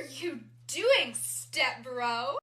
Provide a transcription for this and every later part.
are you doing, step bro?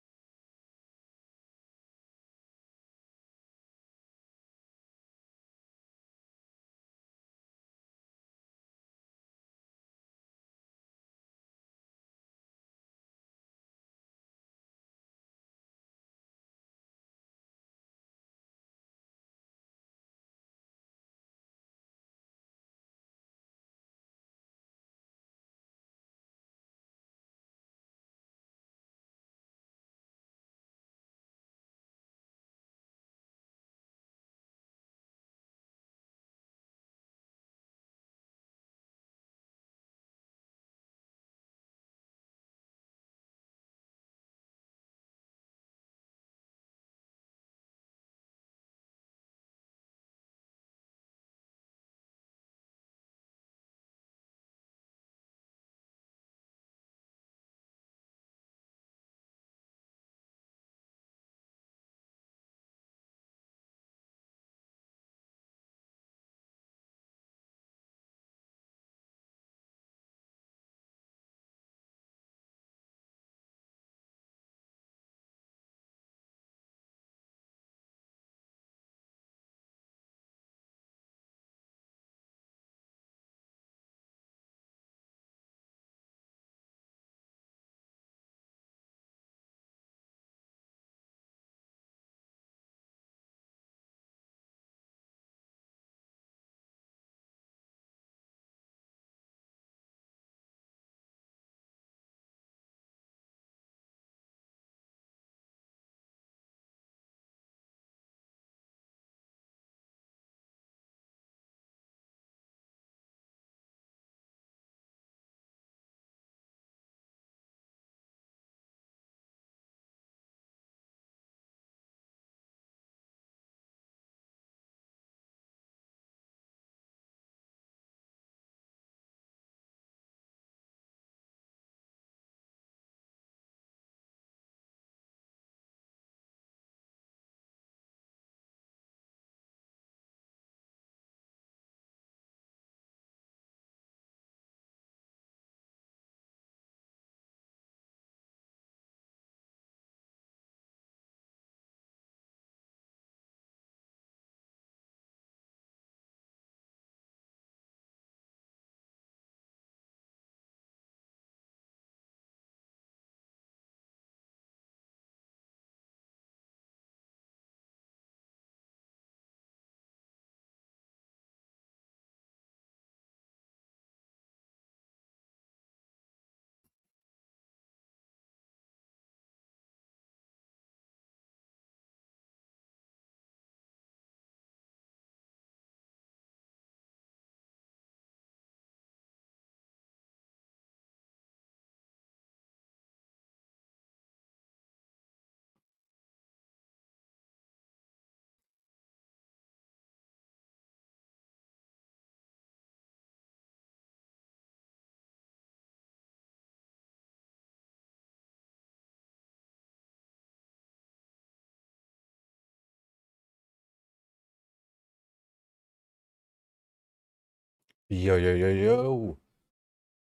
Yo, yo, yo, yo.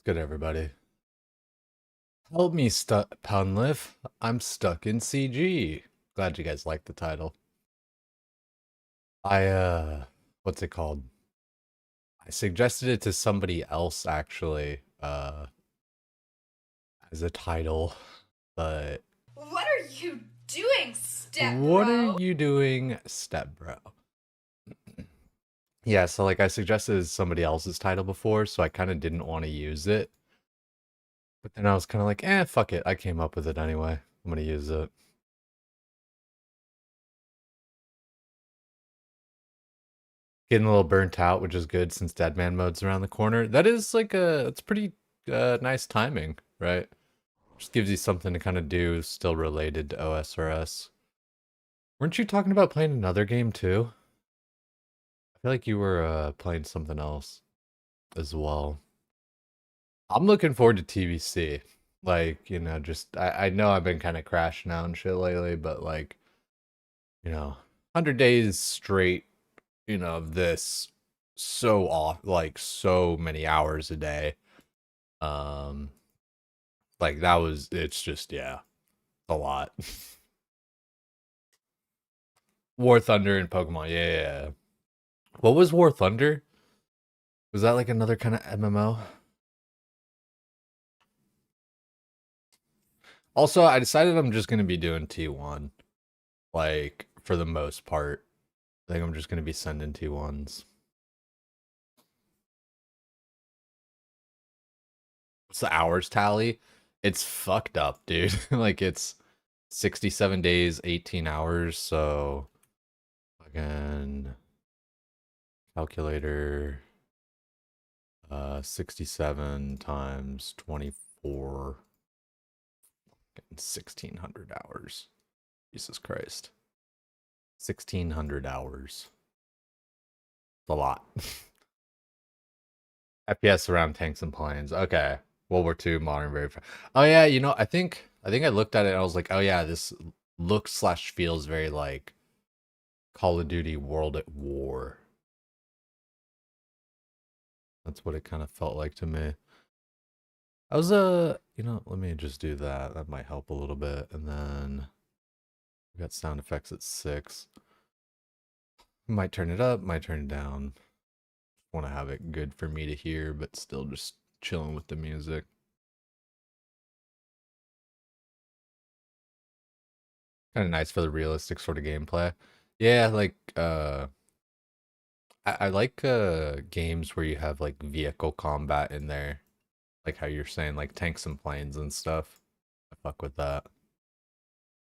Good, everybody. Help me, Hunllef. I'm stuck in CG. Glad you guys like the title. What's it called? I suggested it to somebody else, actually, as a title, but What are you doing, step what are bro? you doing, step bro? Yeah, so like I suggested somebody else's title before, so I kind of didn't want to use it. But then I was kind of like, fuck it. I came up with it anyway. I'm gonna use it. Getting a little burnt out, which is good since Deadman mode's around the corner. That is like it's pretty nice timing, right? Just gives you something to kind of do still related to OSRS. Weren't you talking about playing another game too? I feel like you were playing something else as well. I'm looking forward to TBC. Like, just I know I've been kind of crashing out and shit lately, but like, 100 days straight, of this so many hours a day. Um Like that was, it's just, yeah, a lot. War Thunder and Pokemon, yeah, yeah, yeah. What was War Thunder? Was that like another kind of MMO? Also, I decided I'm just gonna be doing T1, like for the most part. I think I'm just gonna be sending T1s. What's the hours tally? It's fucked up, dude. Like it's 67 days, 18 hours, so again, calculator, 67 times 24, 1600 hours. Jesus Christ. 1600 hours. It's a lot. FPS around tanks and planes. Okay. World War II, modern very. Oh yeah, you know, I think I looked at it and I was like, oh yeah, this looks slash feels very like Call of Duty World at War. That's what it kind of felt like to me. I was you know, let me just do that. That might help a little bit. And then we got sound effects at 6. Might turn it up, might turn it down. Want to have it good for me to hear, but still just chilling with the music. Kind of nice for the realistic sort of gameplay. Yeah, like I like games where you have like vehicle combat in there. Like how you're saying, like tanks and planes and stuff. I fuck with that.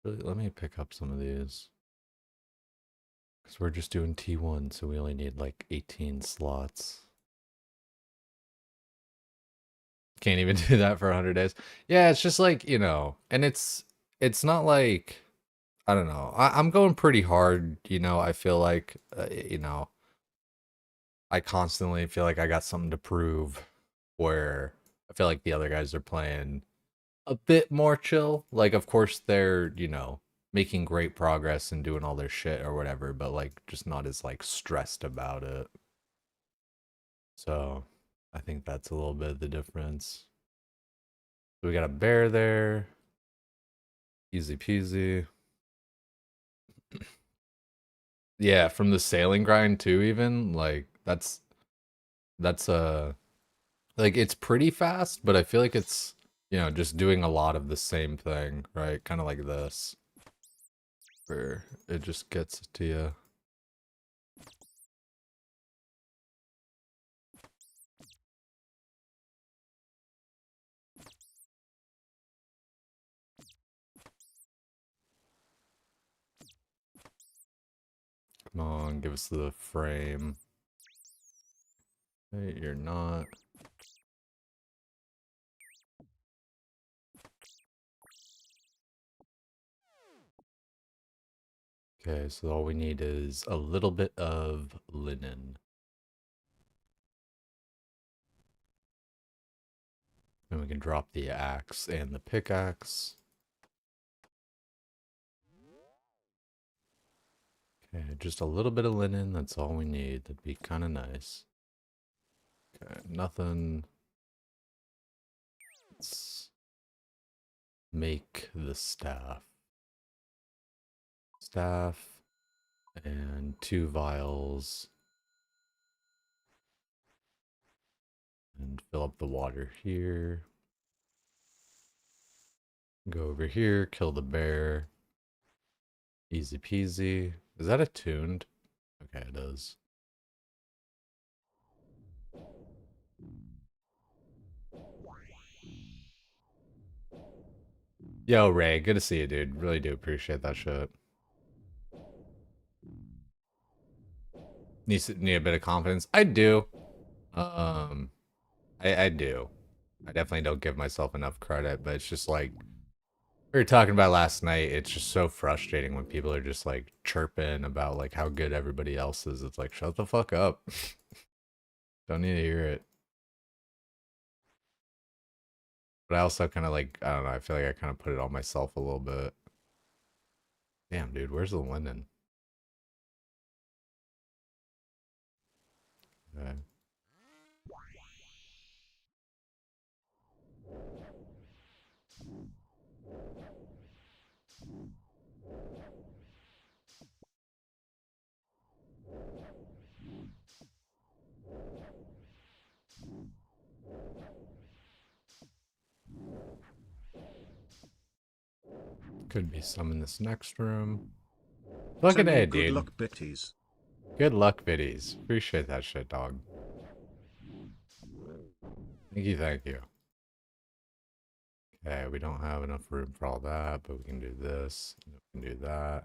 Really, let me pick up some of these. Because we're just doing T1, so we only need like 18 slots. Can't even do that for 100 days. Yeah, it's just like, you know, and it's not like, I don't know. I'm going pretty hard, you know, I feel like, you know, I constantly feel like I got something to prove where I feel like the other guys are playing a bit more chill. Like, of course, they're, you know, making great progress and doing all their shit or whatever, but like just not as like stressed about it. So I think that's a little bit of the difference. So we got a bear there. Easy peasy. Yeah, from the sailing grind too, even like that's like it's pretty fast, but I feel like it's, you know, just doing a lot of the same thing, right? Kind of like this, where it just gets to you. Come on, give us the frame. Hey, you're not. Okay, so all we need is a little bit of linen. And we can drop the axe and the pickaxe. Okay, just a little bit of linen, that's all we need. That'd be kind of nice. Okay, nothing. Let's make the staff. Staff and 2 vials. And fill up the water here. Go over here, kill the bear. Easy peasy. Is that attuned? Okay, it is. Yo, Ray, good to see you, dude. Really do appreciate that shit. Need a bit of confidence. I do. Um, I do. I definitely don't give myself enough credit, but it's just like we were talking about last night. It's just so frustrating when people are just like chirping about like how good everybody else is. It's like, shut the fuck up. Don't need to hear it. But I also kind of like, I don't know, I feel like I kind of put it on myself a little bit. Damn, dude, where's the linen? Okay. Could be some in this next room. Fucking Sending A, good dude. luck bitties. Good luck, biddies. Appreciate that shit, dog. Thank you, thank you. Okay, we don't have enough room for all that, but we can do this, and we can do that.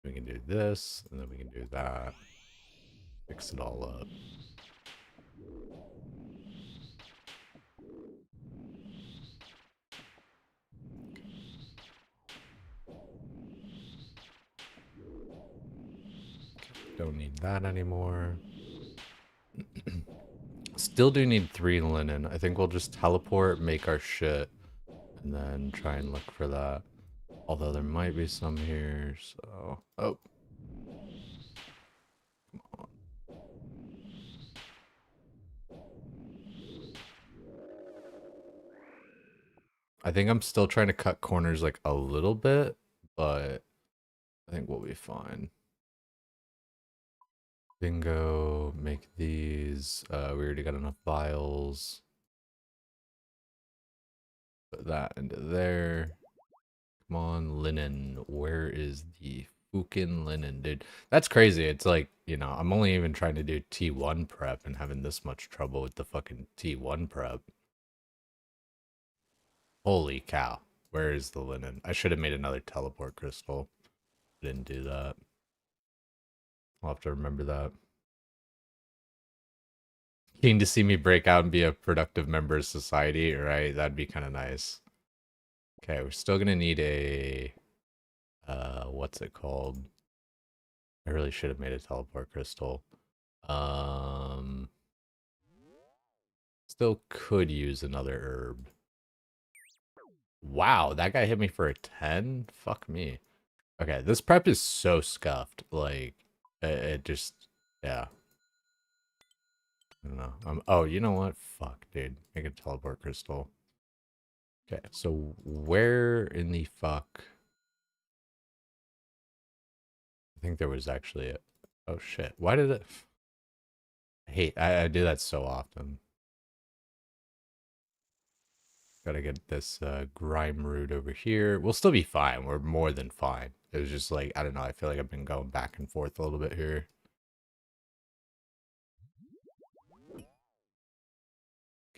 We can do this, and then we can do that. Fix it all up. Don't need that anymore. Still do need 3 linen. I think we'll just teleport, make our shit, and then try and look for that. Although there might be some here, so... Oh. Come on. I think I'm still trying to cut corners like a little bit, but I think we'll be fine. Bingo, make these. We already got enough vials. Put that into there. Come on, linen. Where is the fucking linen, dude? That's crazy. It's like, you know, I'm only even trying to do T1 prep and having this much trouble with the fucking T1 prep. Holy cow. Where is the linen? I should have made another teleport crystal. Didn't do that. I'll have to remember that. Keen to see me break out and be a productive member of society, right? That'd be kind of nice. Okay, we're still gonna need a what's it called? I really should have made a teleport crystal. Still could use another herb. Wow, that guy hit me for a 10? Fuck me. Okay, this prep is so scuffed. Like, it just, yeah. I don't know. Oh, you know what? Fuck, dude. Make a teleport crystal. Okay, so where in the fuck? I think there was actually a... Oh, shit. Why did it... I do that so often. Gotta get this grime root over here. We'll still be fine. We're more than fine. It was just like, I don't know. I feel like I've been going back and forth a little bit here.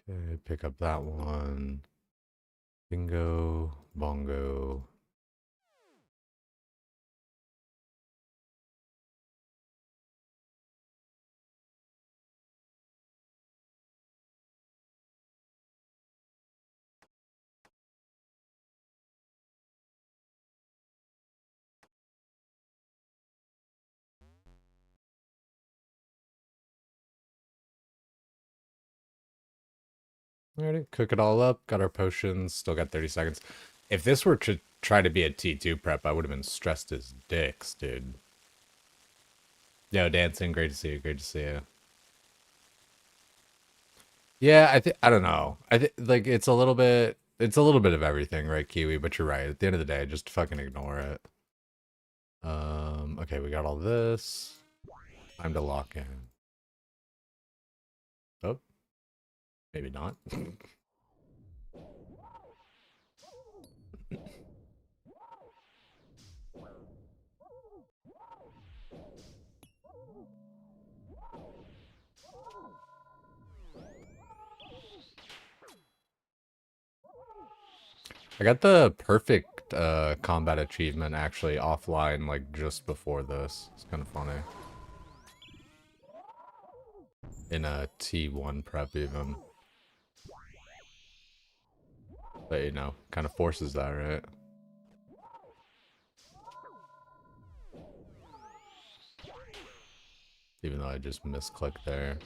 Okay, pick up that one. Bingo, bongo. Alrighty, cook it all up. Got our potions. Still got 30 seconds. If this were to try to be a T2 prep, I would have been stressed as dicks, dude. Yo, dancing. Great to see you. Great to see you. Yeah, I don't know. I think like it's a little bit of everything, right, Kiwi? But you're right. At the end of the day, just fucking ignore it. Okay, we got all this. Time to lock in. Oh, maybe not. I got the perfect combat achievement actually offline, like just before this. It's kind of funny. In a T1 prep even. But you know, kind of forces that, right? Even though I just misclicked there.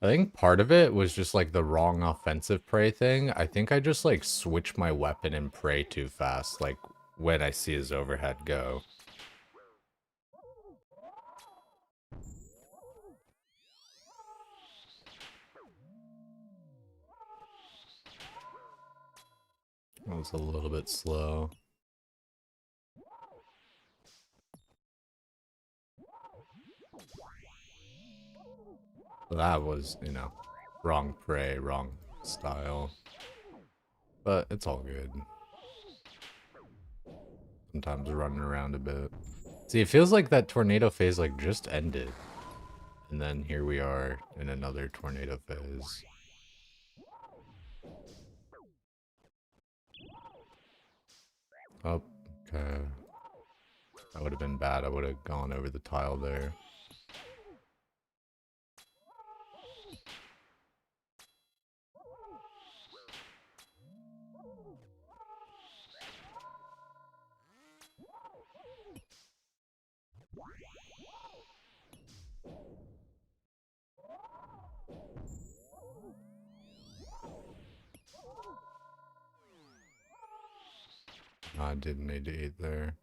I think part of it was just like the wrong offensive prey thing. I think I just like switch my weapon and pray too fast, like when I see his overhead go. That was a little bit slow. That was, you know, wrong prey, wrong style. But it's all good. Sometimes running around a bit. See, it feels like that tornado phase like just ended. And then here we are in another tornado phase. Oh, okay. That would have been bad. I would have gone over the tile there. I didn't need to eat there.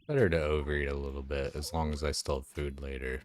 Better to overeat a little bit, as long as I still have food later.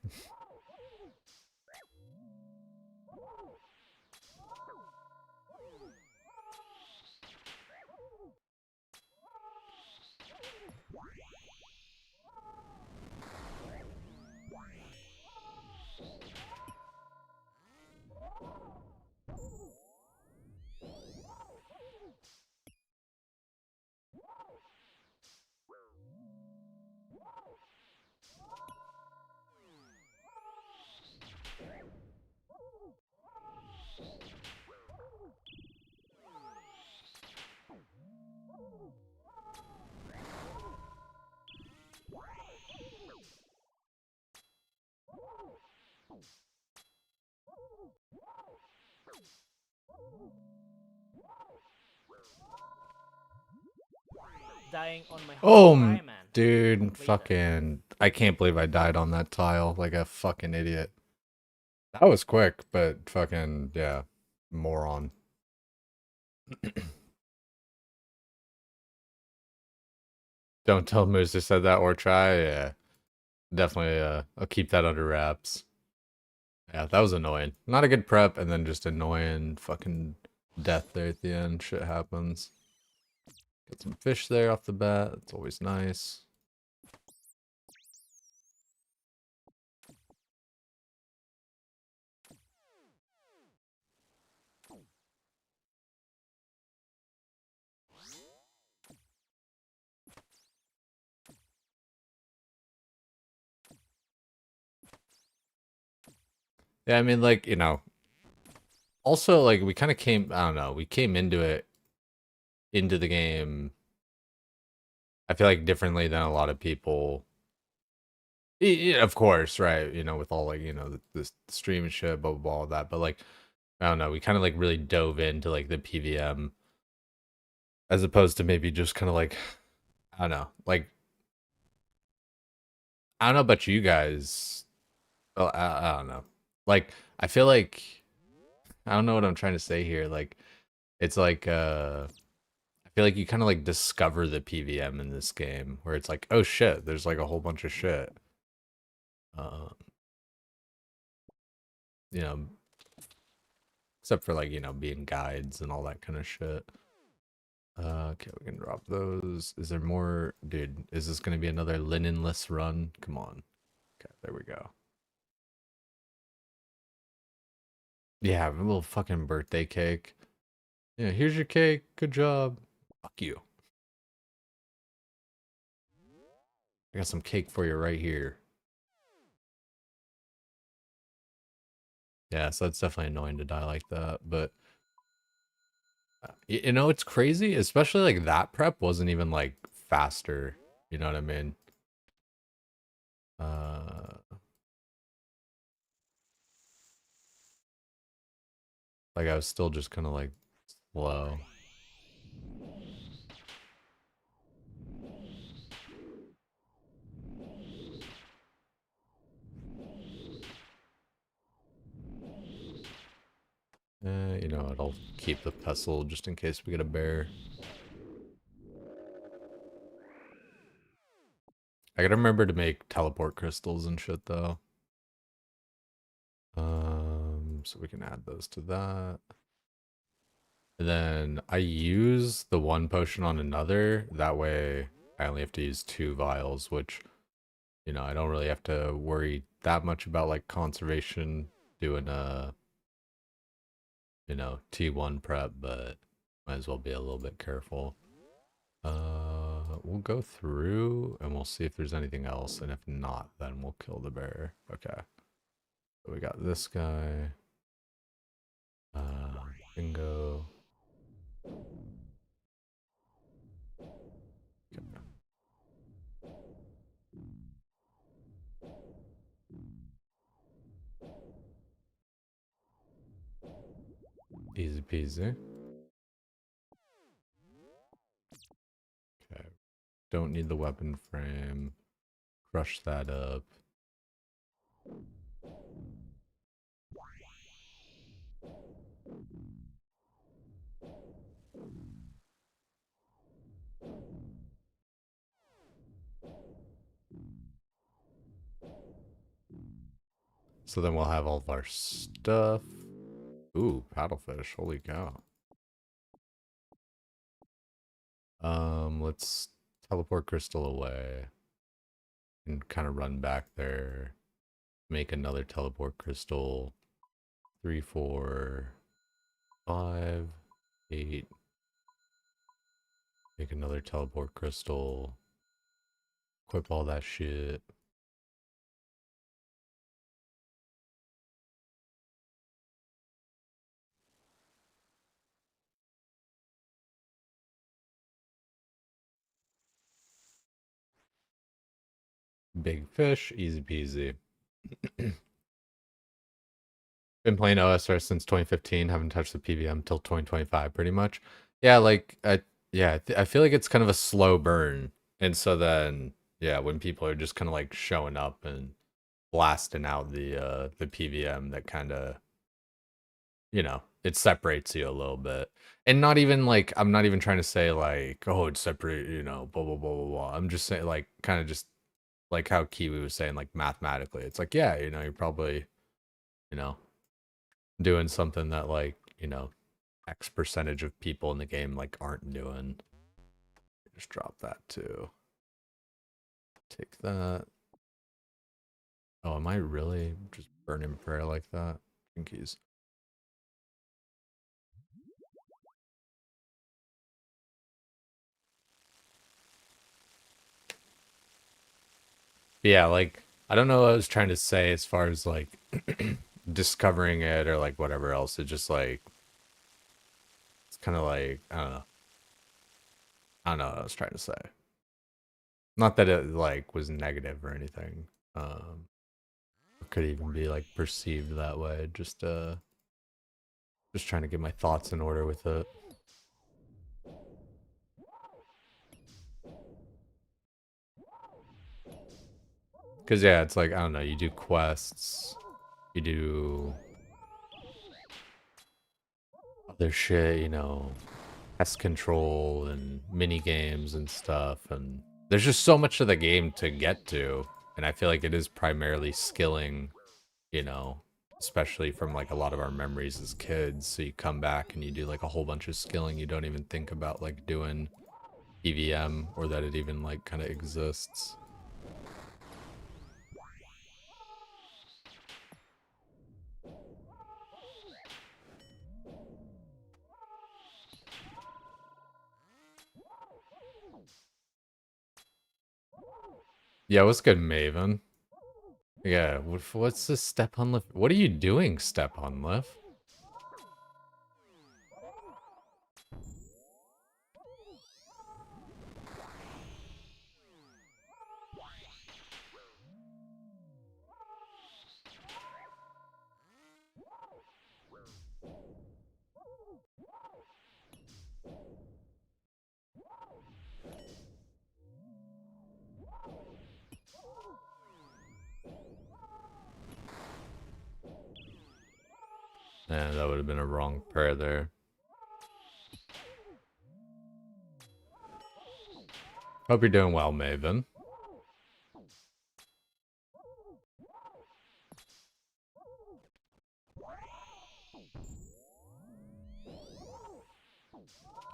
Dying on my Oh, Ironman. dude, fucking... I can't believe I died on that tile like a fucking idiot. That was quick, but fucking, yeah, moron. Don't tell Moose I said that or try, yeah. Definitely, I'll keep that under wraps. Yeah, that was annoying. Not a good prep, and then just annoying fucking death there at the end. Shit happens. Get some fish there off the bat. It's always nice. Yeah, I mean, like, you know, also, like, we kind of came, I don't know, we came into the game, I feel like differently than a lot of people. Yeah, of course, right, you know, with all, like, you know, the stream and shit, blah, blah, blah, all that, but, like, I don't know, we kind of, like, really dove into, like, the PVM, as opposed to maybe just kind of, like, I don't know, like, I don't know about you guys, well, I don't know, like, I feel like, I don't know what I'm trying to say here, like, it's like, I feel like you kind of like discover the PVM in this game where it's like, oh shit, there's like a whole bunch of shit. Uh, you know, except for like, you know, being guides and all that kind of shit. Okay, we can drop those. Is there more? Dude, is this going to be another linenless run? Come on. Okay, there we go. Yeah, a little fucking birthday cake. Yeah, here's your cake. Good job. Fuck you. I got some cake for you right here. Yeah, so it's definitely annoying to die like that, but you know, it's crazy, especially like that prep wasn't even like faster. You know what I mean? Uh, like I was still just kind of like slow. You know, I'll keep the pestle just in case we get a bear. I gotta remember to make teleport crystals and shit though. So we can add those to that. And then I use the one potion on another. That way I only have to use 2 vials, which, you know, I don't really have to worry that much about like conservation doing a, you know, T1 prep, but might as well be a little bit careful. We'll go through and we'll see if there's anything else, and if not, then we'll kill the bear. Okay. So we got this guy. Bingo. Okay. Easy peasy. Okay. Don't need the weapon frame. Crush that up. So then we'll have all of our stuff. Ooh, paddlefish. Holy cow. Let's teleport crystal away and kind of run back there. Make another teleport crystal. 3, 4, 5, 8. Make another teleport crystal. Equip all that shit. Big fish, easy peasy. Been playing OSR since 2015, haven't touched the PVM till 2025 pretty much. Yeah, like I feel like it's kind of a slow burn. And so then yeah, when people are just kind of like showing up and blasting out the PVM, that kind of, you know, it separates you a little bit. And not even like, I'm not even trying to say like, oh, it's separate, you know, blah blah blah blah blah. I'm just saying like kind of just like how Kiwi was saying, like mathematically. It's like, yeah, you know, you're probably, you know, doing something that like, you know, X percentage of people in the game like aren't doing. Just drop that too. Take that. Oh, am I really just burning prayer like that? Jinkies. Yeah, like I don't know what I was trying to say as far as like discovering it or like whatever else. It just like it's kind of like I don't know what I was trying to say. Not that it like was negative or anything. It could even be like perceived that way. Just trying to get my thoughts in order with it. Cause yeah, it's like I don't know. You do quests, you do other shit, you know, pest control and mini games and stuff, and there's just so much of the game to get to, and I feel like it is primarily skilling, you know, especially from like a lot of our memories as kids. So you come back and you do like a whole bunch of skilling. You don't even think about like doing EVM or that it even like kind of exists. Yeah, what's good, Maven? Yeah, what's this step on lift? What are you doing, step on lift? Yeah, that would have been a wrong prayer there. Hope you're doing well, Maven.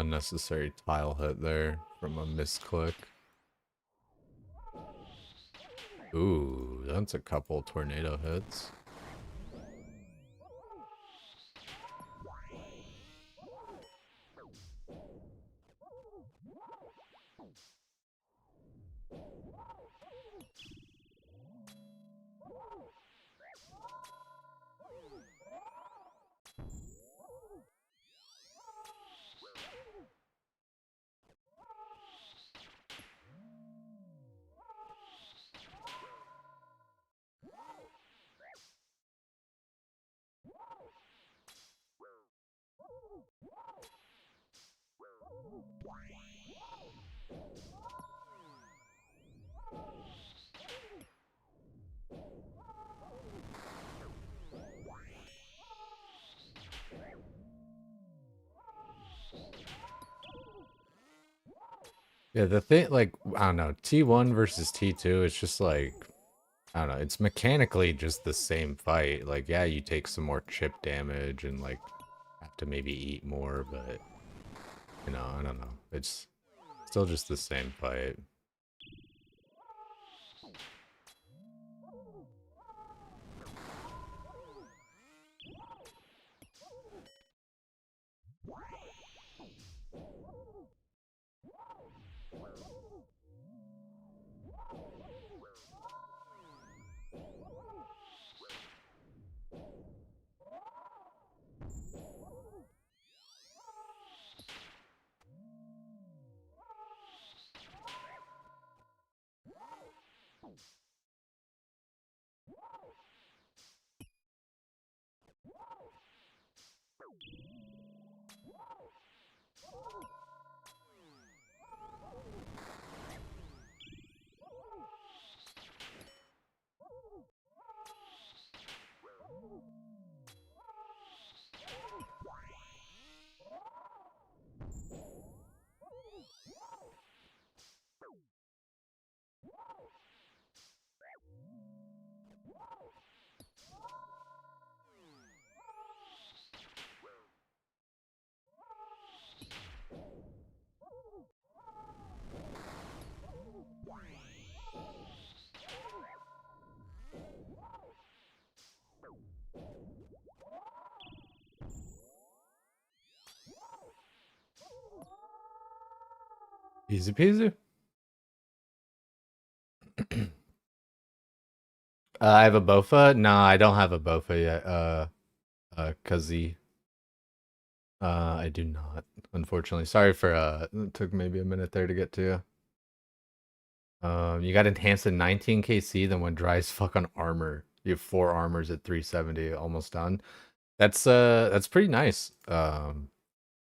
Unnecessary tile hit there from a misclick. Ooh, that's a couple tornado hits. Yeah, the thing, like, I don't know, T1 versus T2, it's just like, I don't know, it's mechanically just the same fight. Like, yeah, you take some more chip damage and, like, have to maybe eat more, but, you know, I don't know. It's still just the same fight. Easy peasy. I have a Bofa? No, I don't have a Bofa yet. Cuzzy. I do not, unfortunately. Sorry for, it took maybe a minute there to get to. You got enhanced at 19 KC, then went dry as fuck on armor. You have 4 armors at 370, almost done. That's pretty nice.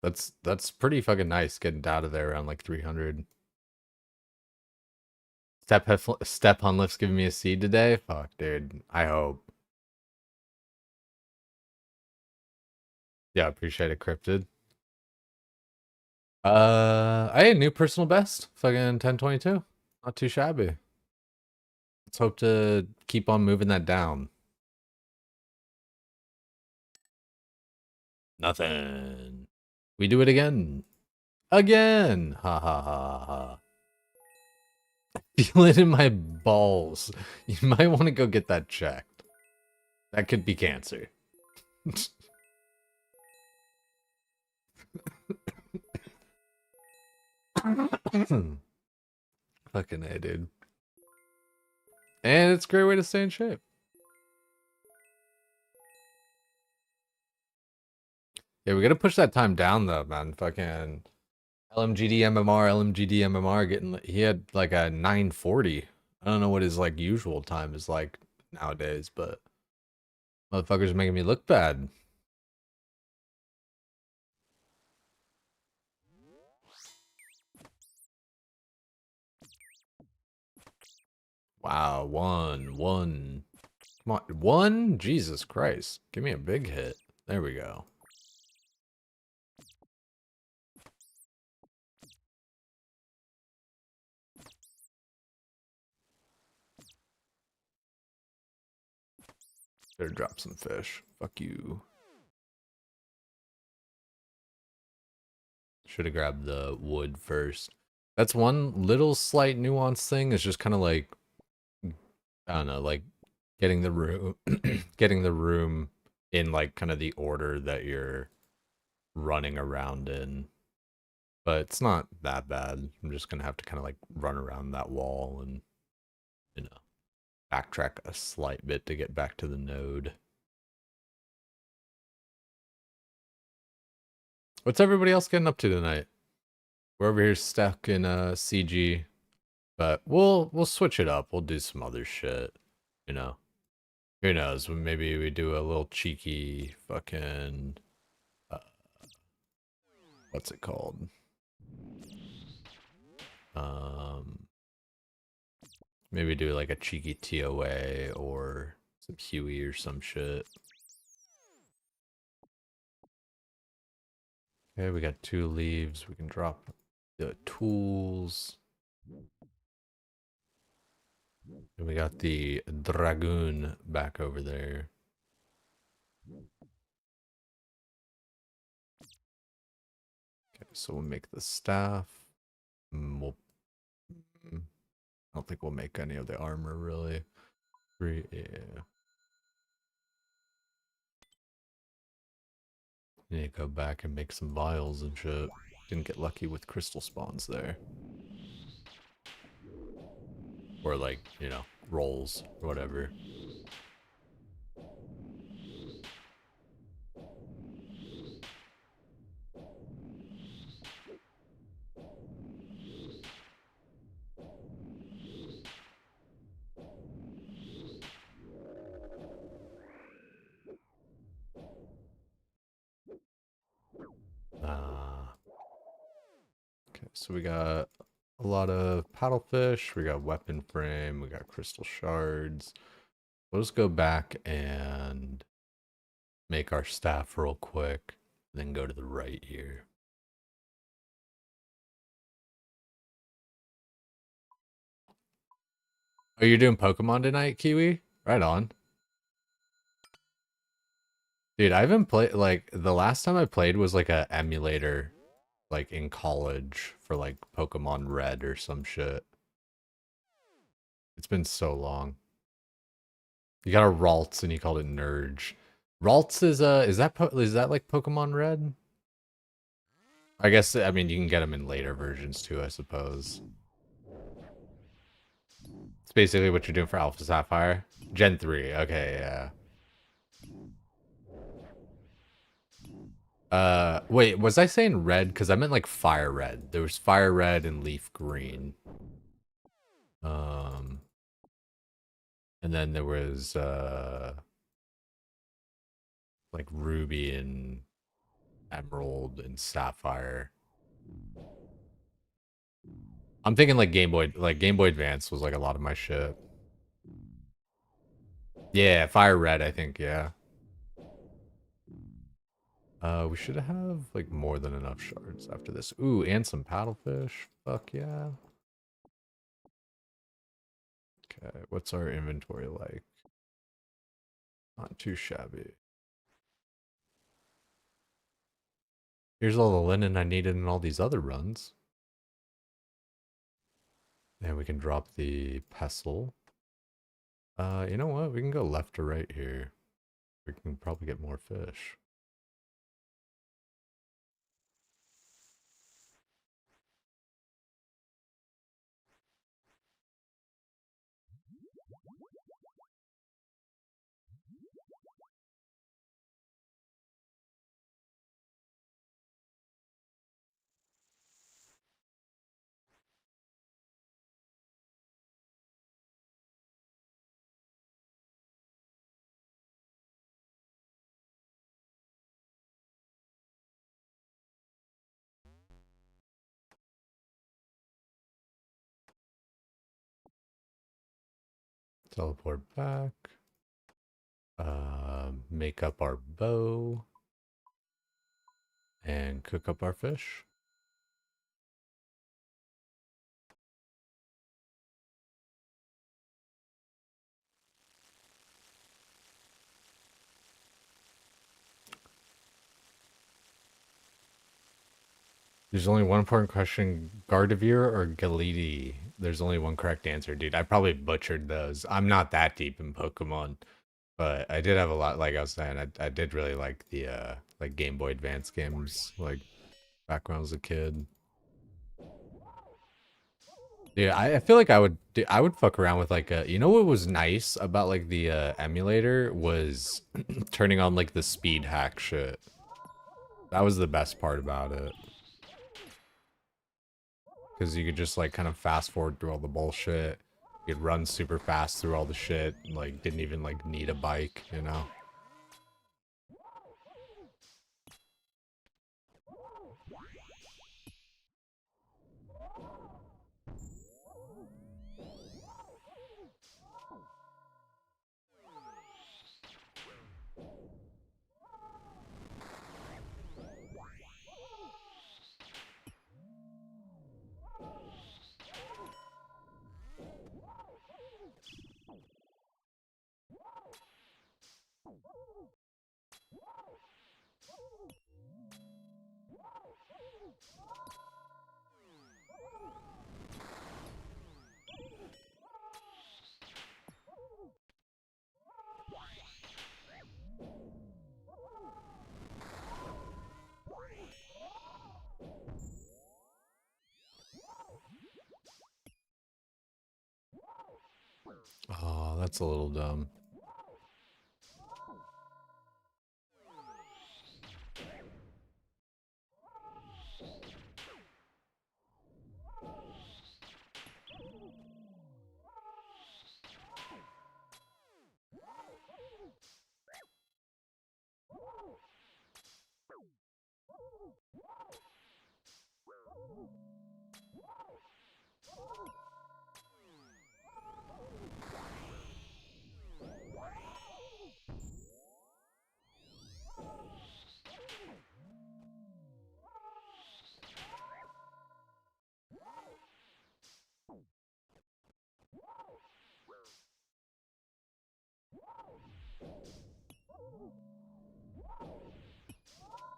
That's pretty fucking nice getting out of there around like 300. Step Hunllef's giving me a seed today? Fuck, dude. I hope. Yeah, appreciate it, Cryptid. I had a new personal best. Fucking 1022. Not too shabby. Let's hope to keep on moving that down. Nothing. We do it again. Again. Ha ha ha ha. Feel it in my balls. You might want to go get that checked. That could be cancer. Fucking A, dude. And it's a great way to stay in shape. Yeah, we gotta push that time down though, man. Fucking LMGD MMR getting, he had like a 940. I don't know what his like usual time is like nowadays, but motherfuckers making me look bad. Wow, one. Come on, one? Jesus Christ. Give me a big hit. There we go. Better drop some fish. Fuck you. Should have grabbed the wood first. That's one little slight nuance thing, is just kind of like, I don't know, like getting the room getting the room in like kind of the order that you're running around in. But it's not that bad. I'm just gonna have to kind of like run around that wall and, you know, backtrack a slight bit to get back to the node. What's everybody else getting up to tonight? We're over here stuck in CG, but we'll switch it up. We'll do some other shit, you know. Who knows? Maybe we do a little cheeky fucking what's it called? Um, maybe do like a cheeky TOA or some Huey or some shit. Okay, we got 2 leaves. We can drop the tools. And we got the Dragoon back over there. Okay, so we'll make the staff. I don't think we'll make any of the armor, really. Yeah. Need to go back and make some vials and shit. Didn't get lucky with crystal spawns there. Or like, you know, rolls or whatever. Okay, so we got a lot of paddlefish, we got weapon frame, we got crystal shards. We'll just go back and make our staff real quick, then go to the right here. Oh, you're doing Pokemon tonight, Kiwi? Right on. Dude, I haven't played, like, the last time I played was like a emulator, like in college for like Pokemon Red or some shit. It's been so long. You got a Ralts and you called it Nurge. Ralts is that like Pokemon Red? I guess, I mean, you can get them in later versions too, I suppose. It's basically what you're doing for Alpha Sapphire. Gen 3, okay, yeah. Wait, was I saying red? Because I meant like fire red. There was fire red and leaf green. Um, and then there was, like ruby and emerald and sapphire. I'm thinking like Game Boy Advance was like a lot of my shit. Yeah, fire red, I think, yeah. We should have like more than enough shards after this. Ooh, and some paddlefish. Fuck yeah. Okay, what's our inventory like? Not too shabby. Here's all the linen I needed in all these other runs. And we can drop the pestle. You know what? We can go left to right here. We can probably get more fish. Teleport back. Make up our bow. And cook up our fish. There's only one important question: Gardevoir or Galiti? There's only one correct answer, dude. I probably butchered those. I'm not that deep in Pokemon, but I did have a lot. Like I was saying, I did really like the like Game Boy Advance games, like back when I was a kid. Yeah, I feel like I would fuck around with like a, you know what was nice about like the emulator was turning on like the speed hack shit. That was the best part about it. Because you could just like kind of fast forward through all the bullshit. You could run super fast through all the shit. Like didn't even like need a bike, you know? Oh, that's a little dumb.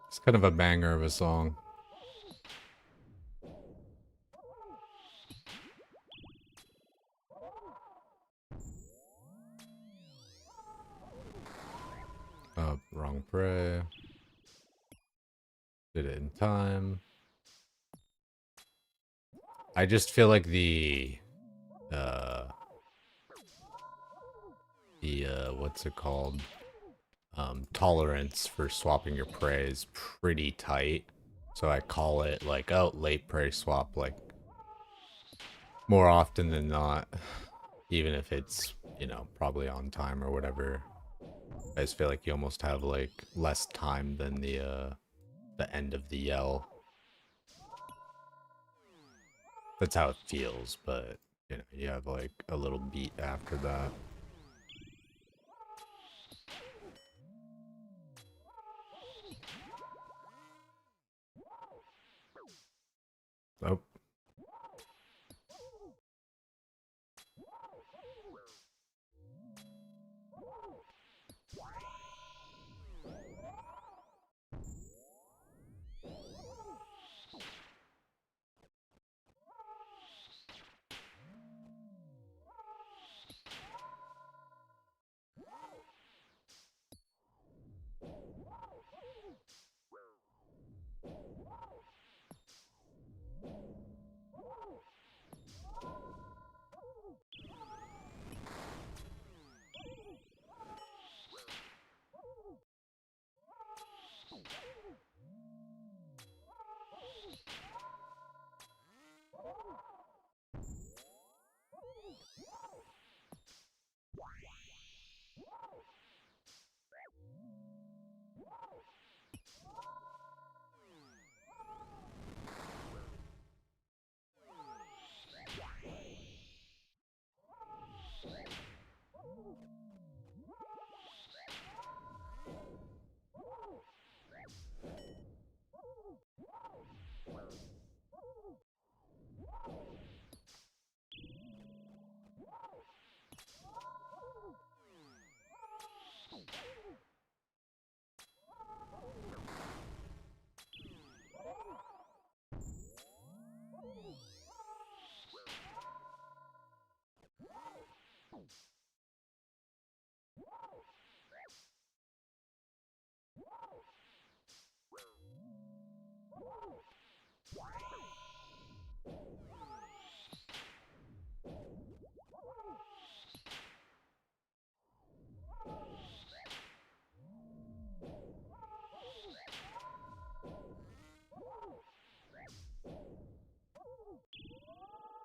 It's kind of a banger of a song. Oh, wrong prey. Did it in time. I just feel like uh what's it called? Tolerance for swapping your prey is pretty tight. So I call it like, oh, late prey swap, like more often than not, even if it's, you know, probably on time or whatever. I just feel like you almost have like less time than the end of the yell. That's how it feels, but you know, you have like a little beat after that. Oh.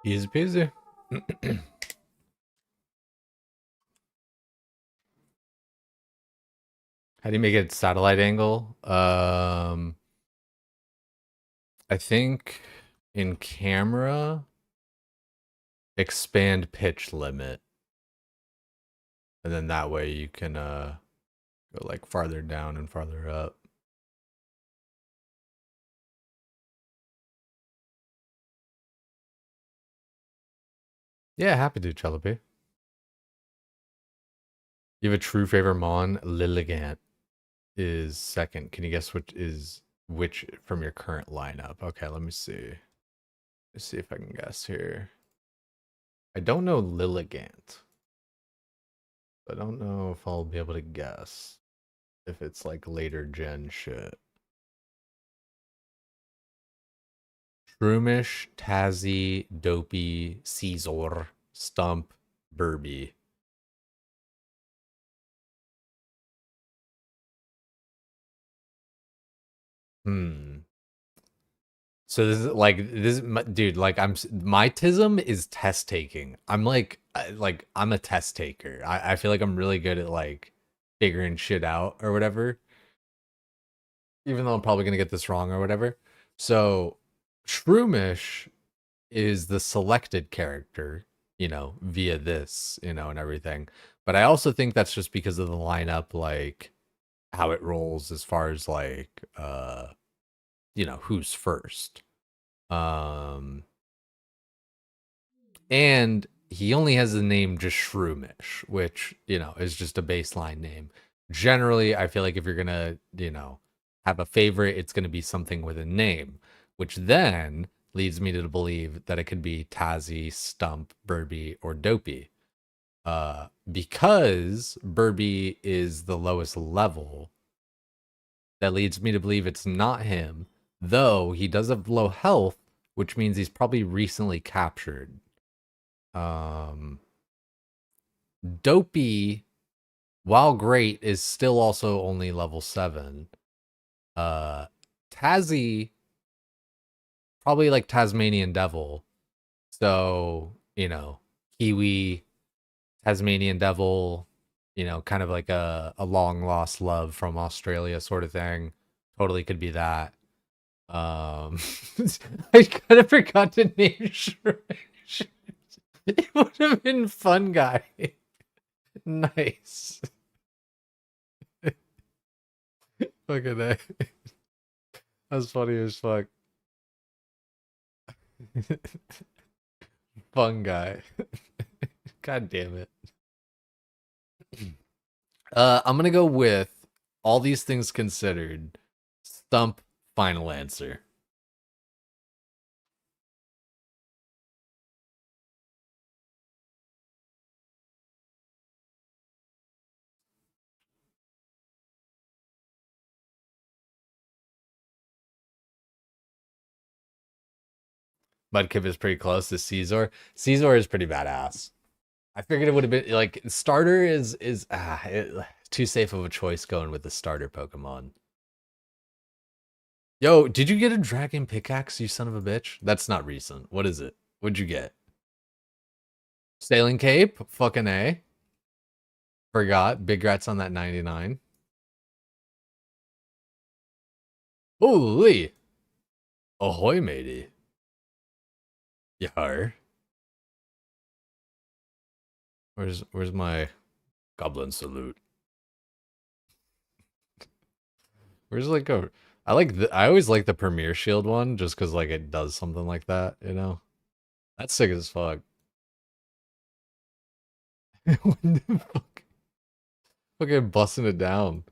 Easy peasy. How do you make it satellite angle? I think in camera, expand pitch limit. And then that way you can go like farther down and farther up. Yeah, happy to, Chellaby. You have a true favorite Mon? Lilligant is second. Can you guess which from your current lineup? Okay, let me see. Let's see if I can guess here. I don't know Lilligant. I don't know if I'll be able to guess if it's like later gen shit. Shroomish, Tazzy, Dopey, Caesar, Stump, Burby. So this is like dude, like my tism is test taking. I'm like I'm a test taker. I feel like I'm really good at like figuring shit out or whatever. Even though I'm probably gonna get this wrong or whatever. So Shroomish is the selected character, via this, and everything. But I also think that's just because of the lineup, like how it rolls as far as like who's first. Um and he only has the name just Shroomish, which, is just a baseline name. Generally, I feel like if you're gonna, have a favorite, it's gonna be something with a name, which then leads me to believe that it could be Tazzy, Stump, Burby, or Dopey. Because Burby is the lowest level, that leads me to believe it's not him, though he does have low health, which means he's probably recently captured. Dopey, while great, is still also only level 7. Tazzy, probably like Tasmanian Devil. So, Kiwi, Tasmanian Devil, kind of like a long lost love from Australia sort of thing. Totally could be that. I kind of forgot to name Shresh. It would have been fun guy. Nice. Look at that. That's funny as fuck. Fun guy. God damn it. I'm gonna go with all these things considered. Stump, final answer. Mudkip is pretty close to Caesar. Caesar is pretty badass. I figured it would have been like starter is too safe of a choice going with the starter Pokemon. Yo, did you get a dragon pickaxe, you son of a bitch? That's not recent. What is it? What'd you get? Sailing cape? Fucking A. Forgot. Big rats on that 99. Holy. Ahoy, matey. Yar. Where's my goblin salute? Where's like a I always like the Premier Shield one just because like it does something like that, That's sick as fuck. What the fuck? Fucking busting it down.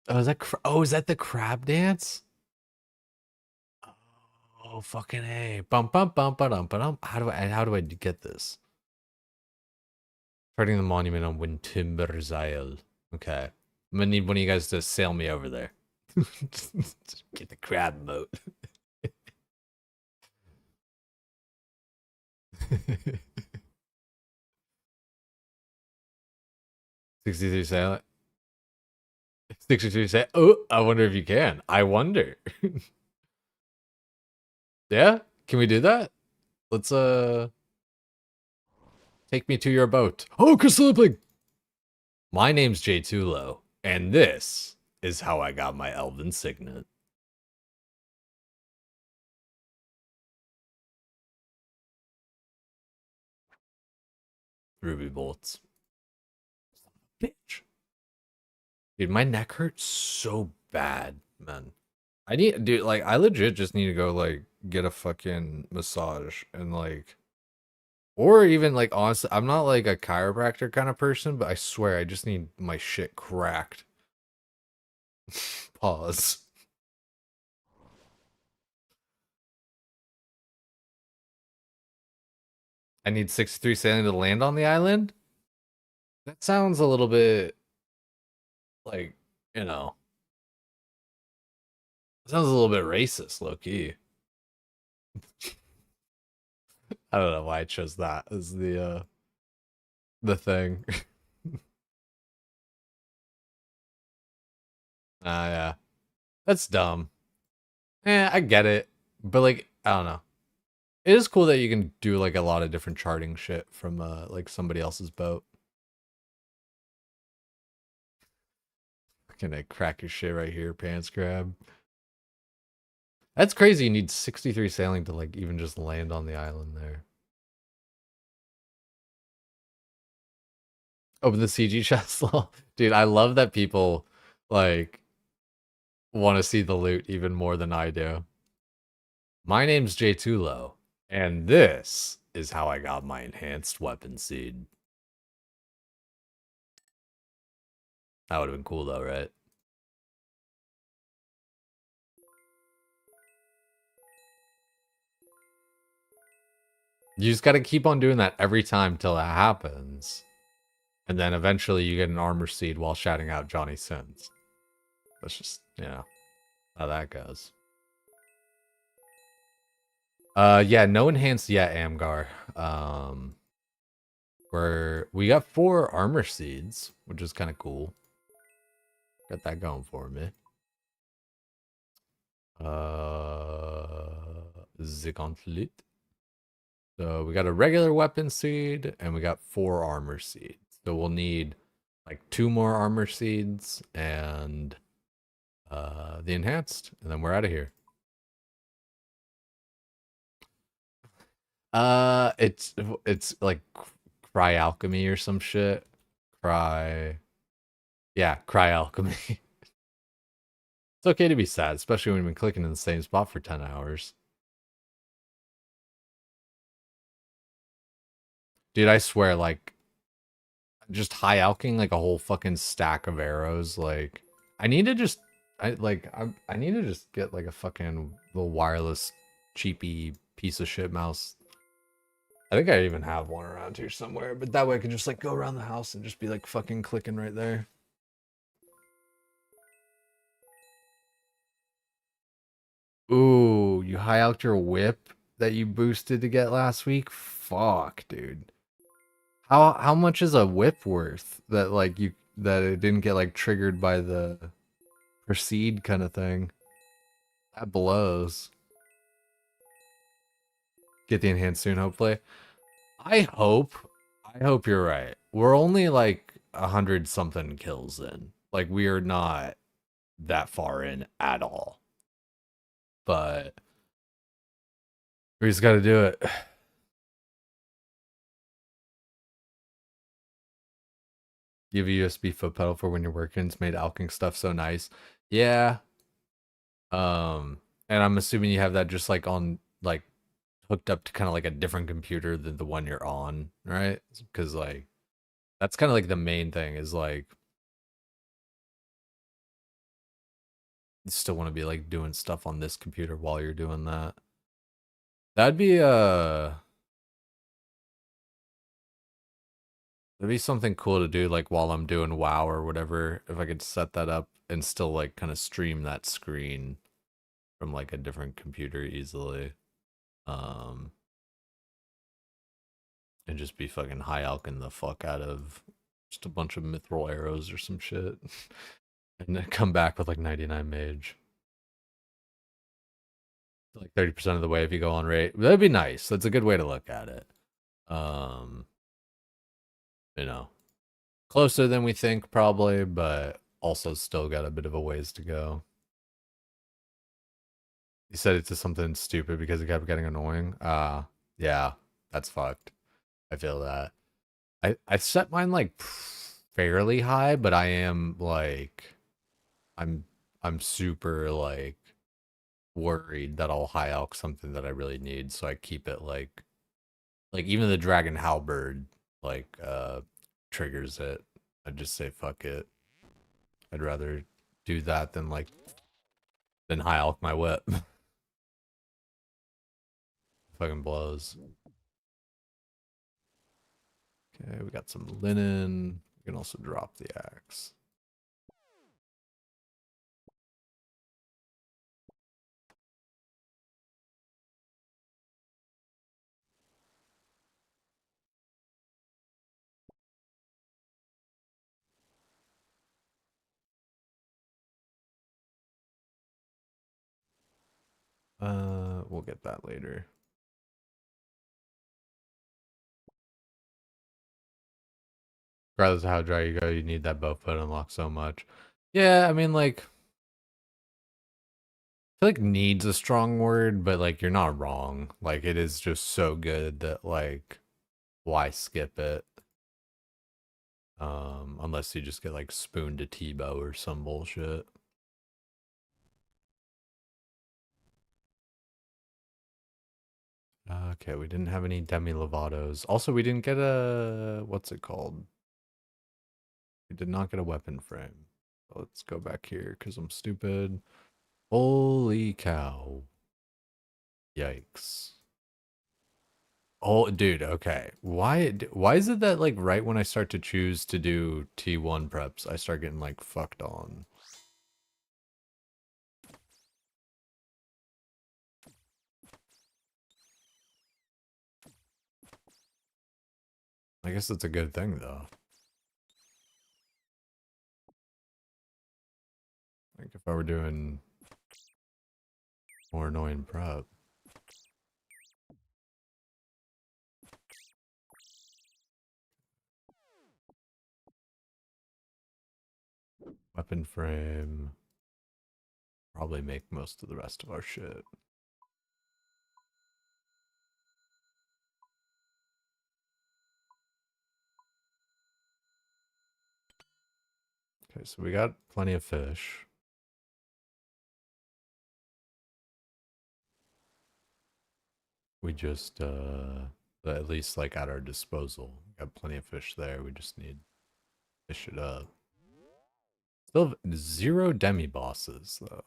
Oh, is that the crab dance? Oh, fucking A. Bum bum bum ba dum. How do I get this? Starting the monument on Wintimberzeil. Okay. I'm gonna need one of you guys to sail me over there. Get the crab moat. 63 sail. 63 sail. Oh, I wonder if you can. I wonder. Yeah? Can we do that? Let's take me to your boat. Oh, Crystal. My name's Jay Tulo, and this is how I got my elven signet. Ruby bolts. Bitch. Dude, my neck hurts so bad, man. I legit just need to go, like, get a fucking massage and, like, or even, like, honestly, I'm not, like, a chiropractor kind of person, but I swear I just need my shit cracked. Pause. I need 63 sailing to land on the island? That sounds a little bit, like, you know, sounds a little bit racist, low key. I don't know why I chose that as the thing. Ah, yeah. That's dumb. I get it. But, like, I don't know. It is cool that you can do, like, a lot of different charting shit from like somebody else's boat. Can I crack your shit right here, pants grab? That's crazy. You need 63 sailing to, like, even just land on the island there. Open the CG chest. Dude, I love that people, like, want to see the loot even more than I do. My name's Jay Tulo, and this is how I got my enhanced weapon seed. That would have been cool though, right? You just gotta keep on doing that every time till that happens. And then eventually you get an armor seed while shouting out Johnny Sins. That's just, you know, how that goes. Yeah, no enhanced yet, Amgar. We got 4 armor seeds, which is kind of cool. Got that going for me. The gauntlet. So we got a regular weapon seed and we got 4 armor seeds. So we'll need like 2 more armor seeds and the enhanced, and then we're out of here. It's like cry alchemy or some shit. Yeah, cry alchemy. It's okay to be sad, especially when you've been clicking in the same spot for 10 hours. Dude, I swear, like, just high alching like a whole fucking stack of arrows. Like, I need to just, I need to just get like a fucking little wireless, cheapy piece of shit mouse. I think I even have one around here somewhere, but that way I can just like go around the house and just be like fucking clicking right there. Ooh, you high out your whip that you boosted to get last week? Fuck, dude. How much is a whip worth that like that it didn't get like triggered by the proceed kind of thing? That blows. Get the enhanced soon, hopefully. I hope. I hope you're right. We're only like 100 something kills in. Like we are not that far in at all. But we just got to do it. You have a USB foot pedal for when you're working. It's made alching stuff so nice. Yeah. And I'm assuming you have that just like on like hooked up to kind of like a different computer than the one you're on, right? Because like that's kind of like the main thing is like you still want to be like doing stuff on this computer while you're doing that. That'd be something cool to do like while I'm doing WoW or whatever. If I could set that up and still like kind of stream that screen from like a different computer easily. And just be fucking high alching the fuck out of just a bunch of mithril arrows or some shit. And then come back with like 99 mage. Like 30% of the way if you go on rate. That'd be nice. That's a good way to look at it. You know, closer than we think probably, but also still got a bit of a ways to go. You said it to something stupid because it kept getting annoying. Yeah, that's fucked. I feel that. I set mine like fairly high, but I am like I'm super like worried that I'll high elk something that I really need, so I keep it like even the dragon halberd like triggers it. I just say fuck it. I'd rather do that than high elk my whip. Fucking blows. Okay, we got some linen. We can also drop the axe. We'll get that later. Regardless of how dry you go, you need that bow foot unlock so much. Yeah, I mean, like, I feel like needs a strong word, but like, you're not wrong. Like, it is just so good that like, why skip it? Unless you just get like spoon to T-bow or some bullshit. Okay, we didn't have any Demi Lovatos. Also, we didn't get a, what's it called? We did not get a weapon frame. Let's go back here because I'm stupid. Holy cow. Yikes. Oh, dude, okay. Why is it that like right when I start to choose to do T1 preps, I start getting like fucked on? I guess that's a good thing though. Like if I were doing more annoying prep. Weapon frame. Probably make most of the rest of our shit. Okay, so we got plenty of fish. We just at least like at our disposal. We got plenty of fish there. We just need to fish it up. Still have 0 demi bosses though.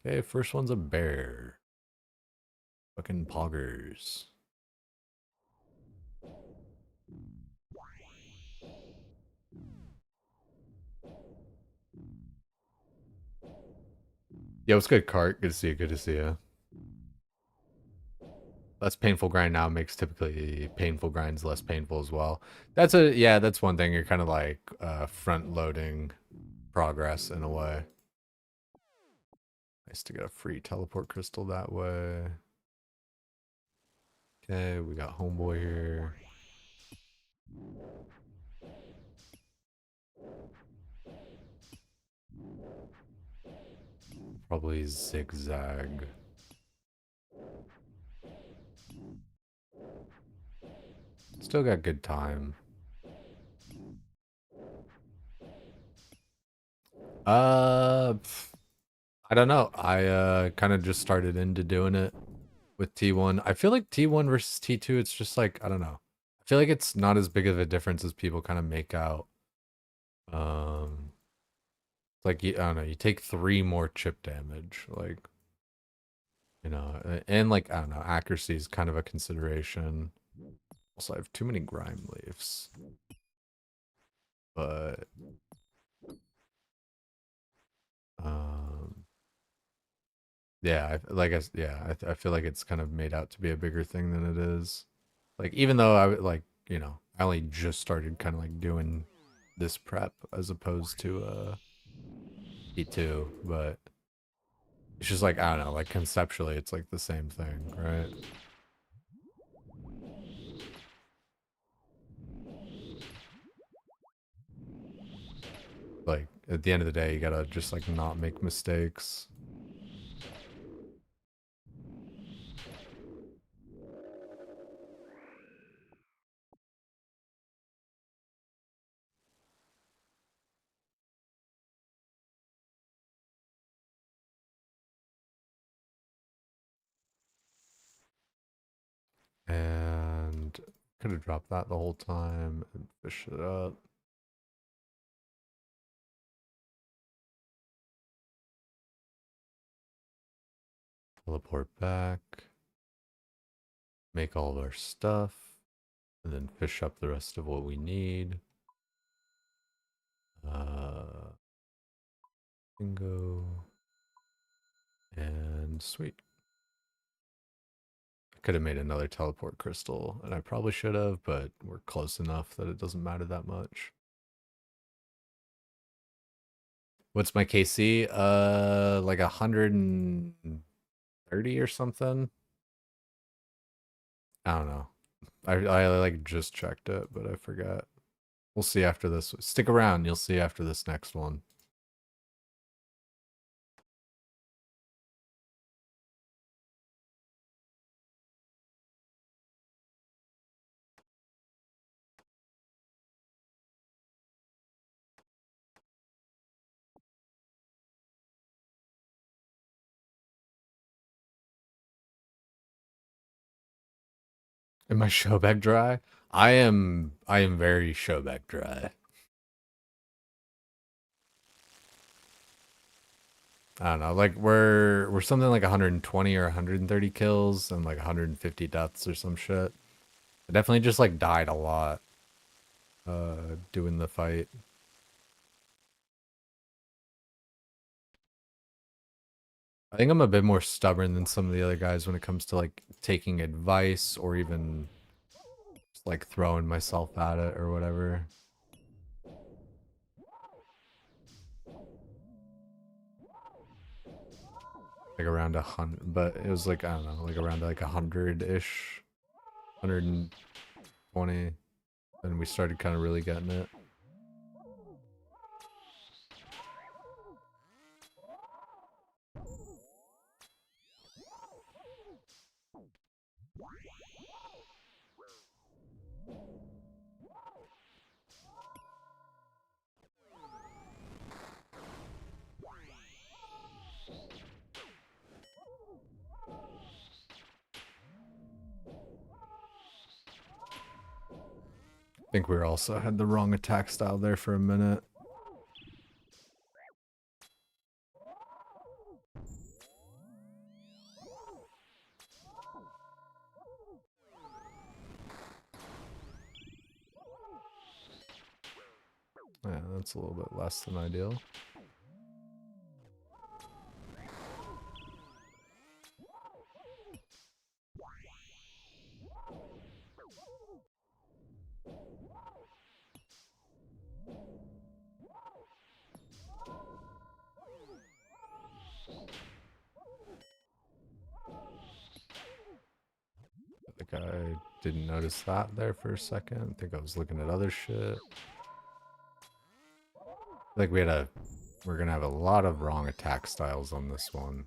Okay, first one's a bear. Fucking poggers. Yeah, what's good, Cart? Good to see you. Good to see you. Less painful grind now makes typically painful grinds less painful as well. That's one thing. You're kind of like front loading progress in a way. Nice to get a free teleport crystal that way. Okay, we got homeboy here. Probably zigzag. Still got good time. I don't know. I kind of just started into doing it with T1. I feel like T1 versus T2, it's just like, I don't know. I feel like it's not as big of a difference as people kind of make out. Like, I don't know, you take 3 more chip damage. Like, and like, I don't know, accuracy is kind of a consideration. Also, I have too many grime leaves. But, um, yeah, I feel like it's kind of made out to be a bigger thing than it is. Like, even though I only just started kind of like doing this prep as opposed to E2, but it's just like, I don't know, like conceptually it's like the same thing, right? Like at the end of the day, you gotta just like not make mistakes. And could have dropped that the whole time and fish it up. Teleport back. Make all of our stuff. And then fish up the rest of what we need. Bingo. And sweet. I could have made another teleport crystal, and I probably should have, but we're close enough that it doesn't matter that much. What's my KC? Like 130 or something. I don't know. I like just checked it, but I forgot. We'll see after this. Stick around. You'll see after this next one. Am I showback dry? I am very showback dry. I don't know. Like we're something like 120 or 130 kills and like 150 deaths or some shit. I definitely just like died a lot doing the fight. I think I'm a bit more stubborn than some of the other guys when it comes to like taking advice or even just like throwing myself at it or whatever. Like around 100, but it was like, I don't know, like around like 100-ish, 120. Then we started kind of really getting it. I think we also had the wrong attack style there for a minute. Yeah, that's a little bit less than ideal. I think I didn't notice that there for a second. I think I was looking at other shit. I think we're gonna have a lot of wrong attack styles on this one.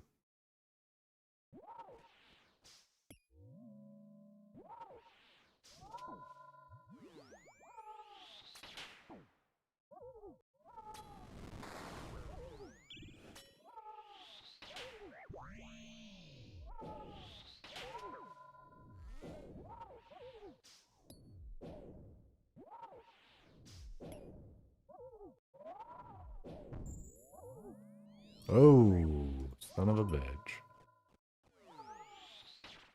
Oh, son of a bitch.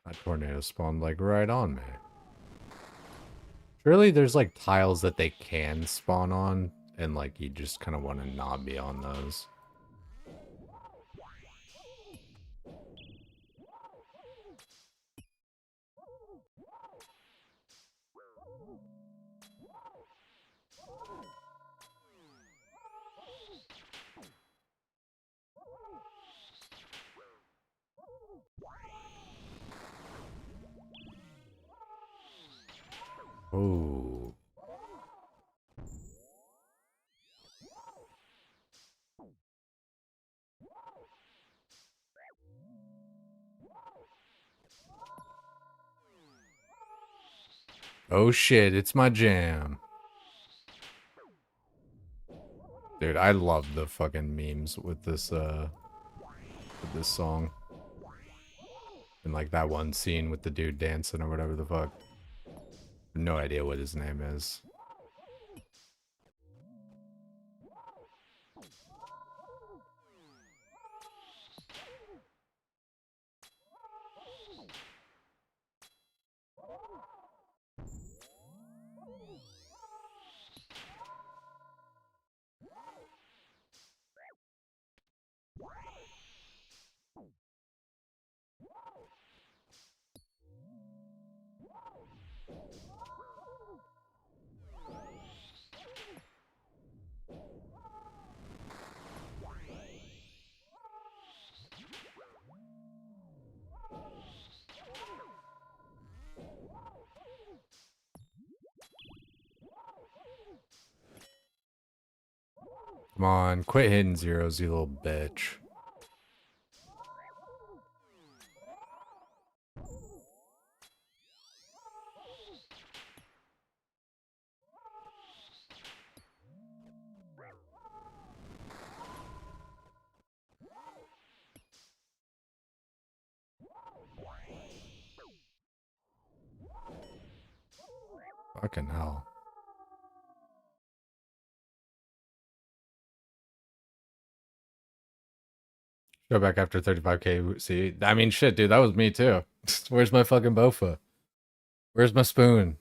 That tornado spawned like right on me. Surely there's like tiles that they can spawn on, and like you just kind of want to not be on those. Oh. Oh shit, it's my jam. Dude, I love the fucking memes with this song. And like that one scene with the dude dancing or whatever the fuck. No idea what his name is. Come on, quit hitting zeros, you little bitch. Fucking hell. Go back after 35k. See, I mean, shit, dude, that was me too. Where's my fucking bofa? Where's my spoon?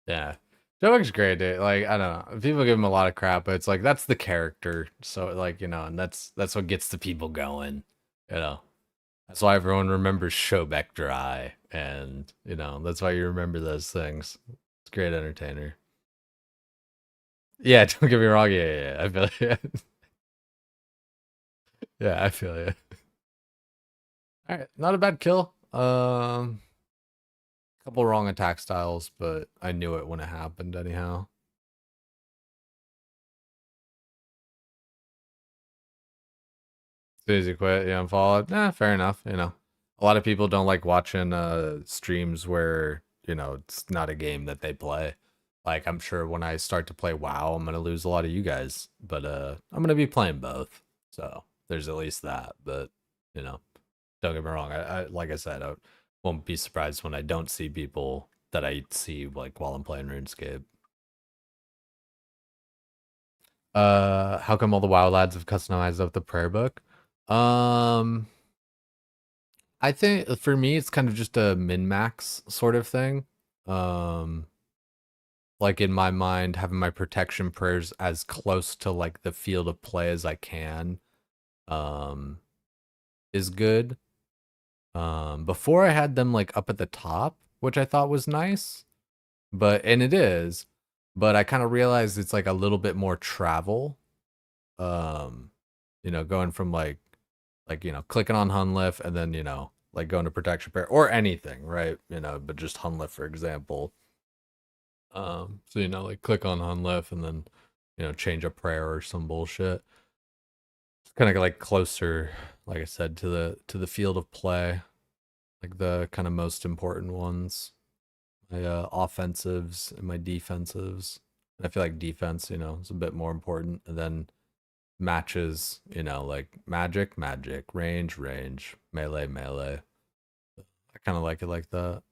Yeah. Jovik's great, dude. Like, I don't know. People give him a lot of crap, but it's like, that's the character. So, like, you know, and that's what gets the people going, you know. That's why everyone remembers Shobek Dry, and, you know, that's why you remember those things. It's a great entertainer. Yeah, don't get me wrong. Yeah, I feel you. Yeah, I feel you. All right, not a bad kill. Couple wrong attack styles, but I knew it when it happened anyhow. As soon as you quit, yeah, and follow. Nah, fair enough. You know, a lot of people don't like watching streams where, you know, it's not a game that they play. Like, I'm sure when I start to play WoW, I'm gonna lose a lot of you guys, but I'm gonna be playing both, so there's at least that. But you know, don't get me wrong. I like I said, I won't be surprised when I don't see people that I see like while I'm playing RuneScape. How come all the WoW lads have customized up the prayer book? Um, I think for me it's kind of just a min-max sort of thing. Um, like in my mind, having my protection prayers as close to like the field of play as I can, um, is good. Before I had them like up at the top, which I thought was nice, and it is, but I kind of realized it's like a little bit more travel. Um, you know, going from you know, clicking on Hunllef and then, you know, like going to protection prayer or anything, right? You know, but just Hunllef for example. So you know, like click on Hunllef and then, you know, change a prayer or some bullshit. It's kind of like closer, like I said, to the field of play, like the kind of most important ones. My offensives and my defensives. I feel like defense, you know, is a bit more important. And then matches, you know, like magic, range, melee, melee. I kind of like it like that.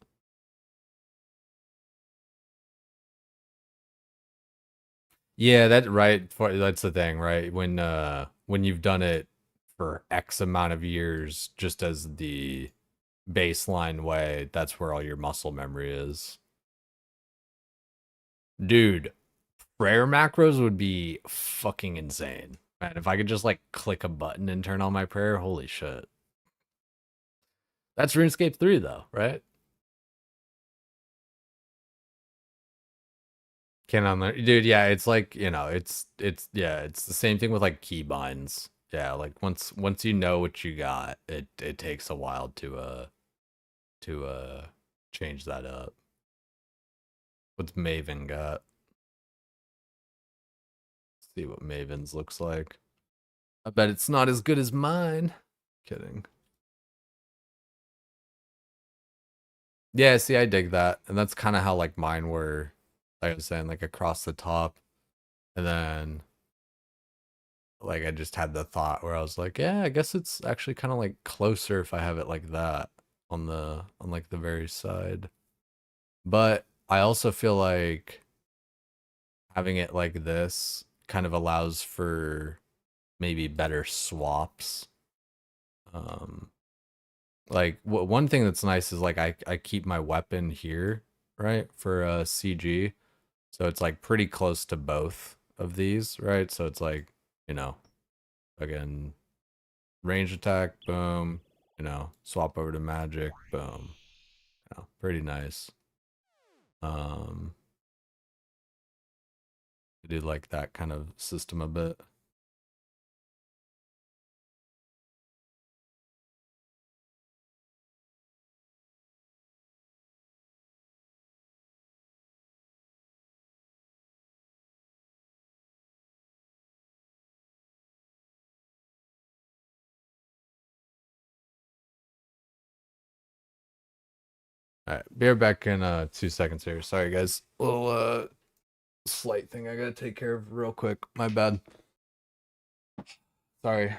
Yeah, that right. That's the thing, right? When you've done it for X amount of years, just as the baseline way, that's where all your muscle memory is. Dude, prayer macros would be fucking insane. Man, if I could just like click a button and turn on my prayer, holy shit. That's RuneScape 3 though, right? Can on there. Dude, yeah, it's like, it's yeah, it's the same thing with like keybinds. Yeah, like once you know what you got, it takes a while to change that up. What's Maven got? See what Maven's looks like. I bet it's not as good as mine. Kidding. Yeah, see, I dig that. And that's kind of how like mine were, like I was saying, like across the top. And then like I just had the thought where I was like, yeah, I guess it's actually kind of like closer if I have it like that on like the very side. But I also feel like having it like this kind of allows for maybe better swaps. Um like one thing that's nice is like I keep my weapon here, right? For CG. So it's like pretty close to both of these, right? So it's like, you know, again, range attack, boom, swap over to magic, boom. Pretty nice. Um, I do like that kind of system a bit. All right, be right back in 2 seconds here. Sorry guys, little slight thing I gotta take care of real quick. My bad. Sorry.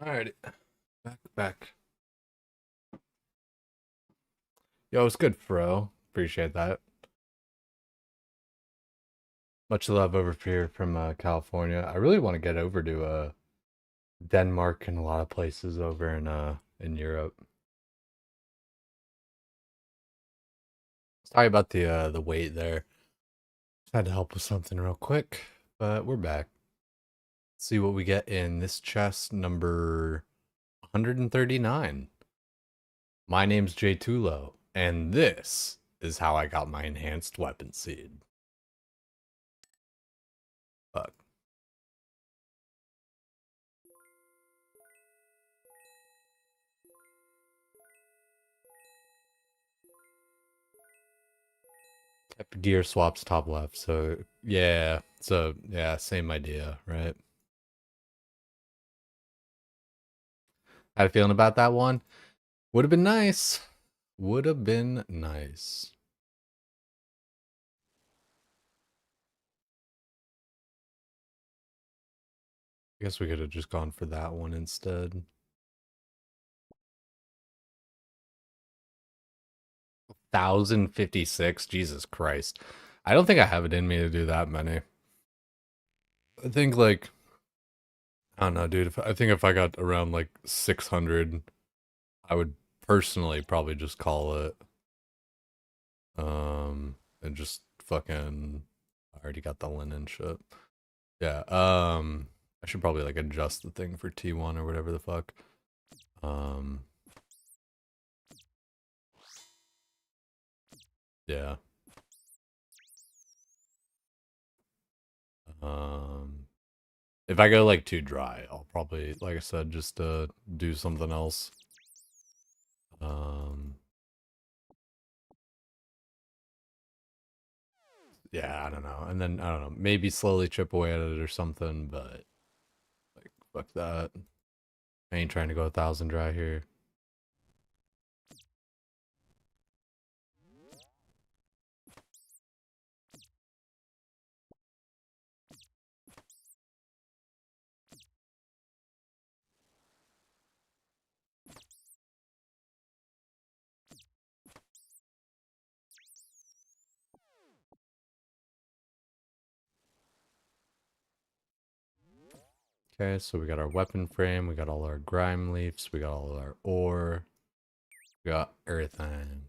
Alrighty. Back. Yo, it's good, Fro. Appreciate that. Much love over here from California. I really want to get over to Denmark and a lot of places over in Europe. Sorry about the wait there. Just had to help with something real quick, but we're back. Let's see what we get in this chest number 139. My name's Jay Tulo, and this is how I got my enhanced weapon seed. Fuck. Gear swaps top left, so yeah, same idea, right? Had a feeling about that one. Would have been nice. Would have been nice. I guess we could have just gone for that one instead. 1,056? Jesus Christ. I don't think I have it in me to do that many. I think like, I don't know, dude. I think if I got around like 600, I would personally probably just call it. And just fucking, I already got the linen shit. Yeah, I should probably like adjust the thing for T1 or whatever the fuck. Yeah. If I go like too dry, I'll probably, like I said, just do something else. Yeah, I don't know. And then I don't know, maybe slowly chip away at it or something, but like fuck that. I ain't trying to go 1,000 dry here. Okay, so we got our weapon frame, we got all our grime leaves, we got all our ore, we got everything.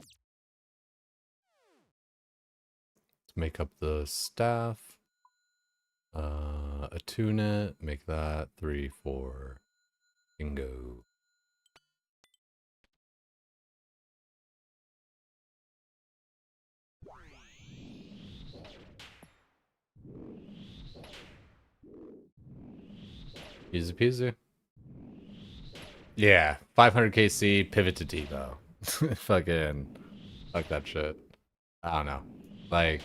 Let's make up the staff. Attune it, make that 3, 4. Bingo. Easy peasy. Yeah, 500 KC, pivot to TiVo. Fucking, fuck that shit. I don't know. Like,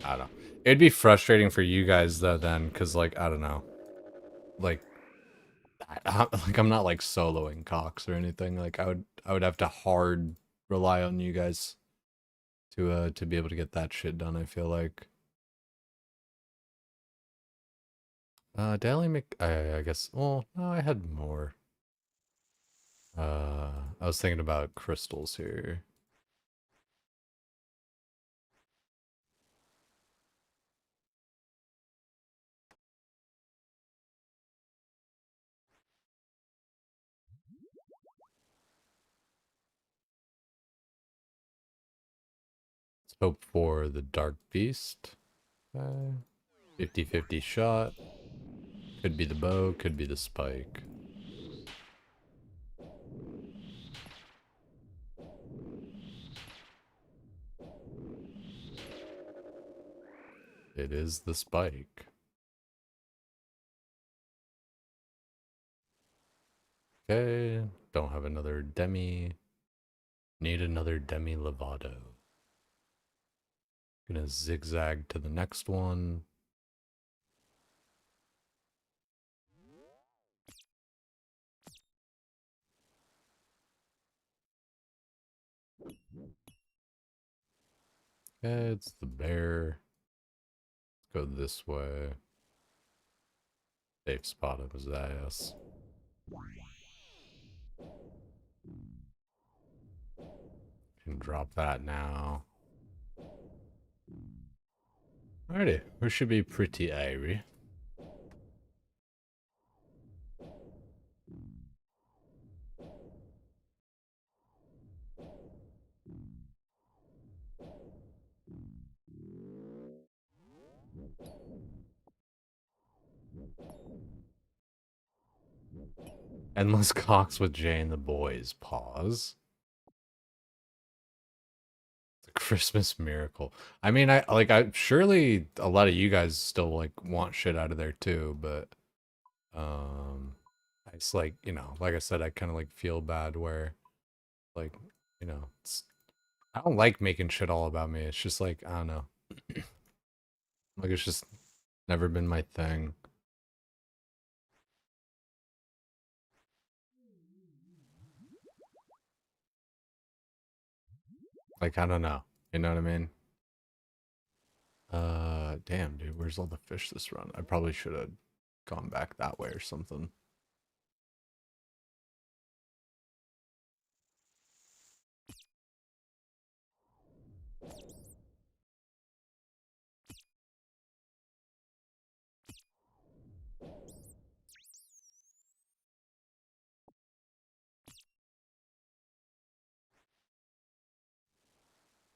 I don't know. It'd be frustrating for you guys though then, because like, I don't know. Like, like I'm not like soloing Cox or anything. Like I would have to hard rely on you guys to be able to get that shit done, I feel like. Daily I guess, well, no, I had more. I was thinking about crystals here. Let's hope for the Dark Beast. 50-50 shot. Could be the bow, could be the spike. It is the spike. Okay, don't have another demi. Need another demi Lovato. Gonna zigzag to the next one. Okay, it's the bear. Go this way. Safe spot of his ass. Can drop that now. Alrighty, we should be pretty airy. Endless cocks with Jay and the boys. Pause. The Christmas miracle. I mean, I surely a lot of you guys still like want shit out of there too, but I just like, you know, like I said, I kind of like feel bad where like, you know, I don't like making shit all about me. It's just like, I don't know. Like it's just never been my thing. Like I don't know. You know what I mean? Damn, dude, where's all the fish this run? I probably should have gone back that way or something.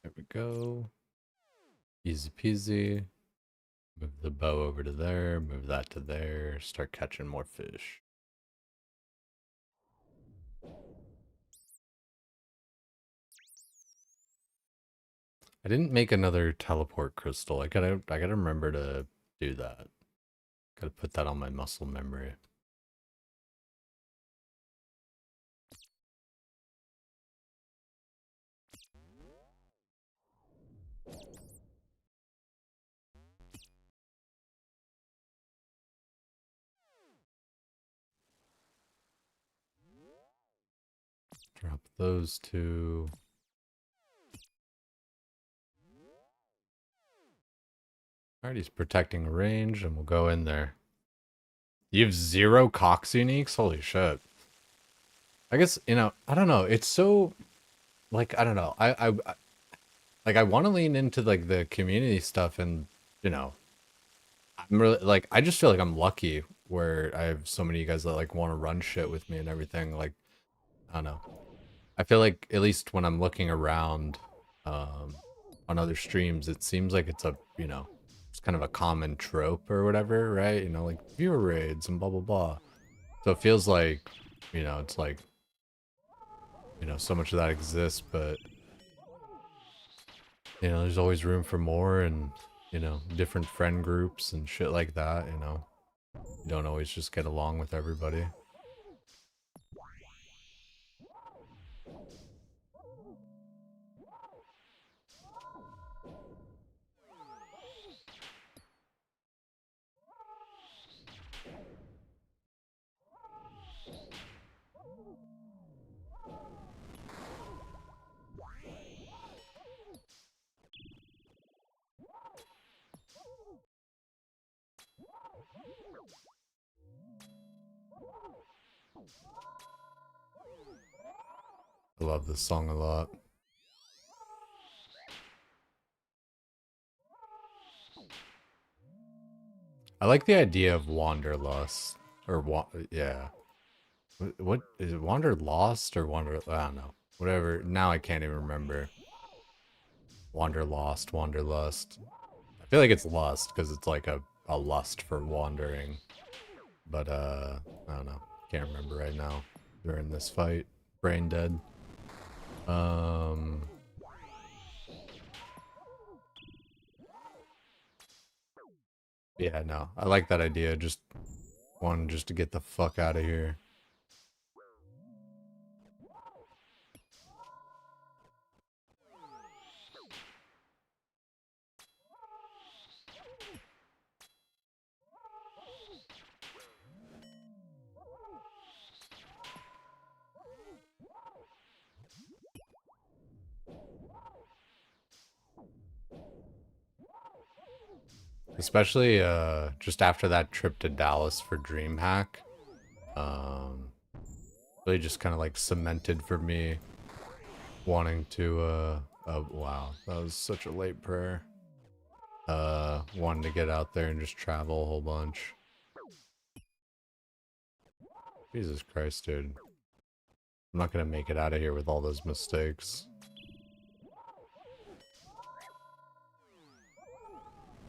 There we go. Easy peasy. Move the bow over to there, move that to there, start catching more fish. I didn't make another teleport crystal. I gotta remember to do that. Gotta put that on my muscle memory. Drop those two. Alright, he's protecting range, and we'll go in there. You have 0 Cox uniques? Holy shit. I guess, you know, I don't know. It's so, like, I don't know. Like, I want to lean into, like, the community stuff and, you know, I'm really, like, I just feel like I'm lucky where I have so many of you guys that, like, want to run shit with me and everything. Like, I don't know. I feel like, at least when I'm looking around, on other streams, it seems like it's a, you know, it's kind of a common trope or whatever, right? You know, like viewer raids and blah blah blah. So it feels like, you know, it's like, you know, so much of that exists, but you know, there's always room for more, and you know, different friend groups and shit like that. You know, you don't always just get along with everybody. I love this song a lot. I like the idea of wanderlust, or yeah. What is it? Wanderlost or wander? I don't know. Whatever. Now I can't even remember. Wanderlost, wanderlust. I feel like it's lust because it's like a lust for wandering. But I don't know. Can't remember right now. During this fight, brain dead. Yeah, no. I like that idea. Just one just to get the fuck out of here. Especially just after that trip to Dallas for DreamHack. Really just kind of like cemented for me wanting to wow, that was such a late prayer. Wanting to get out there and just travel a whole bunch. Jesus Christ, dude. I'm not gonna make it out of here with all those mistakes.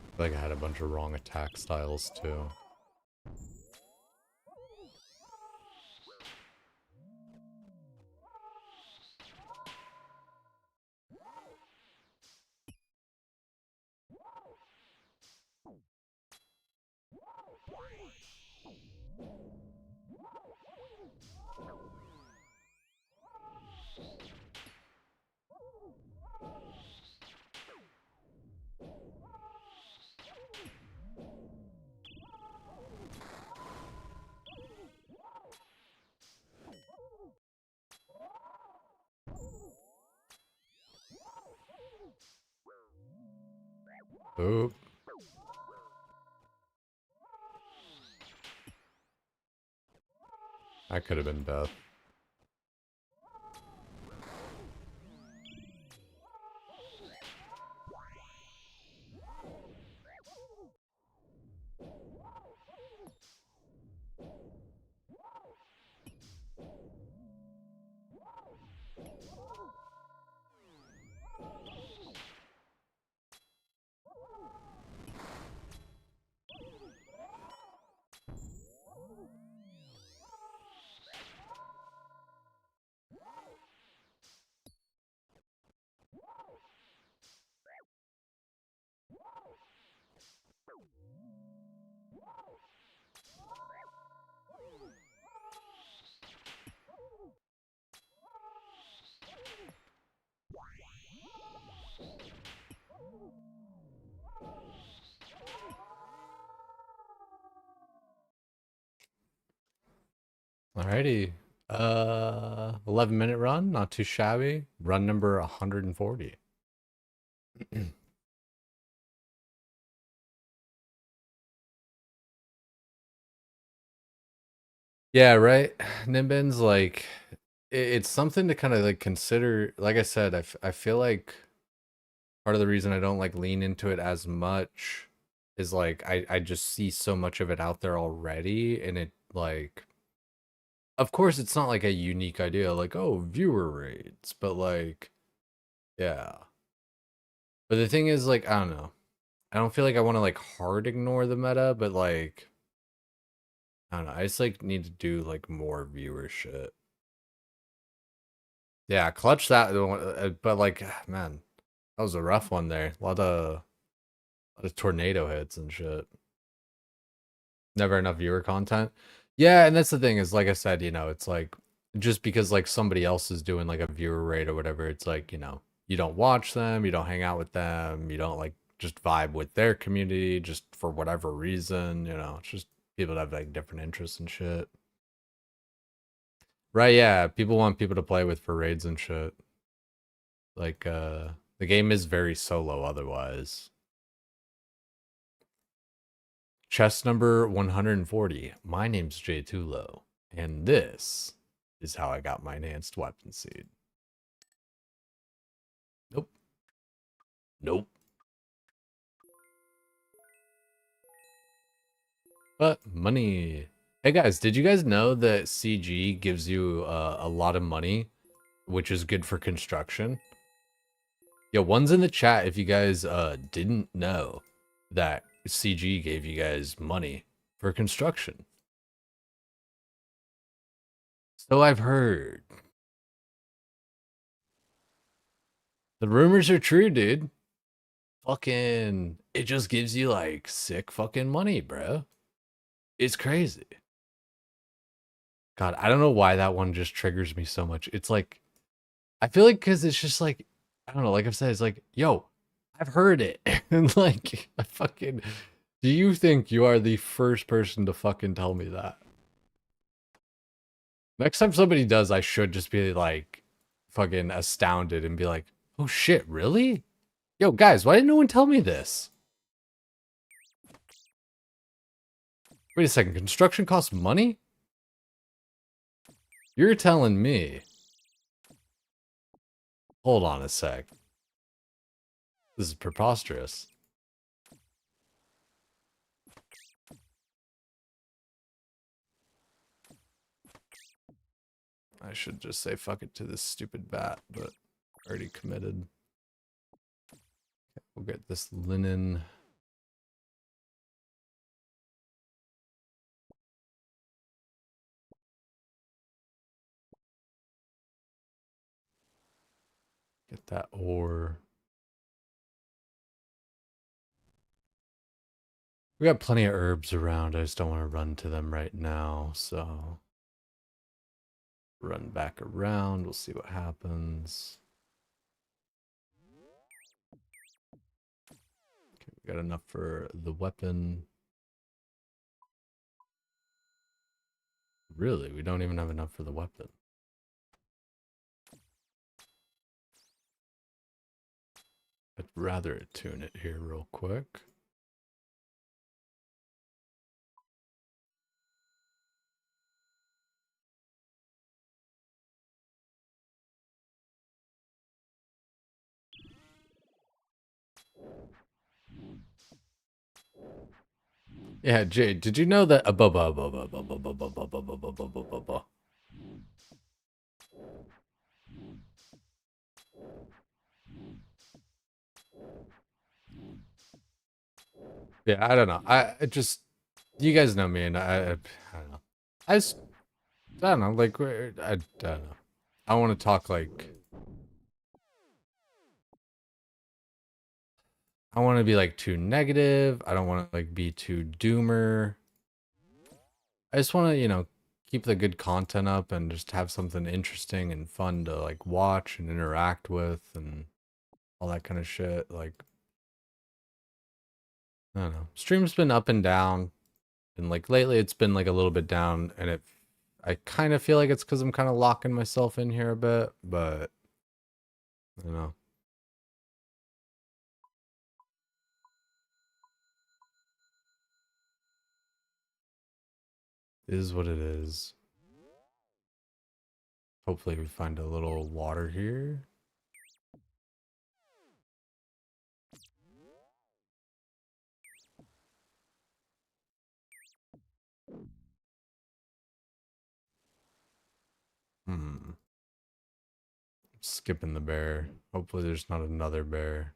I feel like I had a bunch of wrong attack styles too. Oop. That could have been death. Alrighty. 11-minute run, not too shabby. Run number 140. Yeah, right. Nimbin's like it's something to kind of like consider. Like I said, I feel like part of the reason I don't like lean into it as much is like I just see so much of it out there already, and it like of course it's not like a unique idea like, oh, viewer rates, but like yeah. But the thing is, like, I don't know. I don't feel like I want to like hard ignore the meta, but like I don't know. I just like need to do like more viewer shit. Yeah, clutch that, but like, man, that was a rough one there. A lot of tornado hits and shit. Never enough viewer content. Yeah, and that's the thing is, like I said, you know, it's like just because like somebody else is doing like a viewer rate or whatever, it's like, you know, you don't watch them, you don't hang out with them, you don't like just vibe with their community just for whatever reason, you know, it's just people that have like different interests and shit. Right, yeah, people want people to play with for raids and shit. Like, the game is very solo otherwise. Chest number 140. My name's Jay Tulo, and this is how I got my enhanced weapon seed. Nope. Nope. But money. Hey guys, did you guys know that CG gives you a lot of money, which is good for construction? Yeah, one's in the chat if you guys didn't know that CG gave you guys money for construction. So I've heard. The rumors are true, dude. Fucking, it just gives you like sick fucking money, bro. It's crazy. God, I don't know why that one just triggers me so much. It's like, I feel like because it's just like, I don't know, like I've said, it's like, yo, I've heard it. And like, I fucking, do you think you are the first person to fucking tell me that? Next time somebody does, I should just be like, fucking astounded and be like, oh shit, really? Yo, guys, why didn't no one tell me this? Wait a second, construction costs money? You're telling me. Hold on a sec. This is preposterous. I should just say fuck it to this stupid bat, but already committed. Okay, we'll get this linen. Get that ore. We got plenty of herbs around. I just don't want to run to them right now, so run back around. We'll see what happens. Okay, we got enough for the weapon. Really, we don't even have enough for the weapon. I'd rather attune it here real quick. Yeah, Jade, did you know that yeah, I don't know. I just you guys know me and I don't know. I just I don't know, like I don't know. I want to talk like I want to be like too negative. I don't want to like be too doomer. I just want to, keep the good content up and just have something interesting and fun to like watch and interact with and all that kind of shit. Like, I don't know. Stream's been up and down, and like lately it's been like a little bit down, and I kind of feel like it's because I'm kind of locking myself in here a bit, but I don't know. It is what it is. Hopefully we find a little water here. Skipping the bear. Hopefully there's not another bear.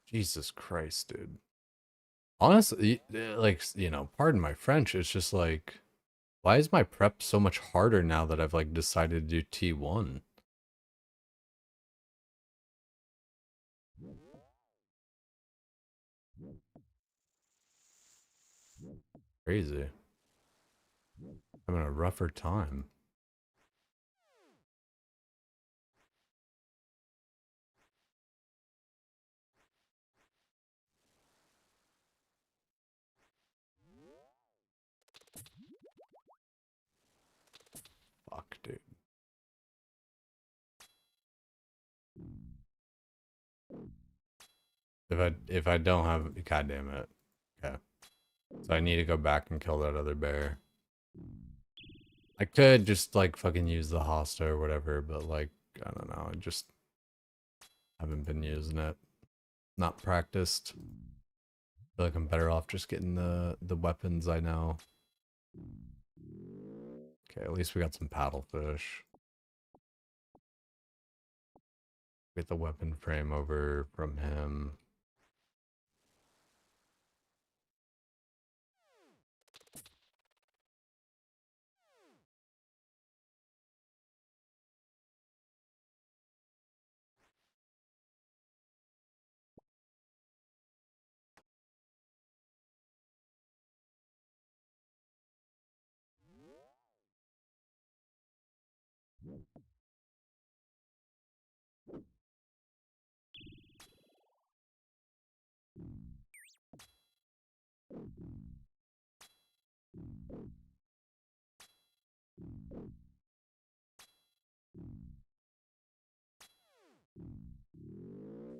Jesus Christ, dude. Honestly, like, pardon my French, it's just like, why is my prep so much harder now that I've like decided to do T1? Crazy. Having a rougher time. Fuck, dude. If I don't have, god damn it. Okay. So I need to go back and kill that other bear. I could just like fucking use the hosta or whatever, but like, I don't know, I just haven't been using it. Not practiced. Feel like I'm better off just getting the weapons I know. Okay, at least we got some paddlefish. Get the weapon frame over from him.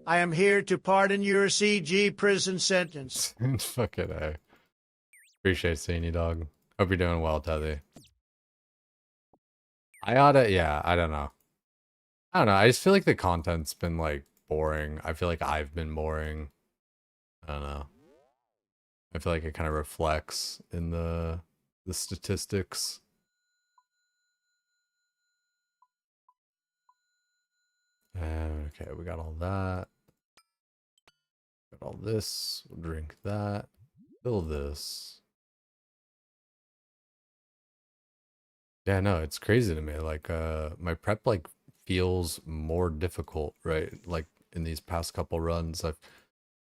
I am here to pardon your CG prison sentence. Fucking A. Appreciate seeing you, dog. Hope you're doing well, Tethy. Yeah, I don't know. I just feel like the content's been, like, boring. I feel like I've been boring. I don't know. I feel like it kind of reflects in the statistics. Okay, we got all that. Got all this. We'll drink that. Fill this. Yeah, no, it's crazy to me. Like, my prep, like, feels more difficult, right? Like, in these past couple runs, I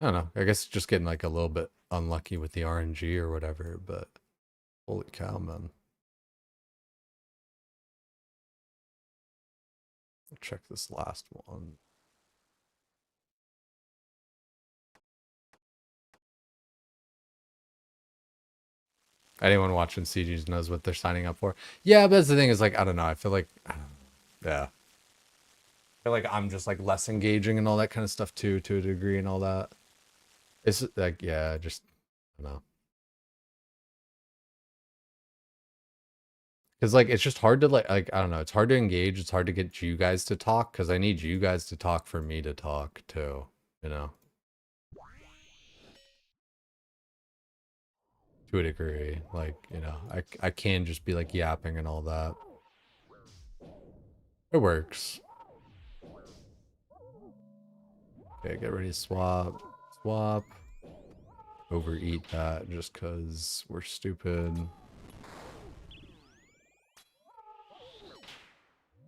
don't know. I guess just getting, like, a little bit unlucky with the RNG or whatever, but holy cow, man. I'll check this last one. Anyone watching CGs knows what they're signing up for. Yeah, but that's the thing is, like, I don't know. I feel like, yeah. I feel like I'm just, like, less engaging and all that kind of stuff, too, to a degree and all that. It's, like, yeah, just, I don't know. Because, like, it's just hard to, like, I don't know. It's hard to engage. It's hard to get you guys to talk, because I need you guys to talk for me to talk, too, you know? To a degree. Like, you know, I can just be, like, yapping and all that. It works. Okay, get ready to swap. Swap. Overeat that just because we're stupid.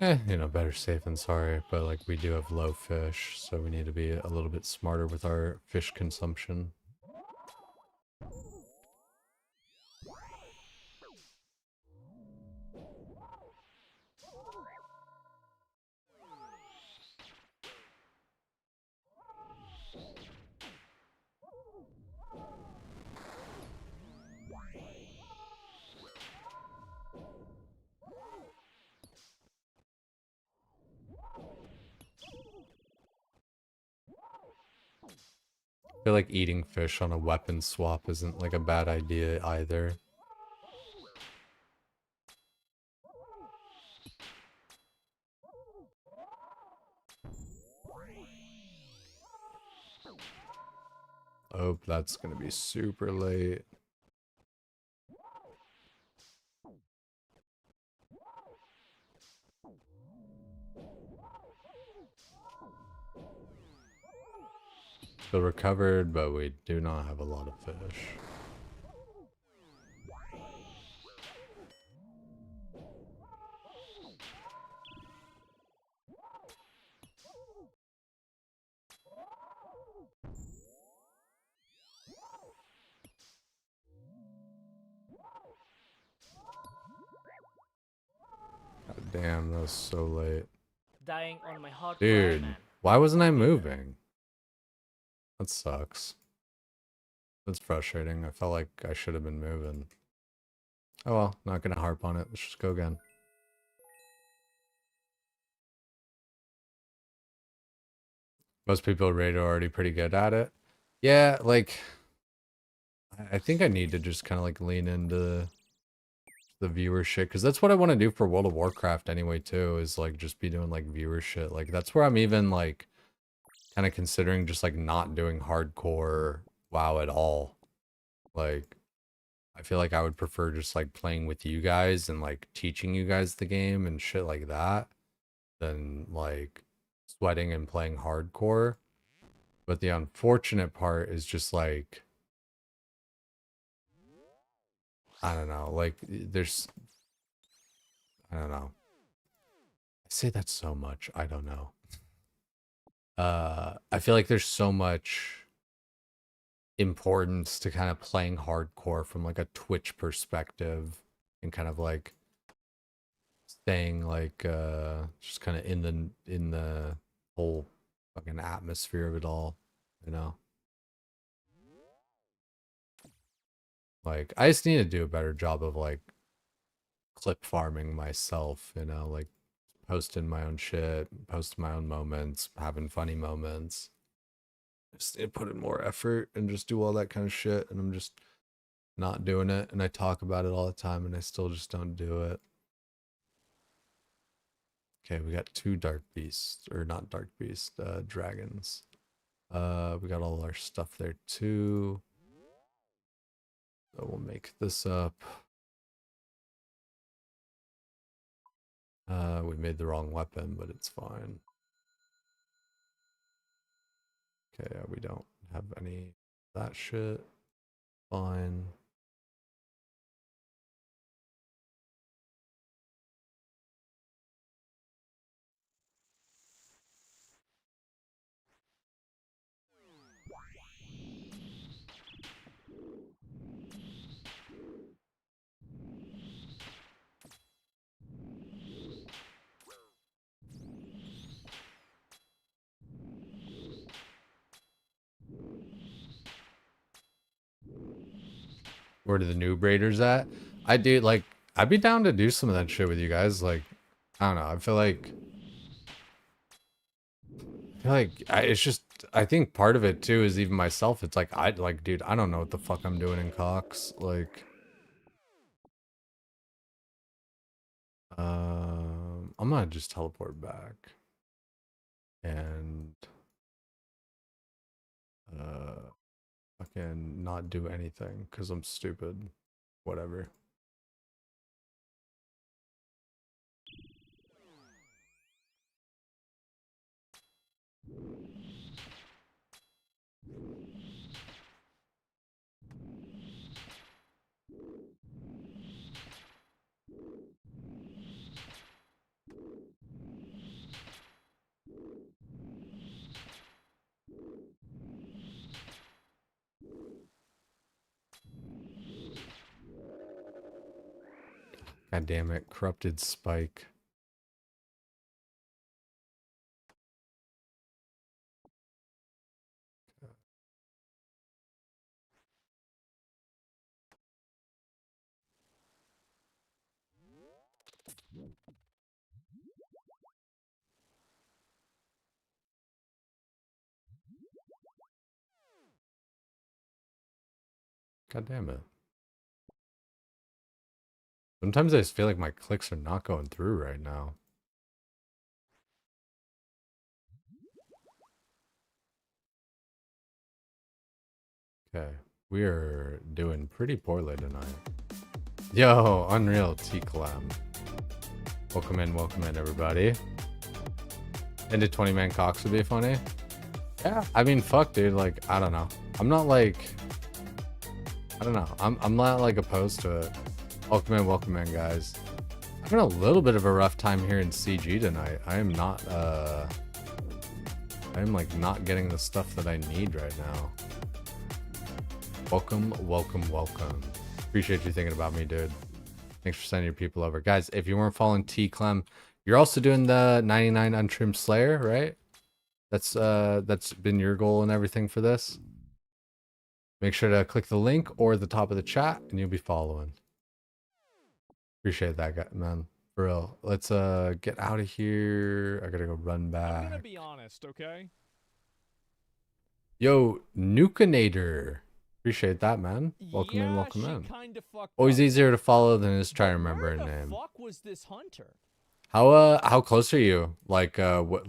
You know, better safe than sorry, but like we do have low fish, so we need to be a little bit smarter with our fish consumption. I feel like eating fish on a weapon swap isn't like a bad idea either. Oh, that's gonna be super late. Still recovered, but we do not have a lot of fish. God damn, that was so late. Dying on my hardcore Dude, Ironman. why wasn't I moving? That sucks. That's frustrating. I felt like I should have been moving. Oh well, not gonna harp on it. Let's just go again. Most people rate are already pretty good at it. Yeah, like I think I need to just kind of like lean into the viewer shit because that's what I want to do for World of Warcraft anyway too, is like just be doing like viewer shit. Like that's where I'm even like kind of considering just like not doing hardcore WoW at all. Like I feel like I would prefer just like playing with you guys and like teaching you guys the game and shit like that than like sweating and playing hardcore. But the unfortunate part is just like, I don't know, like there's, I don't know. I say that so much. I don't know. I feel like there's so much importance to kind of playing hardcore from like a Twitch perspective and kind of like staying like just kind of in the whole fucking atmosphere of it all, you know? Like I just need to do a better job of like clip farming myself, you know, like posting my own shit, posting my own moments, having funny moments. Just need to put in more effort and just do all that kind of shit, and I'm just not doing it, and I talk about it all the time and I still just don't do it. Okay, we got 2 dark beasts, or not dark beasts, dragons. We got all our stuff there too. So we'll make this up. We made the wrong weapon, but it's fine. Okay, we don't have any of that shit. Fine. Where do the new braiders at? I do like I'd be down to do some of that shit with you guys. Like, I don't know. I feel like it's just I think part of it too is even myself. It's like dude, I don't know what the fuck I'm doing in Cox. Like, I'm gonna just teleport back and fucking not do anything because I'm stupid. Whatever. God damn it, corrupted spike. God damn it. Sometimes I just feel like my clicks are not going through right now. Okay, we are doing pretty poorly tonight. Yo, Unreal T-Clam. Welcome in, everybody. Into 20-man Cox would be funny. Yeah, I mean, fuck, dude. Like, I don't know. I'm not like... I don't know. I'm not, like, opposed to it. Welcome in, guys. I'm having a little bit of a rough time here in CG tonight. I am not, I'm, like, not getting the stuff that I need right now. Welcome. Appreciate you thinking about me, dude. Thanks for sending your people over. Guys, if you weren't following T-Clem, you're also doing the 99 Untrimmed Slayer, right? That's been your goal and everything for this. Make sure to click the link or the top of the chat and you'll be following. Appreciate that, guy, man. For real. Let's get out of here. I gotta go run back. I'm gonna be honest, okay? Yo, Nukinator. Appreciate that, man. Welcome in. Kinda fucked Always up. easier to follow than just try to remember a Where name. the fuck was this hunter? How close are you? Like what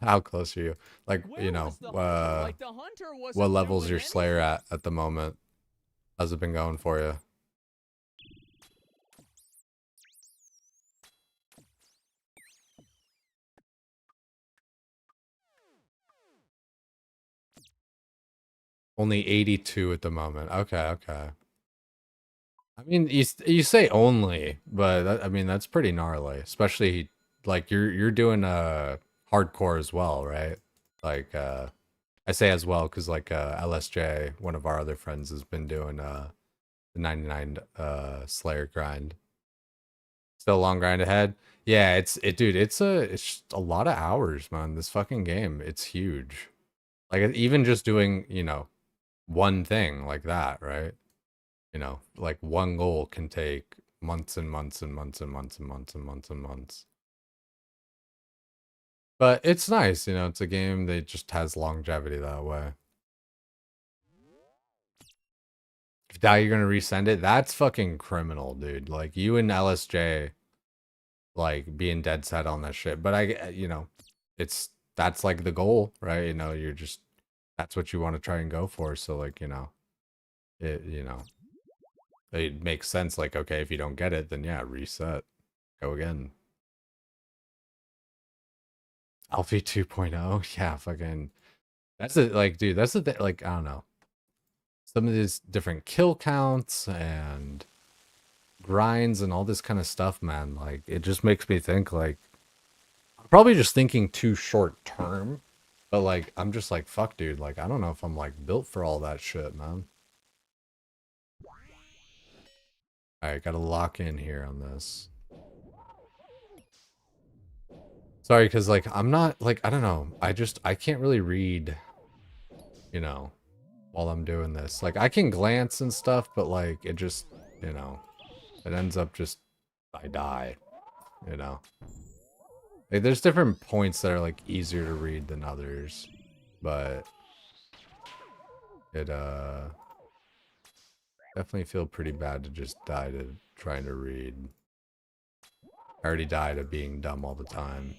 how close are you? Like, Where you know, was the hunter? Like, the hunter wasn't what level's your doing Slayer anything. at the moment? How's it been going for you? Only 82 at the moment. Okay. I mean, you say only, but I mean that's pretty gnarly. Especially like you're doing hardcore as well, right? Like I say as well because like LSJ, one of our other friends, has been doing the 99 Slayer grind. Still a long grind ahead. Yeah, dude, it's just a lot of hours, man. This fucking game, it's huge. Like even just doing, you know, one thing like that, right? You know, like one goal can take months and months and months and months and months and months and months. But it's nice, you know, it's a game that just has longevity that way. If you die, you're gonna resend it. That's fucking criminal, dude. Like, you and LSJ, like, being dead set on that shit. But you know, that's like the goal, right? You know, you're just, that's what you want to try and go for. So, like, you know, it makes sense. Like, okay, if you don't get it, then yeah, reset. Go again. Alfie 2.0? Yeah, fucking. That's it. Like, dude, that's the thing. Like, I don't know. Some of these different kill counts and grinds and all this kind of stuff, man. Like, it just makes me think, like, I'm probably just thinking too short term. But, like, I'm just like, fuck, dude. Like, I don't know if I'm, like, built for all that shit, man. Alright, gotta lock in here on this. Sorry, because, like, I'm not, like, I don't know. I can't really read, you know, while I'm doing this. Like, I can glance and stuff, but, like, it just, you know, it ends up just, I die, you know. Like, there's different points that are, like, easier to read than others, but it, definitely feel pretty bad to just die to trying to read. I already died of being dumb all the time.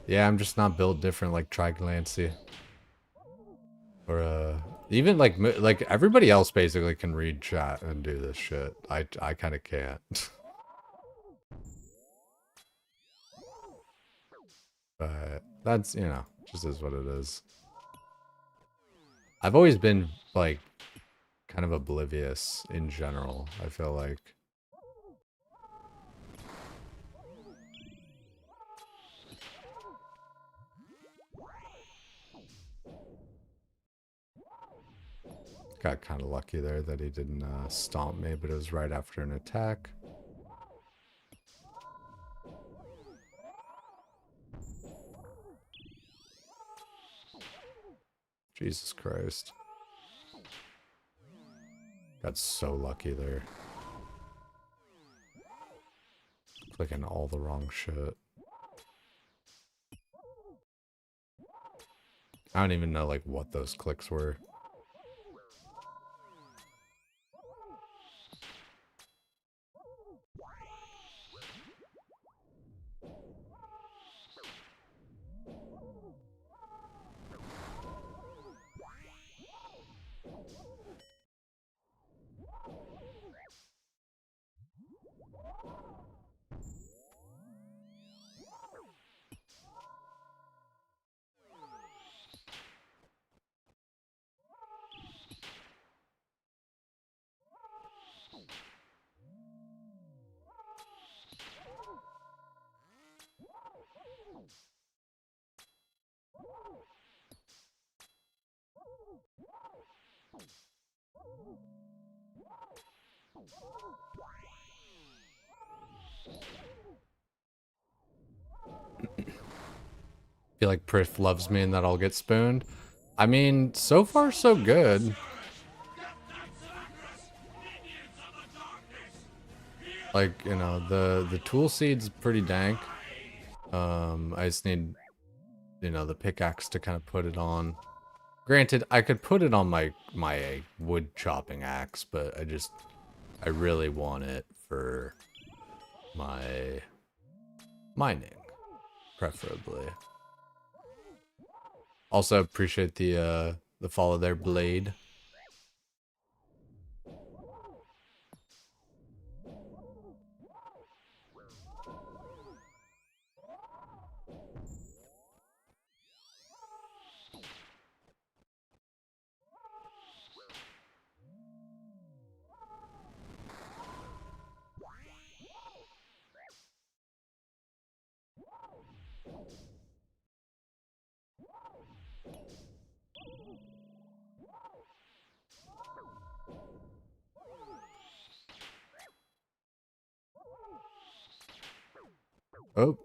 Yeah, I'm just not built different like Triglancy. Or, even like everybody else basically can read chat and do this shit. I kind of can't. But that's, you know, just is what it is. I've always been, like, kind of oblivious in general, I feel like. Got kind of lucky there that he didn't stomp me, but it was right after an attack. Jesus Christ. Got so lucky there. Clicking all the wrong shit. I don't even know, like, what those clicks were. Feel like Priff loves me and that I'll get spooned. I mean, so far so good. Like, you know, the tool seed's pretty dank. I just need, you know, the pickaxe to kind of put it on. Granted, I could put it on my wood chopping axe, but I really want it for my mining, preferably. Also appreciate the follow there, Blade. Oh,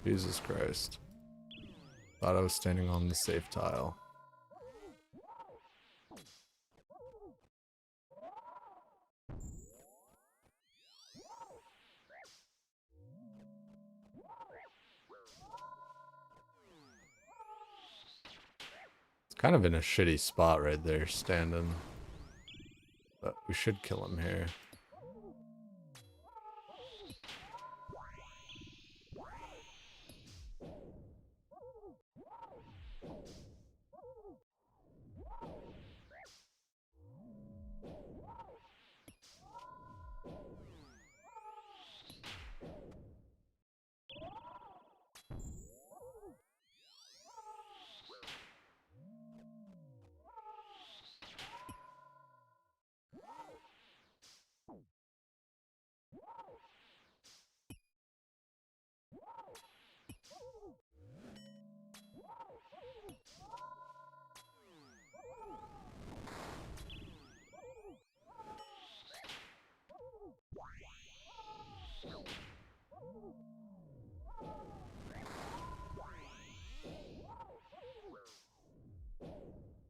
Jesus Christ. Thought I was standing on the safe tile. Kind of in a shitty spot right there, standing. But we should kill him here.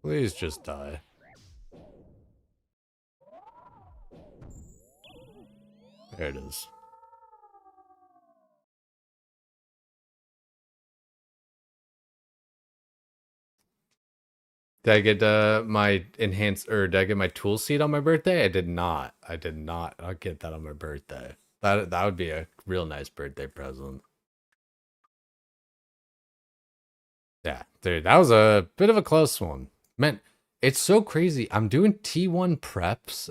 Please just die. There it is. Did I get my enhanced, or did I get my tool seat on my birthday? I did not. I did not. I'll get that on my birthday. That would be a real nice birthday present. Yeah, dude, that was a bit of a close one. Man, it's so crazy. I'm doing T1 preps.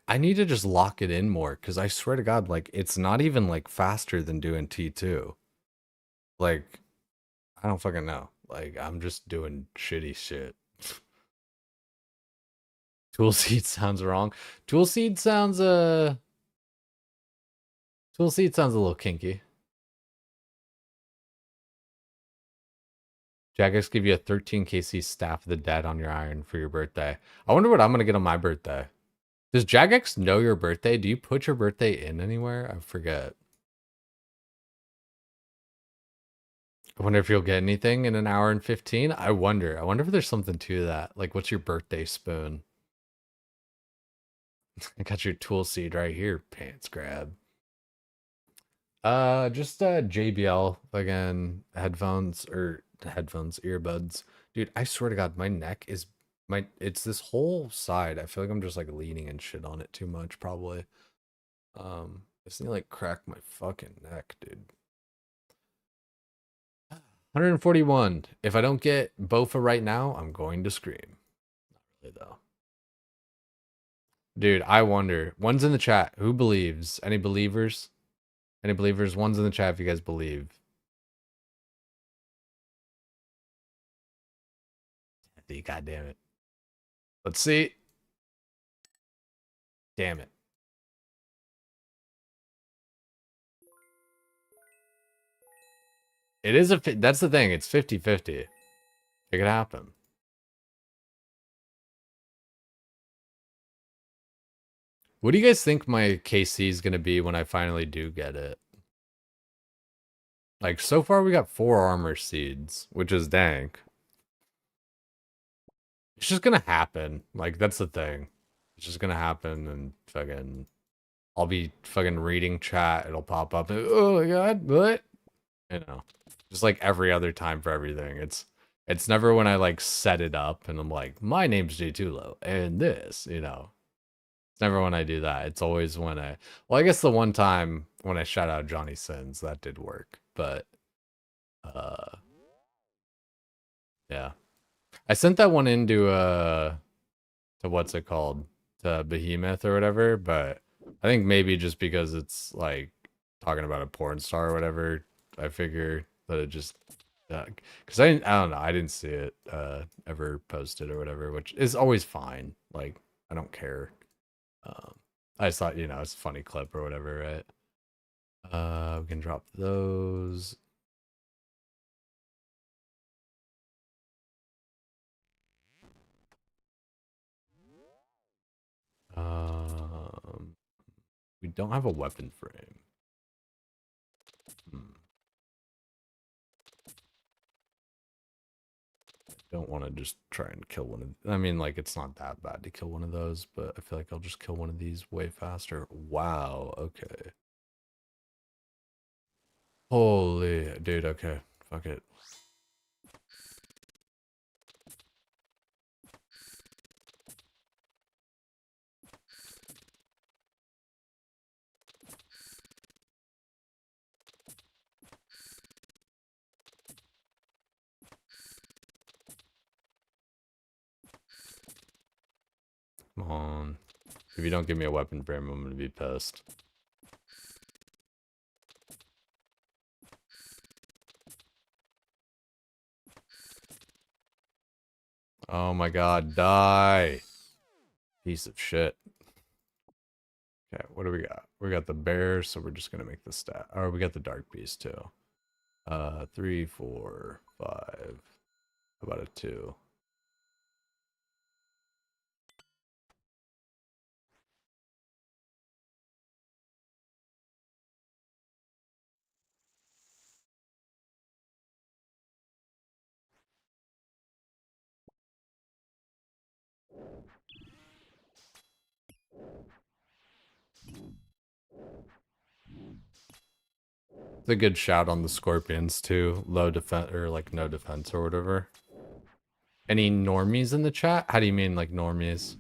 I need to just lock it in more because I swear to God, like, it's not even like faster than doing T2. Like, I don't fucking know. Like, I'm just doing shitty shit. Tool seed sounds wrong. Tool seed sounds a little kinky. Jagex give you a 13 KC Staff of the Dead on your iron for your birthday. I wonder what I'm gonna get on my birthday. Does Jagex know your birthday? Do you put your birthday in anywhere? I forget. I wonder if you'll get anything in an hour and 15. I wonder if there's something to that. Like, what's your birthday spoon? I got your tool seed right here, pants grab. Just JBL again, earbuds. Dude, I swear to God, my neck is it's this whole side. I feel like I'm just like leaning and shit on it too much, probably. I just need to like crack my fucking neck, dude. 141. If I don't get Bofa right now, I'm going to scream. Not really though. Dude, I wonder. One's in the chat. Who believes? Any believers? Any believers? One's in the chat if you guys believe. God damn it. Let's see. Damn it. It is that's the thing. It's 50-50. It could happen. What do you guys think my KC is going to be when I finally do get it? Like, so far we got 4 armor seeds, which is dank. It's just going to happen. Like, that's the thing. It's just going to happen and fucking... I'll be fucking reading chat. It'll pop up. And, oh my God, what? You know, just like every other time for everything. It's never when I like set it up and I'm like, my name's J2Lo and this, you know. It's never when I do that. It's always when well, I guess the one time when I shout out Johnny Sins, that did work. But yeah. I sent that one into to what's it called? To Behemoth or whatever, but I think maybe just because it's like talking about a porn star or whatever, I figure that it just because I don't know, I didn't see it ever posted or whatever, which is always fine. Like, I don't care. I just thought, you know, it's a funny clip or whatever, right? We can drop those. We don't have a weapon frame. Don't want to just try and kill one of, I mean, like, it's not that bad to kill one of those, but I feel like I'll just kill one of these way faster. Wow, okay. Holy dude, okay, fuck it. If you don't give me a weapon frame, I'm gonna be pissed. Oh my god, die! Piece of shit. Okay, what do we got? We got the bear, so we're just gonna make the stat. Oh, we got the dark beast too. 3, 4, 5. How about a 2? It's a good shout on the scorpions too. Low defense or like no defense or whatever. Any normies in the chat? How do you mean like normies?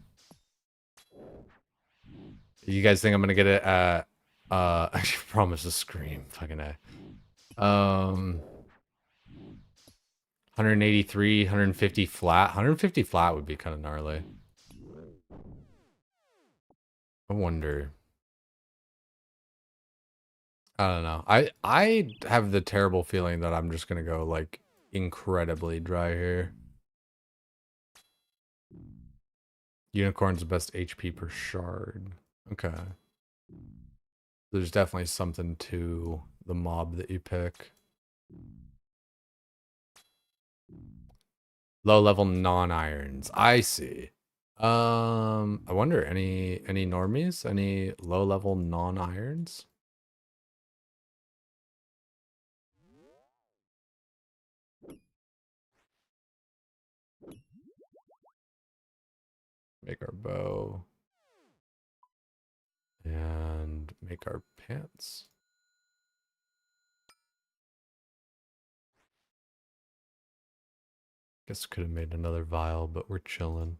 You guys think I'm gonna get it at I promise to scream. Fucking A. 183, 150 flat. 150 flat would be kind of gnarly. I wonder. I don't know. I have the terrible feeling that I'm just gonna go like incredibly dry here. Unicorn's the best HP per shard. Okay. There's definitely something to the mob that you pick. Low level non-irons. I see. I wonder any normies? Any low level non-irons? Make our bow. And make our pants. Guess could have made another vial, but we're chilling.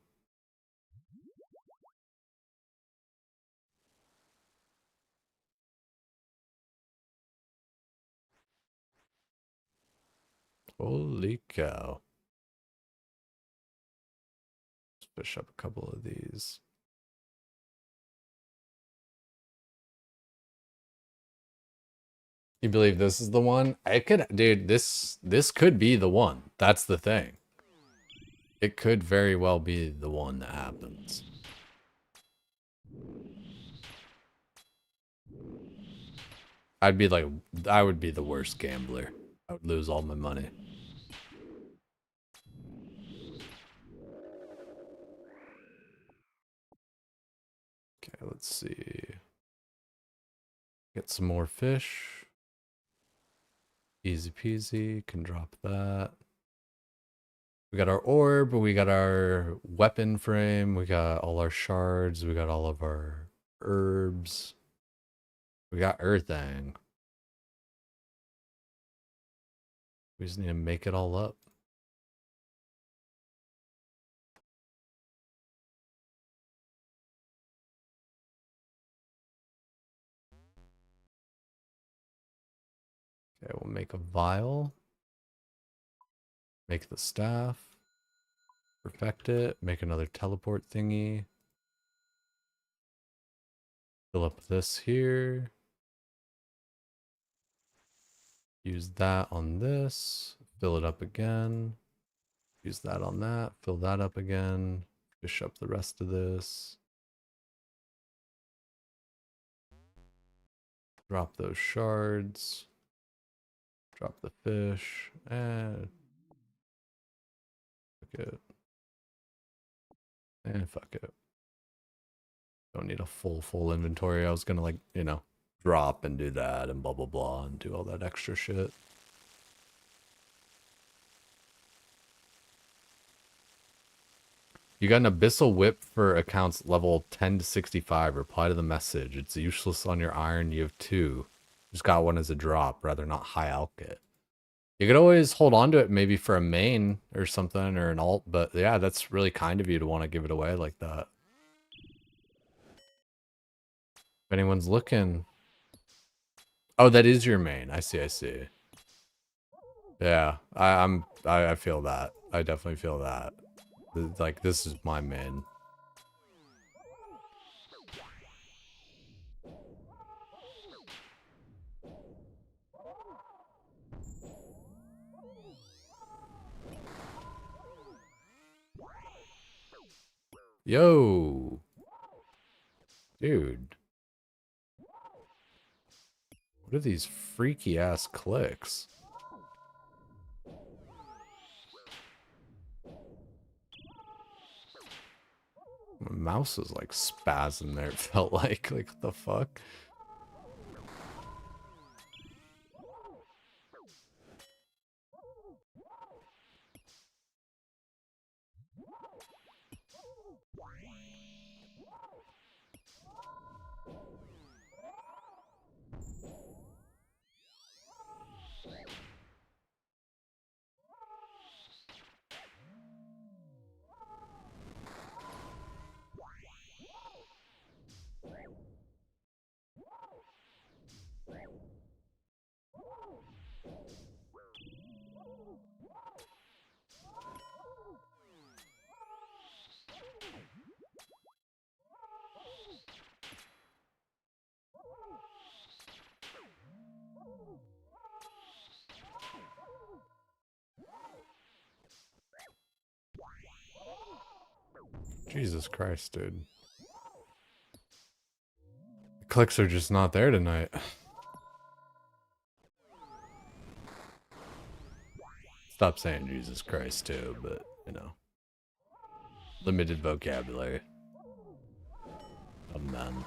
Holy cow. Let's fish up a couple of these. You believe this is the one? I could, dude, this could be the one. That's the thing. It could very well be the one that happens. I'd be like, I would be the worst gambler. I would lose all my money. Okay, let's see. Get some more fish. Easy peasy, can drop that. We got our orb, we got our weapon frame, we got all our shards, we got all of our herbs. We got everything. We just need to make it all up. Okay, we'll make a vial. Make the staff. Perfect it. Make another teleport thingy. Fill up this here. Use that on this. Fill it up again. Use that on that. Fill that up again. Fish up the rest of this. Drop those shards. Drop the fish. And fuck it. And fuck it. Don't need a full inventory. I was gonna like, you know, drop and do that and blah blah blah and do all that extra shit. You got an abyssal whip for accounts level 10 to 65. Reply to the message. It's useless on your iron. You have 2. Just got one as a drop. Rather not high alch it. You could always hold on to it maybe for a main or something or an alt. But yeah, that's really kind of you to want to give it away like that. If anyone's looking. Oh, that is your main. I see, I see. Yeah, I feel that. I definitely feel that. Like, this is my main. Yo. Dude. What are these freaky ass clicks? My mouse is like spazzing there, it felt like what the fuck? Jesus Christ, dude. The clicks are just not there tonight. Stop saying Jesus Christ too, but you know. Limited vocabulary. Amen.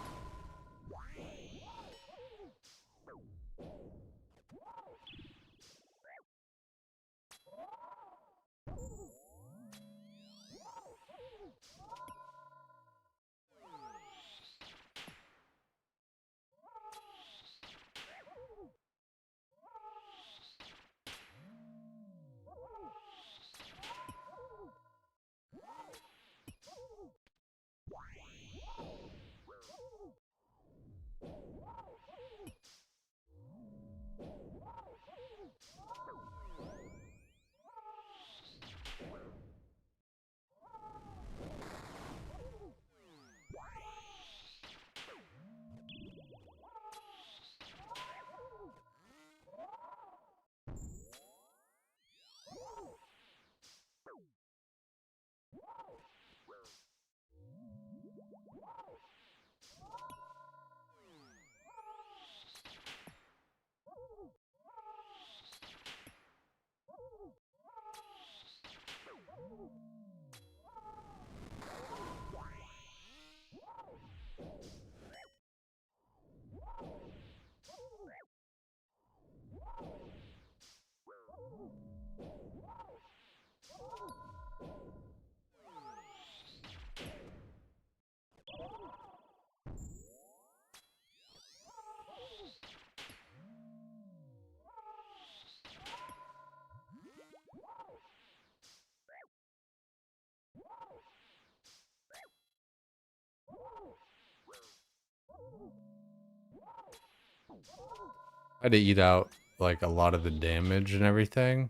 I had to eat out like a lot of the damage and everything,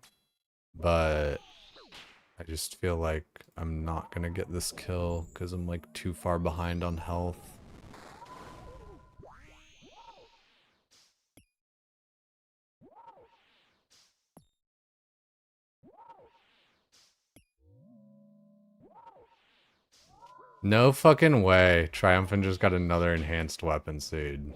but I just feel like I'm not gonna get this kill because I'm like too far behind on health. No fucking way. Triumphant just got another enhanced weapon seed.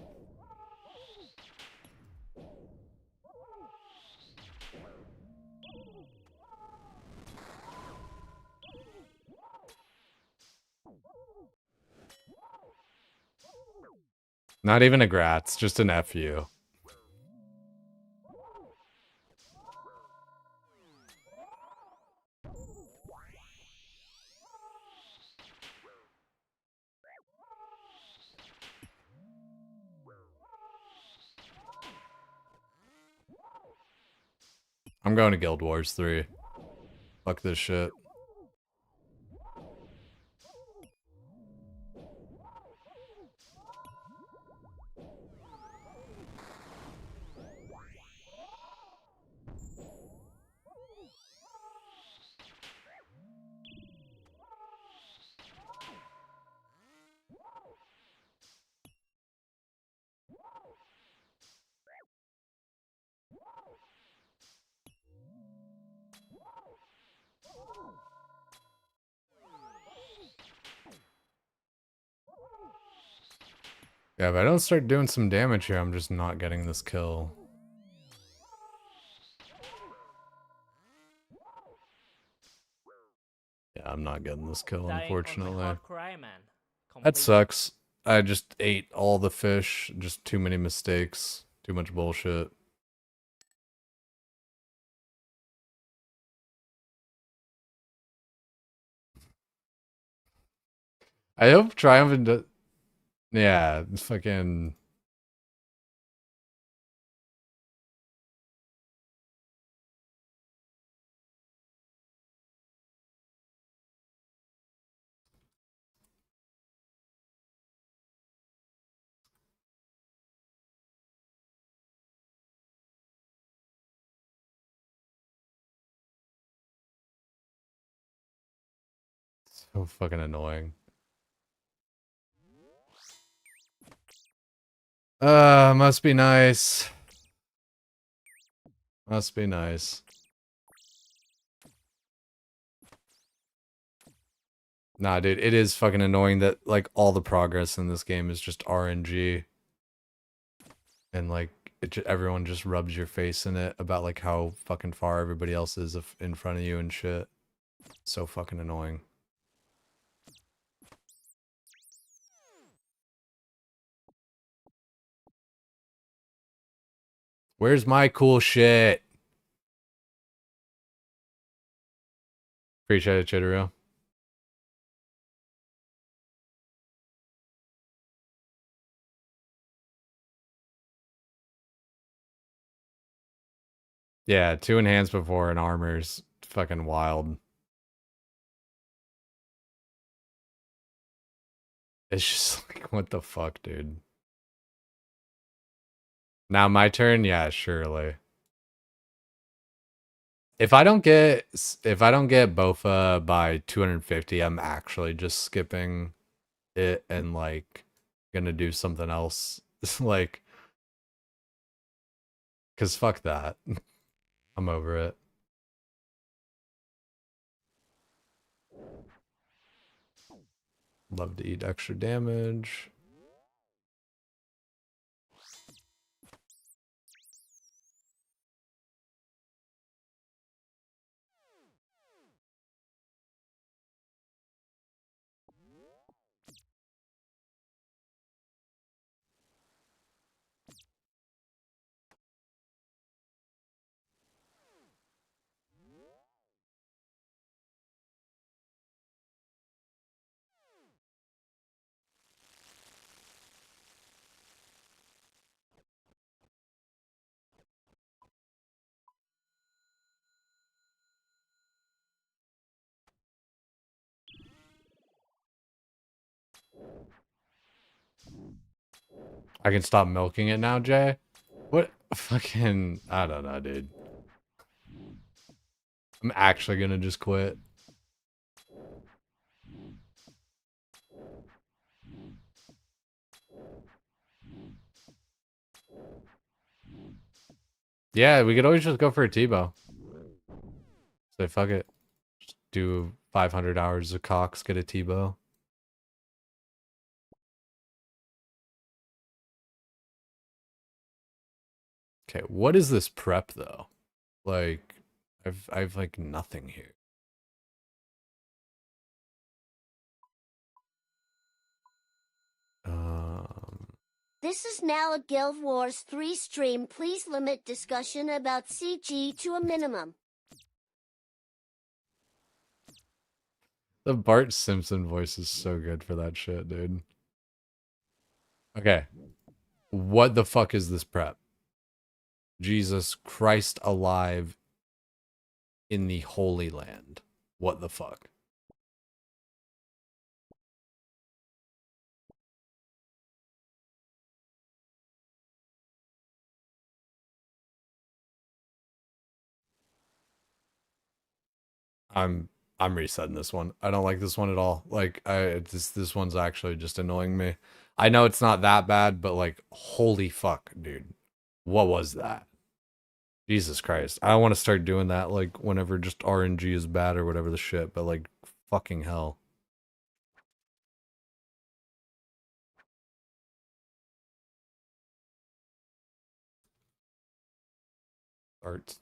Not even a grats, just an FU. I'm going to Guild Wars 3. Fuck this shit. Yeah, if I don't start doing some damage here, I'm just not getting this kill. Yeah, I'm not getting this kill, Dying on my unfortunately. hardcore Ironman. That Complete. sucks. I just ate all the fish. Just too many mistakes. Too much bullshit. I hope Triumphant does... Yeah, fucking... So fucking annoying. Must be nice. Must be nice. Nah, dude, it is fucking annoying that, like, all the progress in this game is just RNG. And, like, everyone just rubs your face in it about, like, how fucking far everybody else is in front of you and shit. So fucking annoying. Where's my cool shit? Appreciate it, Chitterio. Yeah, 2 enhanced before and armor's fucking wild. It's just like, what the fuck, dude? Now my turn? Yeah, surely. If I don't get Bofa by 250, I'm actually just skipping it and like gonna do something else. Like, cause fuck that. I'm over it. Love to eat extra damage. I can stop milking it now, Jay? What fucking... I don't know, dude. I'm actually gonna just quit. Yeah, we could always just go for a T-bow. Say, fuck it. Just do 500 hours of Cox, get a T-bow. Okay, what is this prep, though? Like, I've like nothing here. This is now a Guild Wars 3 stream. Please limit discussion about CG to a minimum. The Bart Simpson voice is so good for that shit, dude. Okay. What the fuck is this prep? Jesus Christ alive in the Holy Land. What the fuck? I'm resetting this one. I don't like this one at all. Like this one's actually just annoying me. I know it's not that bad, but like holy fuck, dude. What was that? Jesus Christ. I don't want to start doing that like whenever just RNG is bad or whatever the shit, but like fucking hell. Art.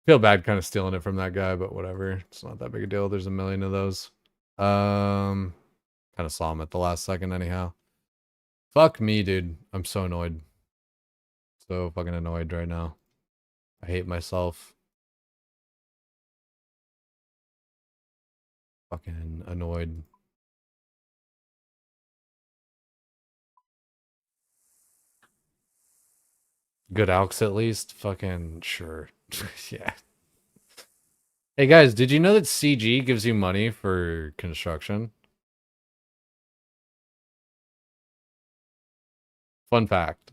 Feel bad kind of stealing it from that guy, but whatever. It's not that big a deal. There's a million of those. Kind of saw him at the last second anyhow. Fuck me, dude. I'm so annoyed. So fucking annoyed right now. I hate myself. Fucking annoyed. Good alks at least? Fucking sure. Yeah. Hey guys, did you know that CG gives you money for construction? Fun fact.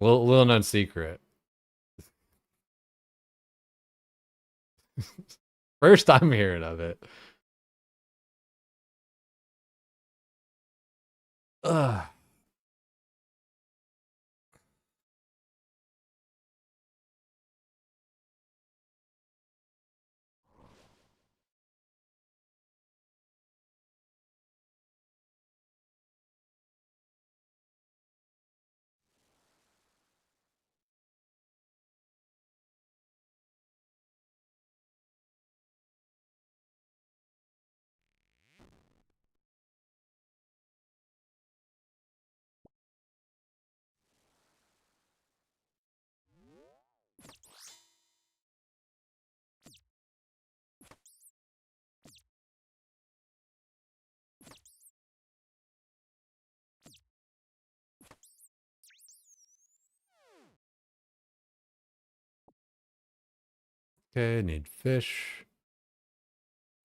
Little known secret. First time hearing of it. Ugh. Okay, need fish.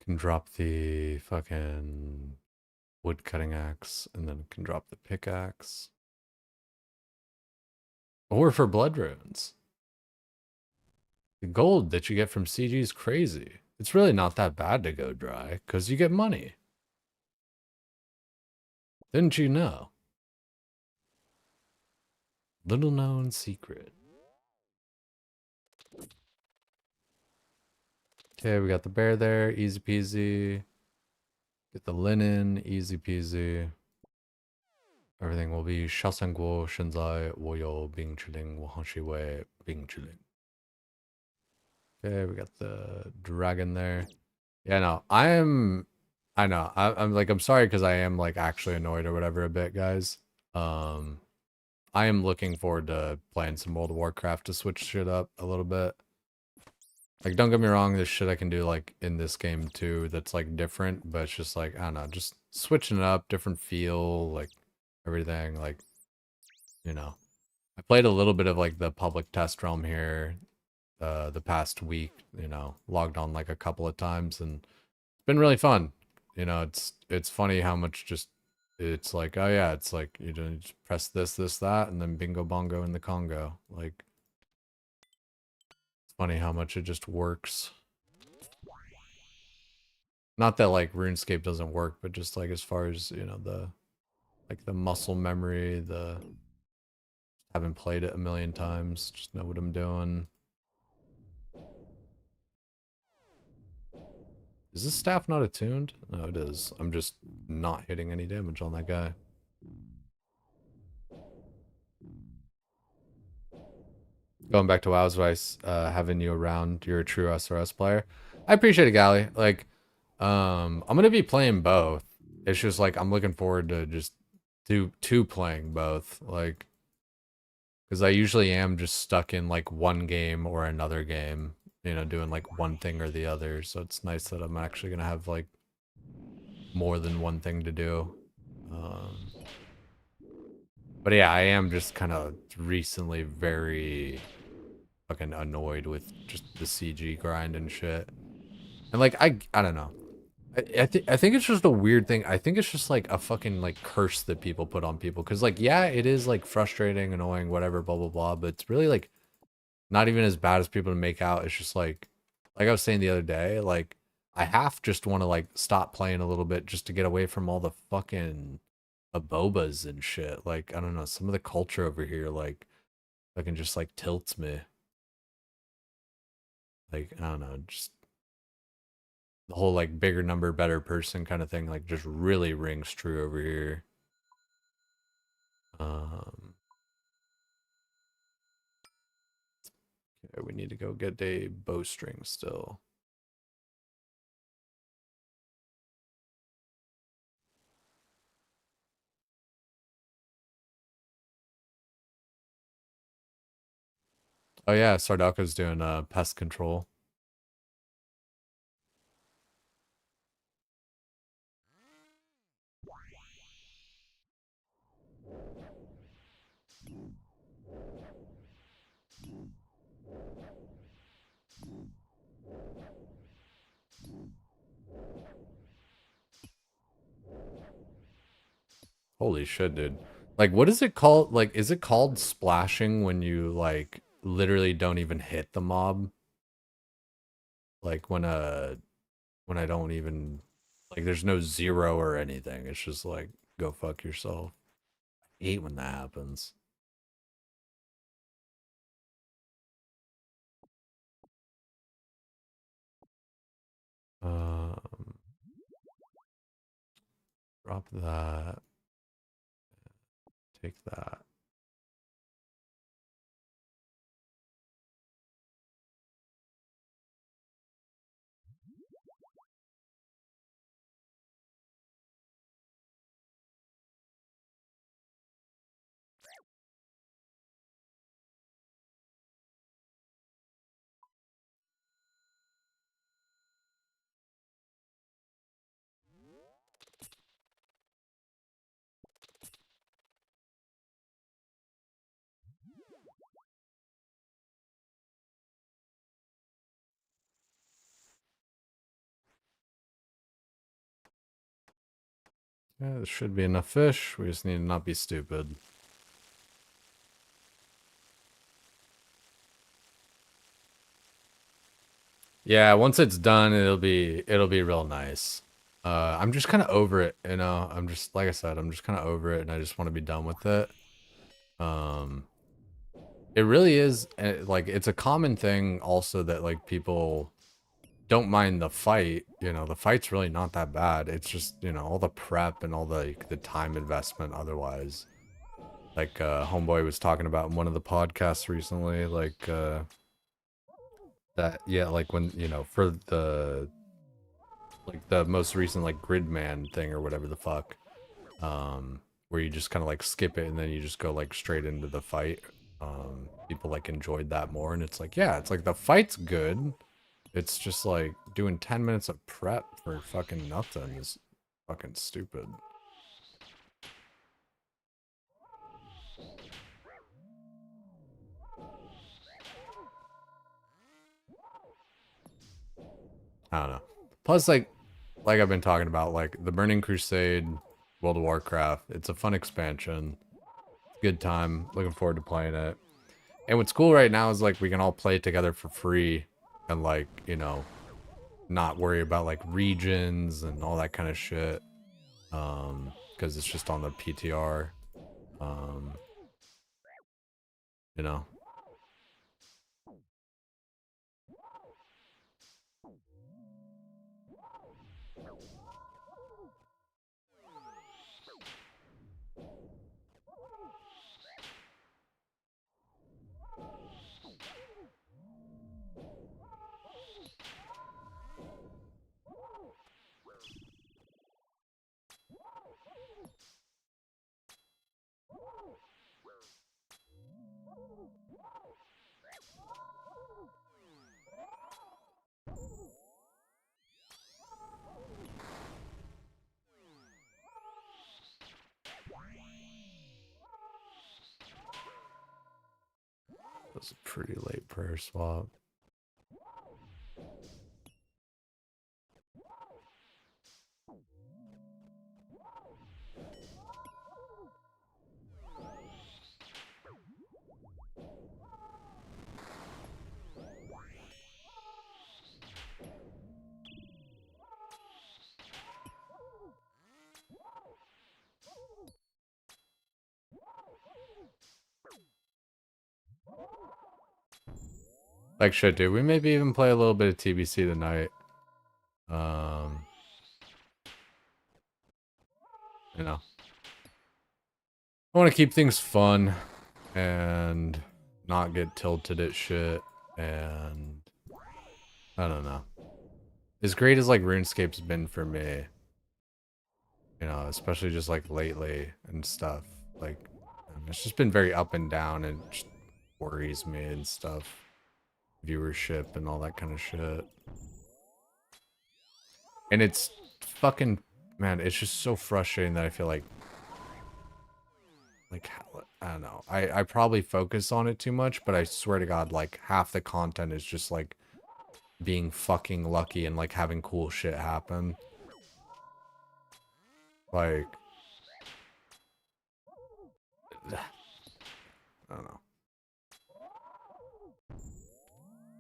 Can drop the fucking wood cutting axe and then can drop the pickaxe. Or for blood runes. The gold that you get from CG is crazy. It's really not that bad to go dry because you get money. Didn't you know? Little known secret. Okay, we got the bear there. Easy peasy. Get the linen. Easy peasy. Everything will be 小三国现在我有冰淇淋我很喜欢冰淇淋 Okay, we got the dragon there. Yeah, no, I know. I'm like, I'm sorry because I am like actually annoyed or whatever a bit, guys. I am looking forward to playing some World of Warcraft to switch shit up a little bit. Like, don't get me wrong, there's shit I can do like in this game too that's like different, but it's just like, I don't know, just switching it up, different feel, like everything, like, you know. I played a little bit of like the public test realm here the past week, you know, logged on like a couple of times and it's been really fun. You know, it's funny how much just it's like, oh yeah, it's like you just press this, that, and then bingo bongo in the Congo. Like it's funny how much it just works. Not that like RuneScape doesn't work, but just like as far as, you know, the like the muscle memory, the haven't played it a million times, just know what I'm doing. Is this staff not attuned? No, it is. I'm just not hitting any damage on that guy. Going back to WoW's advice, having you around, you're a true SRS player. I appreciate it, Gally. Like, I'm gonna be playing both. It's just like I'm looking forward to just to playing both. Like, because I usually am just stuck in like one game or another game, you know, doing like one thing or the other. So it's nice that I'm actually gonna have like more than one thing to do. But yeah, I am just kind of recently very fucking annoyed with just the CG grind and shit. And like I don't know. I think it's just a weird thing. I think it's just like a fucking like curse that people put on people. Cause like yeah, it is like frustrating, annoying, whatever, blah blah blah. But it's really like not even as bad as people make out. It's just like I was saying the other day, like I half just want to like stop playing a little bit just to get away from all the fucking abobas and shit. Like I don't know, some of the culture over here like fucking just like tilts me. Like I don't know, just the whole like bigger number, better person kind of thing like just really rings true over here. Okay, we need to go get a bowstring still. Oh yeah, Sardako's doing pest control. Holy shit, dude. Like, what is it called? Like, is it called splashing when you, like, literally don't even hit the mob? Like, when I don't even, like, there's no zero or anything. It's just like, go fuck yourself. I hate when that happens. Um, drop that. Take that. Yeah, there should be enough fish. We just need to not be stupid. Yeah, once it's done, it'll be real nice. I'm just kind of over it, you know. I'm just like I said, I'm just kind of over it, and I just want to be done with it. Um, it really is like it's a common thing also that like people don't mind the fight. You know, the fight's really not that bad. It's just you know all the prep and all the time investment. Otherwise, like Homeboy was talking about in one of the podcasts recently, like that yeah, like when you know for the like the most recent like Gridman thing or whatever the fuck, where you just kind of like skip it and then you just go like straight into the fight. People like enjoyed that more, and it's like yeah, it's like the fight's good. It's just like doing 10 minutes of prep for fucking nothing is fucking stupid. I don't know. Plus, like I've been talking about, like the Burning Crusade, World of Warcraft. It's a fun expansion. Good time. Looking forward to playing it. And what's cool right now is like we can all play it together for free, and like you know, not worry about like regions and all that kind of shit. Because it's just on the PTR. Um, you know. That was a pretty late prayer swap. Like shit, dude. We maybe even play a little bit of TBC tonight. You know, I want to keep things fun and not get tilted at shit, and I don't know. As great as like RuneScape's been for me, you know, especially just like lately and stuff, like it's just been very up and down, and it just worries me and stuff. Viewership and all that kind of shit. And it's fucking, man, it's just so frustrating that I feel like I don't know. I probably focus on it too much, but I swear to God, like half the content is just like being fucking lucky and like having cool shit happen. Like, I don't know.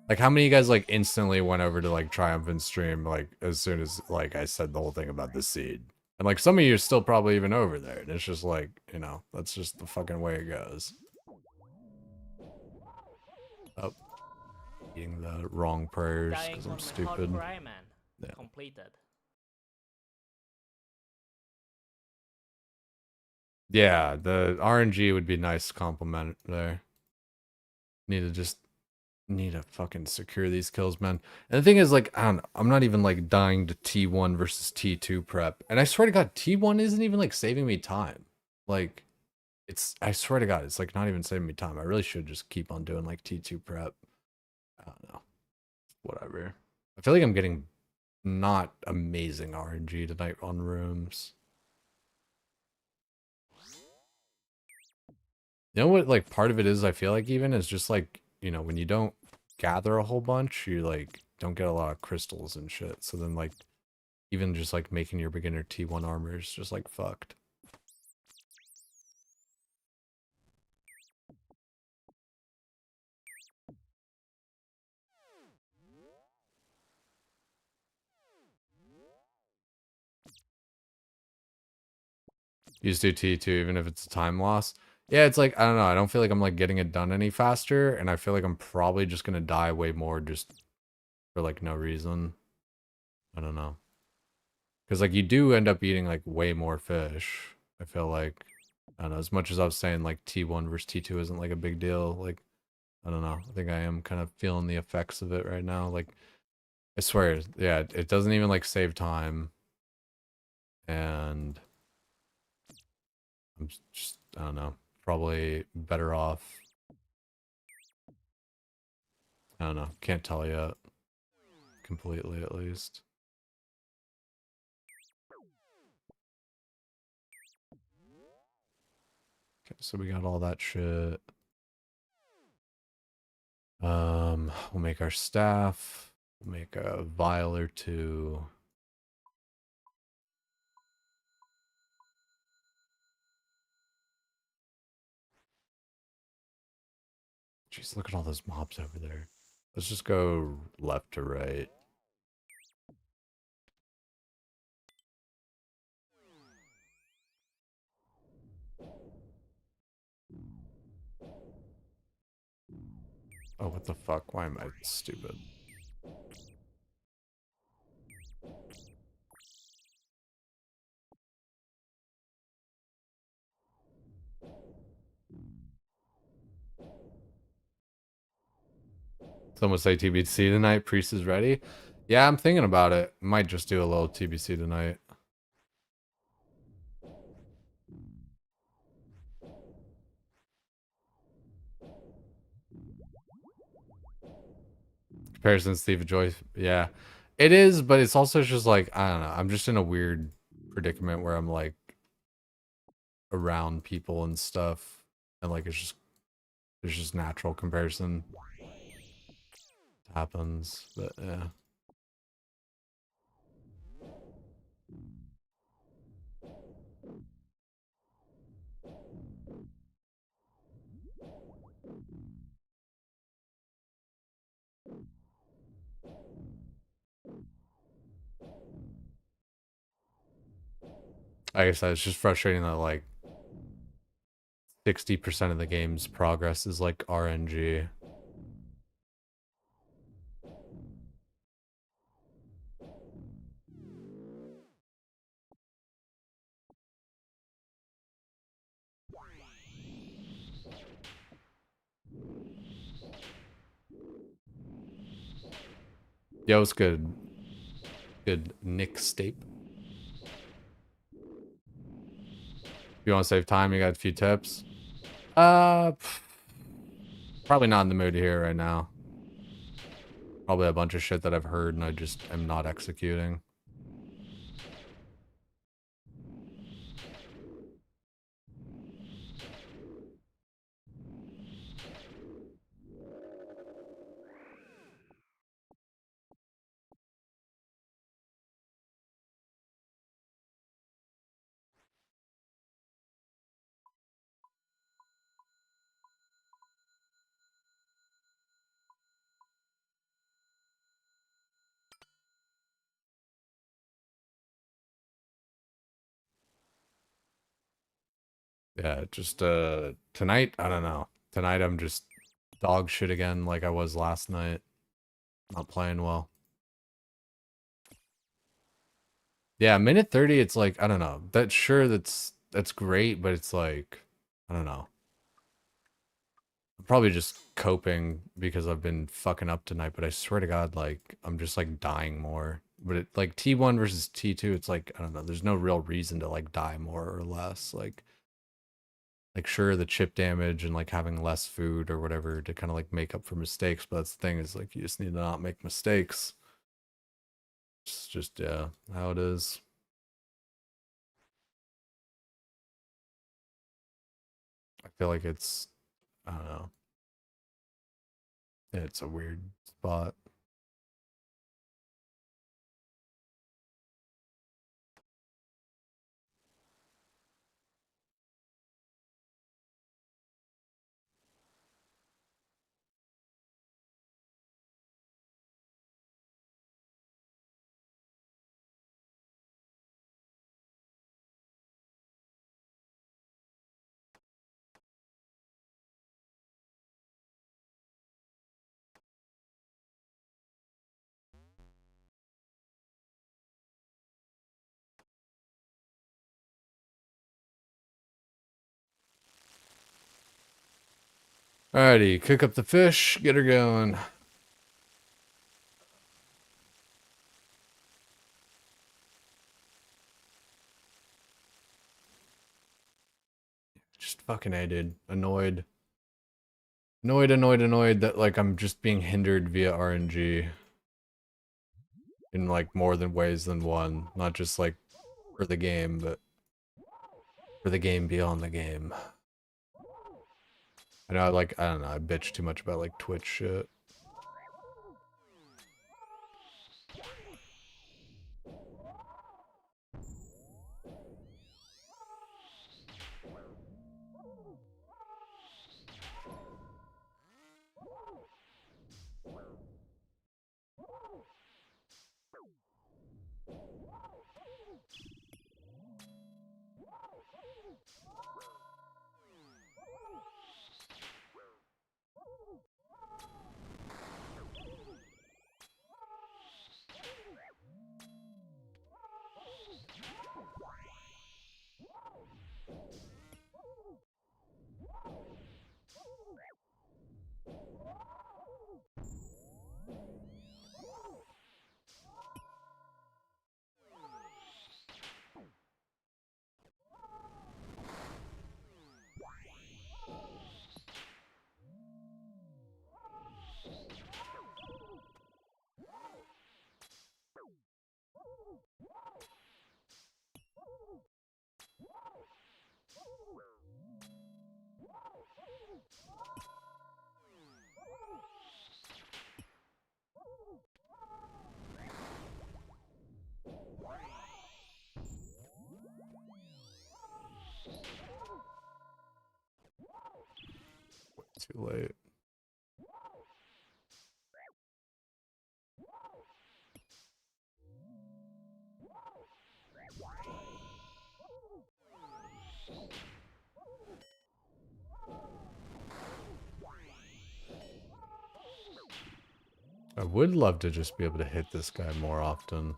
Like, how many of you guys like instantly went over to like Triumphant stream like as soon as like I said the whole thing about the seed? And like some of you are still probably even over there. And it's just like, you know, that's just the fucking way it goes. Oh, eating the wrong prayers Dying because on I'm my stupid. hardcore Ironman. Yeah. Completed. Yeah, the RNG would be nice compliment there. Need to fucking secure these kills, man. And the thing is, like, I don't know, I'm not even like dying to T1 versus T2 prep. And I swear to God, T1 isn't even like saving me time. Like, I swear to God, it's like not even saving me time. I really should just keep on doing like T2 prep. I don't know. Whatever. I feel like I'm getting not amazing RNG tonight on rooms. You know what, like, part of it is, I feel like even, is just like, you know, when you don't gather a whole bunch, you like don't get a lot of crystals and shit. So then like even just like making your beginner T1 armor is just like fucked. You just do T2 even if it's a time loss. Yeah, it's like, I don't know, I don't feel like I'm like getting it done any faster, and I feel like I'm probably just gonna die way more just for like no reason. I don't know. Because like you do end up eating like way more fish. I feel like, I don't know, as much as I was saying like T1 versus T2 isn't like a big deal, like I don't know. I think I am kind of feeling the effects of it right now. Like, I swear, yeah, it doesn't even like save time. And I'm just, I don't know, probably better off. I don't know. Can't tell yet. Completely, at least. Okay, so we got all that shit. We'll make our staff. We'll make a vial or two. Jeez, look at all those mobs over there. Let's just go left to right. Oh, what the fuck? Why am I stupid? Someone say TBC tonight. Priest is ready. Yeah, I'm thinking about it. Might just do a little TBC tonight. Comparison Steve Joy. Yeah, it is, but it's also just like, I don't know. I'm just in a weird predicament where I'm like around people and stuff, and like it's just natural comparison happens. But yeah. Like I said, it's just frustrating that like 60% of the game's progress is like RNG. Yeah, it was good. Good Nick Stape. If you want to save time, you got a few tips. Probably not in the mood here right now. Probably a bunch of shit that I've heard and I just am not executing. Yeah, just tonight, I don't know. Tonight I'm just dog shit again like I was last night. Not playing well. Yeah, minute 30, it's like, I don't know. That's great, but it's like, I don't know. I'm probably just coping because I've been fucking up tonight, but I swear to God, like, I'm just like dying more. But it like T1 versus T2, it's like, I don't know, there's no real reason to like die more or less. Like sure the chip damage and like having less food or whatever to kind of like make up for mistakes, but that's the thing is like you just need to not make mistakes. It's just yeah, how it is. I feel like it's I don't know. It's a weird spot. Alrighty, cook up the fish, get her going. Just fucking A, dude. Annoyed. Annoyed that like I'm just being hindered via RNG. In like more than ways than one. Not just like for the game, but for the game beyond the game. I know like I don't know, I bitch too much about like Twitch shit. Too late. I would love to just be able to hit this guy more often.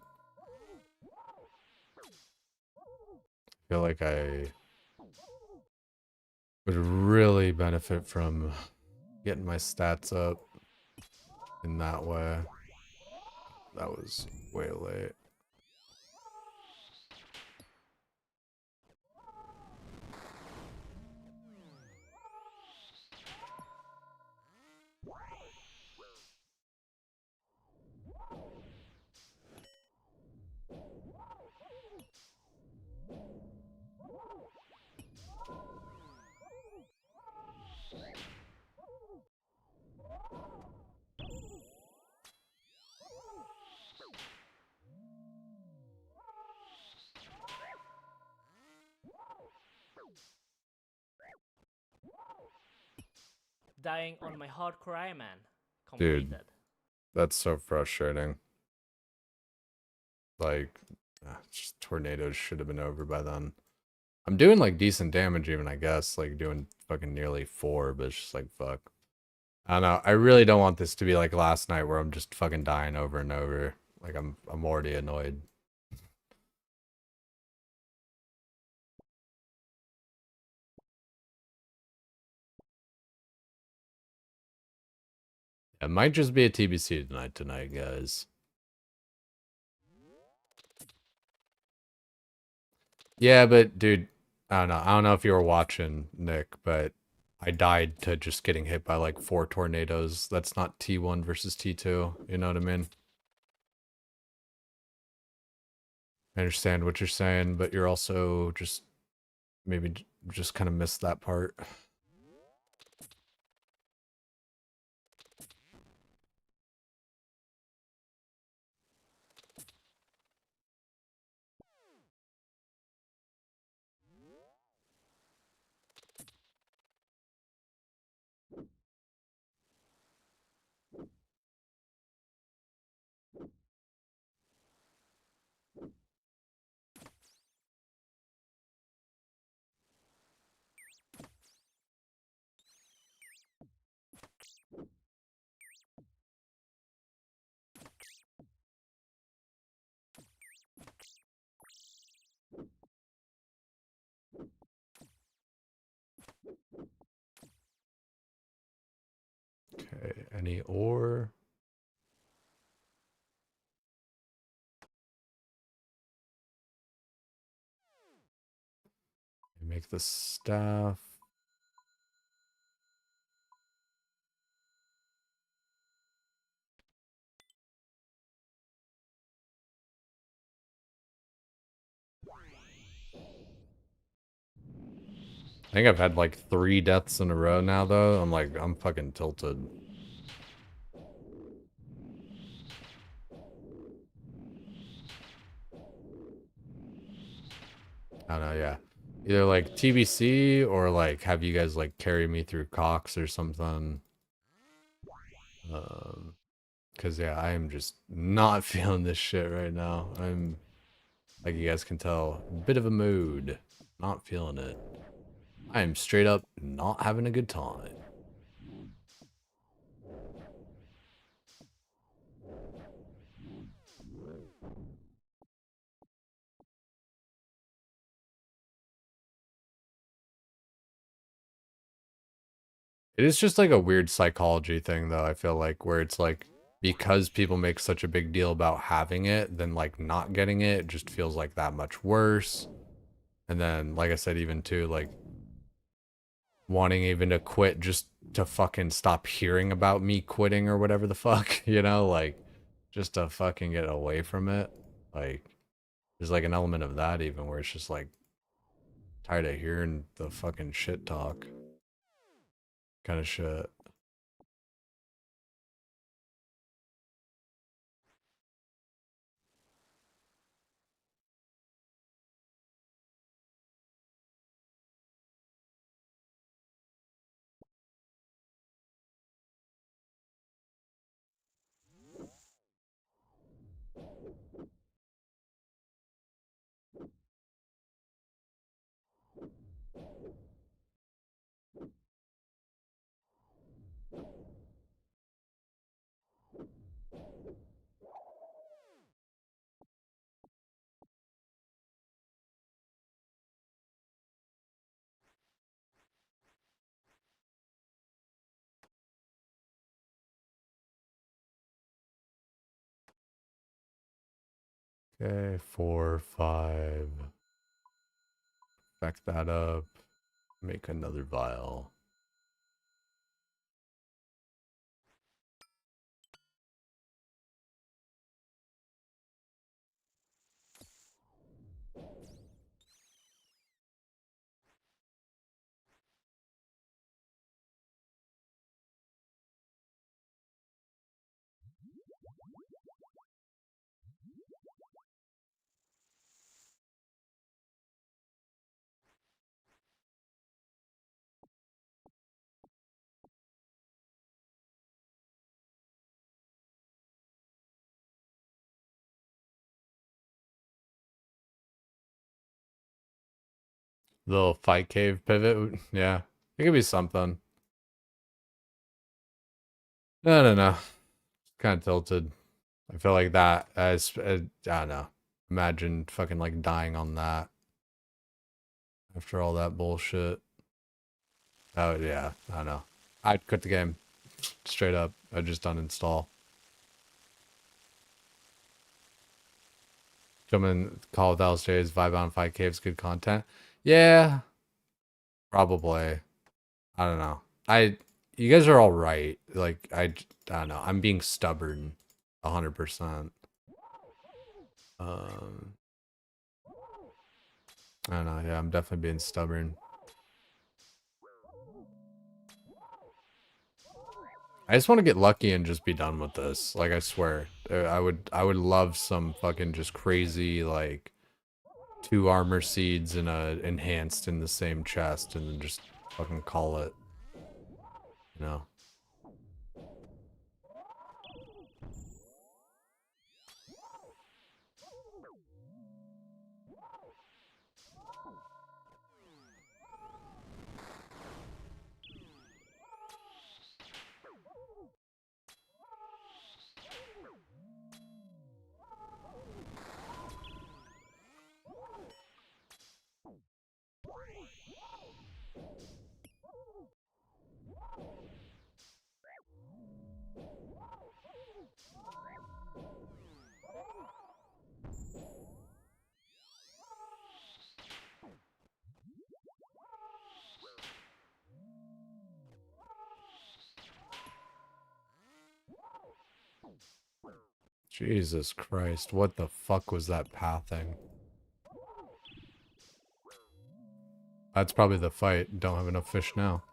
I feel like I would really benefit from getting my stats up in that way. That was way late. Dying on my hardcore Ironman. Dude. Completed. That's so frustrating. Like, just tornadoes should have been over by then. I'm doing like decent damage even, I guess. Like doing fucking nearly 4, but it's just like, fuck. I don't know. I really don't want this to be like last night where I'm just fucking dying over and over. Like I'm already annoyed. It might just be a TBC tonight, guys. Yeah, but dude, I don't know. I don't know if you were watching, Nick, but I died to just getting hit by like 4 tornadoes. That's not T1 versus T2. You know what I mean? I understand what you're saying, but you're also just maybe just kind of missed that part. Okay, any ore? Make the staff. I think I've had like 3 deaths in a row now, though. I'm fucking tilted. I don't know, yeah. Either like TBC or like have you guys like carry me through Cox or something. Cause yeah, I am just not feeling this shit right now. I'm, like you guys can tell, a bit of a mood. Not feeling it. I am straight up not having a good time. It is just like a weird psychology thing though, I feel like, where it's like because people make such a big deal about having it, then like not getting it just feels like that much worse. And then like I said, even too, like wanting even to quit just to fucking stop hearing about me quitting or whatever the fuck, you know, like just to fucking get away from it. Like there's like an element of that even where it's just like tired of hearing the fucking shit talk kind of shit. Okay, 4, 5. Back that up. Make another vial. Little fight cave pivot. Yeah, it could be something. No. Kind of tilted. I feel like that as I don't know. Imagine fucking like dying on that after all that bullshit. Oh yeah, I don't know. I'd quit the game straight up. I'd just uninstall. Jump in Call with LSJ's Vibe on Fight Caves, good content. Yeah, probably. I don't know. You guys are all right. Like I don't know. I'm being stubborn, 100%. I don't know. Yeah, I'm definitely being stubborn. I just want to get lucky and just be done with this. Like I swear, I would love some fucking just crazy like 2 armor seeds and a enhanced in the same chest, and then just fucking call it. You know. Jesus Christ, what the fuck was that pathing? That's probably the fight. Don't have enough fish now.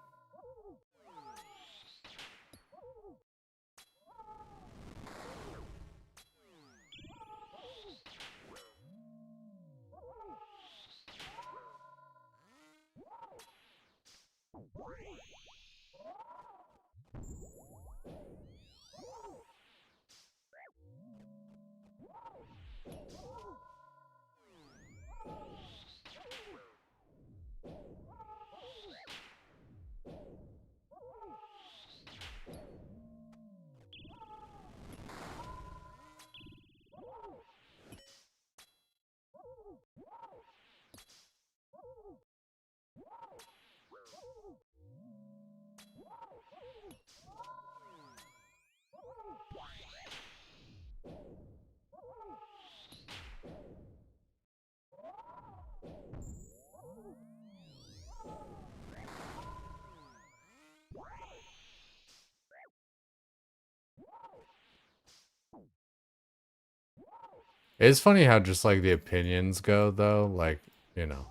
It's funny how just like the opinions go though, like, you know.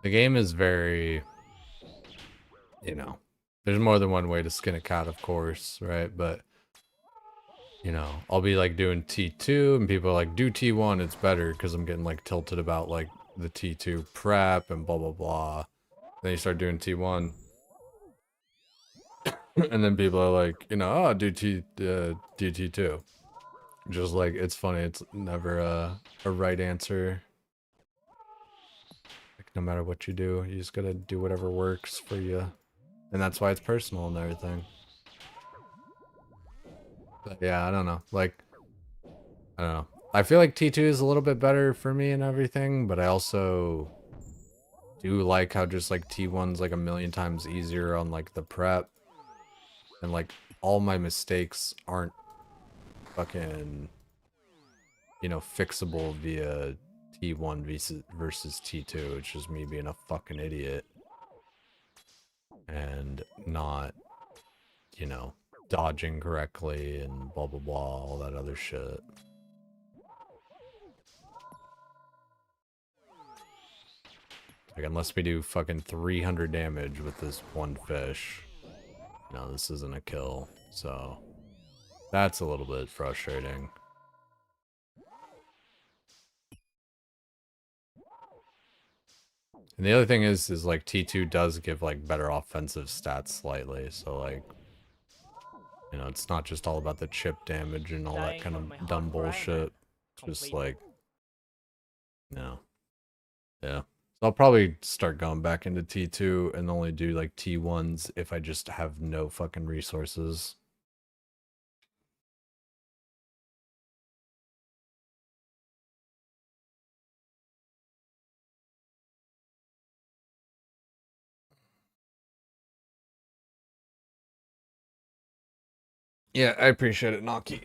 The game is very, you know, there's more than one way to skin a cat, of course, right? But, you know, I'll be like doing T2 and people are like, do T1, it's better, because I'm getting like tilted about like the T2 prep and blah, blah, blah. Then you start doing T1. And then people are like, you know, oh, do T2. Just like, it's funny, it's never a right answer. Like, no matter what you do, you just gotta do whatever works for you. And that's why it's personal and everything. But yeah, I don't know. Like, I don't know. I feel like T2 is a little bit better for me and everything, but I also do like how just like T1's like a million times easier on like the prep. And like all my mistakes aren't fucking you know, fixable via T1 versus T2. It's just me being a fucking idiot. And not, you know, dodging correctly and blah blah blah, all that other shit. Like, unless we do fucking 300 damage with this one fish, no, this isn't a kill. So that's a little bit frustrating. And the other thing is like T2 does give like better offensive stats slightly. So like, you know, it's not just all about the chip damage and all that Dying kind on my of dumb hardcore bullshit. Ironman. Just Completed. like, no. Yeah. So I'll probably start going back into T2 and only do like T1s if I just have no fucking resources. Yeah, I appreciate it, Naki.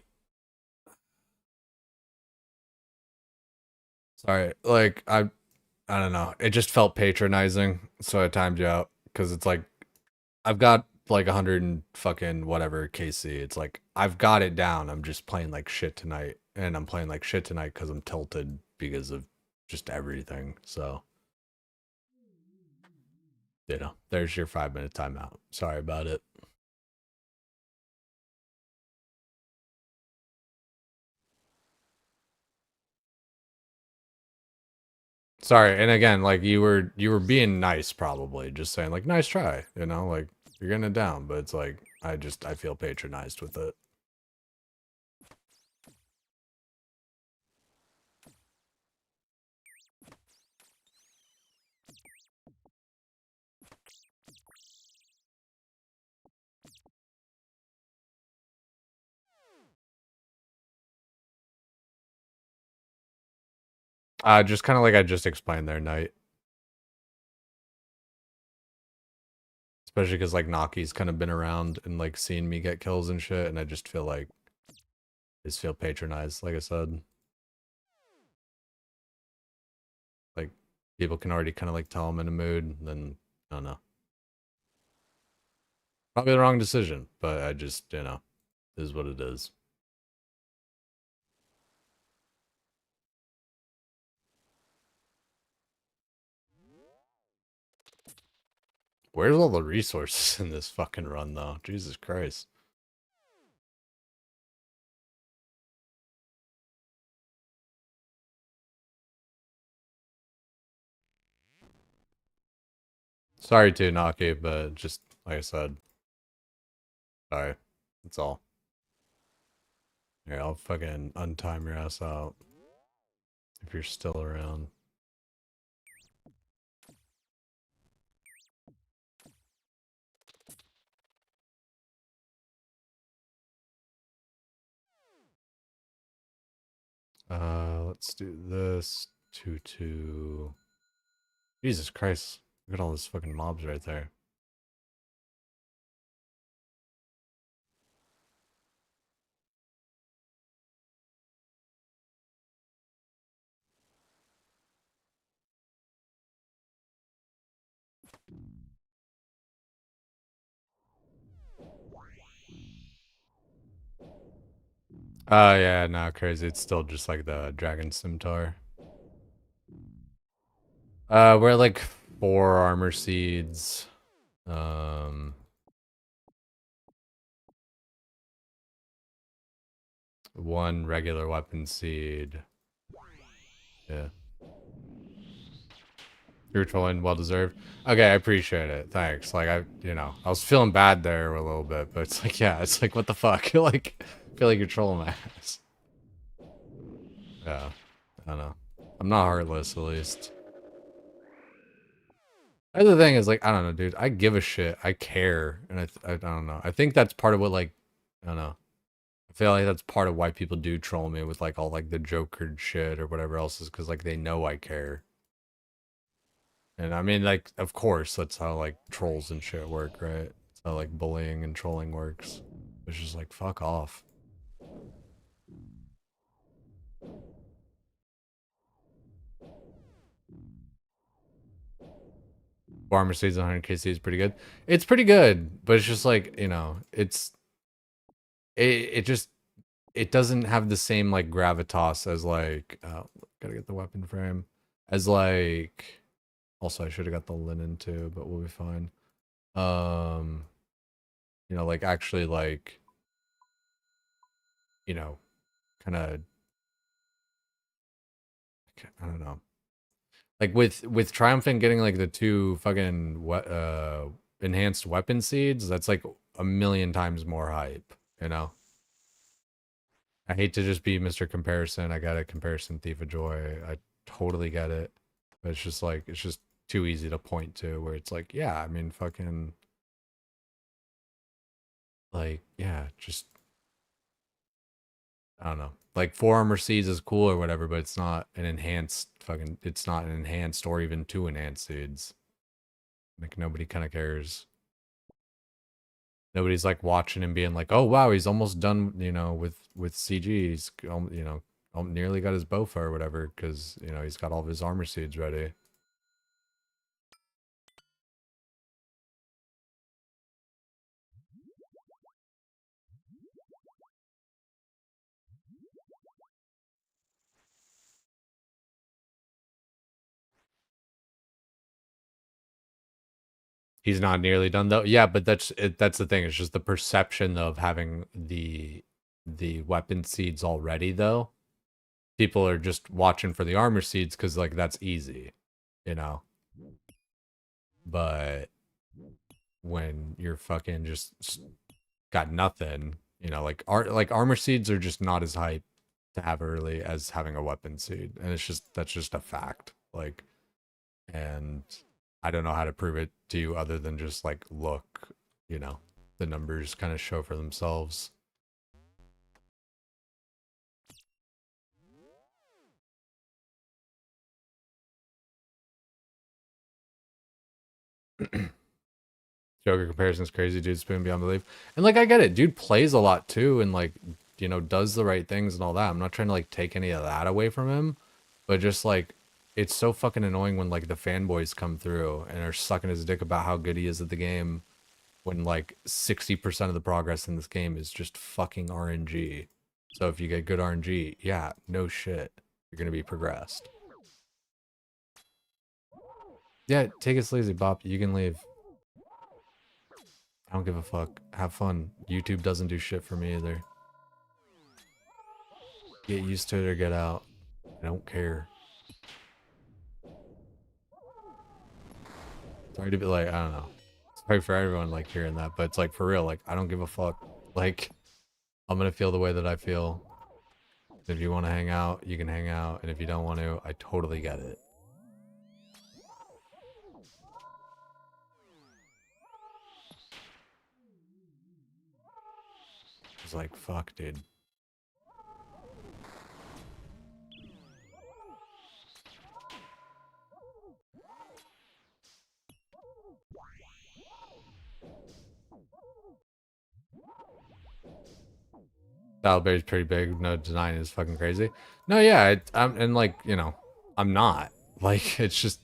Sorry, like I don't know. It just felt patronizing, so I timed you out because it's like I've got like 100 and fucking whatever KC. It's like I've got it down. I'm just playing like shit tonight, and I'm playing like shit tonight because I'm tilted because of just everything. So, you know, there's your 5-minute timeout. Sorry about it. Sorry, and again, like you were being nice, probably just saying like nice try, you know, like you're getting it down, but it's like I feel patronized with it. Just kind of like I just explained there, Knight. Especially because like Naki's kind of been around and like seeing me get kills and shit, and I just feel like feel patronized, like I said. Like people can already kind of like tell I'm in a mood, then I don't know. Probably the wrong decision, but I just, you know, is what it is. Where's all the resources in this fucking run, though? Jesus Christ. Sorry to Naki, but just like I said. Sorry. That's all. Here, I'll fucking untime your ass out. If you're still around. Let's do this. 2-2. Jesus Christ. Look at all those fucking mobs right there. Oh yeah, no, crazy. It's still just like the Dragon Scimitar. We're like 4 armor seeds. 1 regular weapon seed. Yeah. You're trolling, well deserved. Okay, I appreciate it. Thanks. Like you know, I was feeling bad there a little bit, but it's like, yeah, it's like, what the fuck? Like, I feel like you're trolling my ass. Yeah, I don't know. I'm not heartless, at least. The other thing is, like, I don't know, dude. I give a shit. I care, and I don't know. I think that's part of what, like, I don't know. I feel like that's part of why people do troll me with like all like the Joker shit or whatever else is because like they know I care. And I mean, like, of course, that's how like trolls and shit work, right? That's how like bullying and trolling works. It's just like fuck off. Armor Seeds 100 KC is pretty good. It's pretty good, but it's just like, you know, it just it doesn't have the same like gravitas as like gotta get the weapon frame as like also I should have got the linen too, but we'll be fine. You know, like actually like, you know, kind of I don't know. Like with Triumphant getting like the 2 fucking enhanced weapon seeds, that's like a million times more hype, you know? I hate to just be Mr. Comparison. I got a comparison thief of joy. I totally get it. But it's just like, it's just too easy to point to where it's like, yeah, I mean, fucking, like, yeah, just, I don't know. Like, 4 armor seeds is cool or whatever, but it's not an enhanced fucking, it's not an enhanced or even 2 enhanced seeds. Like, nobody kind of cares. Nobody's like watching and being like, oh wow, he's almost done, you know, with CG. He's, you know, nearly got his Bofa or whatever, because, you know, he's got all of his armor seeds ready. He's not nearly done though. Yeah, but that's it, that's the thing. It's just the perception of having the weapon seeds already though. People are just watching for the armor seeds because like that's easy, you know. But when you're fucking just got nothing, you know, like armor seeds are just not as hype to have early as having a weapon seed, and it's just that's just a fact. Like, and I don't know how to prove it to you other than just like look, you know, the numbers kind of show for themselves. Joker comparison's crazy, dude. Spoon beyond belief. And like I get it, dude plays a lot too, and like, you know, does the right things and all that. I'm not trying to like take any of that away from him, but just like it's so fucking annoying when like the fanboys come through and are sucking his dick about how good he is at the game when like 60% of the progress in this game is just fucking RNG. So if you get good RNG, yeah, no shit, you're gonna be progressed. Yeah, take it sleazy, Bop. You can leave. I don't give a fuck. Have fun. YouTube doesn't do shit for me either. Get used to it or get out. I don't care. Sorry to be like, I don't know. Sorry for everyone like hearing that, but it's like for real, like I don't give a fuck. Like I'm gonna feel the way that I feel. If you want to hang out, you can hang out, and if you don't want to, I totally get it. It's like, fuck, dude. Salisbury's pretty big. No denying is fucking crazy. No, yeah, and like, you know, I'm not. Like, it's just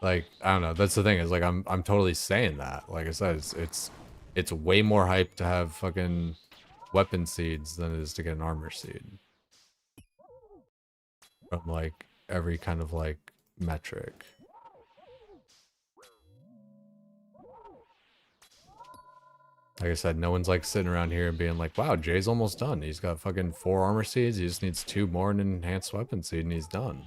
like I don't know. That's the thing is like I'm totally saying that. Like I said, it's way more hype to have fucking weapon seeds than it is to get an armor seed. From like every kind of like metric. Like I said, no one's like sitting around here and being like, wow, Jay's almost done. He's got fucking 4 armor seeds. He just needs 2 more and an enhanced weapon seed and he's done.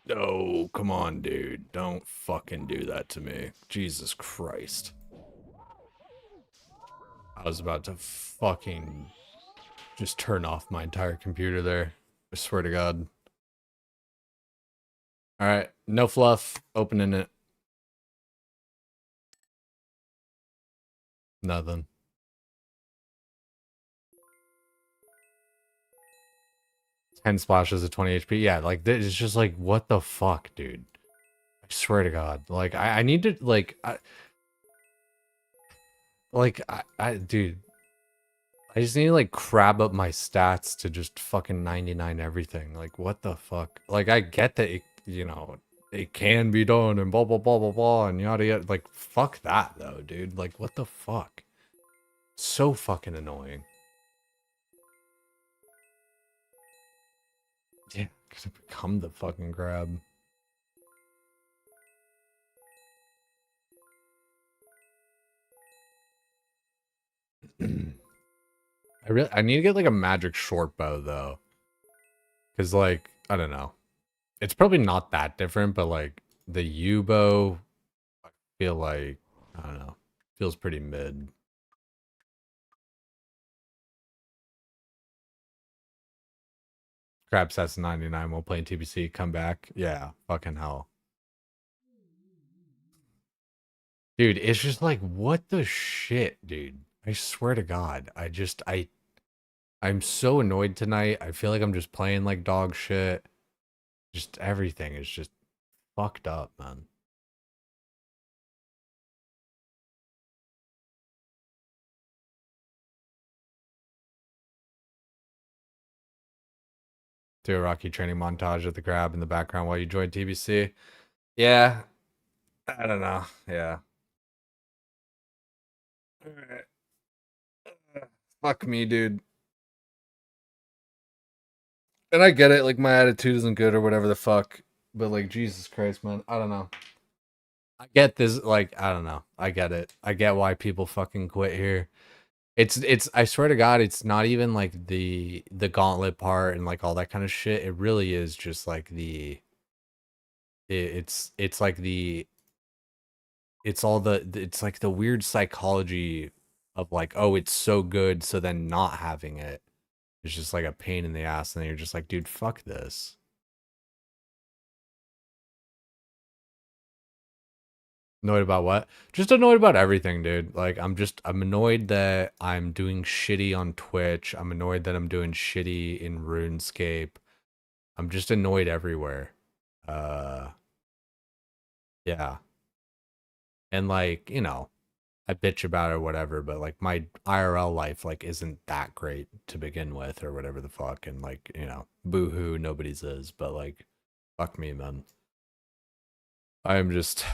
Oh, come on, dude. Don't fucking do that to me. Jesus Christ. I was about to fucking just turn off my entire computer there. I swear to God. Alright, no fluff. Opening it. Nothing. Ten splashes of 20 HP. Yeah, like this is just like what the fuck, dude. I swear to God. Like I need to dude. I just need to like crab up my stats to just fucking 99 everything. Like what the fuck? Like I get that it, you know, it can be done and blah blah blah blah blah and yada yada. Like fuck that though, dude. Like what the fuck? So fucking annoying. Yeah, because I become the fucking grab. I need to get like a magic short bow though. Cause like, I don't know. It's probably not that different, but like the U bow, I feel like, I don't know, feels pretty mid. Crab sets 99 while playing TBC, come back. Yeah, fucking hell. Dude, it's just like, what the shit, dude? I swear to God. I'm so annoyed tonight. I feel like I'm just playing like dog shit. Just everything is just fucked up, man. Do a Rocky training montage of the grab in the background while you join TBC. Yeah. I don't know. Yeah. Alright. Fuck me, dude. And I get it, like my attitude isn't good or whatever the fuck. But like Jesus Christ, man. I don't know. I get this, like, I don't know. I get it. I get why people fucking quit here. It's I swear to God, it's not even like the gauntlet part and like all that kind of shit. It really is just like it's like it's like the weird psychology of like, oh, it's so good, so then not having it is just like a pain in the ass, and then you're just like, dude, fuck this. Annoyed about what? Just annoyed about everything, dude. Like, I'm annoyed that I'm doing shitty on Twitch. I'm annoyed that I'm doing shitty in RuneScape. I'm just annoyed everywhere. Yeah. And like, you know, I bitch about it or whatever, but like my IRL life like isn't that great to begin with or whatever the fuck. And like, you know, boo-hoo, nobody's is, but like, fuck me, man. I am just,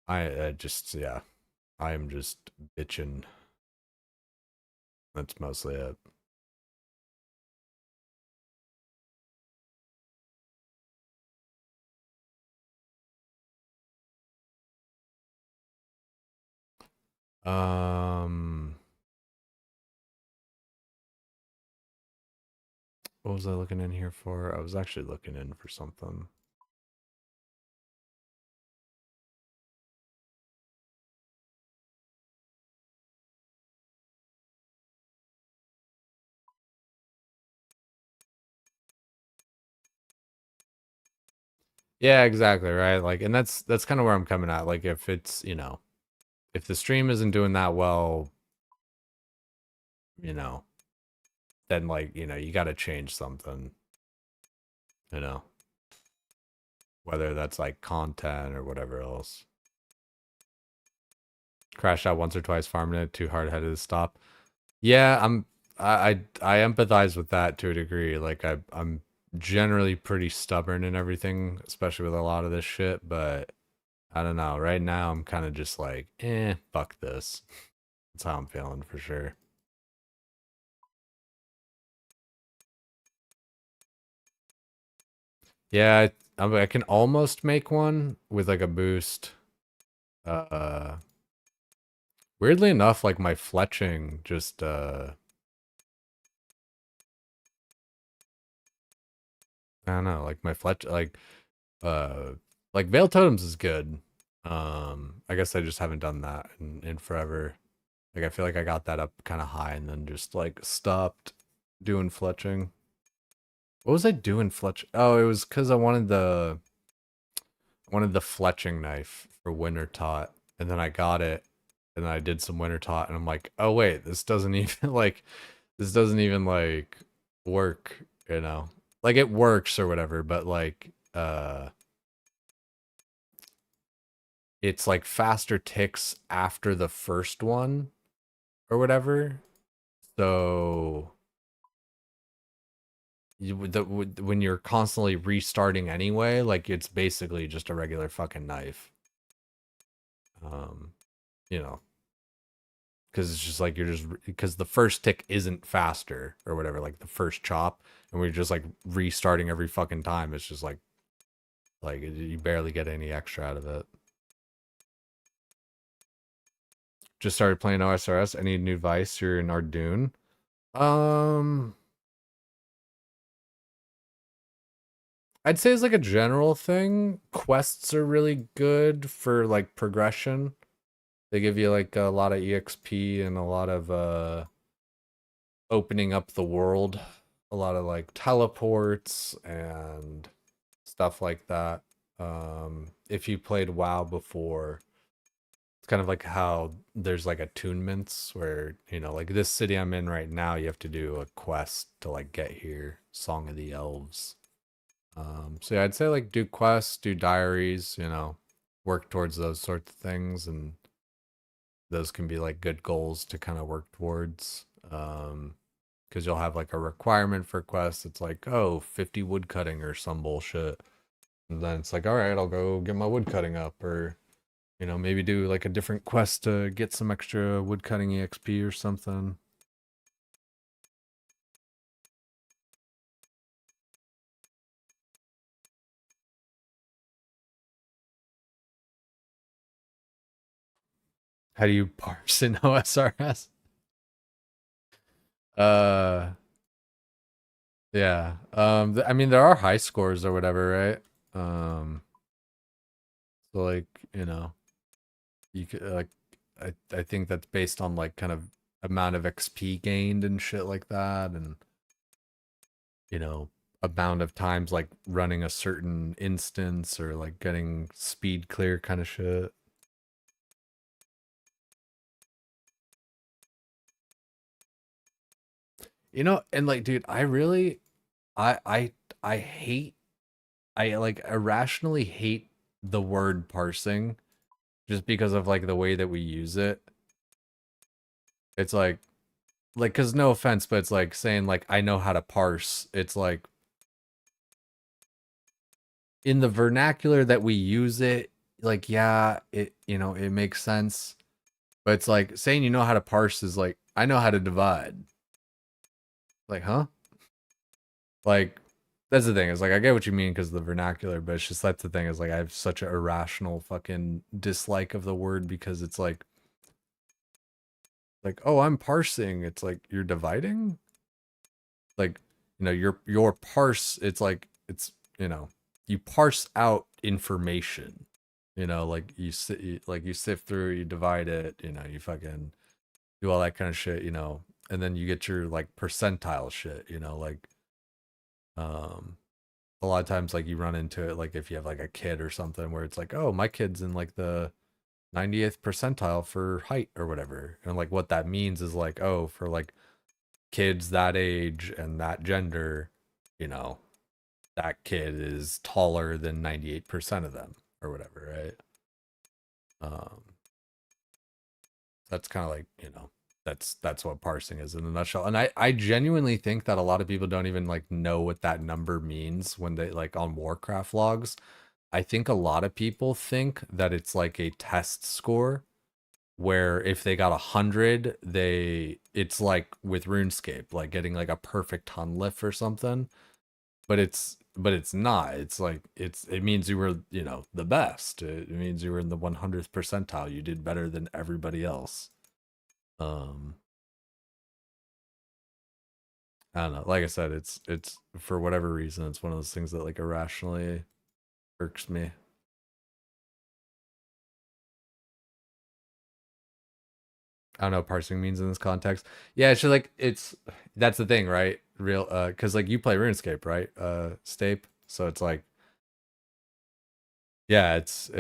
yeah, I am just bitching. That's mostly it. What was I looking in here for? I was actually looking in for something. Yeah, exactly, right? Like, and that's kind of where I'm coming at. Like, if it's, you know, if the stream isn't doing that well, you know, then like, you know, you got to change something, you know, whether that's like content or whatever else. Crashed out once or twice farming it, too hard-headed to stop. Yeah, I empathize with that to a degree. Like I'm generally pretty stubborn and everything, especially with a lot of this shit, but I don't know. Right now I'm kind of just like, fuck this. That's how I'm feeling for sure. Yeah, I can almost make one with like a boost. Weirdly enough, like my fletching just I don't know, like my fletch, like like Veil Totems is good. I guess I just haven't done that in forever. Like I feel like I got that up kind of high and then just like stopped doing fletching. What was I doing fletch? Oh, it was because I wanted the fletching knife for Winter Tot, and then I got it, and then I did some Winter Tot, and I'm like, oh wait, this doesn't even like work, you know? Like it works or whatever, but like it's like faster ticks after the first one or whatever. So when you're constantly restarting anyway, like it's basically just a regular fucking knife. You know, because it's just like because the first tick isn't faster or whatever, like the first chop, and we're just like restarting every fucking time. It's just like you barely get any extra out of it. Just started playing OSRS. Any new advice? You're in Ardoon. I'd say it's like a general thing. Quests are really good for like progression. They give you like a lot of EXP and a lot of opening up the world. A lot of like teleports and stuff like that. If you played WoW before, it's kind of like how there's like attunements where, you know, like this city I'm in right now, you have to do a quest to like get here. Song of the Elves. So yeah, I'd say like do quests, do diaries, you know, work towards those sorts of things, and those can be like good goals to kind of work towards. Because you'll have like a requirement for quests. It's like, oh, 50 wood cutting or some bullshit. And then it's like, all right, I'll go get my wood cutting up, or you know, maybe do like a different quest to get some extra wood cutting EXP or something. How do you parse in OSRS? Yeah. I mean, there are high scores or whatever, right? So like, you know, you could like, I think that's based on like kind of amount of XP gained and shit like that, and you know, amount of times like running a certain instance or like getting speed clear kind of shit. You know, and like, dude, I I I hate, I like irrationally hate the word parsing just because of like the way that we use it. It's like, cause no offense, but it's like saying like I know how to parse. It's like in the vernacular that we use it, like yeah, it, you know, it makes sense. But it's like saying you know how to parse is like I know how to divide. Like, huh? Like that's the thing. Is like I get what you mean because the vernacular, but it's just that's the thing. Is like I have such an irrational fucking dislike of the word because it's like oh, I'm parsing. It's like you're dividing. Like, you know, your parse. It's like it's, you know, you parse out information. You know, like like you sift through, you divide it. You know, you fucking do all that kind of shit. You know, and then you get your like percentile shit. You know, like um a lot of times like you run into it like if you have like a kid or something where it's like, oh, my kid's in like the 90th percentile for height or whatever, and like what that means is like, oh, for like kids that age and that gender, you know, that kid is taller than 98% of them or whatever, right? That's kind of like, you know, that's what parsing is in a nutshell. And I genuinely think that a lot of people don't even like know what that number means when they like on Warcraft logs. I think a lot of people think that it's like a test score where if they got 100, it's like with RuneScape, like getting like a perfect Hunllef or something. But it's not. It's like it means you were, you know, the best. It means you were in the 100th percentile. You did better than everybody else. I don't know. Like I said, it's for whatever reason, it's one of those things that like irrationally Irks me. I don't know what parsing means in this context. Yeah, it's just like that's the thing, right? Real because like you play RuneScape, right? Stape. So it's like yeah, it's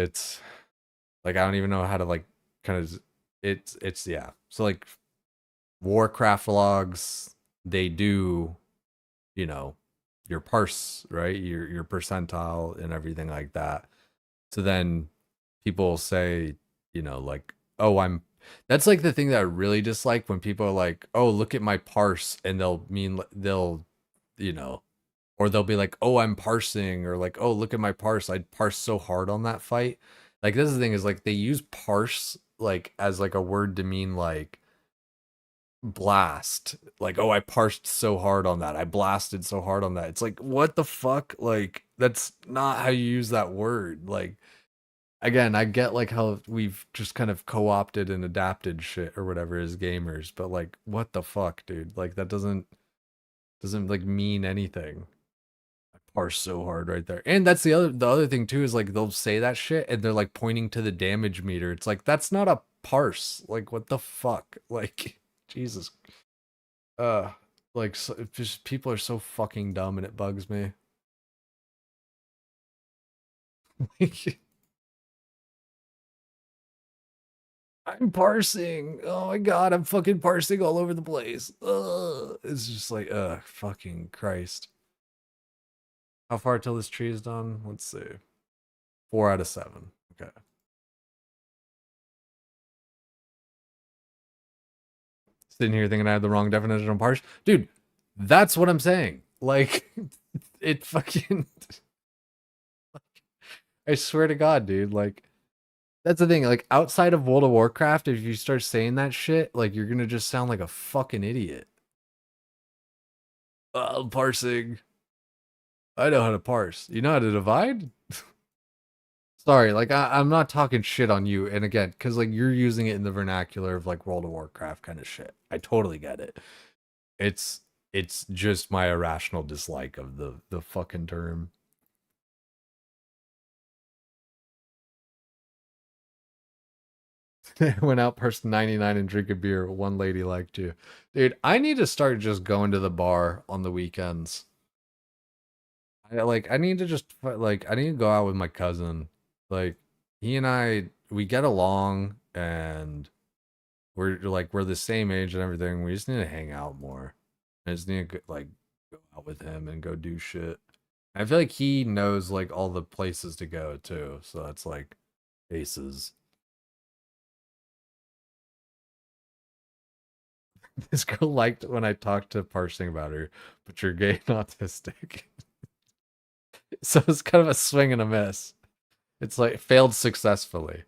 like I don't even know how to like kind of it's yeah. So like Warcraft logs, they do, you know, your parse, right? Your percentile and everything like that. So then people will say, you know, like, oh, that's like the thing that I really dislike when people are like, oh, look at my parse, and they'll, you know, or they'll be like, oh, I'm parsing, or like, oh, look at my parse. I parsed so hard on that fight. Like this is the thing is like they use parse like as like a word to mean like blast. Like, oh, I parsed so hard on that. I blasted so hard on that. It's like, what the fuck? Like, that's not how you use that word. Like, again, I get like how we've just kind of co-opted and adapted shit or whatever as gamers, but like, what the fuck, dude? Like, that doesn't like mean anything. I parse so hard right there. And that's the other thing too is like they'll say that shit and they're like pointing to the damage meter. It's like that's not a parse. Like, what the fuck? Like, Jesus. Uh, like so, just people are so fucking dumb and it bugs me. I'm parsing. Oh my god, I'm fucking parsing all over the place. Ugh. It's just like, fucking Christ. How far till this tree is done? Let's see. 4 out of 7. Okay. Sitting here thinking I had the wrong definition of parse. Dude, that's what I'm saying. Like, it fucking... I swear to God, dude. Like, that's the thing. Like, outside of World of Warcraft, if you start saying that shit, like, you're gonna just sound like a fucking idiot. Parsing. I know how to parse. You know how to divide? Sorry, like, I'm not talking shit on you. And again, because, like, you're using it in the vernacular of, like, World of Warcraft kind of shit. I totally get it. It's just my irrational dislike of the fucking term. Went out person 99 and drink a beer. One lady liked you. Dude, I need to start just going to the bar on the weekends. I need to just like I need to go out with my cousin. Like he and we get along and we're the same age and everything. We just need to hang out more. I just need to like go out with him and go do shit. I feel like he knows like all the places to go too. So that's like aces. This girl liked when I talked to parsing about her, but you're gay and autistic. So it's kind of a swing and a miss. It's like failed successfully.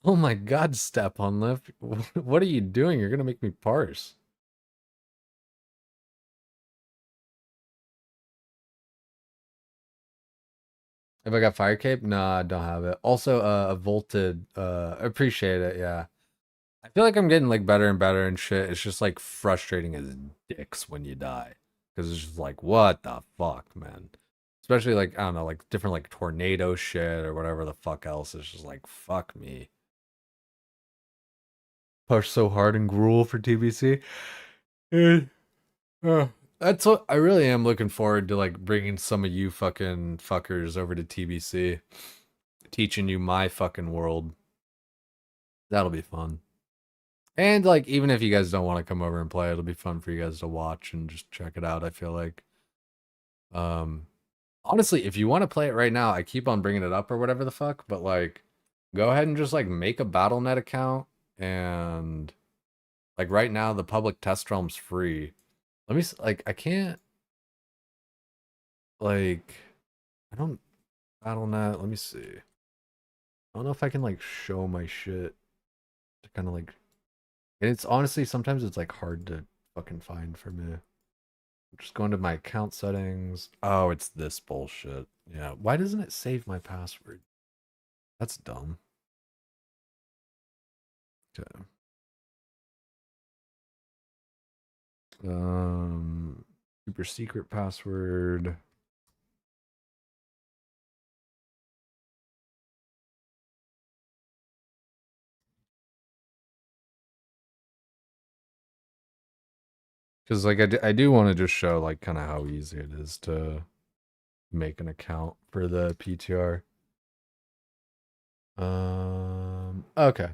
Oh my god, Step Hunllef. What are you doing? You're gonna make me parse. Have I got Fire Cape? No, I don't have it. Also, a Volted. Appreciate it, yeah. I feel like I'm getting like better and better and shit. It's just like frustrating as dicks when you die. Because it's just like, what the fuck, man? Especially like, I don't know, like different like tornado shit or whatever the fuck else. It's just like, fuck me. Push so hard and gruel for TBC. That's what I really am looking forward to, like bringing some of you fucking fuckers over to TBC, teaching you my fucking world. That'll be fun. And like, even if you guys don't want to come over and play, it'll be fun for you guys to watch and just check it out. I feel like, honestly, if you want to play it right now, I keep on bringing it up or whatever the fuck, but like, go ahead and just like make a BattleNet account and like right now the public test realm's free. Let me like I can't like I don't BattleNet. Let me see. I don't know if I can like show my shit to kind of like. And it's honestly sometimes it's like hard to fucking find for me. I'm just going to my account settings. Oh, it's this bullshit. Yeah. Why doesn't it save my password? That's dumb. Okay. Super secret password. Because like I do want to just show like kind of how easy it is to make an account for the PTR. Okay.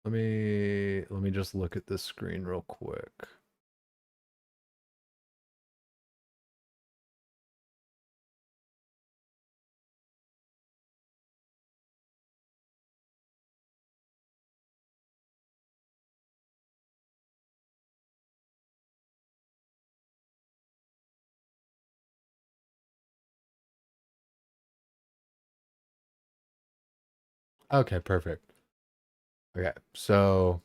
Let me just look at this screen real quick. Okay, perfect. Okay, so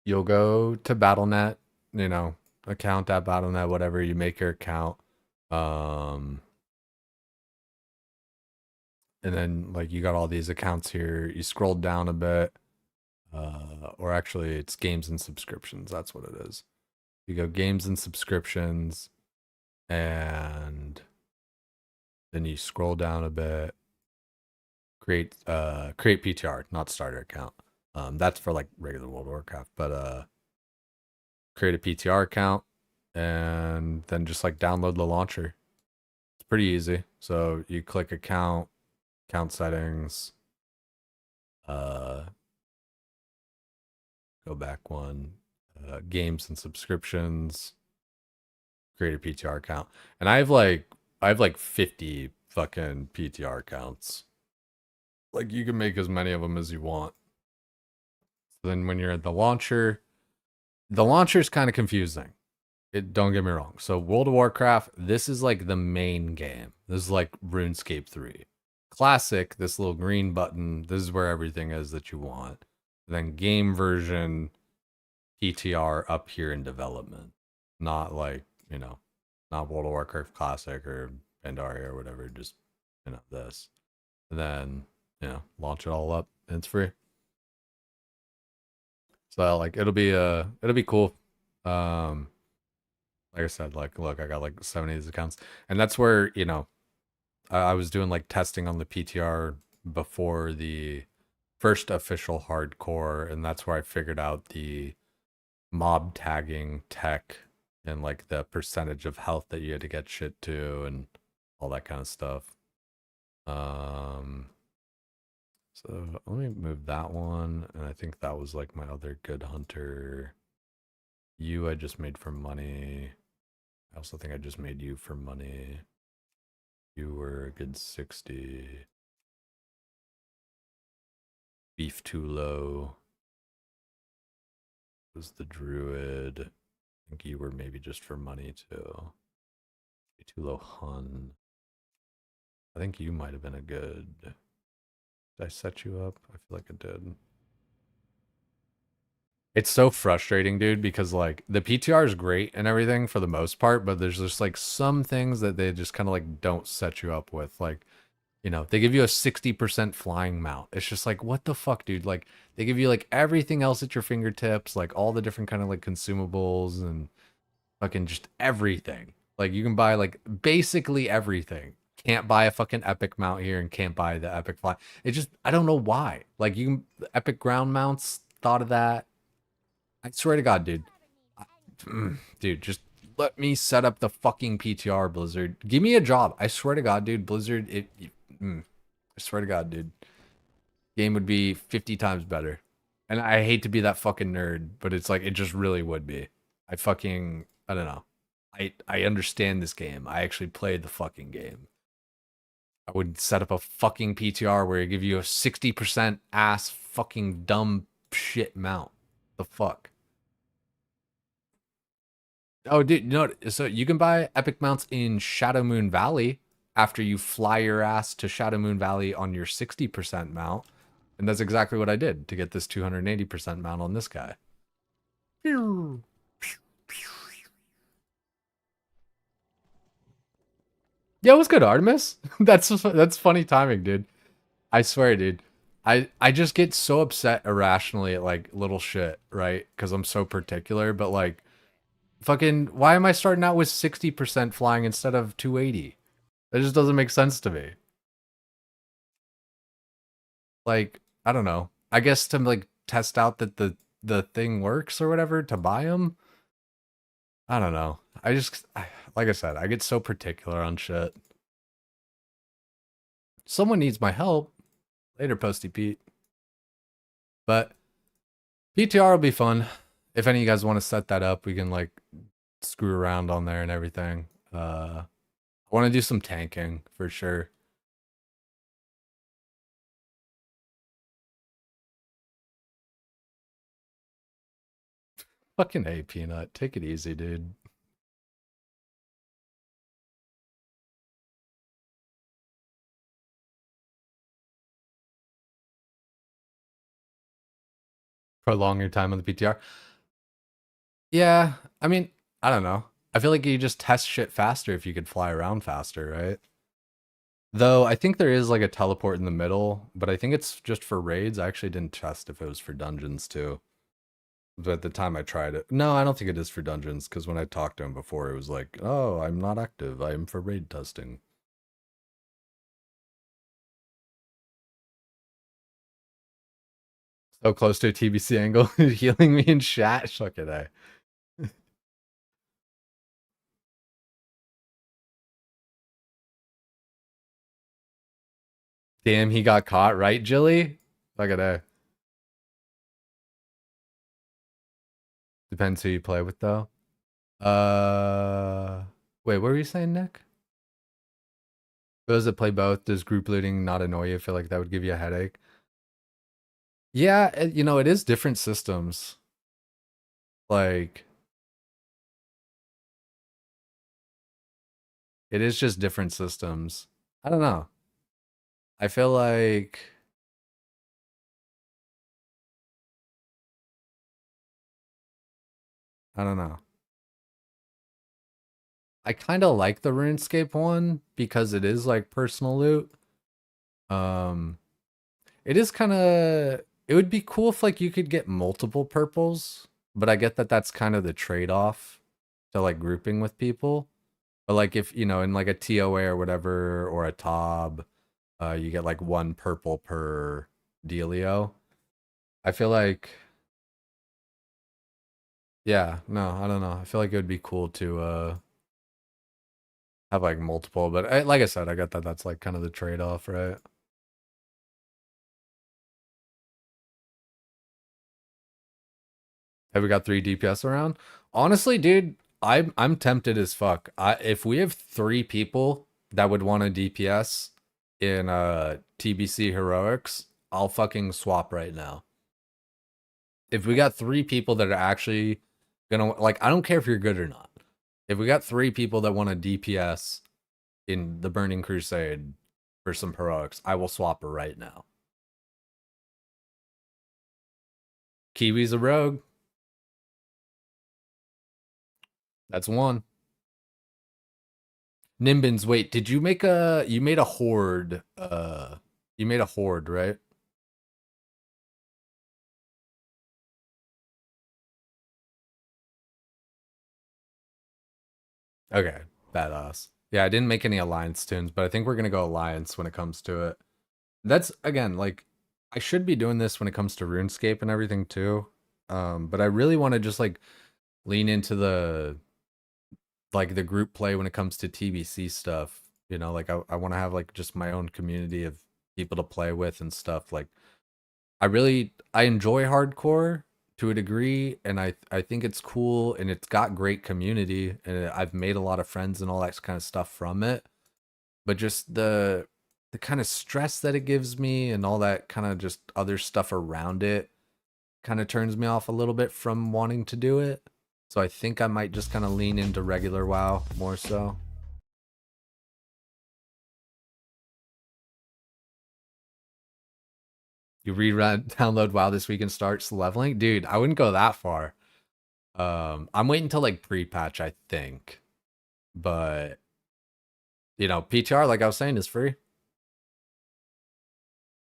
you'll go to Battle.net, you know, account at Battle.net, whatever, you make your account. And then like you got all these accounts here. You scroll down a bit. Or actually it's games and subscriptions, that's what it is. You go games and subscriptions, and then you scroll down a bit. Create PTR, not starter account. That's for like regular World of Warcraft, but create a PTR account and then just like download the launcher. It's pretty easy. So you click account settings, go back one, games and subscriptions, create a PTR account. And I have like 50 fucking PTR accounts. Like you can make as many of them as you want. So then when you're at the launcher is kind of confusing. Don't get me wrong. So World of Warcraft, this is like the main game. This is like RuneScape 3. Classic, this little green button, this is where everything is that you want. Then game version, PTR up here in development. Not like, you know, not World of Warcraft Classic or Pandaria or whatever, just, you know, this. And then, you know, launch it all up and it's free. So like it'll be cool. Like I said, like look, I got like 70 of these accounts. And that's where, you know, I was doing like testing on the PTR before the first official hardcore, and that's where I figured out the mob tagging tech and like the percentage of health that you had to get shit to and all that kind of stuff. So let me move that one, and I think that was like my other good hunter. You I just made for money. I also think I just made you for money. You were a good 60. Beef too low. Was the druid. I think you were maybe just for money too. Too low Hun. I think you might have been a good. Did I set you up? I feel like I did. It's so frustrating, dude, because like the PTR is great and everything for the most part, but there's just like some things that they just kind of like don't set you up with. Like, you know, they give you a 60% flying mount. It's just like, what the fuck, dude? Like they give you like everything else at your fingertips, like all the different kind of like consumables and fucking just everything. Like you can buy like basically everything. Can't buy a fucking epic mount here and can't buy the epic fly. It just, I don't know why. Like you can, the epic ground mounts, thought of that. I swear to God, dude. Dude, just let me set up the fucking PTR, Blizzard. Give me a job. I swear to God, dude. Blizzard, I swear to God, dude. Game would be 50 times better. And I hate to be that fucking nerd, but it's like, it just really would be. I don't know. I understand this game. I actually played the fucking game. I would set up a fucking PTR where it give you a 60% ass fucking dumb shit mount. The fuck? Oh, dude, no. So you can buy epic mounts in Shadow Moon Valley after you fly your ass to Shadow Moon Valley on your 60% mount. And that's exactly what I did to get this 280% mount on this guy. Yeah, what's good, Artemis? That's funny timing, dude. I swear, dude. I just get so upset irrationally at like little shit, right? Because I'm so particular, but like Fucking, why am I starting out with 60% flying instead of 280? That just doesn't make sense to me. Like, I don't know. I guess to like test out that the thing works or whatever to buy them. I don't know. Like I said, I get so particular on shit. Someone needs my help. Later, Posty Pete. But PTR will be fun. If any of you guys want to set that up, we can like screw around on there and everything. I want to do some tanking for sure. Fucking A, Peanut. Take it easy, dude. Prolong your time on the PTR. Yeah, I mean, I don't know. I feel like you just test shit faster if you could fly around faster, right? Though I think there is like a teleport in the middle, but I think it's just for raids. I actually didn't test if it was for dungeons too. But at the time I tried it. No, I don't think it is for dungeons, because when I talked to him before, it was like, oh, I'm not active. I am for raid testing. So close to a TBC angle, healing me in chat. Fuck it, eh? Damn, he got caught, right, Jilly? Fuck it, eh? Depends who you play with, though. Wait, what were you saying, Nick? Those that play both, does group looting not annoy you? I feel like that would give you a headache. Yeah, you know, it is different systems. Like, it is just different systems. I don't know. I feel like I don't know. I kind of like the RuneScape one because it is like personal loot. Um, it is kind of, it would be cool if like you could get multiple purples, but I get that that's kind of the trade-off to like grouping with people. But like if, you know, in like a TOA or whatever, or a TOB, you get like one purple per dealio. I feel like, yeah, no, I don't know. I feel like it would be cool to have like multiple, but like I said, I got that that's like kind of the trade-off, right? Have we got 3 DPS around? Honestly, dude, I'm tempted as fuck. If we have 3 people that would want a DPS in TBC heroics, I'll fucking swap right now. If we got 3 people that are actually gonna, like, I don't care if you're good or not. If we got 3 people that want a DPS in the Burning Crusade for some heroics, I will swap her right now. Kiwi's a rogue. That's 1. Nimbins, wait, did you make you made a horde, you made a horde, right? Okay, badass. Yeah, I didn't make any alliance tunes, but I think we're gonna go alliance when it comes to it. That's, again, like, I should be doing this when it comes to RuneScape and everything too. But I really want to just like lean into the group play when it comes to TBC stuff. You know, like I want to have like just my own community of people to play with and stuff. Like I enjoy hardcore to a degree, and I think it's cool and it's got great community, and I've made a lot of friends and all that kind of stuff from it. But just the kind of stress that it gives me and all that kind of just other stuff around it kind of turns me off a little bit from wanting to do it. So I think I might just kind of lean into regular WoW more so. You rerun, download WoW this week and starts leveling? Dude, I wouldn't go that far. I'm waiting until like pre-patch, I think. But, you know, PTR, like I was saying, is free.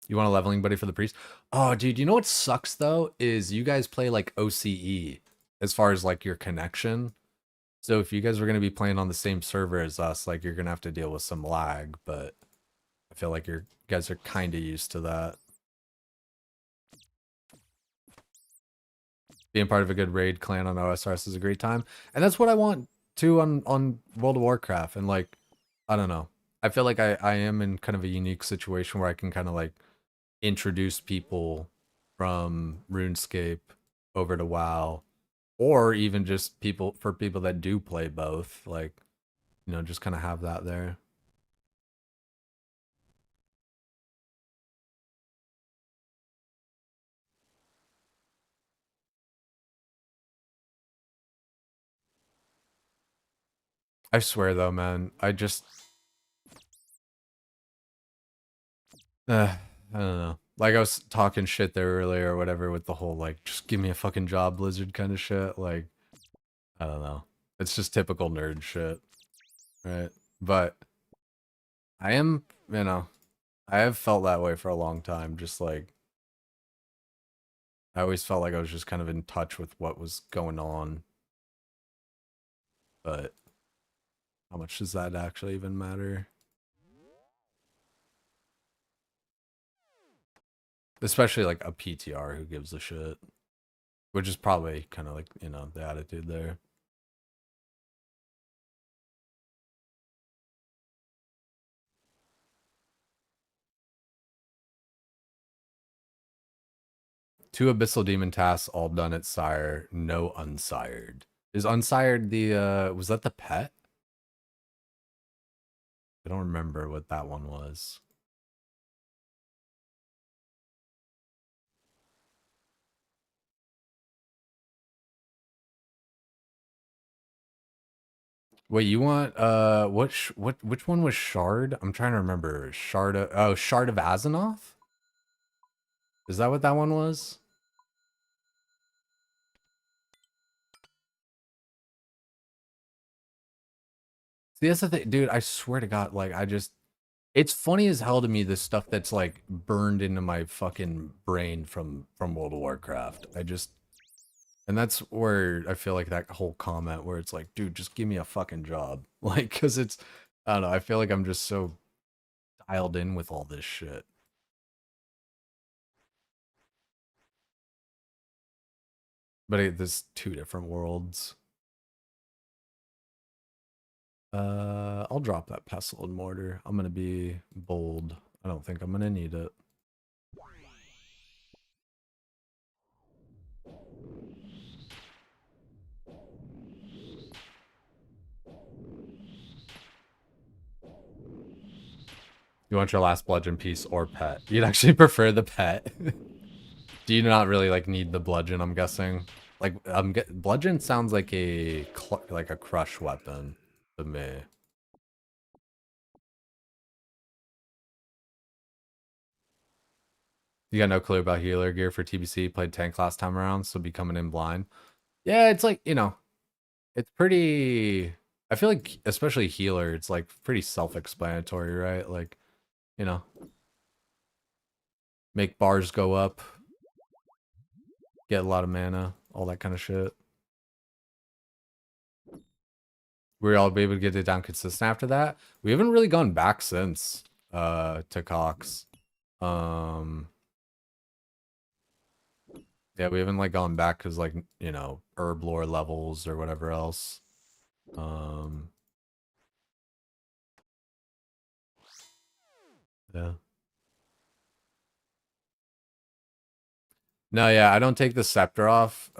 You want a leveling buddy for the priest? Oh, dude, you know what sucks though? Is you guys play like OCE as far as like your connection. So if you guys were going to be playing on the same server as us, like you're going to have to deal with some lag, but I feel like you guys are kind of used to that. Being part of a good raid clan on OSRS is a great time. And that's what I want too on World of Warcraft. And like, I don't know. I feel like I am in kind of a unique situation where I can kind of like introduce people from RuneScape over to WoW, or even just people that do play both, like, you know, just kind of have that there. I swear though, man, I just I don't know. Like I was talking shit there earlier or whatever with the whole like just give me a fucking job Blizzard kind of shit. Like I don't know. It's just typical nerd shit. Right? But I am, you know, I have felt that way for a long time. Just like I always felt like I was just kind of in touch with what was going on. But how much does that actually even matter? Especially like a PTR who gives a shit. Which is probably kind of like, you know, the attitude there. Two Abyssal Demon tasks all done at Sire, no Unsired. Is Unsired the, was that the pet? I don't remember what that one was. Wait, you want, which one was Shard? I'm trying to remember. Shard of Azzinoth? Is that what that one was? See, that's the thing, dude, I swear to God, like, it's funny as hell to me, this stuff that's, like, burned into my fucking brain from World of Warcraft. And that's where I feel like that whole comment where it's like, dude, just give me a fucking job. Like, because it's, I don't know, I feel like I'm just so dialed in with all this shit. But there's two different worlds. I'll drop that pestle and mortar. I'm gonna be bold. I don't think I'm gonna need it. You want your last bludgeon piece or pet? You'd actually prefer the pet. Do you not really like need the bludgeon? I'm guessing. Like bludgeon sounds like a crush weapon to me. You got no clue about healer gear for TBC. Played tank last time around, so be coming in blind. Yeah, it's like, you know, it's pretty. I feel like, especially healer, it's like pretty self-explanatory, right? Like, you know, make bars go up, get a lot of mana, all that kind of shit. We're all be able to get it down consistent after that. We haven't really gone back since to Cox. Yeah, we haven't like gone back because like, you know, herb lore levels or whatever else. Yeah. No, yeah, I don't take the scepter off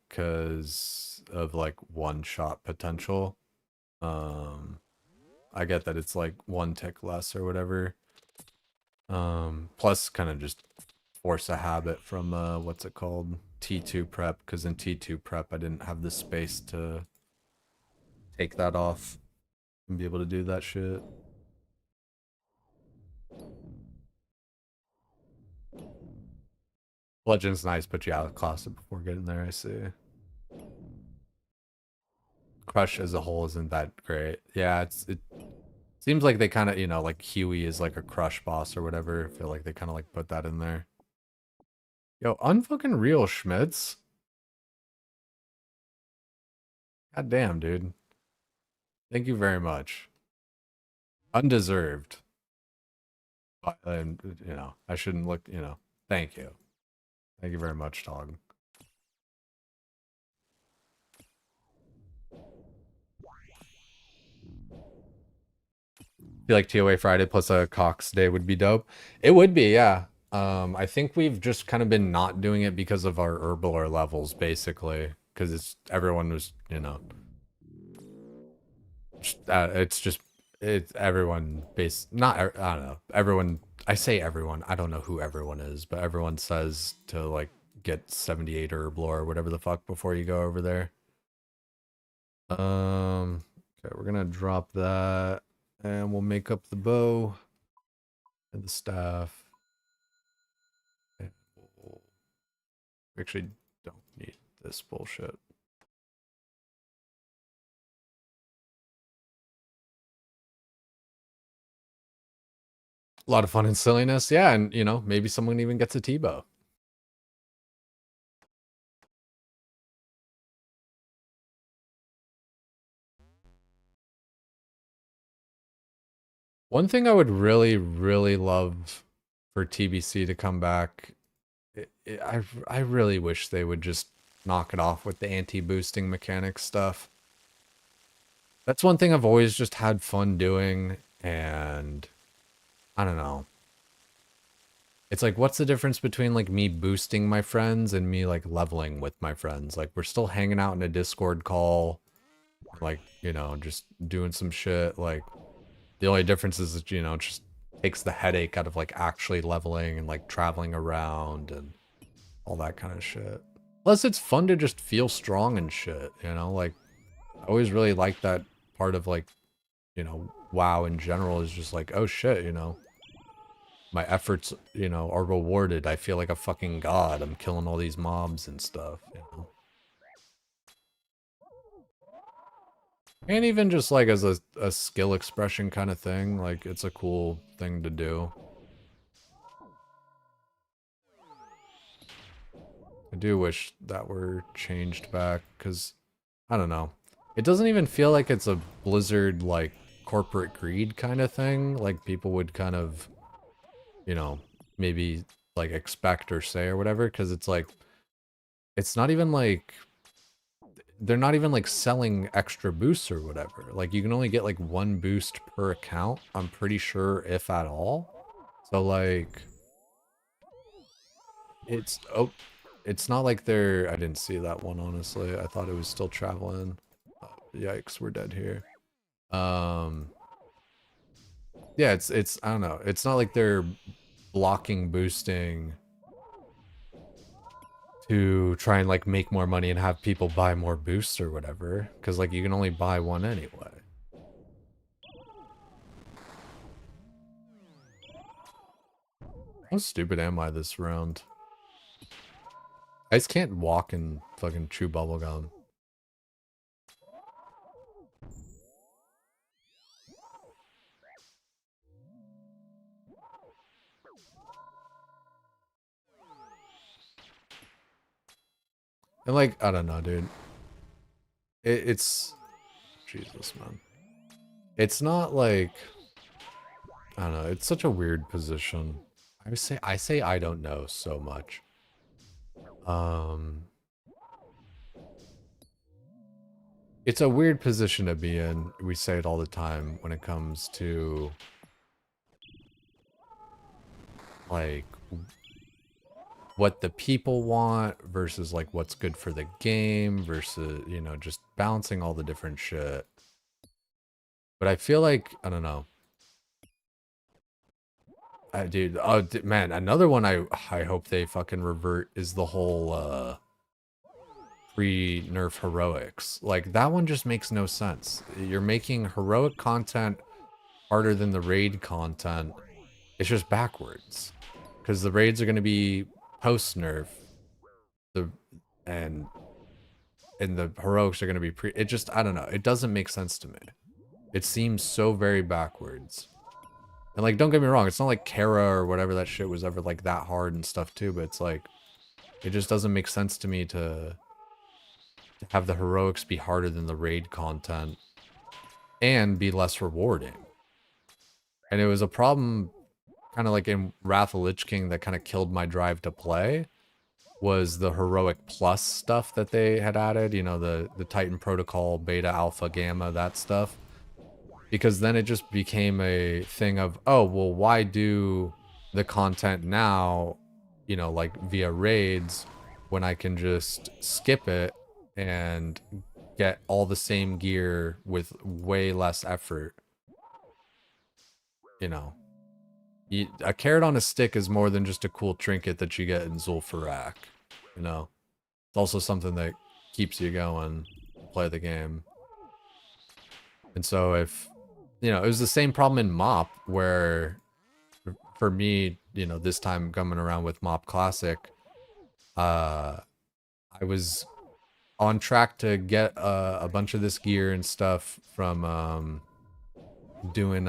because of like one shot potential. I get that it's like one tick less or whatever. Plus kind of just force a habit from what's it called? T2 prep, because in T2 prep I didn't have the space to take that off and be able to do that shit. Bludgeon's nice, but you out of closet before getting there, I see. Crush as a whole isn't that great. Yeah, it seems like they kind of, you know, like Huey is like a crush boss or whatever. I feel like they kind of like put that in there. Yo, unfucking real Schmitz. God damn, dude. Thank you very much. Undeserved. But, you know, I shouldn't look, you know. Thank you. Thank you very much, Tog. Feel like TOA Friday plus a Cox day would be dope. It would be, yeah. I think we've just kind of been not doing it because of our herbaler levels, basically. Because it's everyone was, you know, it's everyone not I don't know, everyone. I say everyone. I don't know who everyone is, but everyone says to like get 78 herbal or whatever the fuck before you go over there. Okay, we're gonna drop that. And we'll make up the bow and the staff. And we actually don't need this bullshit. A lot of fun and silliness. Yeah, and you know, maybe someone even gets a T-bow. One thing I would really, really love for TBC to come back, I really wish they would just knock it off with the anti-boosting mechanic stuff. That's one thing I've always just had fun doing, and I don't know. It's like, what's the difference between like me boosting my friends and me like leveling with my friends? Like, we're still hanging out in a Discord call, like, you know, just doing some shit. Like, the only difference is that, you know, it just takes the headache out of like actually leveling and like traveling around and all that kind of shit. Plus, it's fun to just feel strong and shit, you know? Like, I always really like that part of like, you know, WoW in general is just like, oh shit, you know, my efforts, you know, are rewarded. I feel like a fucking god. I'm killing all these mobs and stuff, you know? And even just like as a skill expression kind of thing, like it's a cool thing to do. I do wish that were changed back, because, I don't know. It doesn't even feel like it's a Blizzard, like, corporate greed kind of thing. Like, people would kind of, you know, maybe, like, expect or say or whatever, because it's like, it's not even like, they're not even like selling extra boosts or whatever. Like, you can only get like one boost per account, I'm pretty sure, if at all. So like, it's not like they're, I didn't see that one, honestly. I thought it was still traveling. Oh, yikes, we're dead here. Yeah, it's I don't know. It's not like they're blocking boosting to try and like make more money and have people buy more boosts or whatever, because like you can only buy one anyway. How stupid am I this round? I just can't walk and fucking chew bubblegum. And like, I don't know, dude. It's... Jesus, man. It's not like... I don't know, it's such a weird position. I say I don't know so much. It's a weird position to be in. We say it all the time when it comes to like what the people want versus like what's good for the game versus, you know, just balancing all the different shit. But I feel like, I don't know. Dude, oh man, another one I hope they fucking revert is the whole pre-nerf heroics. Like, that one just makes no sense. You're making heroic content harder than the raid content. It's just backwards. Because the raids are going to be post-nerf. And the heroics are going to be pre... It just, I don't know. It doesn't make sense to me. It seems so very backwards. And, like, don't get me wrong. It's not like Kara or whatever that shit was ever, like, that hard and stuff, too. But it's like, it just doesn't make sense to me to have the heroics be harder than the raid content and be less rewarding. And it was a problem kind of like in Wrath of Lich King that kind of killed my drive to play, was the heroic plus stuff that they had added, you know, the Titan Protocol, beta, alpha, gamma, that stuff. Because then it just became a thing of, oh, well, why do the content now, you know, like via raids, when I can just skip it and get all the same gear with way less effort, you know. A carrot on a stick is more than just a cool trinket that you get in Zul'Farrak, you know. It's also something that keeps you going, play the game. And so if, you know, it was the same problem in MoP where for me, you know, this time coming around with MoP Classic, I was on track to get a bunch of this gear and stuff from doing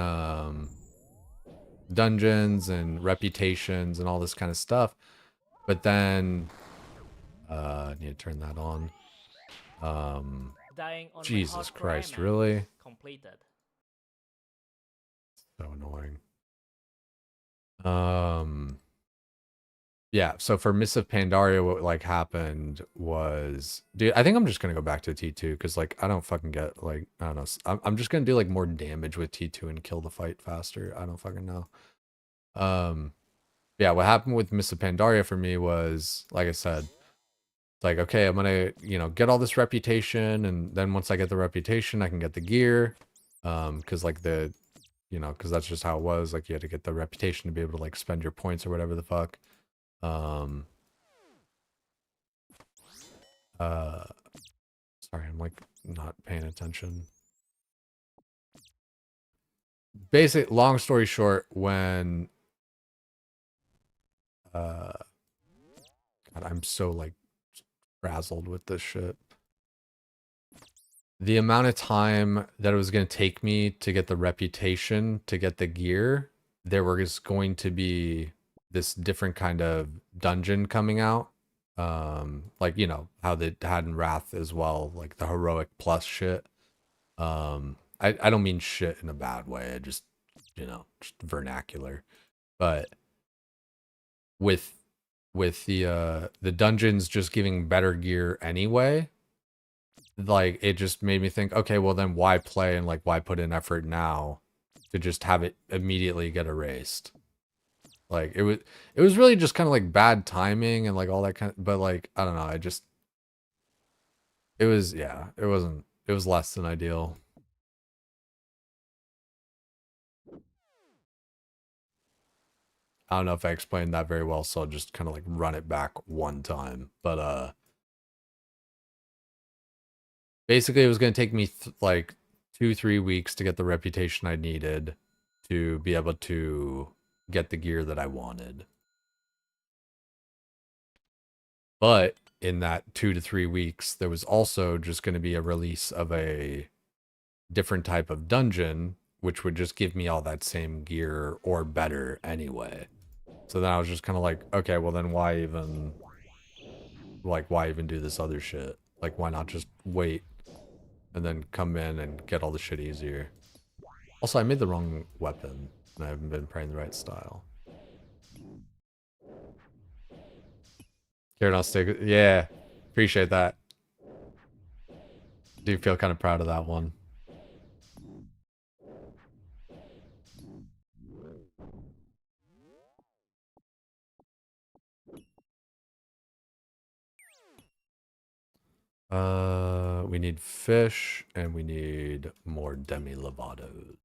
dungeons and reputations and all this kind of stuff. But then I need to turn that on. Dying on Jesus my hardcore Christ, Ironman. really? Completed. So annoying. Yeah, so for Mists of Pandaria, what like happened was, dude, I think I'm just gonna go back to T2 because like I don't fucking get like, I don't know, I'm just gonna do like more damage with T2 and kill the fight faster. I don't fucking know. Yeah, what happened with Mists of Pandaria for me was, like I said, like, okay, I'm gonna, you know, get all this reputation, and then once I get the reputation, I can get the gear. Because like the, you know, because that's just how it was. Like you had to get the reputation to be able to like spend your points or whatever the fuck. Sorry, I'm like not paying attention. Long story short, when God, I'm so like frazzled with this shit. The amount of time that it was going to take me to get the reputation, to get the gear, there was going to be this different kind of dungeon coming out. Like, you know, how they had in Wrath as well, like the heroic plus shit. I don't mean shit in a bad way. I just, you know, just vernacular. But with the dungeons just giving better gear anyway, like it just made me think, okay, well then why play and like why put in effort now to just have it immediately get erased? Like it was really just kind of like bad timing and like all that kind of, but like I don't know, it was, yeah, it was less than ideal. I don't know if I explained that very well, so I'll just kind of like run it back one time. But basically it was going to take me like 2-3 weeks to get the reputation I needed to be able to get the gear that I wanted. But in that 2 to 3 weeks, there was also just going to be a release of a different type of dungeon, which would just give me all that same gear or better anyway. So then I was just kind of like, okay, well then why even do this other shit? Like, why not just wait and then come in and get all the shit easier? Also, I made the wrong weapon and I haven't been playing the right style. Carrot on stick, yeah, appreciate that. Do feel kind of proud of that one. We need fish and we need more demi lovatos.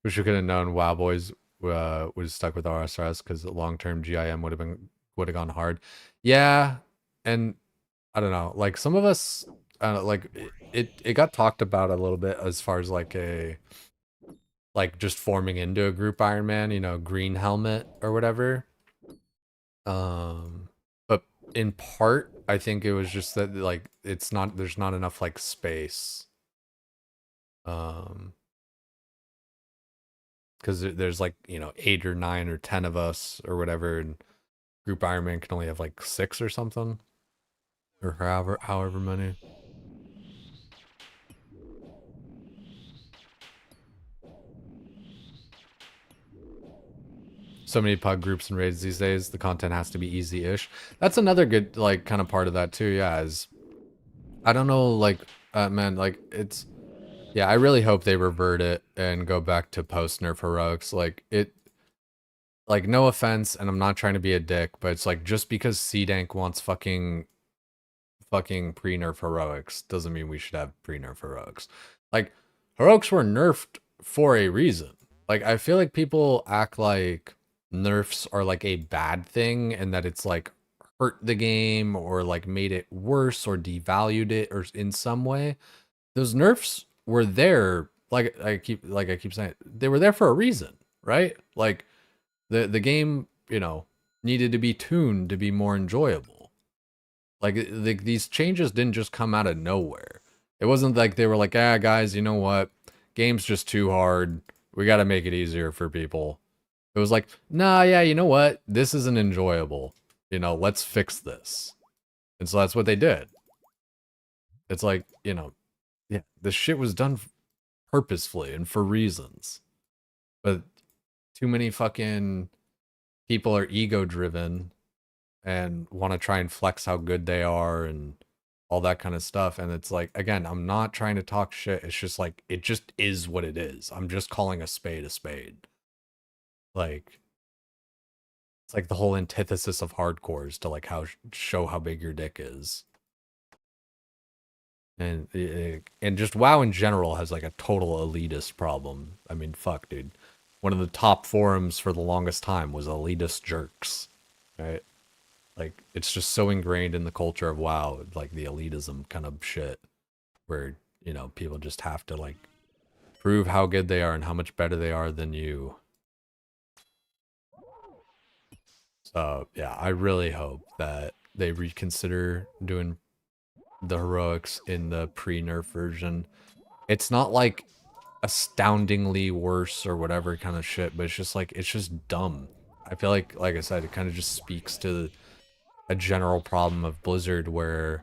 Wish we could have known WoW Boys was stuck with RSRS because long-term GIM would have gone hard. Yeah, and I don't know, like some of us, like it got talked about a little bit as far as like just forming into a group Ironman, you know, green helmet or whatever. But in part, I think it was just that like there's not enough like space. Because there's like, you know, 8 or 9 or 10 of us or whatever, and Group Ironman can only have like 6 or something, or however many. So many pug groups and raids these days. The content has to be easy-ish. That's another good like kind of part of that too. Yeah, is I don't know, like man, like it's yeah. I really hope they revert it and go back to post nerf heroics. Like no offense, and I'm not trying to be a dick, but it's like just because C-Dank wants fucking pre-nerf heroics doesn't mean we should have pre-nerf heroics. Like heroics were nerfed for a reason. Like I feel like people act like nerfs are like a bad thing and that it's like hurt the game or like made it worse or devalued it or in some way. Those nerfs were there, like I keep saying, they were there for a reason, right? Like the game, you know, needed to be tuned to be more enjoyable. Like these changes didn't just come out of nowhere. It wasn't like they were like, ah, guys, you know what? Game's just too hard. We got to make it easier for people. It was like, nah, yeah, you know what? This isn't enjoyable. You know, let's fix this. And so that's what they did. It's like, you know, yeah, this shit was done purposefully and for reasons. But too many fucking people are ego driven and want to try and flex how good they are and all that kind of stuff. And it's like, again, I'm not trying to talk shit. It's just like, it just is what it is. I'm just calling a spade a spade. Like, it's like the whole antithesis of hardcore is to like show how big your dick is. And just WoW in general has like a total elitist problem. I mean, fuck, dude. One of the top forums for the longest time was elitist jerks, right? Like, it's just so ingrained in the culture of WoW, like the elitism kind of shit, where, you know, people just have to like prove how good they are and how much better they are than you. So, yeah, I really hope that they reconsider doing the heroics in the pre-nerf version. It's not like astoundingly worse or whatever kind of shit, but it's just like, it's just dumb. I feel like I said, it kind of just speaks to a general problem of Blizzard where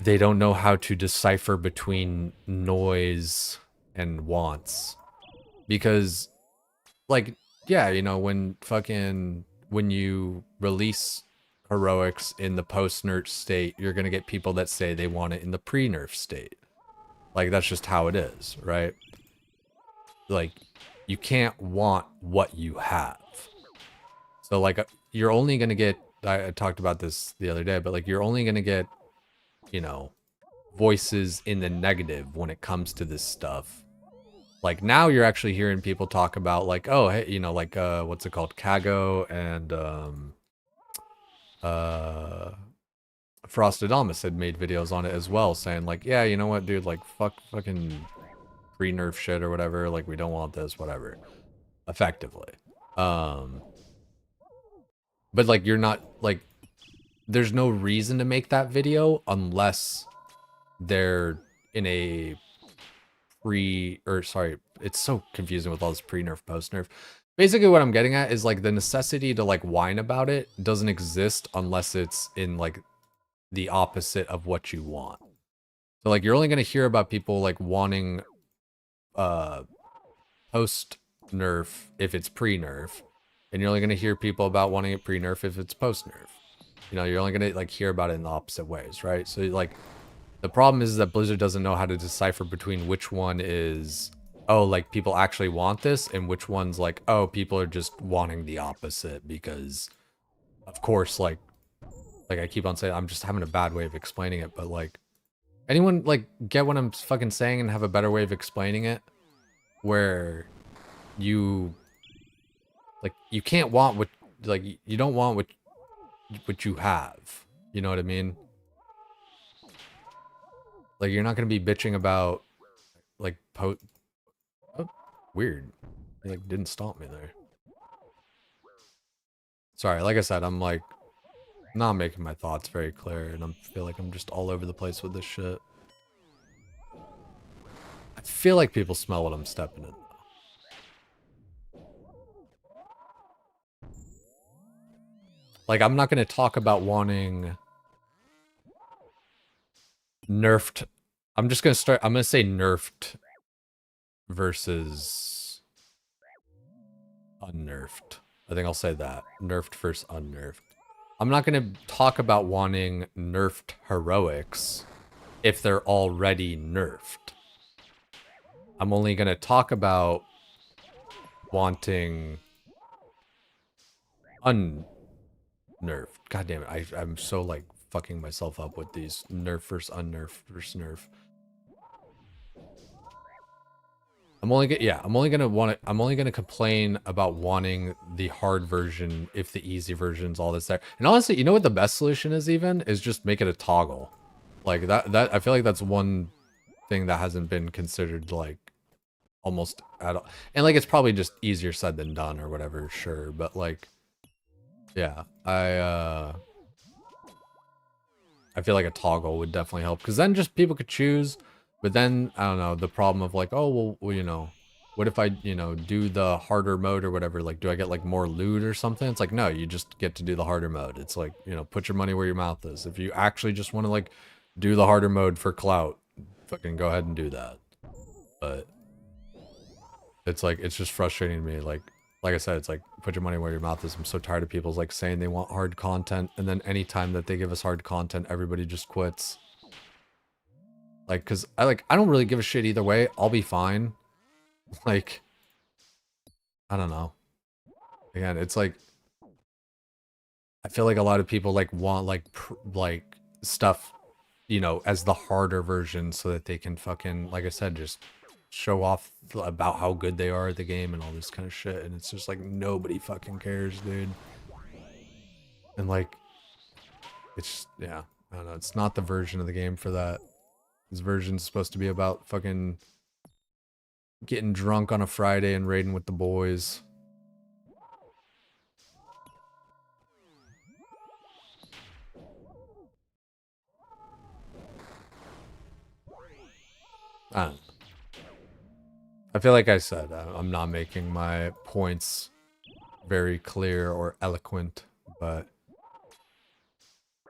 they don't know how to decipher between noise and wants. Because, like, yeah, you know, when you release heroics in the post-nerf state, you're gonna get people that say they want it in the pre-nerf state. Like, that's just how it is, right? Like, you can't want what you have. So, like, you're only gonna get, I talked about this the other day, but, like, you're only gonna get, you know, voices in the negative when it comes to this stuff. Like, now you're actually hearing people talk about, like, oh, hey, you know, like, what's it called? Kago and, Frostadamus had made videos on it as well, saying, like, yeah, you know what, dude, like, fucking pre-nerf shit or whatever, like, we don't want this, whatever. Effectively. But, like, you're not, like, there's no reason to make that video unless they're in a it's so confusing with all this pre-nerf, post-nerf. Basically what I'm getting at is like the necessity to like whine about it doesn't exist unless it's in like the opposite of what you want. So like you're only going to hear about people like wanting post-nerf if it's pre-nerf, and you're only going to hear people about wanting it pre-nerf if it's post-nerf. You know, you're only going to like hear about it in the opposite ways, right? So like the problem is that Blizzard doesn't know how to decipher between which one is, oh, like, people actually want this, and which one's like, oh, people are just wanting the opposite because, of course, like I keep on saying, I'm just having a bad way of explaining it, but, like, anyone, like, get what I'm fucking saying and have a better way of explaining it? Where you, like, you can't want what, like, you don't want what you have. You know what I mean? Like, you're not going to be bitching about, like, oh, weird. It, like, didn't stop me there. Sorry, like I said, I'm, like, not making my thoughts very clear, and I feel like I'm just all over the place with this shit. I feel like people smell what I'm stepping in. Like, I'm not going to talk about wanting nerfed. I'm just going to start. I'm going to say nerfed versus unnerfed. I think I'll say that. Nerfed versus unnerfed. I'm not going to talk about wanting nerfed heroics if they're already nerfed. I'm only going to talk about wanting unnerfed. God damn it. I'm so like fucking myself up with these nerf versus unnerf versus nerf. I'm only gonna complain about wanting the hard version if the easy version's all that's there. And honestly, you know what the best solution is even? Is just make it a toggle. Like that I feel like that's one thing that hasn't been considered like almost at all. And like it's probably just easier said than done or whatever, sure. But like yeah, I feel like a toggle would definitely help because then just people could choose. But then, I don't know, the problem of like, oh, well, you know, what if I, you know, do the harder mode or whatever? Like, do I get like more loot or something? It's like, no, you just get to do the harder mode. It's like, you know, put your money where your mouth is. If you actually just want to like do the harder mode for clout, fucking go ahead and do that. But it's like, it's just frustrating to me. Like I said, it's like, put your money where your mouth is. I'm so tired of people like saying they want hard content. And then anytime that they give us hard content, everybody just quits. Like, cause I don't really give a shit either way. I'll be fine. Like, I don't know. Again, it's like, I feel like a lot of people like want like stuff, you know, as the harder version so that they can fucking, like I said, just show off about how good they are at the game and all this kind of shit. And it's just like, nobody fucking cares, dude. And like, it's, yeah, I don't know. It's not the version of the game for that. This version's supposed to be about fucking getting drunk on a Friday and raiding with the boys. I don't know. I feel like I said, I'm not making my points very clear or eloquent, but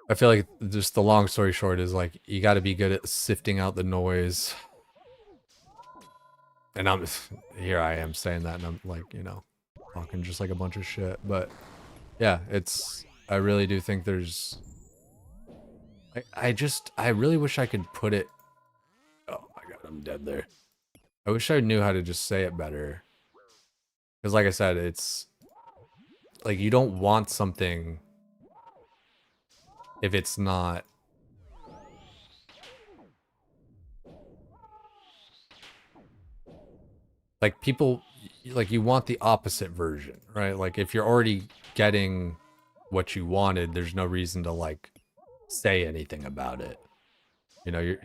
I feel like just the long story short is like, you got to be good at sifting out the noise. And here I am saying that and I'm like, you know, talking just like a bunch of shit. But yeah, I really do think there's, I really wish I could put it, oh my God, I'm dead there. I wish I knew how to just say it better. Because like I said, it's like, you don't want something if it's not like people, like you want the opposite version, right? Like if you're already getting what you wanted, there's no reason to like say anything about it. You know,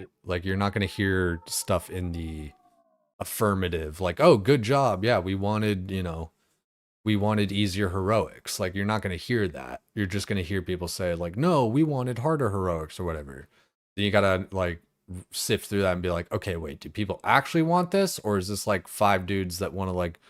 you're not going to hear stuff in the affirmative, like, oh, good job. Yeah, we wanted, you know, we wanted easier heroics. Like, you're not going to hear that. You're just going to hear people say, like, no, we wanted harder heroics or whatever. Then you got to, like, sift through that and be like, okay, wait, do people actually want this? Or is this, like, 5 dudes that want to, like,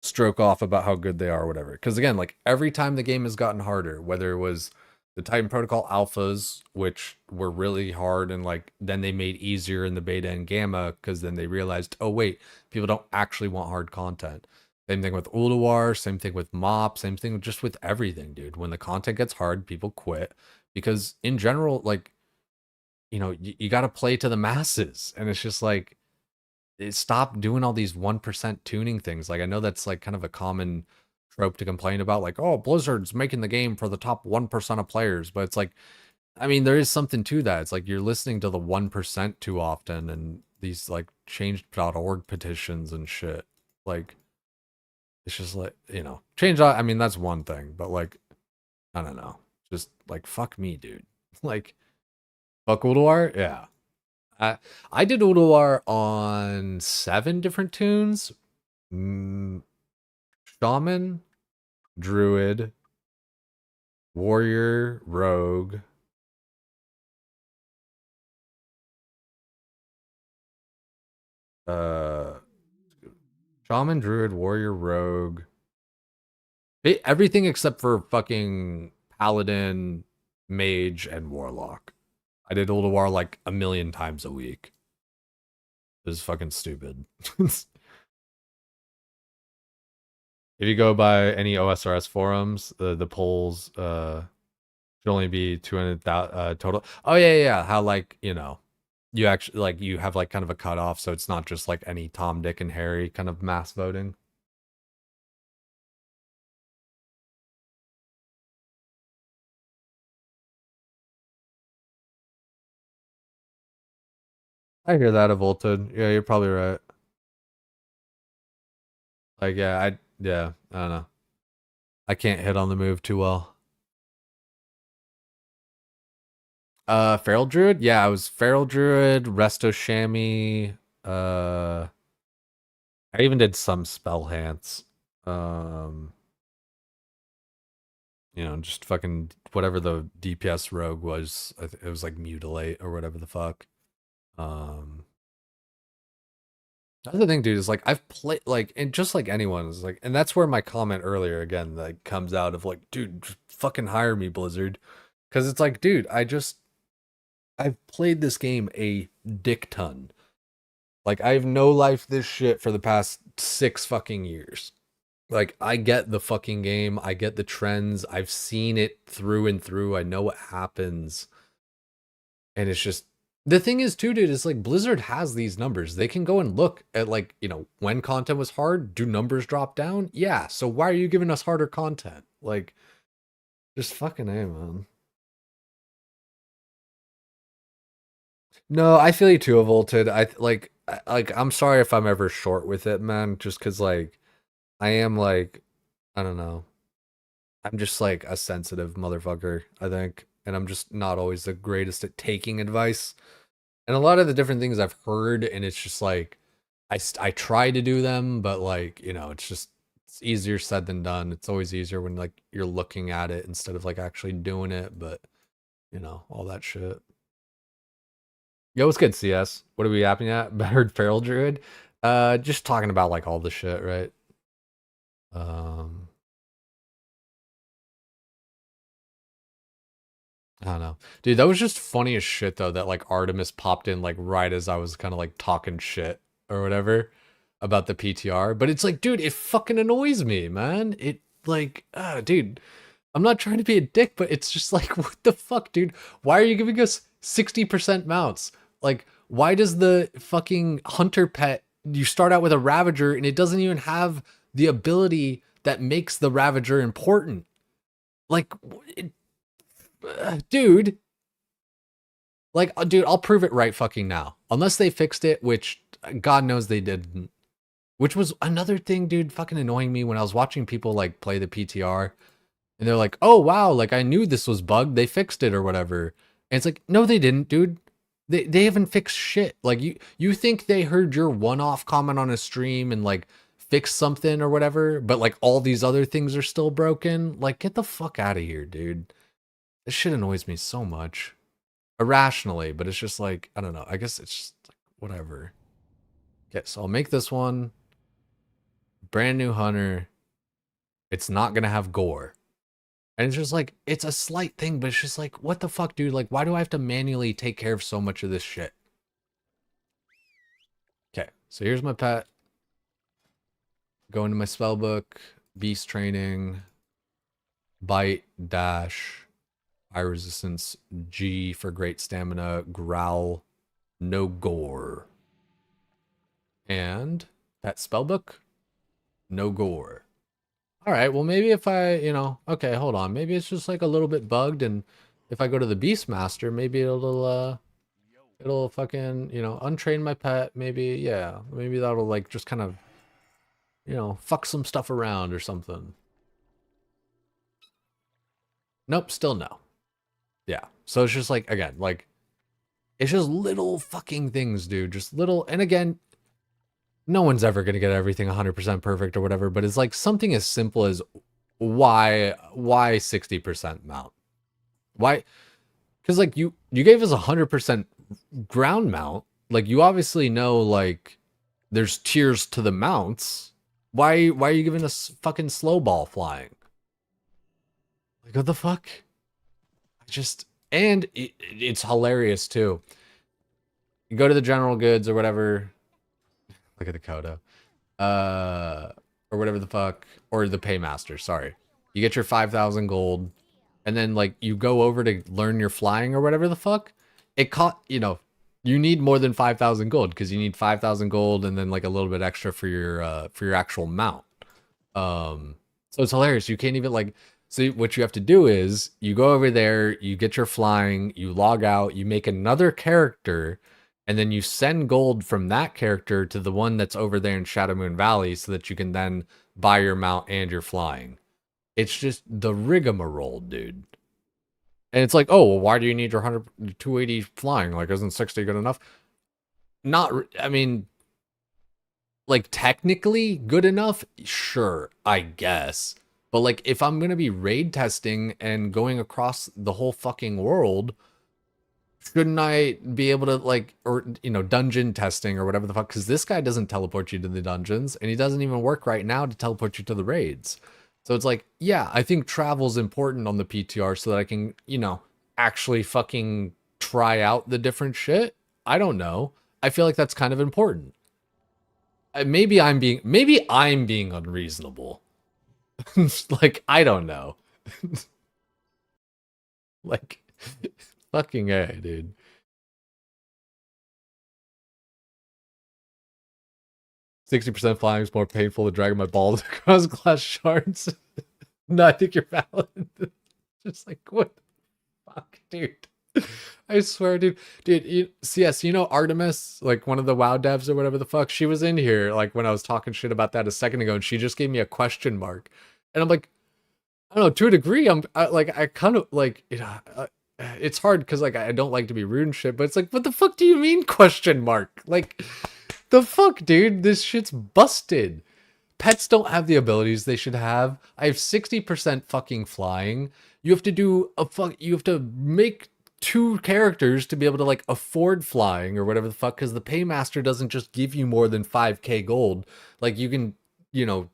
stroke off about how good they are or whatever? Because, again, like, every time the game has gotten harder, whether it was the Titan Protocol alphas, which were really hard, and like then they made easier in the beta and gamma because then they realized, oh wait, people don't actually want hard content. Same thing with Ulduar, same thing with MOP, same thing just with everything, dude. When the content gets hard, people quit because in general, like, you know, you got to play to the masses, and it's just like, stop doing all these 1% tuning things. Like I know that's like kind of a common trope to complain about, like, oh, Blizzard's making the game for the top 1% of players, but it's like, I mean, there is something to that. It's like you're listening to the 1% too often, and these like change.org petitions and shit. Like, it's just like, you know, change. I mean, that's one thing, but like, I don't know, just like, fuck me, dude. Like, fuck Ulduar, yeah. I did Ulduar on 7 different tunes. Shaman, Druid, Warrior, Rogue, Shaman, Druid, Warrior, Rogue, everything except for fucking Paladin, Mage, and Warlock. I did Old War like 1,000,000 times a week. It was fucking stupid. If you go by any OSRS forums, the polls should only be 200,000 total. Oh yeah. How like, you know, you actually like you have like kind of a cutoff, so it's not just like any Tom, Dick, and Harry kind of mass voting. I hear that, Volted. Yeah, you're probably right. Like, yeah, I don't know. I can't hit on the move too well. Feral Druid? Yeah, I was Feral Druid, Resto Chamois, I even did some Spell Hance. You know, just fucking whatever the DPS rogue was. It was like Mutilate or whatever the fuck. That's the thing, dude, is like I've played like, and just like anyone is like, and that's where my comment earlier again like comes out of like, dude, just fucking hire me, Blizzard, because it's like, dude, I've played this game a dick ton. Like I've no life this shit for the past 6 fucking years. Like I get the fucking game, I get the trends, I've seen it through and through, I know what happens, and it's just. The thing is, too, dude, is like Blizzard has these numbers. They can go and look at like, you know, when content was hard, do numbers drop down? Yeah. So why are you giving us harder content? Like, just fucking A, man. No, I feel you too, Volted. I'm sorry if I'm ever short with it, man. Just because like, I am like, I don't know. I'm just like a sensitive motherfucker, I think. And I'm just not always the greatest at taking advice. And a lot of the different things I've heard, and it's just like, I try to do them, but like, you know, it's easier said than done. It's always easier when like you're looking at it instead of like actually doing it, but you know, all that shit. Yo, what's good, CS? What are we yapping at? Better Feral Druid? Just talking about like all the shit, right? I don't know. Dude, that was just funny as shit though, that like Artemis popped in like right as I was kind of like talking shit or whatever about the PTR. But it's like, dude, it fucking annoys me, man. It like, dude, I'm not trying to be a dick, but it's just like, what the fuck, dude? Why are you giving us 60% mounts? Like, why does the fucking hunter pet, you start out with a Ravager and it doesn't even have the ability that makes the Ravager important? Like, dude, like, dude, I'll prove it right fucking now. Unless they fixed it, which God knows they didn't. Which was another thing, dude, fucking annoying me when I was watching people like play the PTR. And they're like, oh, wow, like I knew this was bugged. They fixed it or whatever. And it's like, no, they didn't, dude. They haven't fixed shit. Like you think they heard your one-off comment on a stream and like fixed something or whatever, but like all these other things are still broken? Like, get the fuck out of here, dude. This shit annoys me so much. Irrationally, but it's just like, I don't know. I guess it's just like, whatever. Okay, so I'll make this one. Brand new hunter. It's not gonna have gore. And it's just like, it's a slight thing, but it's just like, what the fuck, dude? Like, why do I have to manually take care of so much of this shit? Okay, so here's my pet. Go into my spell book. Beast training. Bite, dash. High resistance, G for great stamina, growl, no gore. And that spellbook, no gore. All right, well, maybe if I, you know, okay, hold on. Maybe it's just like a little bit bugged. And if I go to the Beastmaster, maybe it'll fucking, you know, untrain my pet. Maybe, yeah, maybe that'll like just kind of, you know, fuck some stuff around or something. Nope, still no. Yeah, so it's just like, again, like, it's just little fucking things, dude. Just little, and again, no one's ever going to get everything 100% perfect or whatever, but it's like something as simple as why 60% mount? Why? Because like you gave us 100% ground mount. Like you obviously know like there's tiers to the mounts. Why are you giving us fucking slow ball flying? Like what the fuck? it's hilarious too. You go to the general goods or whatever. Look at the Kodo. Or whatever the fuck. Or the paymaster, sorry. You get your 5,000 gold. And then, like, you go over to learn your flying or whatever the fuck. It you need more than 5,000 gold. Because you need 5,000 gold and then, like, a little bit extra for your actual mount. So it's hilarious. You can't even, like... So what you have to do is, you go over there, you get your flying, you log out, you make another character... And then you send gold from that character to the one that's over there in Shadow Moon Valley so that you can then buy your mount and your flying. It's just the rigmarole, dude. And it's like, oh, well, why do you need your 280 flying? Like, isn't 60 good enough? I mean, like, technically good enough? Sure, I guess. But, like, if I'm going to be raid testing and going across the whole fucking world... Shouldn't I be able to, like, or, dungeon testing or whatever the fuck? Because this guy doesn't teleport you to the dungeons, and he doesn't even work right now to teleport you to the raids. So it's like, yeah, I think travel's important on the PTR so that I can, actually fucking try out the different shit. I don't know. I feel like that's kind of important. Maybe I'm being unreasonable. Like, I don't know. Like... Fucking A, dude. %60 flying is more painful than dragging my balls across glass shards. No, I think you're valid. Just like, what the fuck, dude? I swear, dude. Dude, CS, Artemis, like one of the WoW devs or whatever the fuck, she was in here, like, when I was talking shit about that a second ago, and she just gave me a question mark. And I'm like, I don't know, to a degree, I kind of, like, it's hard because, like, I don't like to be rude and shit, but it's like, what the fuck do you mean, question mark? Like, the fuck, dude? This shit's busted. Pets don't have the abilities they should have. I have 60% fucking flying. You have to you have to make 2 characters to be able to, like, afford flying or whatever the fuck, because the paymaster doesn't just give you more than 5k gold. Like, you can...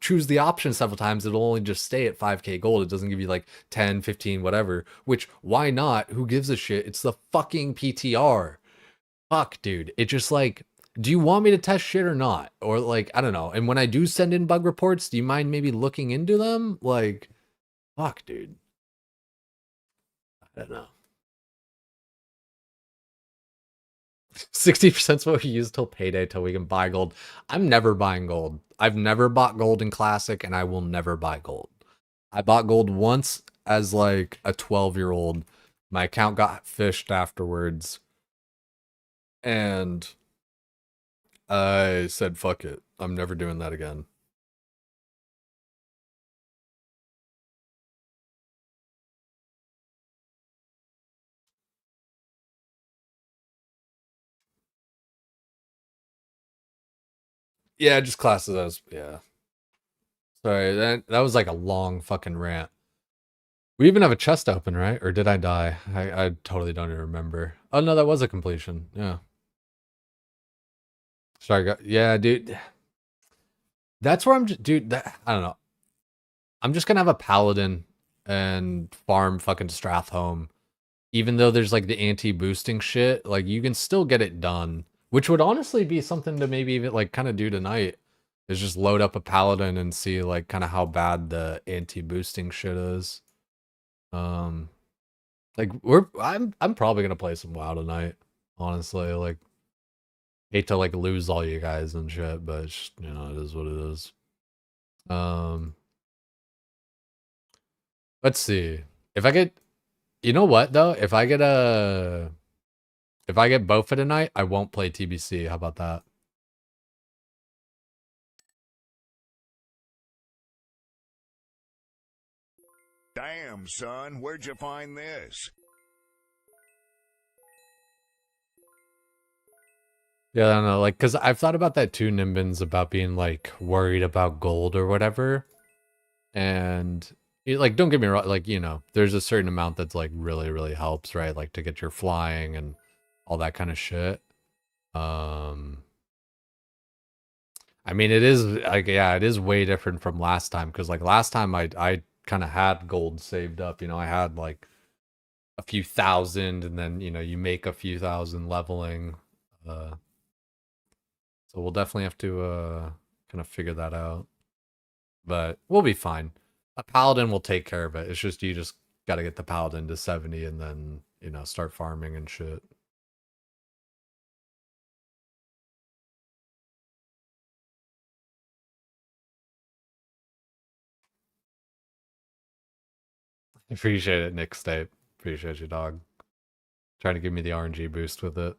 choose the option several times. It'll only just stay at 5k gold. It doesn't give you like 10, 15, whatever. Which, why not? Who gives a shit? It's the fucking PTR. Fuck, dude. It just like, do you want me to test shit or not? Or like, I don't know. And when I do send in bug reports, do you mind maybe looking into them? Like, fuck, dude. I don't know. 60% is what we use till payday till we can buy gold. I'm never buying gold. I've never bought gold in Classic, and I will never buy gold. I bought gold once as like a 12-year-old. My account got fished afterwards. And I said, fuck it. I'm never doing that again. Yeah, just classes as, yeah. Sorry, that was like a long fucking rant. We even have a chest open, right? Or did I die? I totally don't even remember. Oh, no, that was a completion. Yeah. Sorry, yeah, dude. That's where I'm just... Dude, I don't know. I'm just gonna have a paladin and farm fucking Strathhome. Even though there's like the anti-boosting shit, like you can still get it done. Which would honestly be something to maybe even like kind of do tonight. Is just load up a paladin and see like kind of how bad the anti-boosting shit is. Like I'm probably gonna play some WoW tonight. Honestly, like hate to like lose all you guys and shit, but it's, it is what it is. Let's see. If I get, you know what though? If I get Bofa tonight, I won't play TBC. How about that? Damn, son, where'd you find this? Yeah, I don't know, like, because I've thought about that too, Nimbins, about being, like, worried about gold or whatever. And, like, don't get me wrong, like, there's a certain amount that's, like, really, really helps, right? Like, to get your flying and all that kind of shit. I mean, it is, like, yeah, it is way different from last time, because, like, last time I kind of had gold saved up, I had, like, a few thousand, and then you make a few thousand leveling. So we'll definitely have to kind of figure that out. But we'll be fine. A paladin will take care of it. It's just you just got to get the paladin to 70 and then, start farming and shit. Appreciate it, Nick Stape. Appreciate you, dog. Trying to give me the RNG boost with it.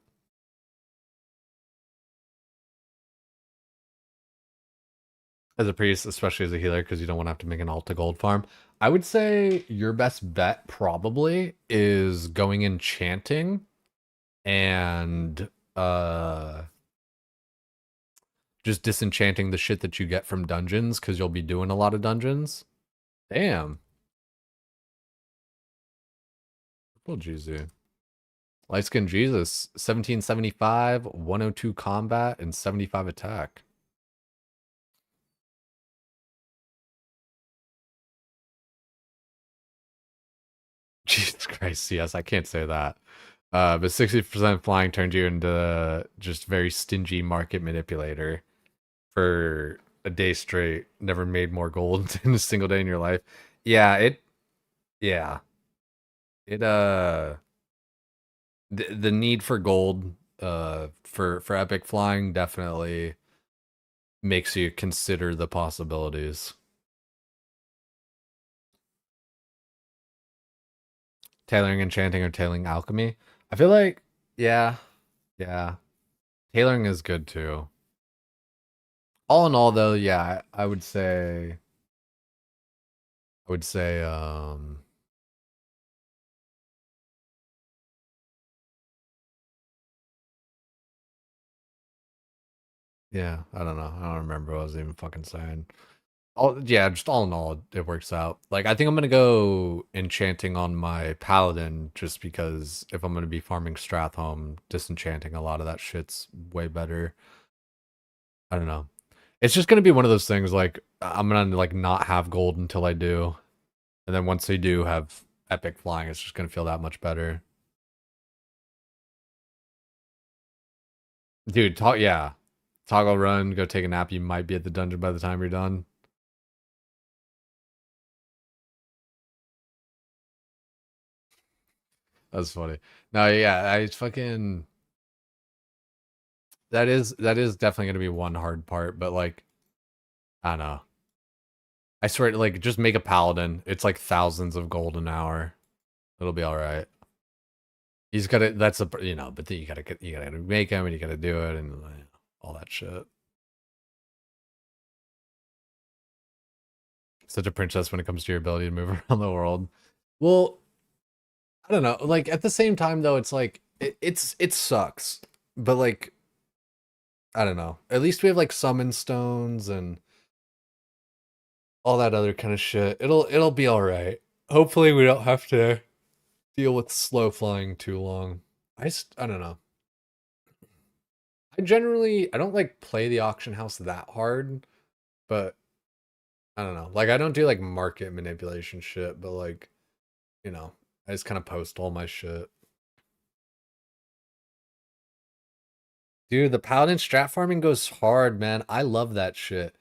As a priest, especially as a healer, because you don't want to have to make an alt to gold farm. I would say your best bet probably is going enchanting and just disenchanting the shit that you get from dungeons, because you'll be doing a lot of dungeons. Damn. Well, Jesus. Light Skin Jesus, 1775, 102 combat, and 75 attack. Jesus Christ, yes, I can't say that. But 60% flying turned you into just very stingy market manipulator for a day straight. Never made more gold in a single day in your life. Yeah, it the need for gold for epic flying definitely makes you consider the possibilities. Tailoring enchanting or tailoring alchemy. I feel like yeah. Tailoring is good too. All in all though, yeah, I would say yeah, I don't know. I don't remember what I was even fucking saying. Just all in all, it works out. Like, I think I'm gonna go enchanting on my paladin, just because if I'm gonna be farming Strathhome, disenchanting a lot of that shit's way better. I don't know. It's just gonna be one of those things, like, I'm gonna, like, not have gold until I do. And then once I do have epic flying, it's just gonna feel that much better. Dude, yeah. Toggle run, go take a nap, you might be at the dungeon by the time you're done. That's funny. No, yeah, I fucking that is definitely gonna be one hard part, but like I don't know. I swear, like, just make a paladin. It's like thousands of gold an hour. It'll be all right. He's gotta. That's a but then you gotta make him and you gotta do it and all that shit. Such a princess when it comes to your ability to move around the world. Well, I don't know. Like at the same time though, it's like it sucks, but like I don't know. At least we have like summon stones and all that other kind of shit. It'll be all right. Hopefully we don't have to deal with slow flying too long. I don't know. I don't like play the auction house that hard, but I don't know. Like I don't do like market manipulation shit, but like, I just kind of post all my shit. Dude, the paladin strat farming goes hard, man. I love that shit.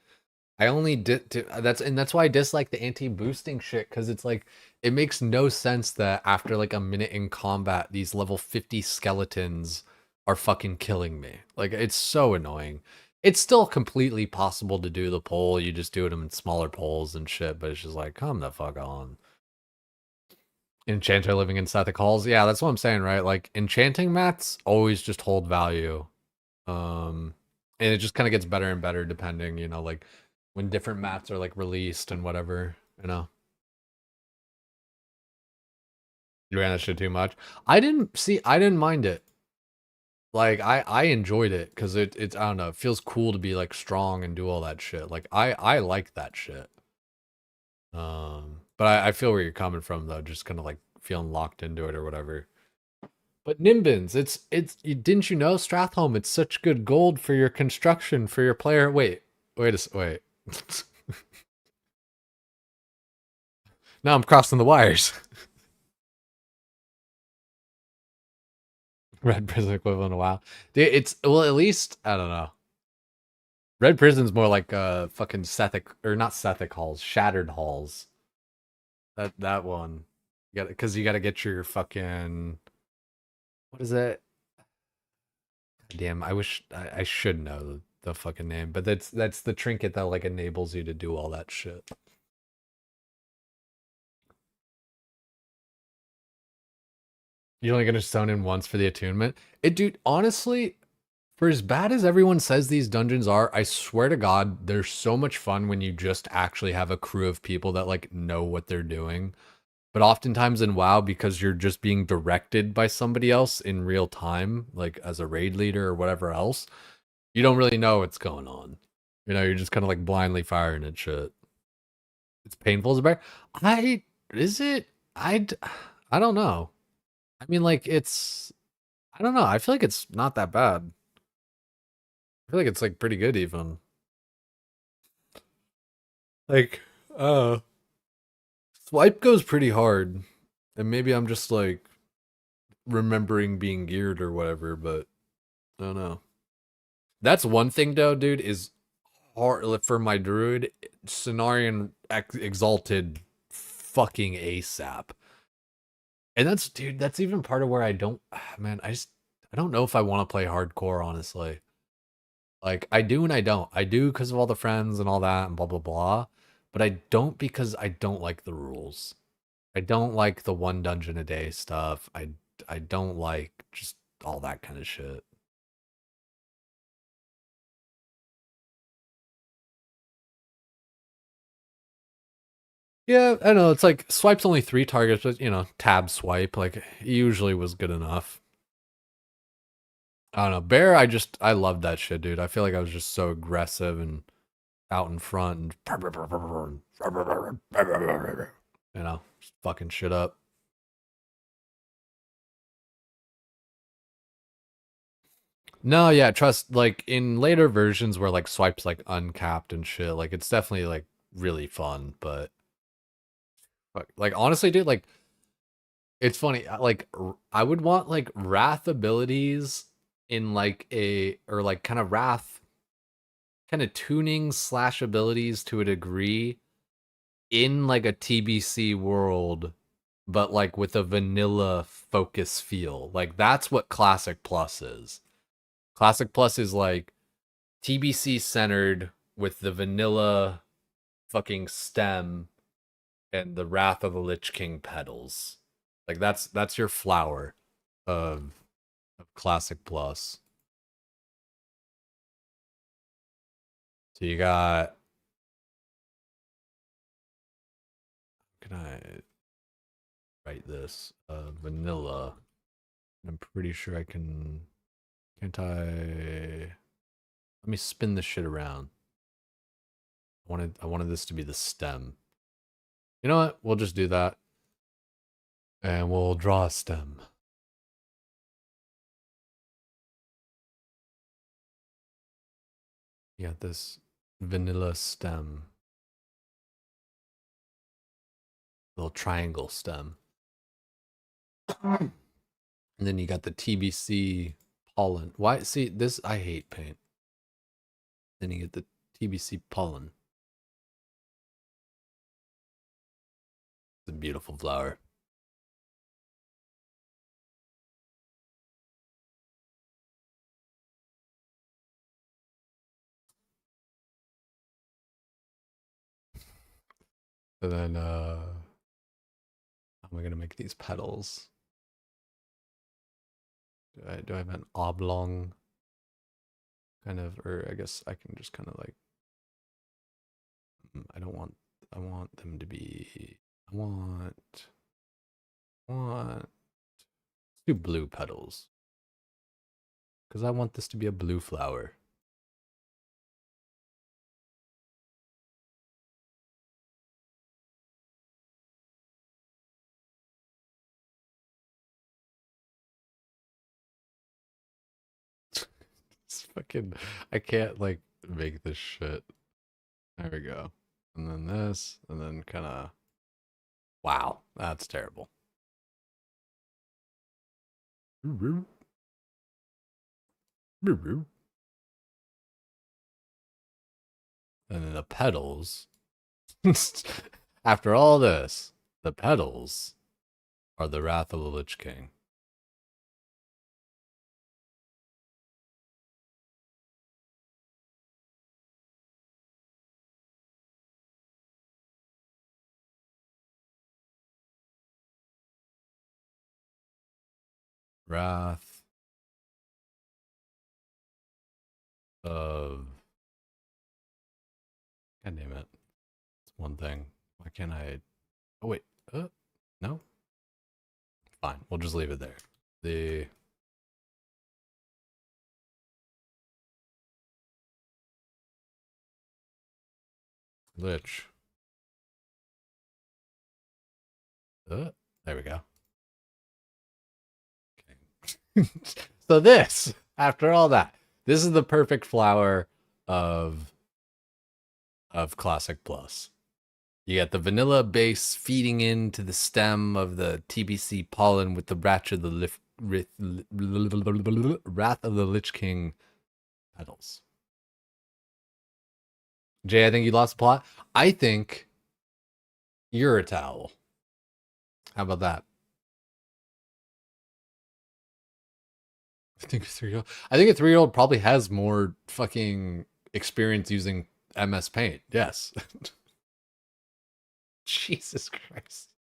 I only did that's why I dislike the anti-boosting shit, because it's like it makes no sense that after like a minute in combat these level 50 skeletons are fucking killing me. Like it's so annoying. It's still completely possible to do the poll, you just do it in smaller polls and shit, but it's just like come the fuck on. Enchanter living inside the halls. Yeah, that's what I'm saying, right? Like enchanting mats always just hold value. And it just kind of gets better and better depending, like when different mats are like released and whatever, You ran that shit too much. I didn't mind it. Like I enjoyed it because it's I don't know, it feels cool to be like strong and do all that shit. Like I like that shit. But I feel where you're coming from though, just kind of like feeling locked into it or whatever. But Nimbins, didn't you know, Strathhome, it's such good gold for your construction, for your player. Wait. Now I'm crossing the wires. Red Prison equivalent of WoW. Dude, it's well, at least I don't know. Red Prison's more like fucking Sethic or not Sethic halls, Shattered halls. That one. You got because you got to get your fucking what is it? Damn, I wish I should know the fucking name, but that's the trinket that like enables you to do all that shit. You're only gonna stone in once for the attunement. Dude, honestly, for as bad as everyone says these dungeons are, I swear to God, they're so much fun when you just actually have a crew of people that like know what they're doing. But oftentimes in WoW, because you're just being directed by somebody else in real time, like as a raid leader or whatever else, you don't really know what's going on. You know, you're just kind of like blindly firing at shit. It's painful as a bear. Is it? I don't know. I mean, like, I don't know. I feel like it's not that bad. I feel like it's, like, pretty good, even. Like, swipe goes pretty hard. And maybe I'm just, like, remembering being geared or whatever, but I don't know. That's one thing, though, dude, is hard for my druid. Cenarian Exalted fucking ASAP. And that's, dude, that's even part of where I don't, man, I don't know if I want to play hardcore, honestly. Like, I do and I don't. I do because of all the friends and all that and blah, blah, blah. But I don't because I don't like the rules. I don't like the one dungeon a day stuff. I don't like just all that kind of shit. Yeah, I know. It's like swipe's only 3 targets, but you know, tab swipe, like usually was good enough. I don't know. Bear, I love that shit, dude. I feel like I was just so aggressive and out in front and you know, just fucking shit up. No, yeah, trust like in later versions where like swipes like uncapped and shit, like it's definitely like really fun, but like honestly, dude, like it's funny, like I would want like wrath abilities in like or like kind of wrath kind of tuning / abilities to a degree in like a TBC world, but like with a vanilla focus feel. Like that's what Classic Plus is. Classic Plus is like TBC centered with the vanilla fucking stem and the Wrath of the Lich King petals. Like that's your flower of Classic Plus. So you got, can I write this? Vanilla. I'm pretty sure I can, can't I? Let me spin this shit around. I wanted this to be the stem. You know what? We'll just do that. And we'll draw a stem. You got this vanilla stem. Little triangle stem. And then you got the TBC pollen. Why? See, this, I hate paint. Then you get the TBC pollen. It's a beautiful flower. And then, how am I going to make these petals? Do I have an oblong kind of, or I guess I can just kind of like, I want them to be, let's do blue petals. Because I want this to be a blue flower. It's fucking, I can't like make this shit. There we go. And then this, and then kind of, wow, that's terrible. And then the petals. After all this, the petals are the wrath of the Lich King. Wrath of... God damn it. It's one thing. Why can't I... Oh, wait. No? Fine. We'll just leave it there. The... Lich. There we go. Okay. So this, after all that, this is the perfect flower of Classic Plus. You get the vanilla base feeding into the stem of the TBC pollen with the Wrath of the Wrath of the Lich King petals. Jay, I think you lost the plot. I think you're a towel. How about that? I think a 3-year-old. I think a 3-year-old probably has more fucking experience using MS Paint. Yes. Jesus Christ.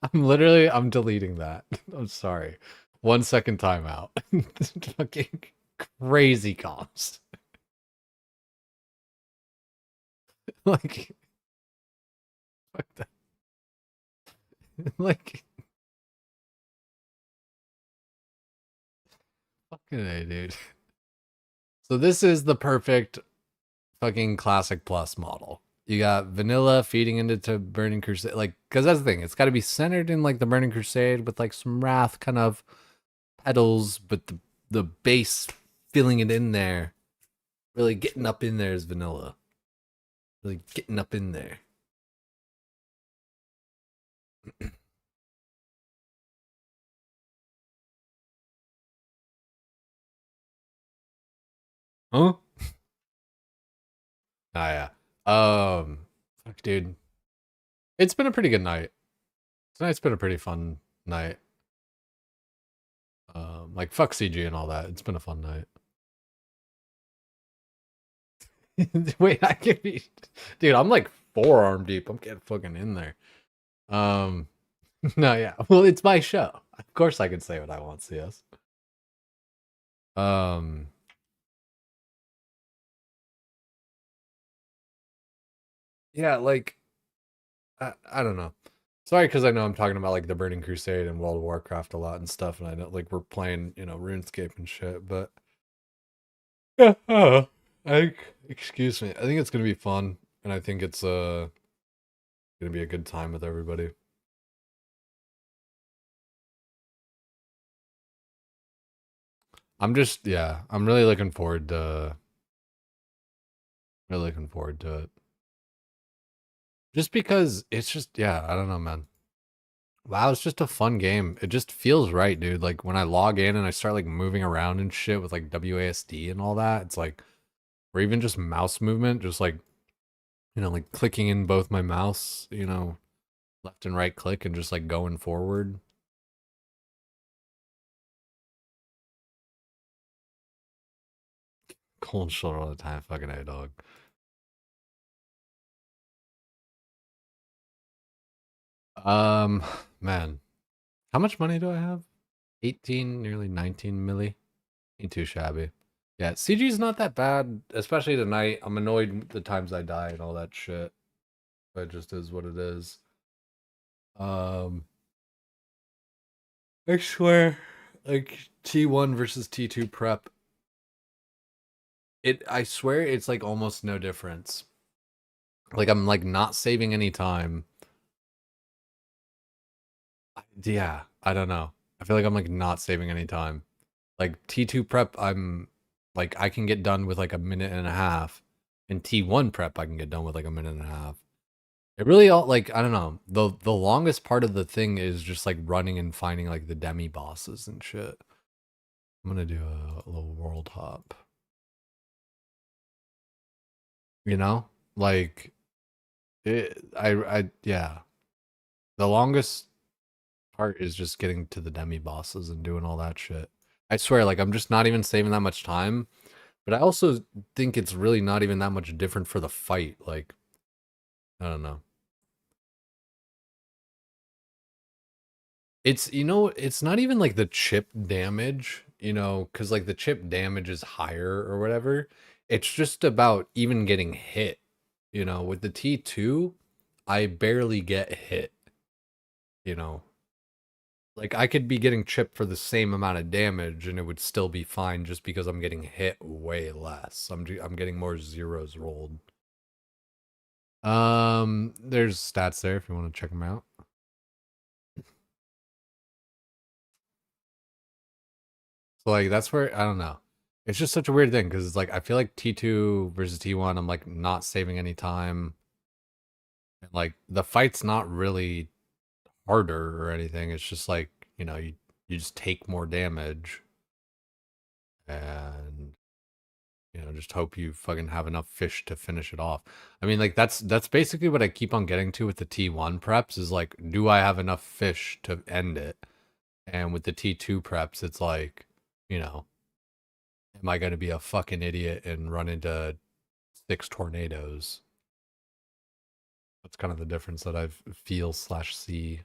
I'm deleting that. I'm sorry. 1 second timeout. Fucking crazy comps. Like, fuck that. Like, fucking A, dude. So this is the perfect fucking Classic Plus model. You got vanilla feeding into Burning Crusade, like, because that's the thing. It's got to be centered in like the Burning Crusade with like some Wrath kind of petals, but the base filling it in there, really getting up in there is vanilla. Really getting up in there. Huh? Ah, yeah. Fuck, dude. It's been a pretty good night. Tonight's been a pretty fun night. Like, fuck CG and all that. It's been a fun night. Wait, I can be... Dude, I'm like forearm deep. I'm getting fucking in there. No, yeah. Well, it's my show. Of course I can say what I want, CS. Yeah, like, I don't know. Sorry, because I know I'm talking about like the Burning Crusade and World of Warcraft a lot and stuff, and I know like we're playing, you know, RuneScape and shit, but yeah, excuse me. I think it's gonna be fun, and I think it's gonna be a good time with everybody. I'm just, yeah, I'm really looking forward to it. Just because it's just, yeah, I don't know, man. WoW is just a fun game. It just feels right, dude. Like when I log in and I start like moving around and shit with like WASD and all that, it's like, or even just mouse movement, just like, you know, like clicking in both my mouse, you know, left and right click and just like going forward. Cold shoulder all the time, fucking A, dog. Man, how much money do I have? 18, nearly 19 milli. Ain't too shabby. Yeah, CG's not that bad, especially tonight. I'm annoyed the times I die and all that shit. But it just is what it is. I swear, like T1 versus T2 prep. I swear it's like almost no difference. Like I'm like not saving any time. Yeah, I don't know. I feel like I'm like not saving any time. Like T2 prep, I'm like I can get done with like a minute and a half. And T1 prep, I can get done with like a minute and a half. It really all like I don't know. The longest part of the thing is just like running and finding like the demi bosses and shit. I'm gonna do a little world hop. You know, like yeah. The longest part is just getting to the demi bosses and doing all that shit. I swear, like I'm just not even saving that much time. But I also think it's really not even that much different for the fight. Like, I don't know. It's, you know, it's not even like the chip damage, you know, because like the chip damage is higher or whatever. It's just about even getting hit. You know, with the T2, I barely get hit. You know, like I could be getting chipped for the same amount of damage and it would still be fine just because I'm getting hit way less. I'm getting more zeros rolled. There's stats there if you want to check them out. So like that's where I don't know. It's just such a weird thing because it's like I feel like T2 versus T1, I'm like not saving any time. And like the fight's not really harder or anything. It's just like, you know, you just take more damage and you know, just hope you fucking have enough fish to finish it off. I mean, like that's basically what I keep on getting to with the T1 preps is like, do I have enough fish to end it? And with the T2 preps, it's like, you know, am I going to be a fucking idiot and run into 6 tornadoes? That's kind of the difference that I feel/see.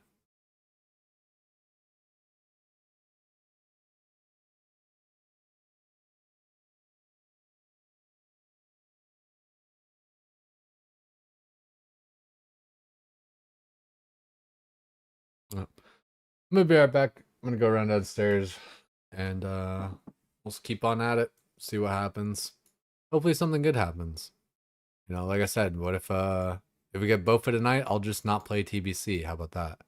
I'm gonna be right back. I'm gonna go around downstairs and we'll just keep on at it, see what happens. Hopefully something good happens. You know, like I said, what if we get Bofa tonight, I'll just not play TBC. How about that?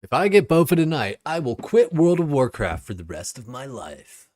If I get Bofa tonight, I will quit World of Warcraft for the rest of my life.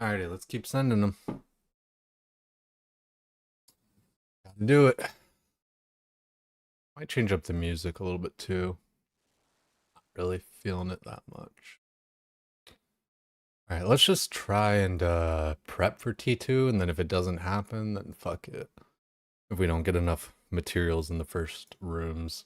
Alrighty, let's keep sending them. Gotta do it. Might change up the music a little bit too. Not really feeling it that much. Alright, let's just try and prep for T2, and then if it doesn't happen, then fuck it. If we don't get enough materials in the first rooms.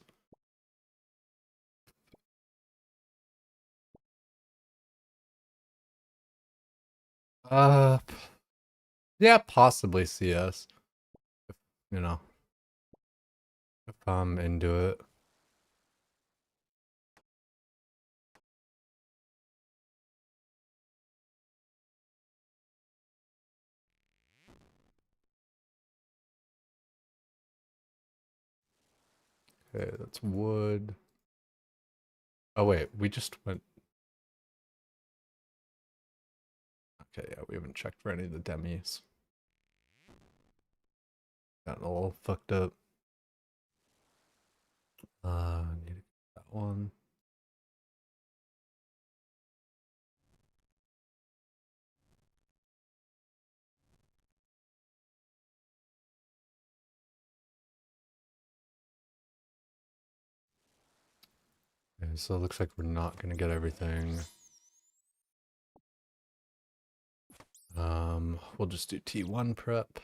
Yeah, possibly CS. If, you know, if I'm into it. Okay, that's wood. Oh wait, we just went. Okay, yeah, we haven't checked for any of the demis. Got a little fucked up. Need to get that one. Okay, so it looks like we're not gonna get everything. We'll just do T1 prep.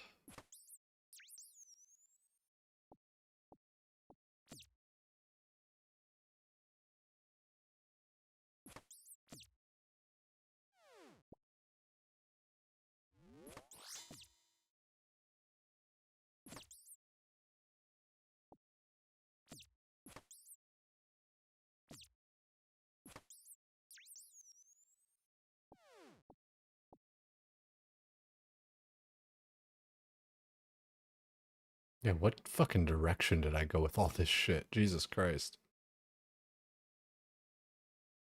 Yeah, what fucking direction did I go with all this shit? Jesus Christ.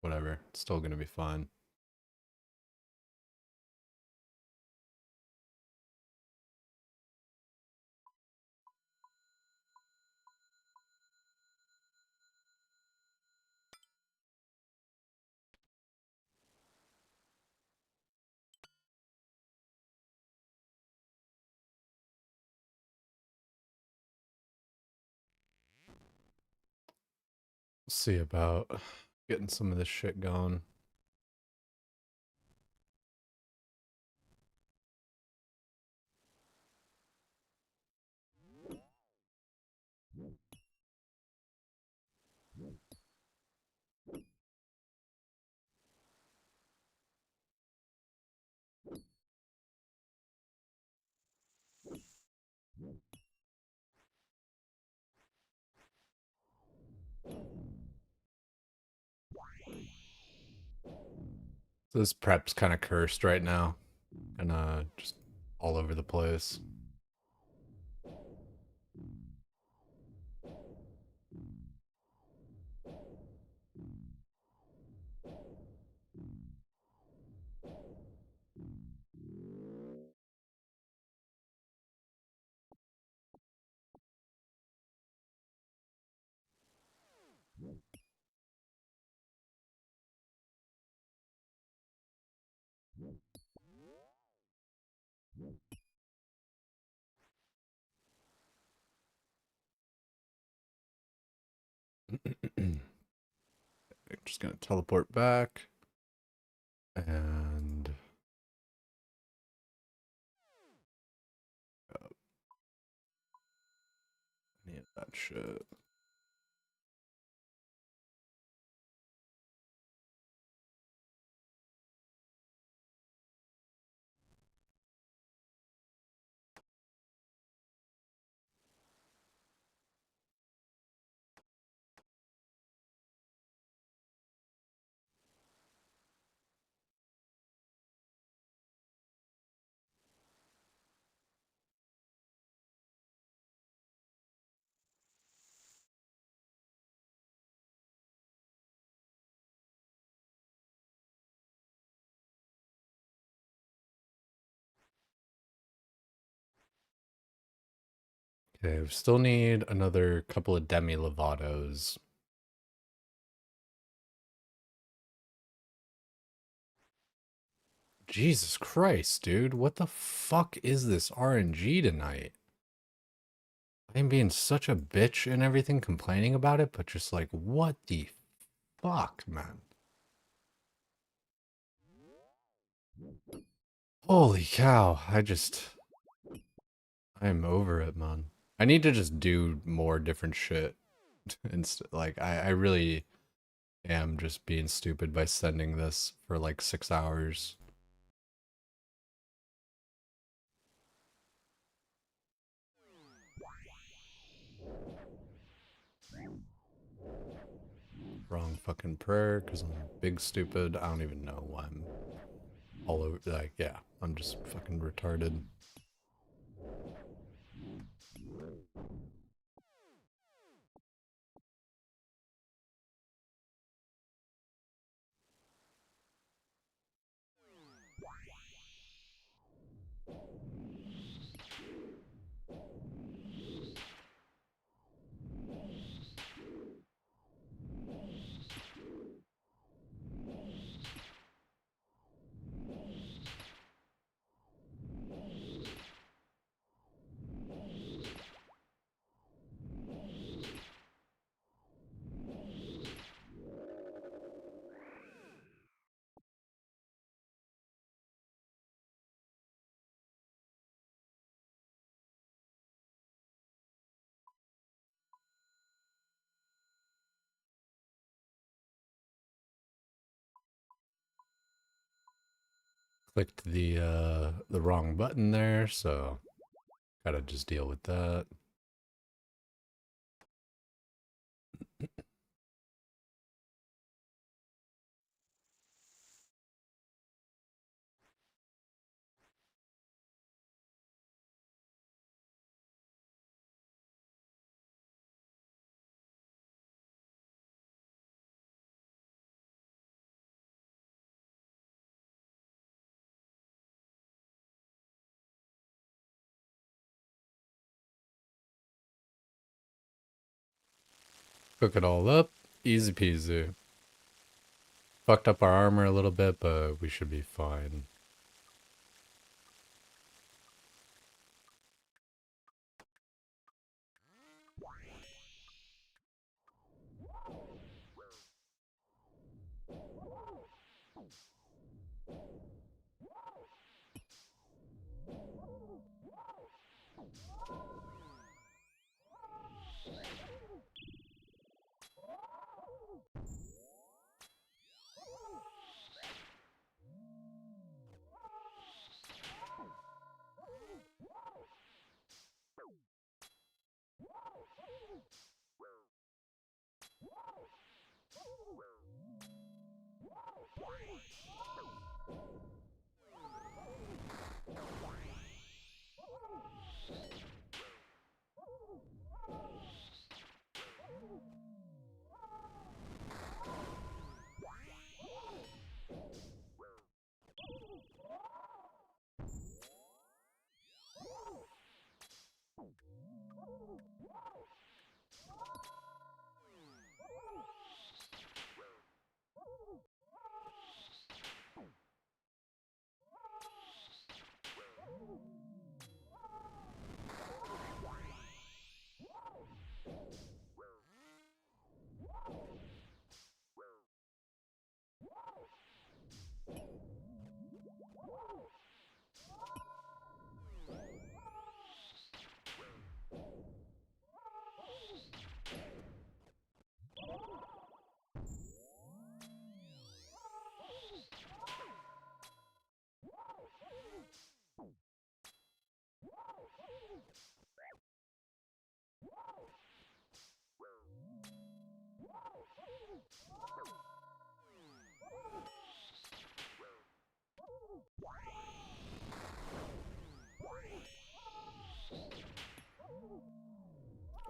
Whatever, it's still gonna be fine. We'll see about getting some of this shit going. This prep's kind of cursed right now. And just all over the place. Just gonna teleport back. And any of that shit. Okay, we still need another couple of Demi Lovatos. Jesus Christ, dude. What the fuck is this RNG tonight? I'm being such a bitch and everything, complaining about it, but just like, what the fuck, man? Holy cow. I'm over it, man. I need to just do more different shit. Like, I really am just being stupid by sending this for like 6 hours. Wrong fucking prayer, because I'm big stupid. I don't even know why I'm all over, like, yeah, I'm just fucking retarded. Clicked the wrong button there, so gotta just deal with that. Cook it all up, easy peasy. Fucked up our armor a little bit, but we should be fine.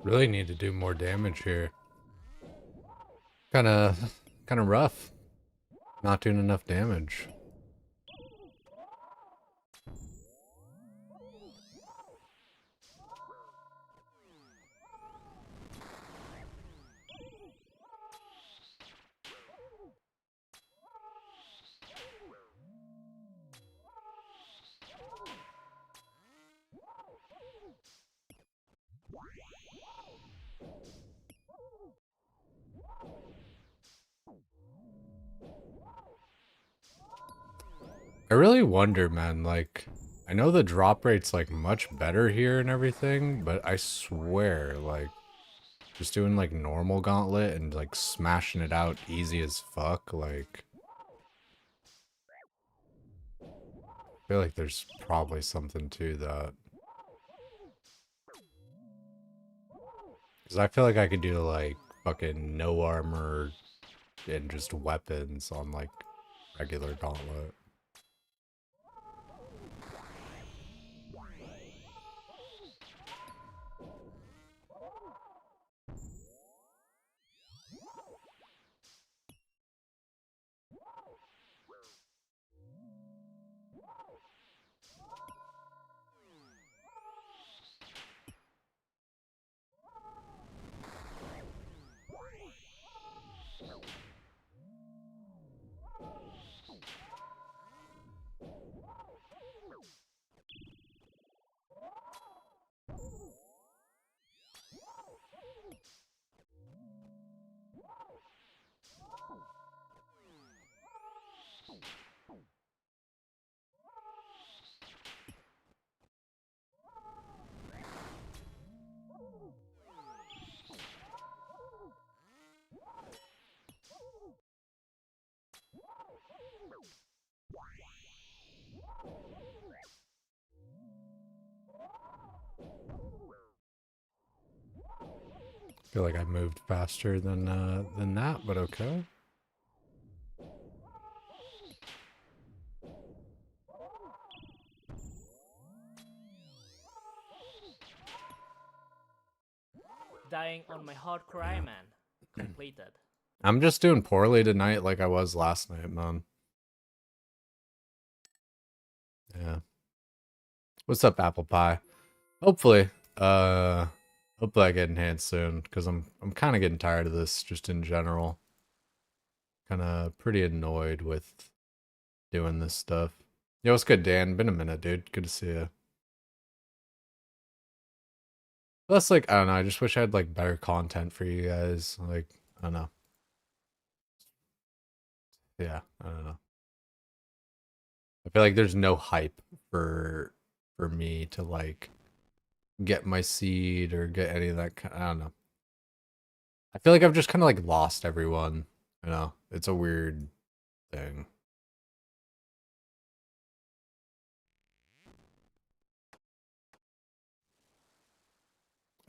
Really need to do more damage here. Kinda rough. Not doing enough damage. I really wonder, man, like, I know the drop rate's, like, much better here and everything, but I swear, like, just doing, like, normal gauntlet and, like, smashing it out easy as fuck, like, I feel like there's probably something to that. Because I feel like I could do, like, fucking no armor and just weapons on, like, regular gauntlet. Feel like I moved faster than that, but okay. Dying on my hardcore Ironman. Completed. I'm just doing poorly tonight like I was last night, man. Yeah. What's up, apple pie? Hopefully I get enhanced soon, because I'm kind of getting tired of this just in general. Kind of pretty annoyed with doing this stuff. Yo, what's good, Dan? Been a minute, dude. Good to see you. Plus, like, I don't know, I just wish I had, like, better content for you guys. Like, I don't know. Yeah, I don't know. I feel like there's no hype for me to, like, get my seed or get any of that kind. I don't know. I feel like I've just kind of, like, lost everyone. You know? It's a weird thing.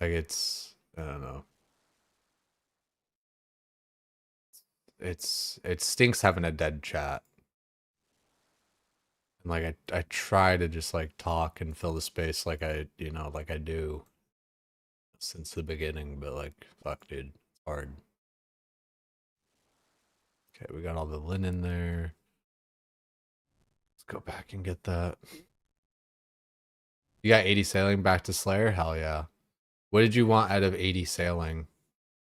Like, it's, I don't know. It stinks having a dead chat. And like I try to just like talk and fill the space like I like I do since the beginning, but like fuck, dude, it's hard. Okay, we got all the linen there. Let's go back and get that. You got 80 sailing back to Slayer? Hell yeah. What did you want out of 80 sailing?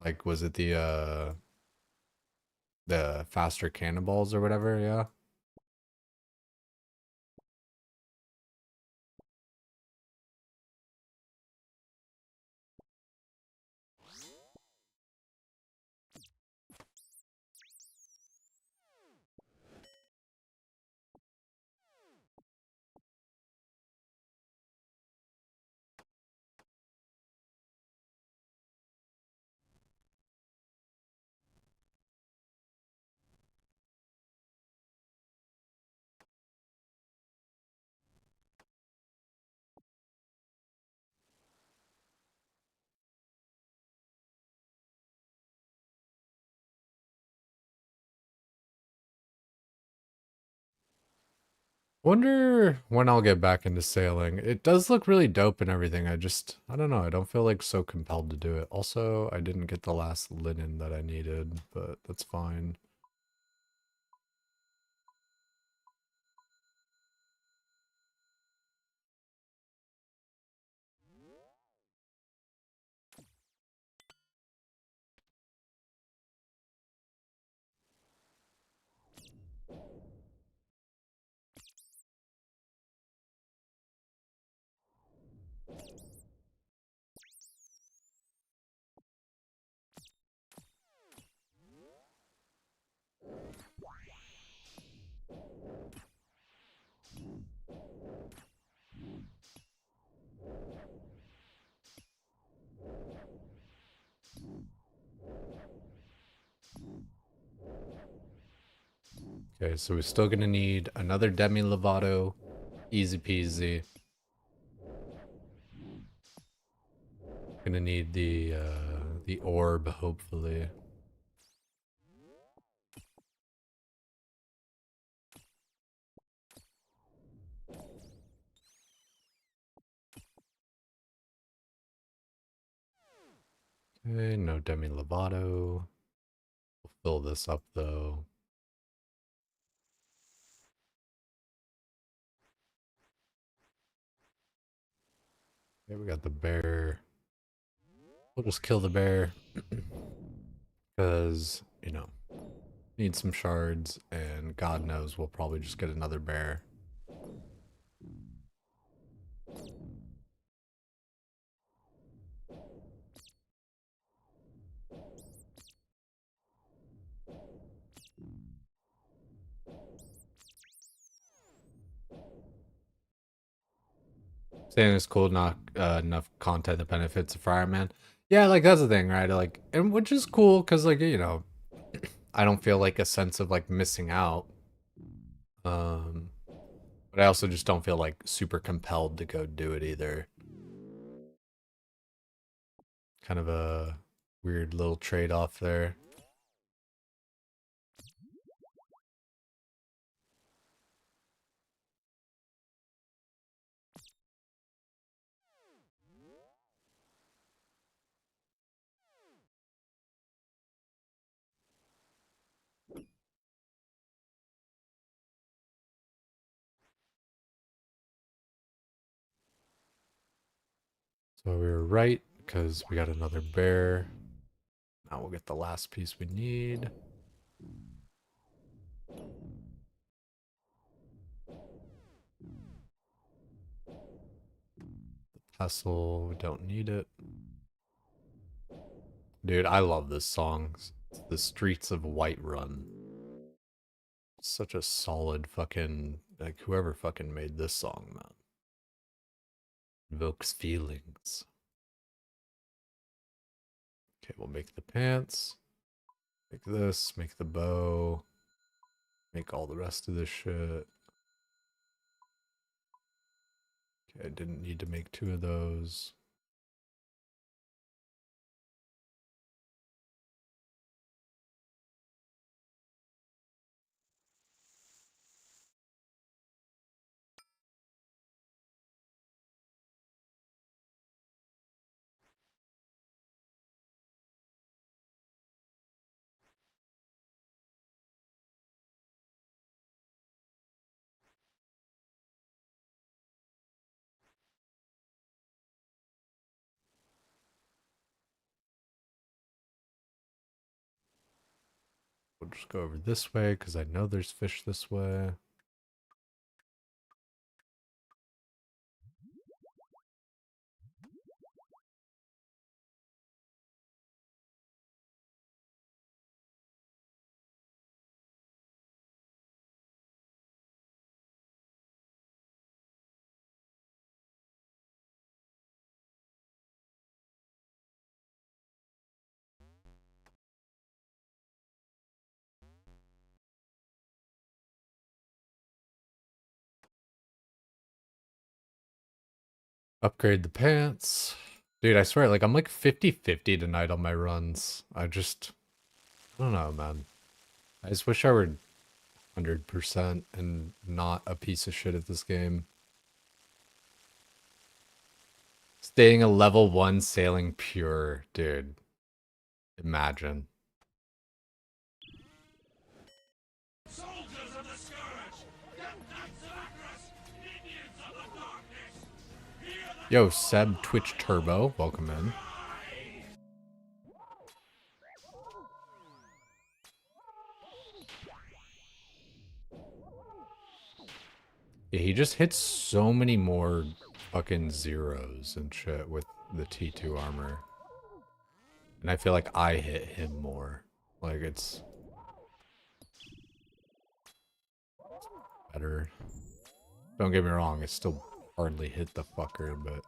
Like, was it the faster cannonballs or whatever? Yeah. Wonder when I'll get back into sailing. It does look really dope and everything. I don't know. I don't feel like so compelled to do it. Also, I didn't get the last linen that I needed, but that's fine. Okay, so we're still gonna need another Demi Lovato. Easy peasy. Gonna need the orb, hopefully. Okay, no Demi Lovato. We'll fill this up though. Okay, we got the bear. We'll just kill the bear. Because, you know, need some shards, and God knows we'll probably just get another bear. Saying it's cool, not enough content that benefits the fireman. Yeah, like that's the thing, right? Like, and which is cool because, like, you know, I don't feel like a sense of like missing out. But I also just don't feel like super compelled to go do it either. Kind of a weird little trade-off there. So we were right because we got another bear. Now we'll get the last piece we need. The pestle, we don't need it. Dude, I love this song. It's The Streets of Whiterun. Such a solid fucking, like, whoever fucking made this song, man. Evokes feelings. Okay, we'll make the pants. Make this, make the bow. Make all the rest of this shit. Okay, I didn't need to make 2 of those. We'll just go over this way because I know there's fish this way. Upgrade the pants. Dude, I swear, like, I'm like 50-50 tonight on my runs. I don't know, man. I just wish I were 100% and not a piece of shit at this game. Staying a level 1 sailing pure, dude. Imagine. Yo, Seb Twitch Turbo, welcome in. Yeah, he just hits so many more fucking zeros and shit with the T2 armor. And I feel like I hit him more. Like, it's better. Don't get me wrong, I still hardly hit the fucker, but...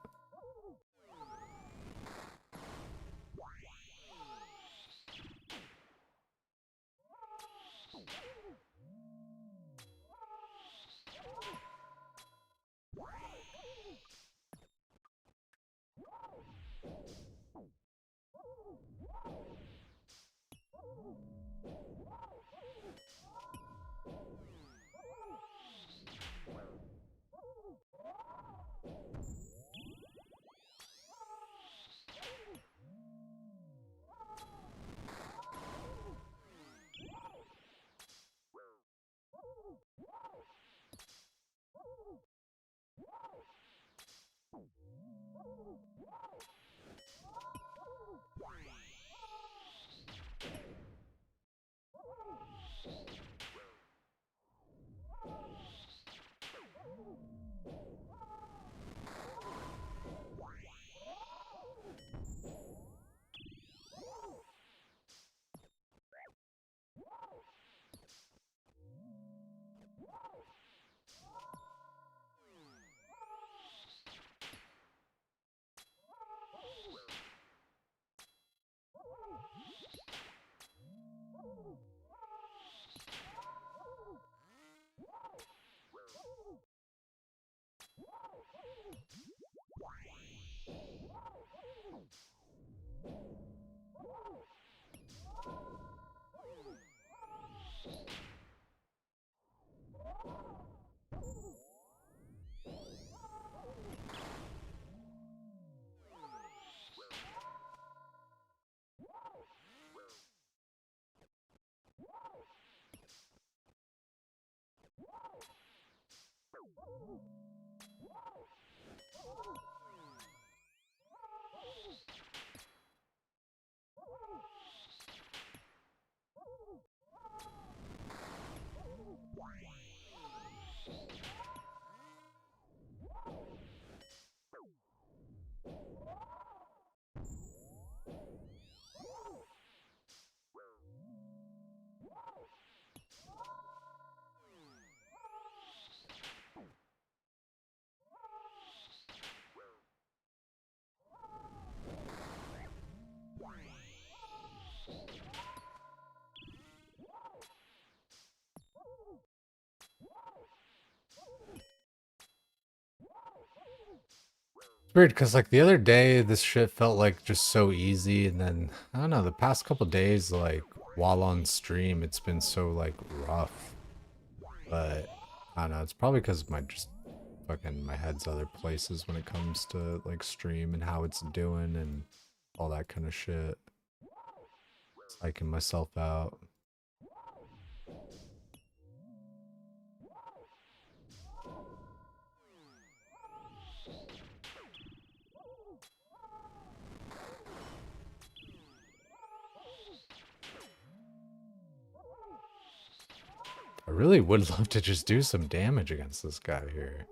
It's weird because like the other day this shit felt like just so easy, and then I don't know, the past couple days like while on stream it's been so like rough. But I don't know, it's probably because my just fucking my head's other places when it comes to like stream and how it's doing and all that kind of shit. Psyching myself out. I really would love to just do some damage against this guy here.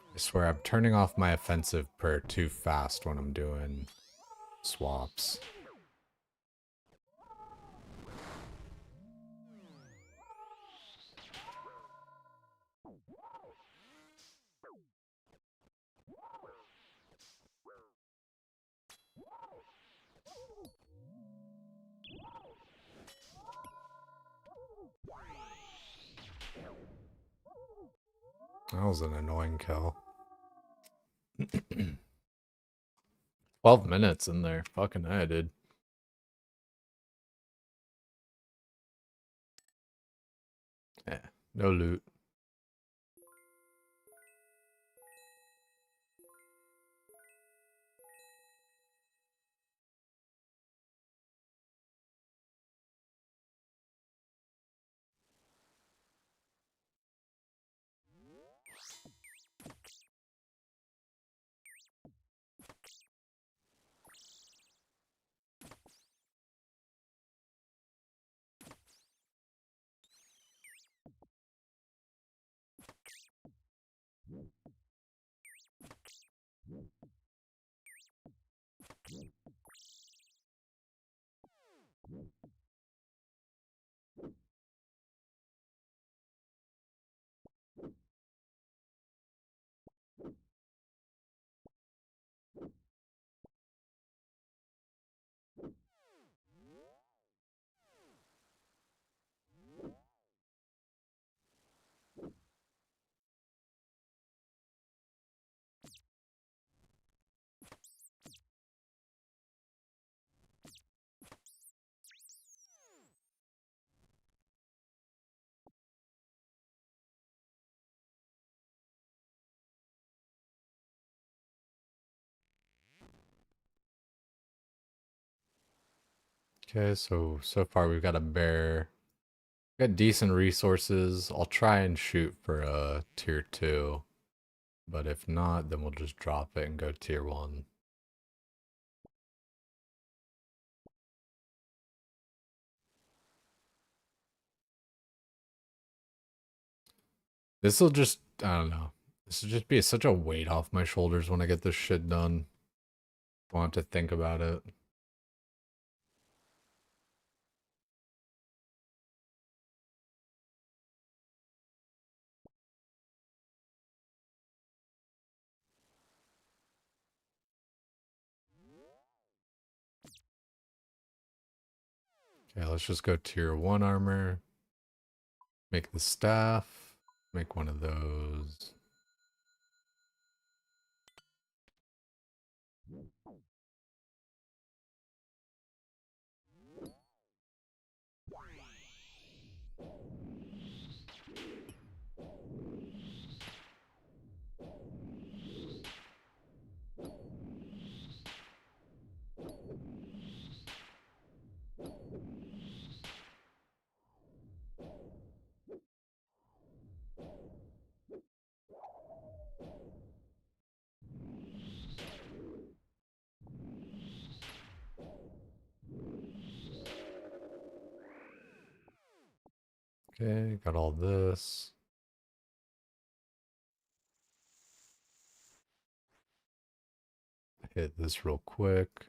I swear I'm turning off my offensive per too fast when I'm doing swaps. That was an annoying kill. 12 minutes in there. Fucking I did. Yeah, no loot. Okay, so far we've got a bear. Got decent resources. I'll try and shoot for a tier 2. But if not, then we'll just drop it and go tier 1. This'll just, I don't know. This would just be such a weight off my shoulders when I get this shit done. I want to think about it. Okay, let's just go tier 1 armor. Make the staff. Make one of those. Okay, got all this. Hit this real quick.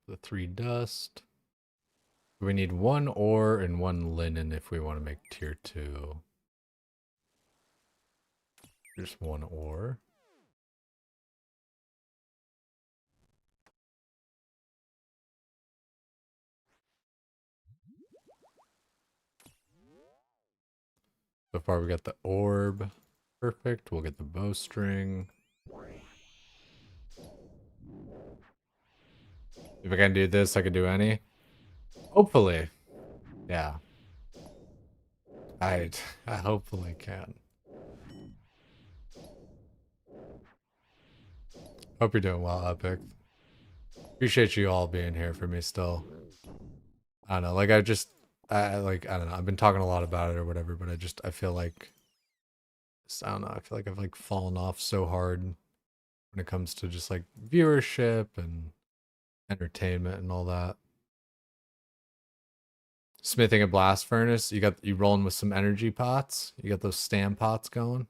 The 3 dust. We need 1 ore and 1 linen if we want to make tier 2. There's 1 ore. So far we got the orb. Perfect. We'll get the bowstring. If I can do this, I can do any. Hopefully. Yeah. I hopefully can. Hope you're doing well, Epic. Appreciate you all being here for me still. I don't know, like I don't know, I've been talking a lot about it or whatever, but I feel like, I don't know, I feel like I've like fallen off so hard when it comes to just like viewership and entertainment and all that. Smithing a blast furnace, you rolling with some energy pots? You got those stam pots going?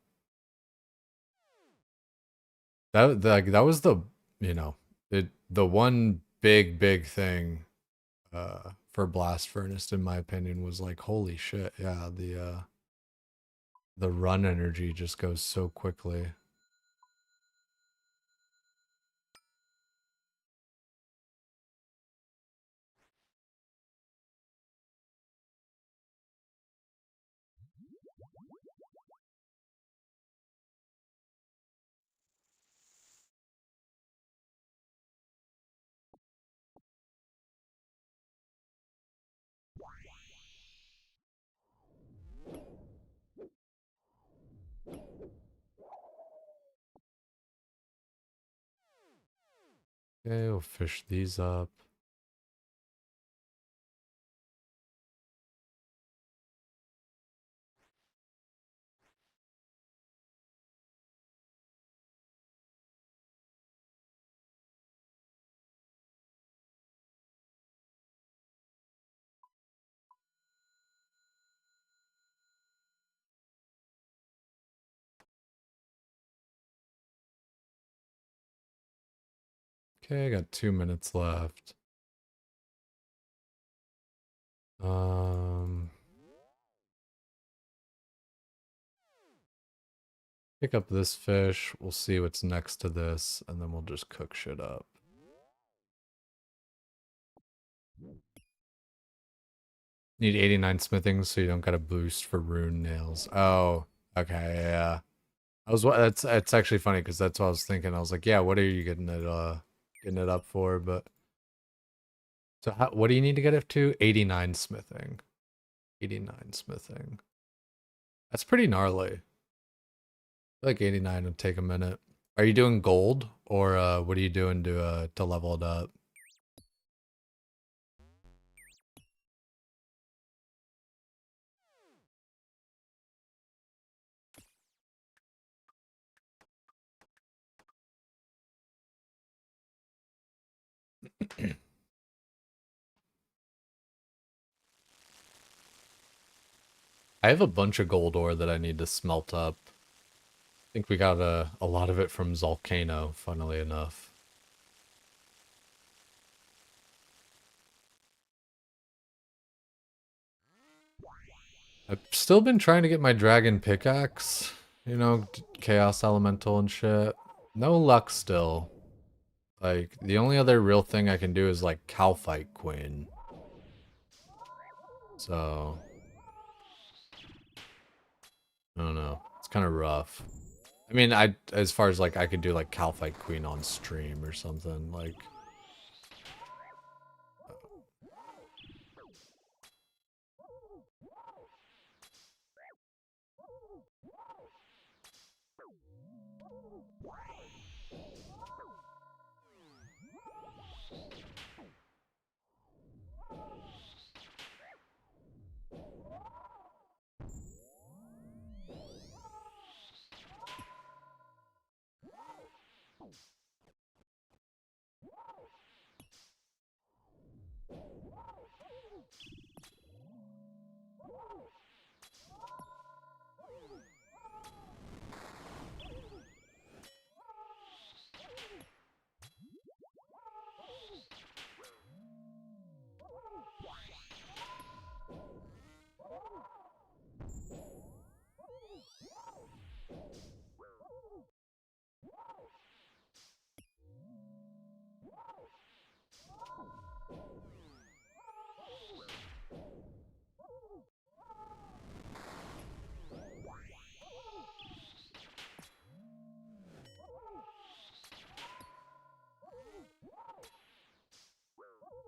That was the, you know, the one big thing for blast furnace in my opinion was like, holy shit, yeah, the run energy just goes so quickly. Okay, we'll fish these up. Okay, I got 2 minutes left. Pick up this fish, we'll see what's next to this, and then we'll just cook shit up. Need 89 smithing so you don't get a boost for rune nails. Oh, okay, yeah. That's actually funny because that's what I was thinking. I was like, yeah, what are you getting it up for? But so what do you need to get it to? 89 smithing. 89 smithing. That's pretty gnarly. I feel like 89 would take a minute. Are you doing gold or what are you doing to level it up? I have a bunch of gold ore that I need to smelt up. I think we got a lot of it from Zolcano, funnily enough. I've still been trying to get my dragon pickaxe, you know, chaos elemental and shit. No luck still. Like, the only other real thing I can do is like cow fight Queen. So, I don't know. It's kind of rough. I mean, as far as like I could do like cow fight Queen on stream or something, like.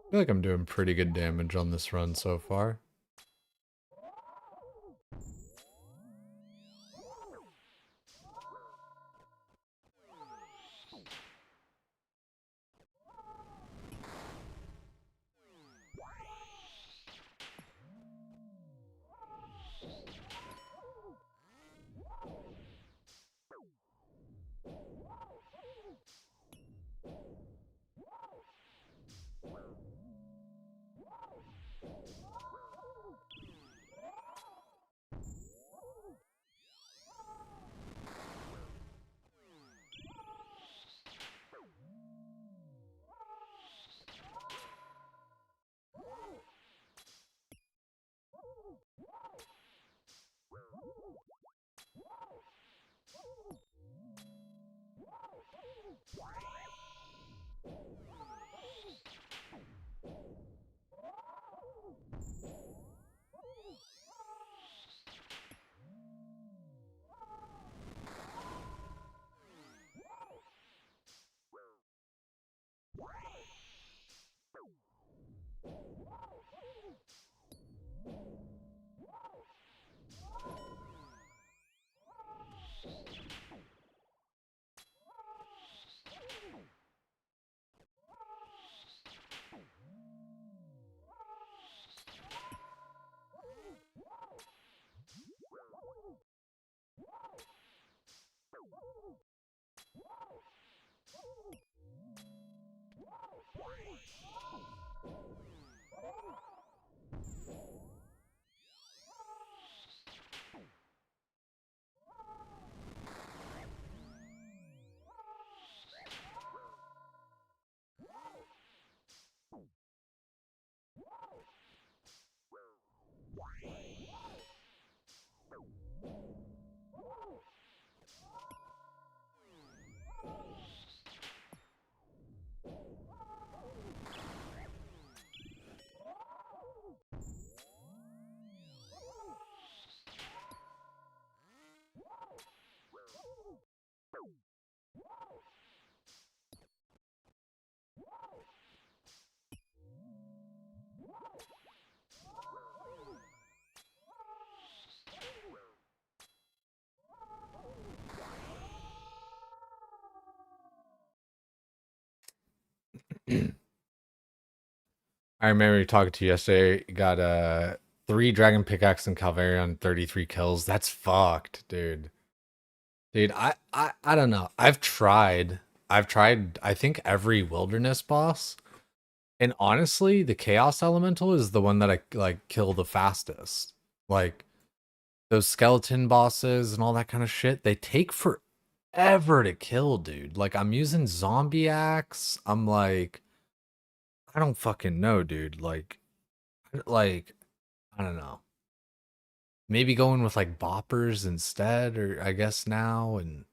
I feel like I'm doing pretty good damage on this run so far. I remember talking to you yesterday. Got 3 dragon pickaxe and Calvarion, 33 kills. That's fucked, dude. Dude, I don't know. I've tried I think every wilderness boss. And honestly, the Chaos Elemental is the one that I like kill the fastest. Like those skeleton bosses and all that kind of shit, they take forever to kill, dude. Like I'm using zombie axe. I'm like, I don't fucking know, dude. Like I don't know. Maybe going with like boppers instead, or I guess now, and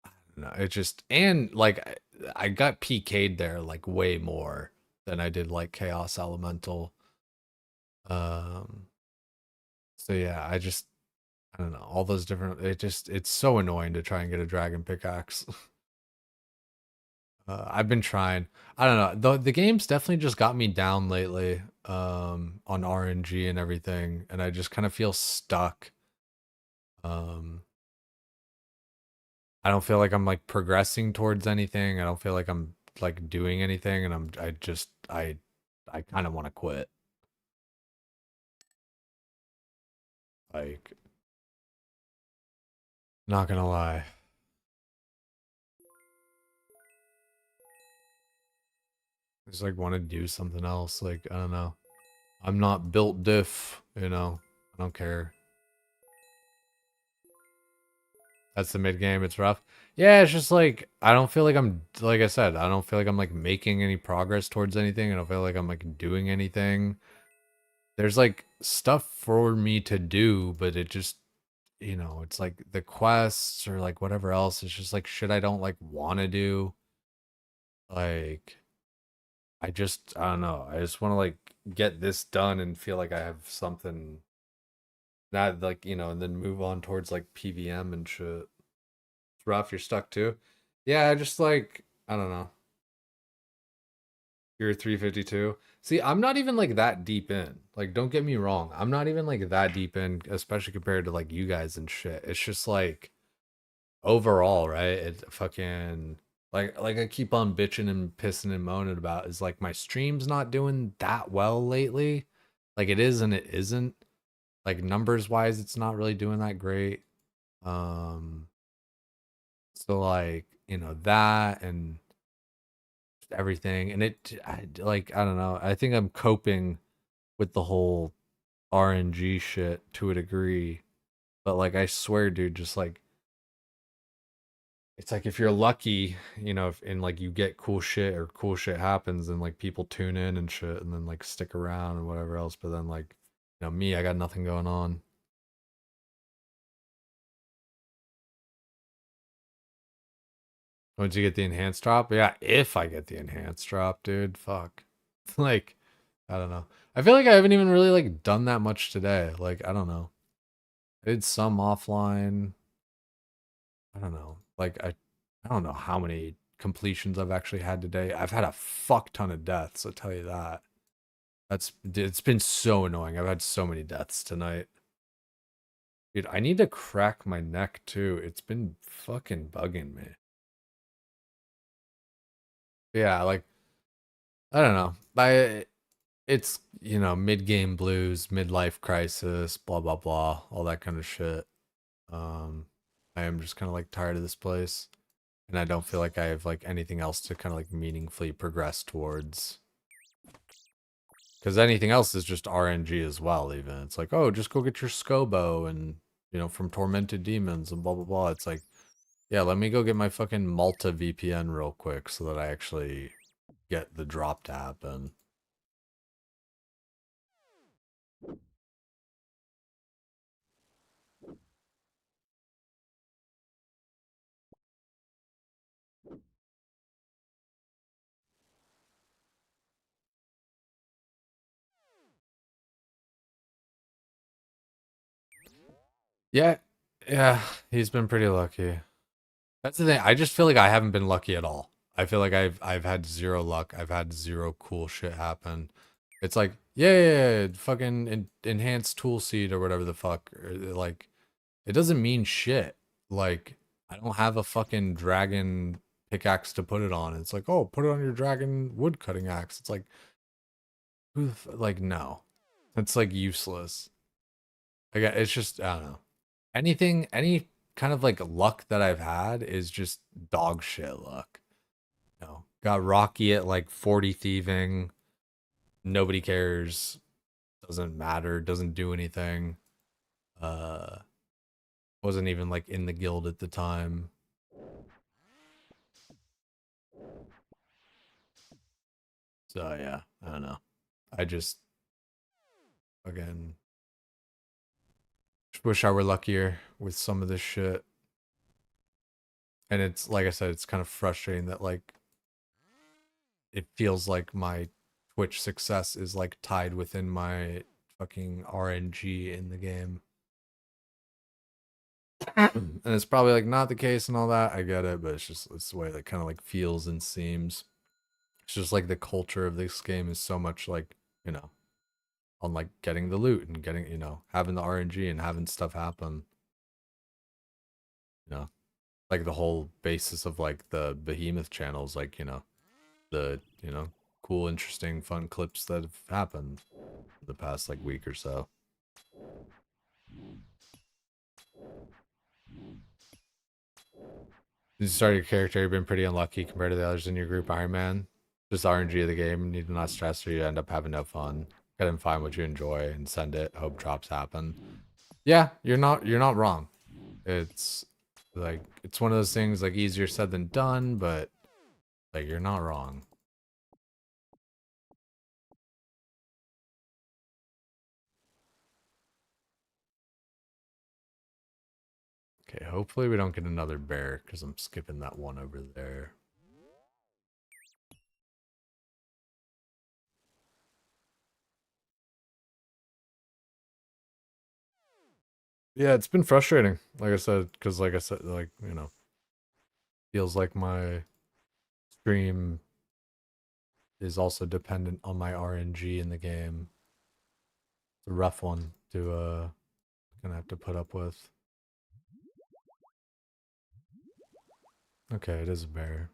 I don't know. It just and like I got PK'd there like way more than I did like Chaos Elemental. Um so yeah, I don't know, all those different it's so annoying to try and get a dragon pickaxe. I've been trying. I don't know. The game's definitely just got me down lately on RNG and everything, and I just kind of feel stuck. Um I don't feel like I'm like progressing towards anything. I don't feel like I'm like doing anything, and I kind of want to quit. Like, not gonna lie. I just like want to do something else. Like, I don't know. I'm not built diff, you know. I don't care. That's the mid game. It's rough. Yeah, it's just like I don't feel like I'm like I said, I don't feel like I'm like making any progress towards anything. I don't feel like I'm like doing anything. There's like stuff for me to do, but it just, you know, it's like the quests or like whatever else. It's just like shit I don't like want to do. Like I don't know. I just want to like get this done and feel like I have something, not like, you know, and then move on towards like PVM and shit. It's rough. You're stuck too. Yeah, I just like, I don't know. You're 352. See, I'm not even like that deep in. Like, don't get me wrong. I'm not even like that deep in, especially compared to like you guys and shit. It's just like overall, right? It fucking like I keep on bitching and pissing and moaning about is like my stream's not doing that well lately. Like it is and it isn't. Like numbers wise, it's not really doing that great. Um so like, you know, that and everything, and like I don't know. I think I'm coping with the whole RNG shit to a degree, but like I swear, dude, just like it's like if you're lucky, you know, if, and like you get cool shit or cool shit happens, and like people tune in and shit, and then like stick around and whatever else. But then like, you know, me, I got nothing going on. Once you get the enhanced drop, yeah, if I get the enhanced drop, dude, fuck. Like, I don't know. I feel like I haven't even really like done that much today. Like, I don't know. I did some offline. I don't know. Like I don't know how many completions I've actually had today. I've had a fuck ton of deaths, I'll tell you that. It's been so annoying. I've had so many deaths tonight. Dude, I need to crack my neck too. It's been fucking bugging me. Yeah, like I don't know. It's, you know, mid-game blues, midlife crisis, blah blah blah, all that kind of shit. I am just kind of like tired of this place, and I don't feel like I have like anything else to kind of like meaningfully progress towards. Because anything else is just RNG as well, even. It's like, oh, just go get your Scobo and, you know, from Tormented Demons and blah blah blah. It's like, yeah, let me go get my fucking Malta VPN real quick so that I actually get the drop to happen. Yeah, yeah, he's been pretty lucky. That's the thing. I just feel like I haven't been lucky at all. I feel like I've had zero luck. I've had zero cool shit happen. It's like, yeah, fucking enhanced tool seed or whatever the fuck. Like, it doesn't mean shit. Like, I don't have a fucking dragon pickaxe to put it on. It's like, oh, put it on your dragon wood cutting axe. It's like, like, no. It's like useless. Like, it's just, I don't know. Any kind of like luck that I've had is just dog shit luck. No, got Rocky at like 40 thieving. Nobody cares. Doesn't matter. Doesn't do anything. Wasn't even like in the guild at the time. So yeah, I don't know. I just again wish I were luckier with some of this shit. And it's like I said, it's kind of frustrating that like it feels like my Twitch success is like tied within my fucking RNG in the game. And it's probably like not the case and all that. I get it, but it's the way that kind of like feels and seems. It's just like the culture of this game is so much like, you know, on like getting the loot and getting, you know, having the RNG and having stuff happen. You know, like the whole basis of like the Behemoth channels, like, you know, the, you know, cool, interesting, fun clips that have happened the past like week or so. You start your character, you've been pretty unlucky compared to the others in your group. Ironman, just RNG of the game. Need to not stress or you end up having no fun. Gotta find what you enjoy and send it. Hope drops happen. Yeah, you're not wrong. It's like it's one of those things like easier said than done, but like you're not wrong. Okay, hopefully we don't get another bear because I'm skipping that one over there. Yeah, it's been frustrating, like I said, because like I said, like, you know, feels like my stream is also dependent on my RNG in the game. It's a rough one to gonna have to put up with. Okay, it is a bear.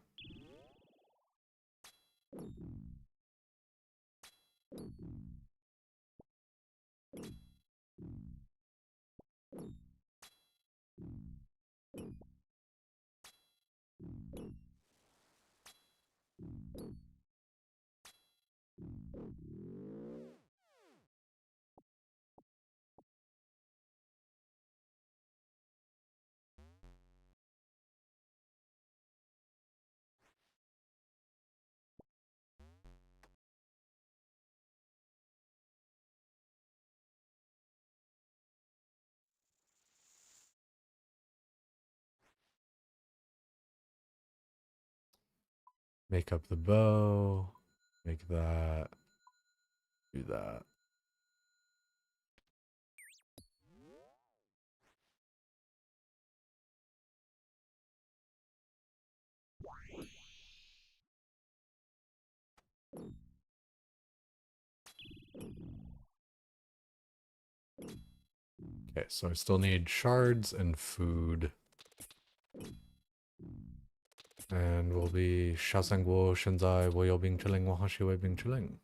Make up the bow. Make that. Do that. Okay, so I still need shards and food. And we'll be Shasangwo Shinzai Woyo Bing Chilling Wahashi Wei Bing Chilling.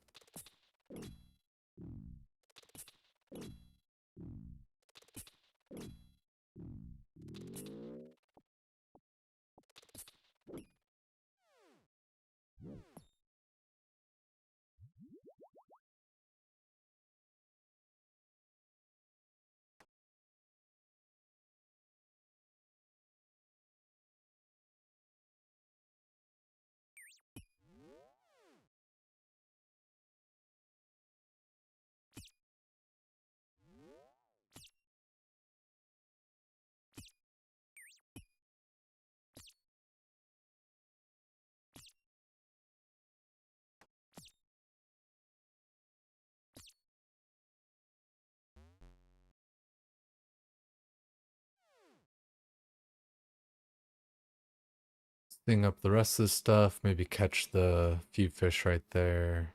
Thing up the rest of this stuff. Maybe catch the few fish right there.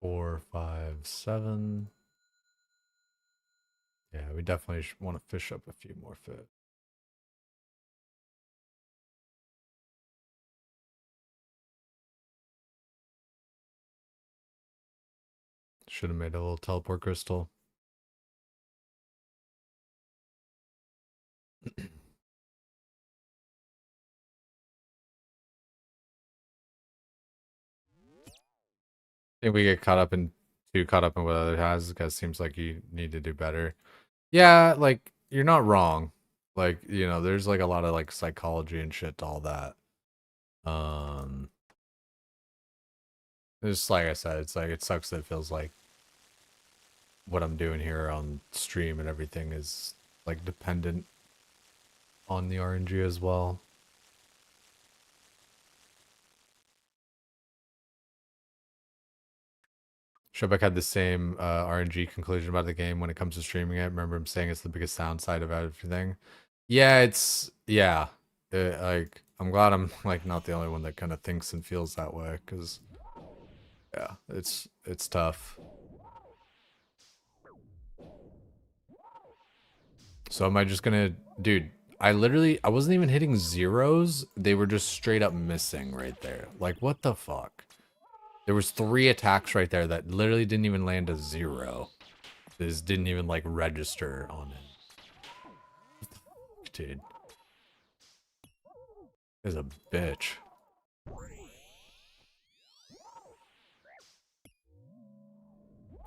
4, 5, 7. Yeah, we definitely want to fish up a few more fish. Should have made a little teleport crystal. think we get too caught up in what other has because it seems like you need to do better. Yeah, like you're not wrong. Like, you know, there's like a lot of like psychology and shit to all that. Just like I said, it's like it sucks that it feels like what I'm doing here on stream and everything is like dependent on the RNG as well. Shobek had the same RNG conclusion about the game when it comes to streaming it. Remember him saying it's the biggest downside of everything. Yeah, like I'm glad I'm like not the only one that kind of thinks and feels that way, because yeah, it's tough. So am I just gonna, dude, I wasn't even hitting zeros. They were just straight up missing right there. Like, what the fuck? There was 3 attacks right there that literally didn't even land a 0. This didn't even like register on it. What the fuck, dude? Is a bitch.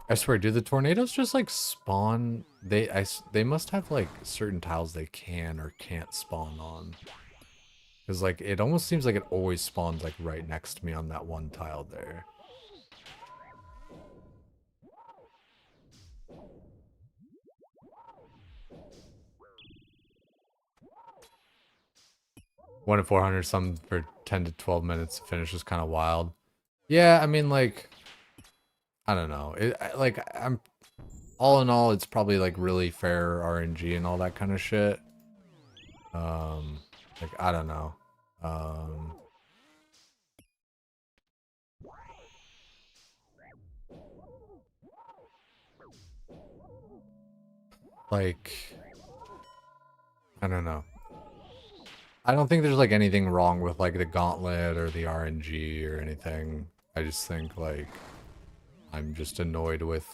I swear, do the tornadoes just like spawn? They must have like certain tiles they can or can't spawn on. Because like it almost seems like it always spawns like right next to me on that one tile there. One in 400 some for 10 to 12 minutes to finish is kind of wild. Yeah, I mean like I don't know. I'm all in all, it's probably like really fair RNG and all that kind of shit. Like I don't know. Like I don't know. I don't think there's like anything wrong with like the gauntlet or the RNG or anything. I just think like I'm just annoyed with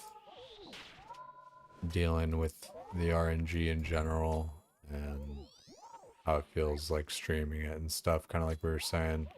dealing with the RNG in general and how it feels like streaming it and stuff, kind of like we were saying.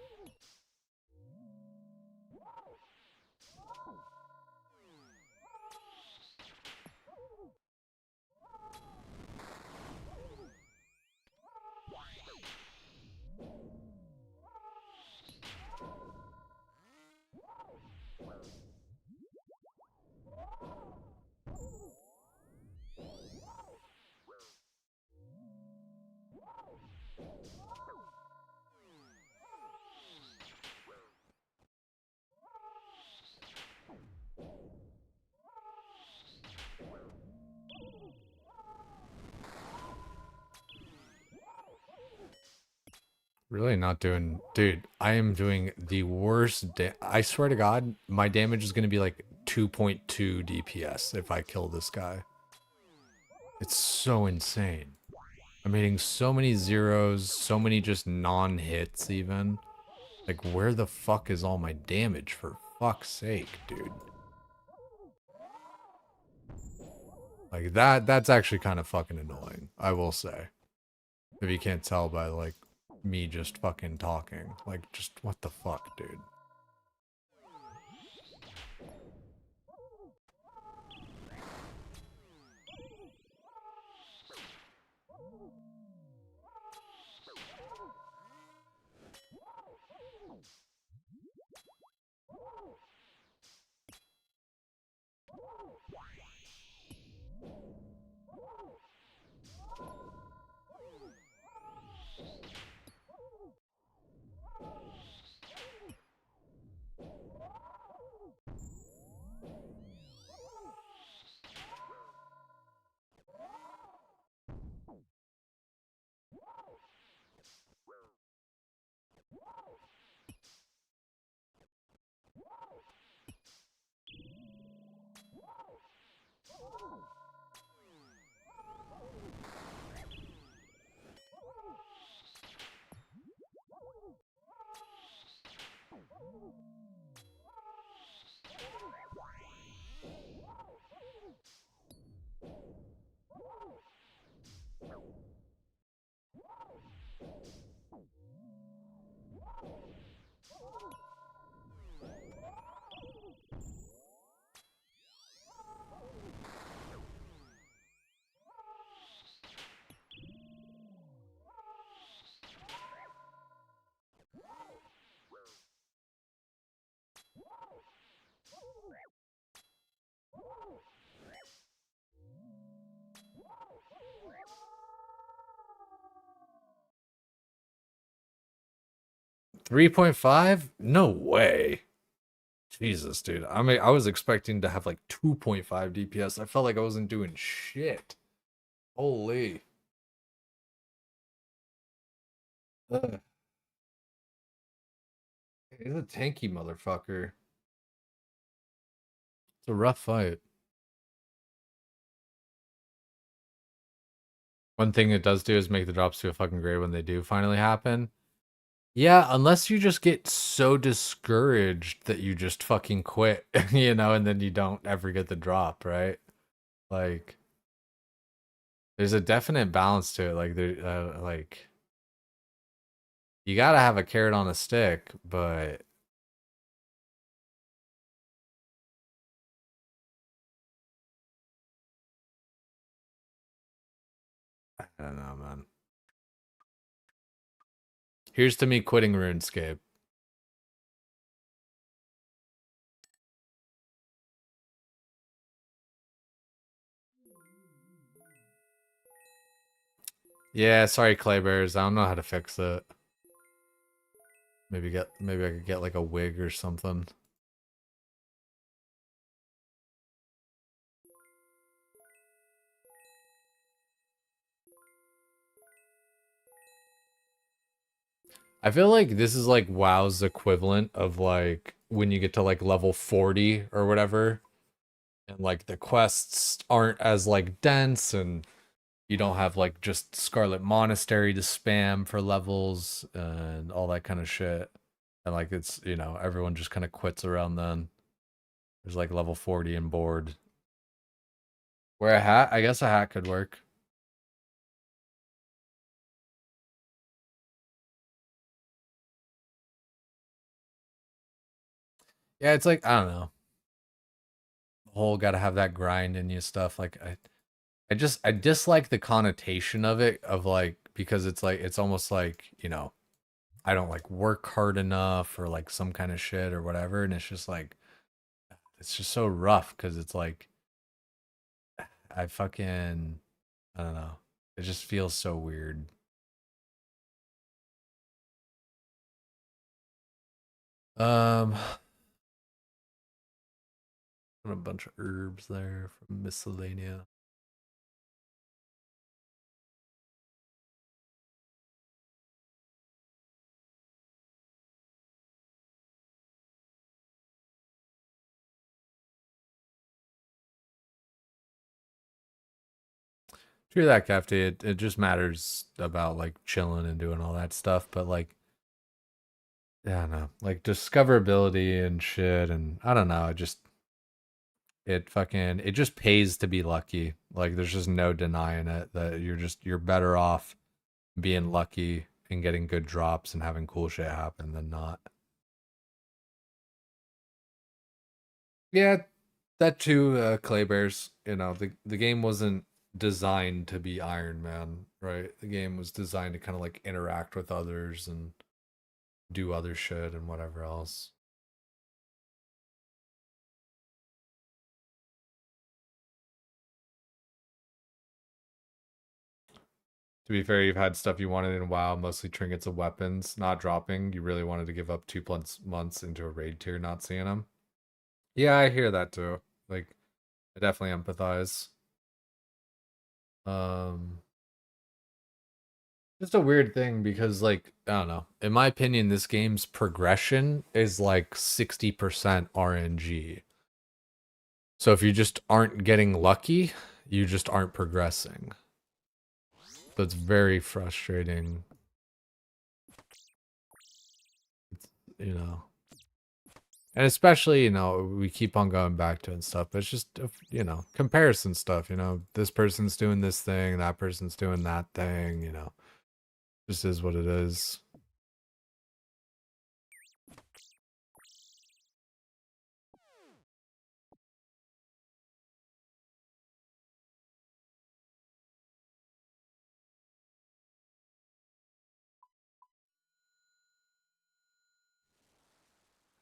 Really not doing... Dude, I am doing the worst... I swear to God, my damage is going to be like 2.2 DPS if I kill this guy. It's so insane. I'm hitting so many zeros, so many just non-hits even. Like, where the fuck is all my damage, for fuck's sake, dude? Like, that's actually kind of fucking annoying, I will say. If you can't tell by, like, me just fucking talking. Like, just what the fuck, dude? 3.5? No way. Jesus, dude. I mean, I was expecting to have like 2.5 DPS. I felt like I wasn't doing shit. Holy. Ugh. He's a tanky motherfucker. It's a rough fight. One thing it does do is make the drops feel fucking great when they do finally happen. Yeah, unless you just get so discouraged that you just fucking quit, you know, and then you don't ever get the drop, right? Like, there's a definite balance to it. Like, like, you gotta have a carrot on a stick, but I don't know, man. Here's to me quitting RuneScape. Yeah, sorry, Claybears. I don't know how to fix it. Maybe I could get like a wig or something. I feel like this is like WoW's equivalent of like when you get to like level 40 or whatever, and like the quests aren't as like dense, and you don't have like just Scarlet Monastery to spam for levels and all that kind of shit. And like it's, you know, everyone just kind of quits around then. There's like level 40 and bored. Wear a hat? I guess a hat could work. Yeah, it's like, I don't know. The whole gotta have that grind in you stuff. Like I dislike the connotation of it, of like, because it's like, it's almost like, you know, I don't like work hard enough or like some kind of shit or whatever. And it's just like, it's just so rough because it's like, I fucking, I don't know. It just feels so weird. Um, a bunch of herbs there from miscellanea. True that, Kefty. It just matters about like chilling and doing all that stuff, but like, yeah, I don't know, like discoverability and shit, and I don't know, it just pays to be lucky. Like there's just no denying it that you're better off being lucky and getting good drops and having cool shit happen than not. Yeah, that too, Clay Bears. You know, the game wasn't designed to be Iron Man, right? The game was designed to kind of like interact with others and do other shit and whatever else. To be fair, you've had stuff you wanted in WoW, mostly trinkets and weapons, not dropping. You really wanted to give up 2 months into a raid tier, not seeing them. Yeah, I hear that too. Like, I definitely empathize. Um, just a weird thing because, like, I don't know. In my opinion, this game's progression is like 60% RNG. So if you just aren't getting lucky, you just aren't progressing. So it's very frustrating. You know. And especially, you know, we keep on going back to it and stuff, but it's just, you know, comparison stuff, you know, this person's doing this thing, that person's doing that thing, you know, just is what it is.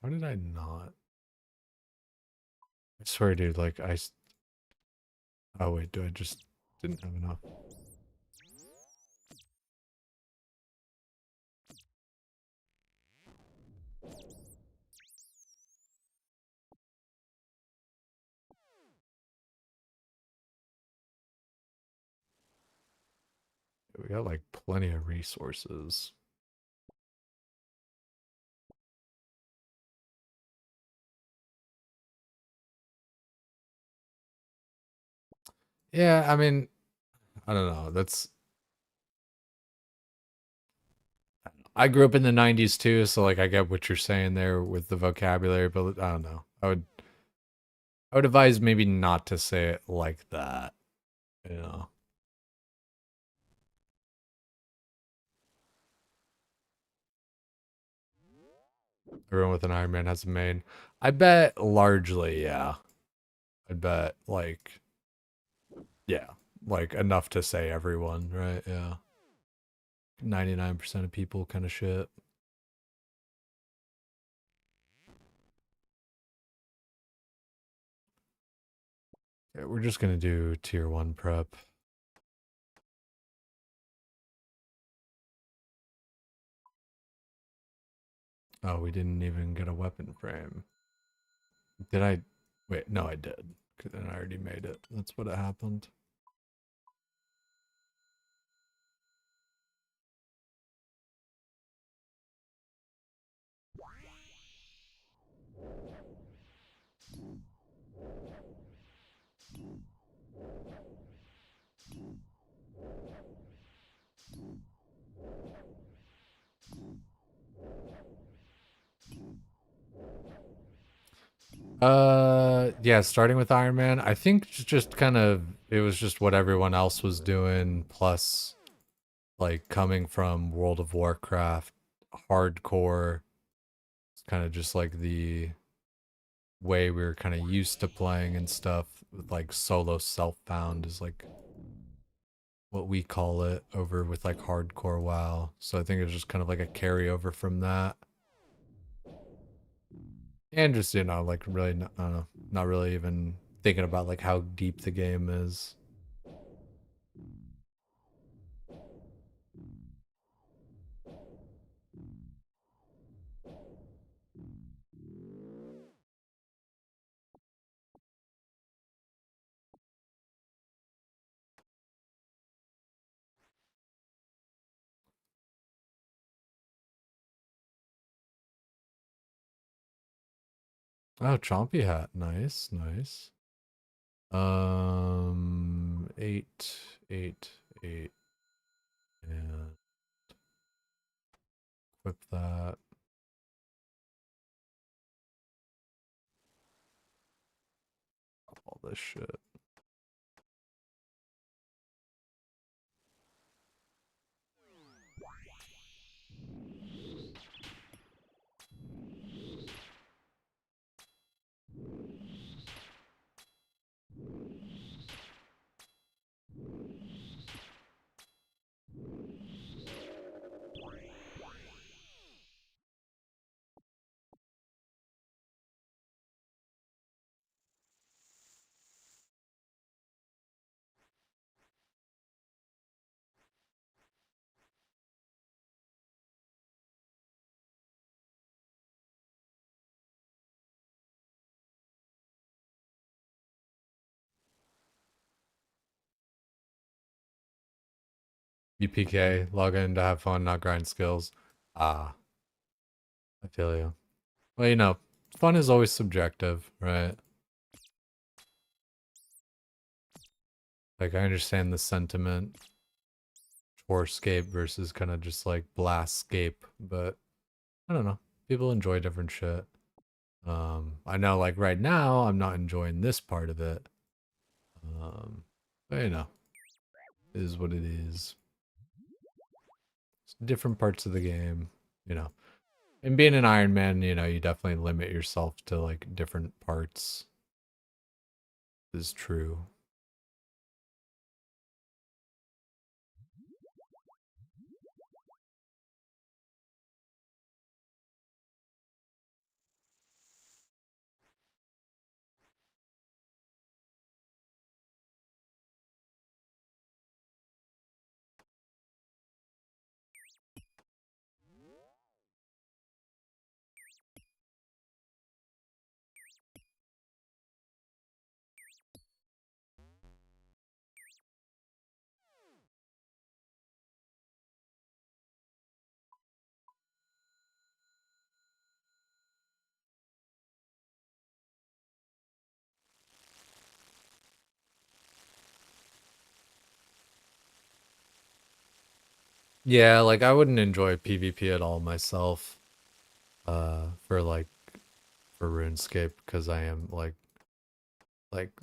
How did I not? I swear, dude, like, oh wait, I just didn't have enough. we got like plenty of resources. Yeah, I mean, I don't know. I grew up in the 90s too, so like I get what you're saying there with the vocabulary, but I don't know. I would advise maybe not to say it like that, you know. Everyone with an Iron Man has a main. I bet largely, yeah. I bet like yeah, like enough to say everyone, right? Yeah. 99% of people kind of shit. Okay, we're just gonna do tier 1 prep. Oh, we didn't even get a weapon frame. Did I? Wait, no, I did. Because then I already made it. That's what happened. Yeah, starting with Iron Man. I think just kind of it was just what everyone else was doing, plus like coming from World of Warcraft, hardcore. It's kind of just like the way we were kind of used to playing and stuff with like solo self-found is like what we call it over with like hardcore WoW. So I think it was just kind of like a carryover from that. And just, you know, like really, I don't know, not really even thinking about like how deep the game is. Oh, Chompy hat. Nice, nice. 8, 8, 8. And equip that. All this shit. UPK, log in to have fun, not grind skills. Ah, I feel you. Well, you know, fun is always subjective, right? Like, I understand the sentiment. Chorescape versus kind of just like Blastscape, but I don't know. People enjoy different shit. I know like right now I'm not enjoying this part of it. But you know, it is what it is. It's different parts of the game, you know. And being an Iron Man, you know, you definitely limit yourself to like different parts. Is true. Yeah, like I wouldn't enjoy PvP at all myself. For RuneScape because I am like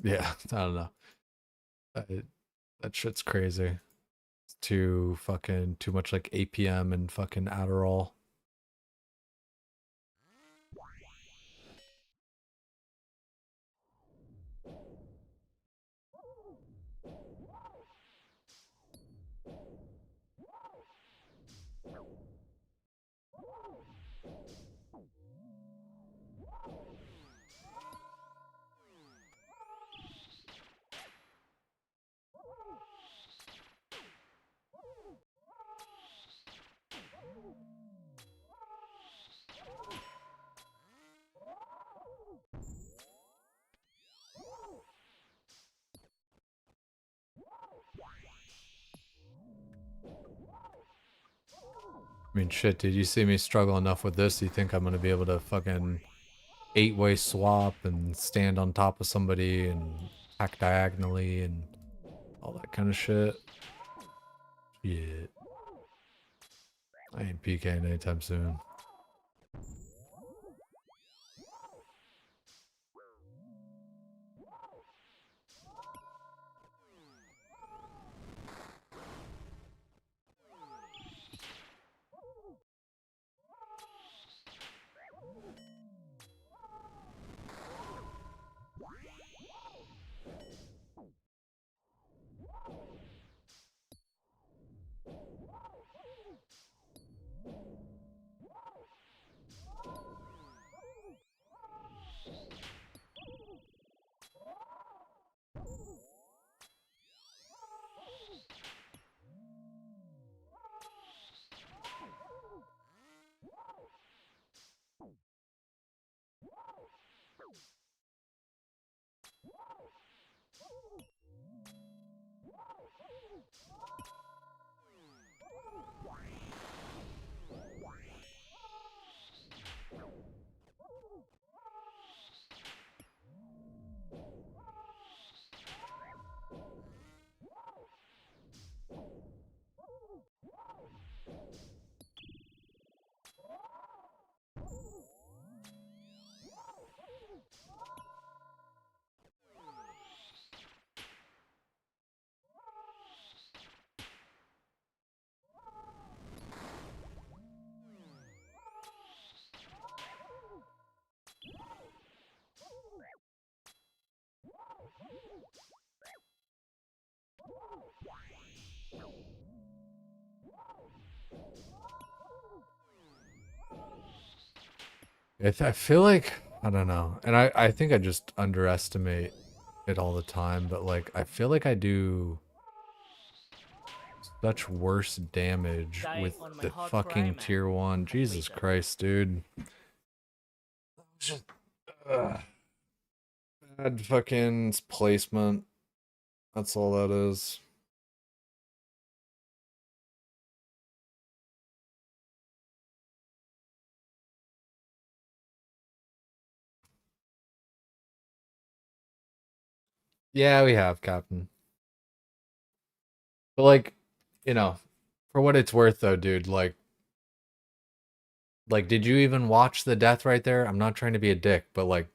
yeah, I don't know. It, that shit's crazy. It's too much like APM and fucking Adderall. I mean, shit, dude, you see me struggle enough with this, you think I'm gonna be able to fucking 8-way swap and stand on top of somebody and hack diagonally and all that kind of shit? Shit. I ain't PKing anytime soon. I feel like, I don't know, and I think I just underestimate it all the time, but like, I feel like I do such worse damage Dying with on my the hardcore fucking Ironman. tier 1. Jesus Completed. Christ, dude. Just, bad fucking placement. That's all that is. Yeah, we have, Captain. But like, you know, for what it's worth though, dude, like did you even watch the death right there? I'm not trying to be a dick, but like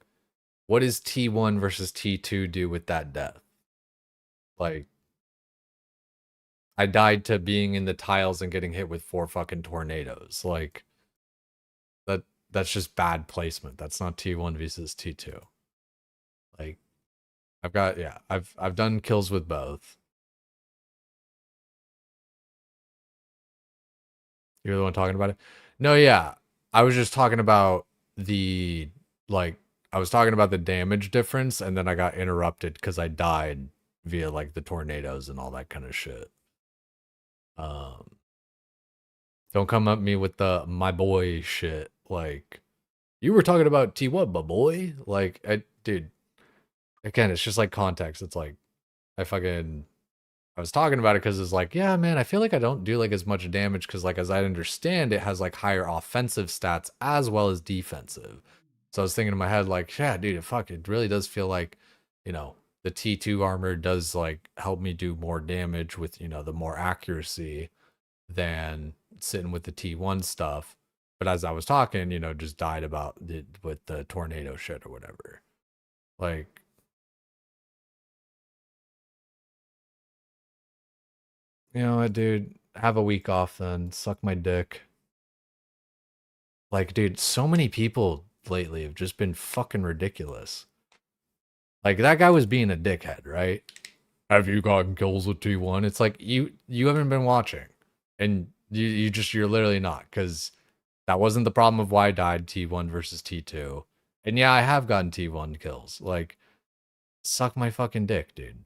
what does T1 versus T2 do with that death? Like I died to being in the tiles and getting hit with 4 fucking tornadoes. Like that's just bad placement. That's not T1 versus T2. Like I've done kills with both. You're the one talking about it? No, yeah. I was just talking about the like I was talking about the damage difference and then I got interrupted because I died via like the tornadoes and all that kind of shit. Um don't come at me with the my boy shit. Like you were talking about T1, my boy. Like dude, again, it's just like context. It's like I was talking about it because it's like, yeah, man, I feel like I don't do like as much damage because, like, as I understand, it has like higher offensive stats as well as defensive. So I was thinking in my head, like, yeah, dude, fuck, it really does feel like, you know, the T2 armor does like help me do more damage with, you know, the more accuracy. than sitting with the T1 stuff. But as I was talking, you know, just died about it with the tornado shit or whatever. Like, you know what, dude? Have a week off then. Suck my dick. Like, dude, so many people lately have just been fucking ridiculous. Like, that guy was being a dickhead, right? Have you gotten kills with T1? It's like, you haven't been watching. And you're literally not, because that wasn't the problem of why I died T1 versus T2. And yeah, I have gotten T1 kills. Like, suck my fucking dick, dude.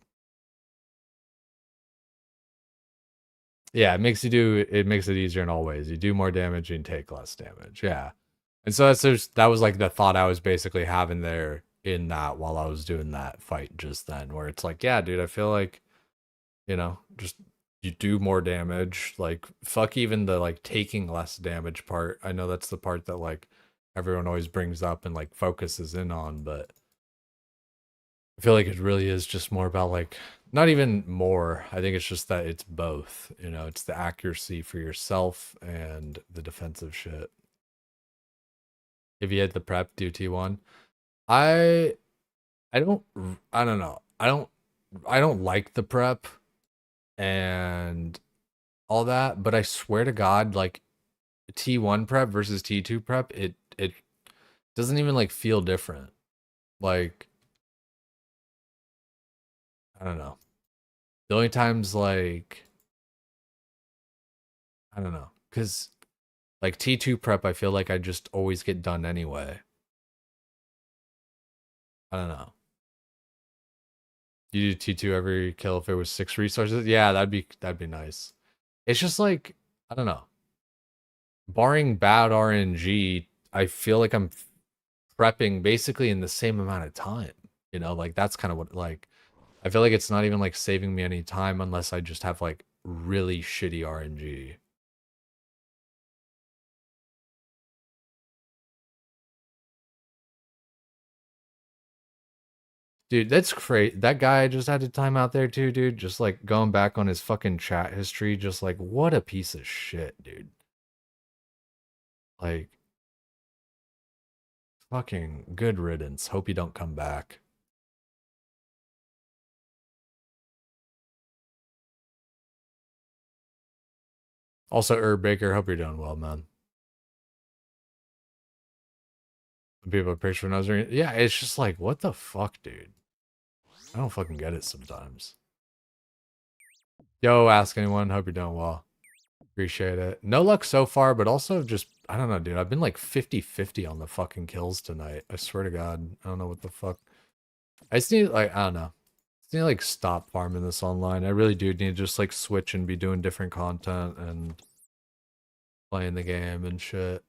Yeah, it makes it easier in all ways. You do more damage and take less damage. Yeah. And so that was like the thought I was basically having there in that while I was doing that fight just then, where it's like, yeah, dude, I feel like, you know, just you do more damage. Like, fuck even the like taking less damage part. I know that's the part that like everyone always brings up and like focuses in on, but I feel like it really is just more about like, not even more. I think it's just that it's both, you know, it's the accuracy for yourself and the defensive shit. If you had the prep, do T1. I don't know. I don't like the prep and all that, but I swear to God, like T1 prep versus T2 prep, it doesn't even like feel different. Like, I don't know. The only times like, I don't know, because like T2 prep, I feel like I just always get done anyway. I don't know. You do T2 every kill if it was 6 resources? Yeah, that'd be nice. It's just like, I don't know. Barring bad RNG, I feel like I'm prepping basically in the same amount of time. You know, like that's kind of what like I feel like it's not even like saving me any time unless I just have like really shitty RNG. Dude, that's crazy. That guy just had to time out there too, dude. Just like going back on his fucking chat history, just like what a piece of shit, dude. Like fucking good riddance. Hope you don't come back. Also, Baker, hope you're doing well, man. People picture for Nazarene. Yeah, it's just like, what the fuck, dude? I don't fucking get it sometimes. Yo, ask anyone. Hope you're doing well. Appreciate it. No luck so far, but also just, I don't know, dude. I've been like 50-50 on the fucking kills tonight. I swear to God. I don't know what the fuck. I just need, like, I don't know. I just need to, like, stop farming this online. I really do need to just, like, switch and be doing different content and playing the game and shit.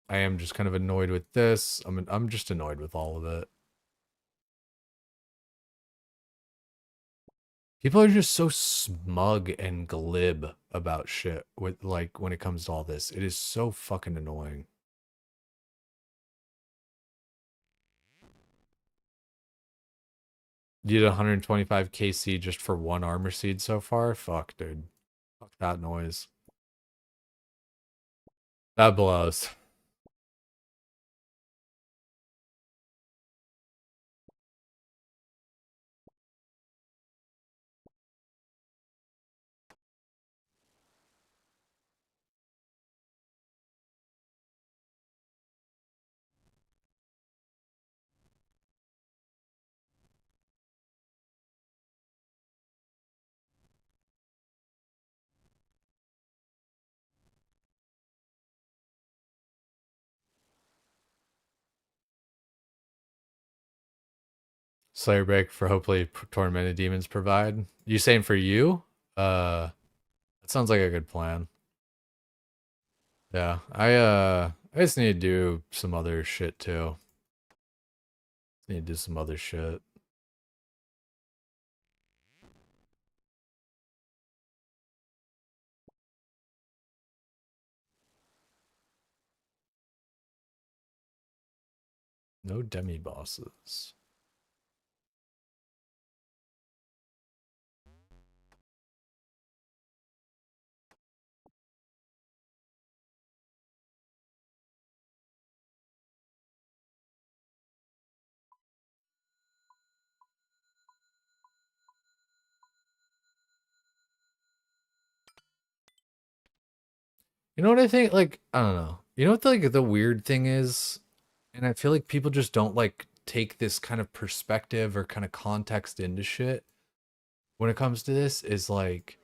I am just kind of annoyed with this. I'm just annoyed with all of it. People are just so smug and glib about shit with like when it comes to all this. It is so fucking annoying. You did 125 KC just for one armor seed so far? Fuck, dude. Fuck that noise. That blows. Slayer break for hopefully tormented demons provide. You saying for you? That sounds like a good plan. Yeah, I just need to do some other shit too. Need to do some other shit. No demi bosses. You know what I think? Like, I don't know. You know what the weird thing is? And I feel like people just don't like take this kind of perspective or kind of context into shit when it comes to this is like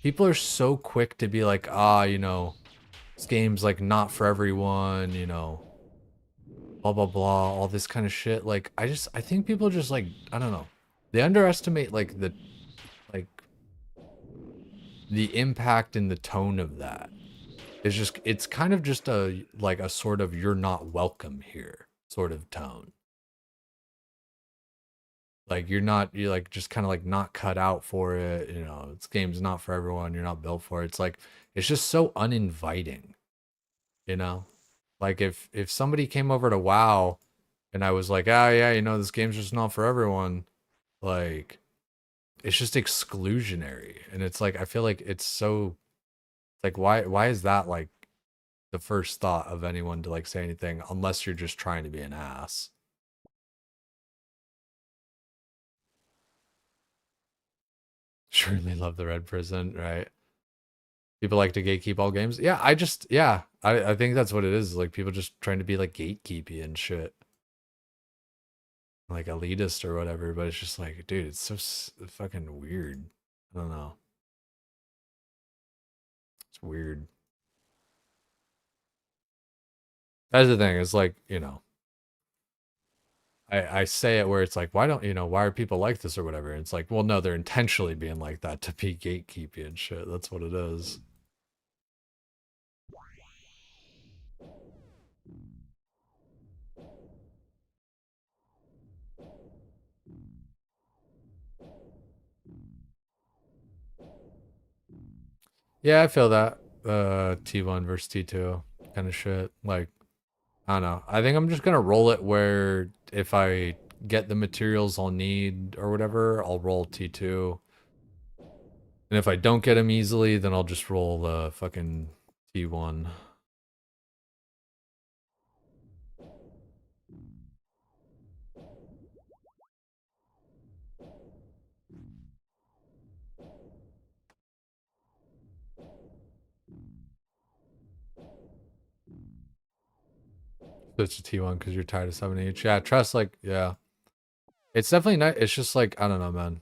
people are so quick to be like, you know, this game's like not for everyone, you know, blah blah blah, all this kind of shit. Like I think people just like, I don't know. They underestimate like like the impact and the tone of that. It's kind of just a like a sort of you're not welcome here sort of tone. Like you're like just kind of like not cut out for it, you know, this game's not for everyone, you're not built for it. It's like it's just so uninviting, you know? Like if somebody came over to WoW and I was like, "Oh yeah, you know, this game's just not for everyone." Like it's just exclusionary. And it's like I feel like it's so like why is that like the first thought of anyone to like say anything unless you're just trying to be an ass? Surely love the red prison, right? People like to gatekeep all games. Yeah, I think that's what it is. Like people just trying to be like gatekeepy and shit. Like elitist or whatever, but it's just like, dude, it's so fucking weird. I don't know. It's weird. That's the thing. It's like, you know, I say it where it's like, why don't, you know, why are people like this or whatever? And it's like, well, no, they're intentionally being like that to be gatekeepy and shit. That's what it is. Yeah, I feel that. T1 versus T2 kind of shit. Like, I don't know. I think I'm just gonna roll it where if I get the materials I'll need or whatever, I'll roll T2. And if I don't get them easily, then I'll just roll fucking T1. Switch to T1 because you're tired of 7 each. Yeah, trust, like, yeah. It's definitely not, it's just like, I don't know, man.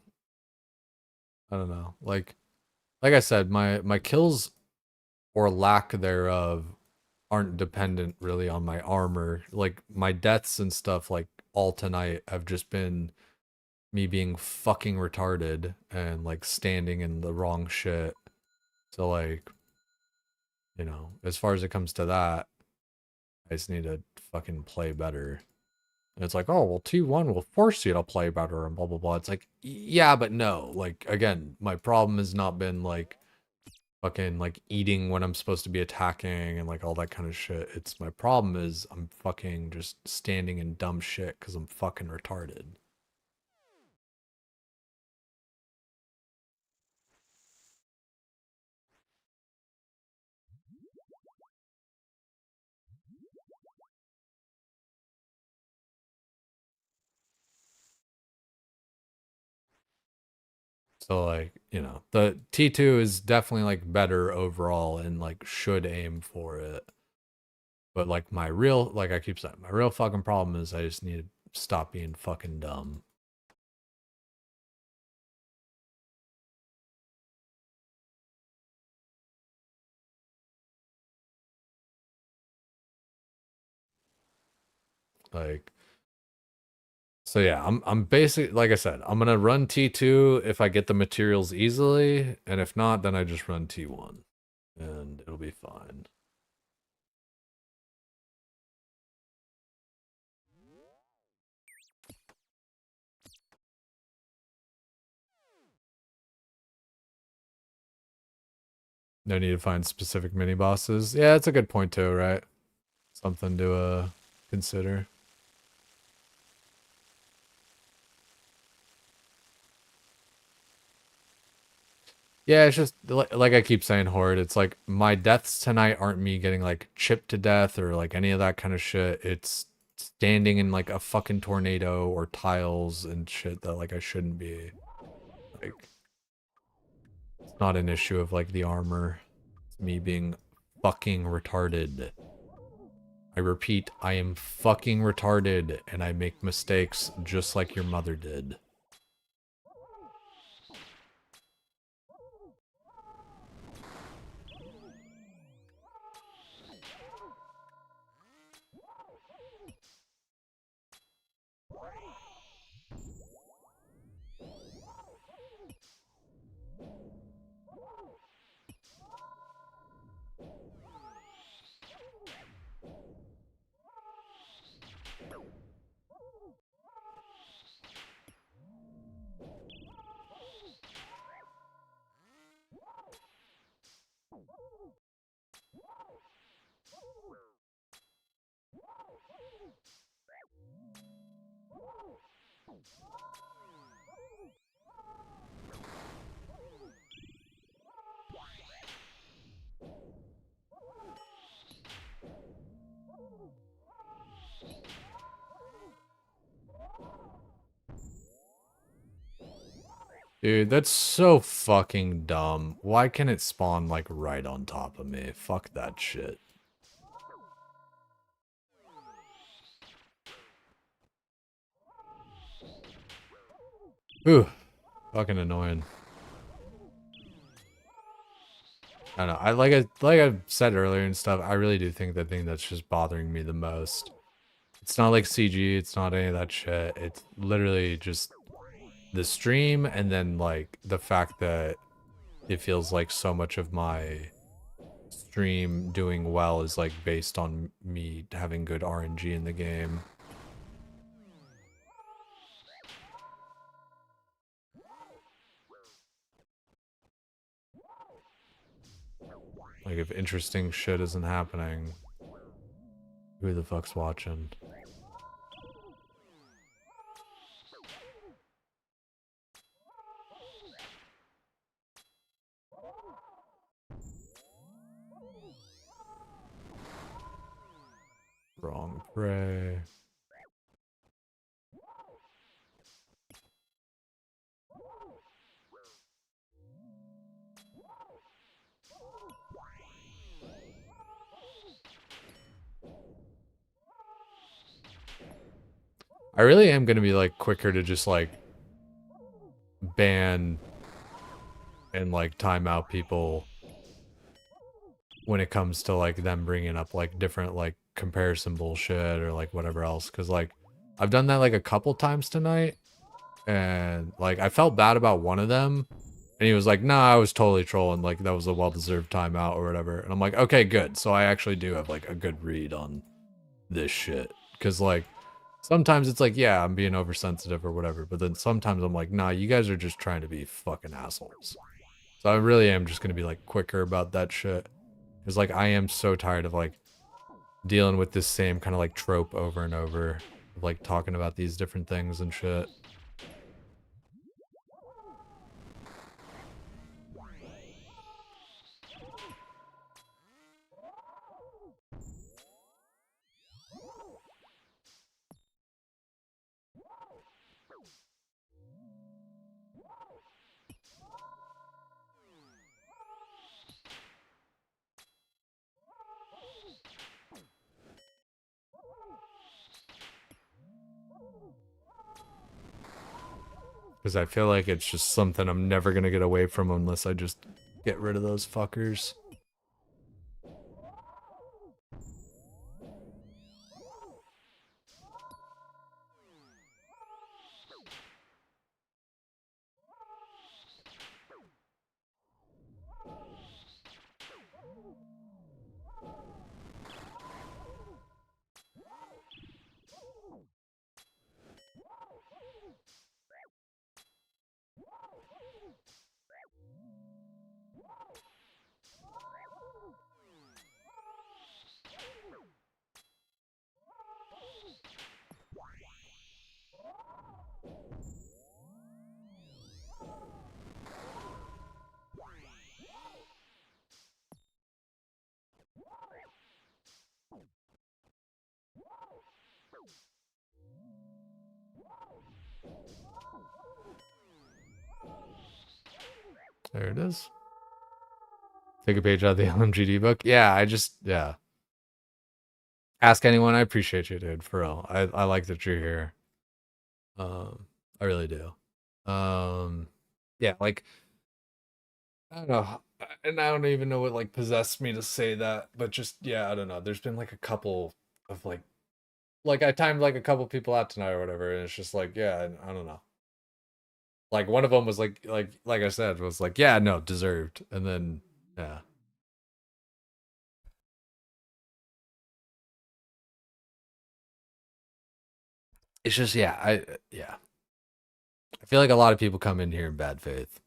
I don't know. Like I said, my kills or lack thereof aren't dependent really on my armor. Like my deaths and stuff like all tonight have just been me being fucking retarded and like standing in the wrong shit. So like, you know, as far as it comes to that, I just need to fucking play better. And it's like, oh, well, T1 will force you to play better and blah, blah, blah. It's like, yeah, but no. Like, again, my problem has not been like fucking like eating when I'm supposed to be attacking and like all that kind of shit. It's my problem is I'm fucking just standing in dumb shit because I'm fucking retarded. So like, you know, the T2 is definitely like better overall and like should aim for it. But like my real, like I keep saying, my real fucking problem is I just need to stop being fucking dumb. Like, so yeah, I'm basically, like I said, I'm gonna run T2 if I get the materials easily, and if not, then I just run T1, and it'll be fine. No need to find specific mini bosses. Yeah, that's a good point too, right? Something to consider. Yeah, it's just like I keep saying, Horde. It's like my deaths tonight aren't me getting like chipped to death or like any of that kind of shit. It's standing in like a fucking tornado or tiles and shit that like I shouldn't be. Like, it's not an issue of like the armor. It's me being fucking retarded. I repeat, I am fucking retarded, and I make mistakes just like your mother did. Dude, that's so fucking dumb. Why can it spawn, like, right on top of me? Fuck that shit. Ooh, fucking annoying. I don't know. I said earlier and stuff, I really do think the thing that's just bothering me the most. It's not like CG, it's not any of that shit. It's literally just the stream, and then like the fact that it feels like so much of my stream doing well is like based on me having good RNG in the game. Like if interesting shit isn't happening, who the fuck's watching? Wrong prey. I really am gonna be like quicker to just like ban and like time out people when it comes to like them bringing up like different like comparison bullshit or like whatever else, because like I've done that like a couple times tonight, and like I felt bad about one of them, and he was like, nah, I was totally trolling, like that was a well-deserved timeout or whatever, and I'm like, okay, good, so I actually do have like a good read on this shit, because like sometimes it's like, yeah, I'm being oversensitive or whatever, but then sometimes I'm like, nah, you guys are just trying to be fucking assholes. So I really am just gonna be like quicker about that shit. Because like I am so tired of like dealing with this same kind of like trope over and over. Of, like talking about these different things and shit. Because I feel like it's just something I'm never gonna get away from unless I just get rid of those fuckers. There it is. Take a page out of the LMGD book. Yeah, yeah. Ask anyone. I appreciate you, dude. For real. I like that you're here. I really do. Yeah, like I don't know, and I don't even know what like possessed me to say that, but just yeah, I don't know. There's been like a couple of like I timed like a couple people out tonight or whatever, and it's just like yeah, I don't know. Like one of them was like I said was like yeah, no, deserved, and then yeah. It's just yeah, I feel like a lot of people come in here in bad faith.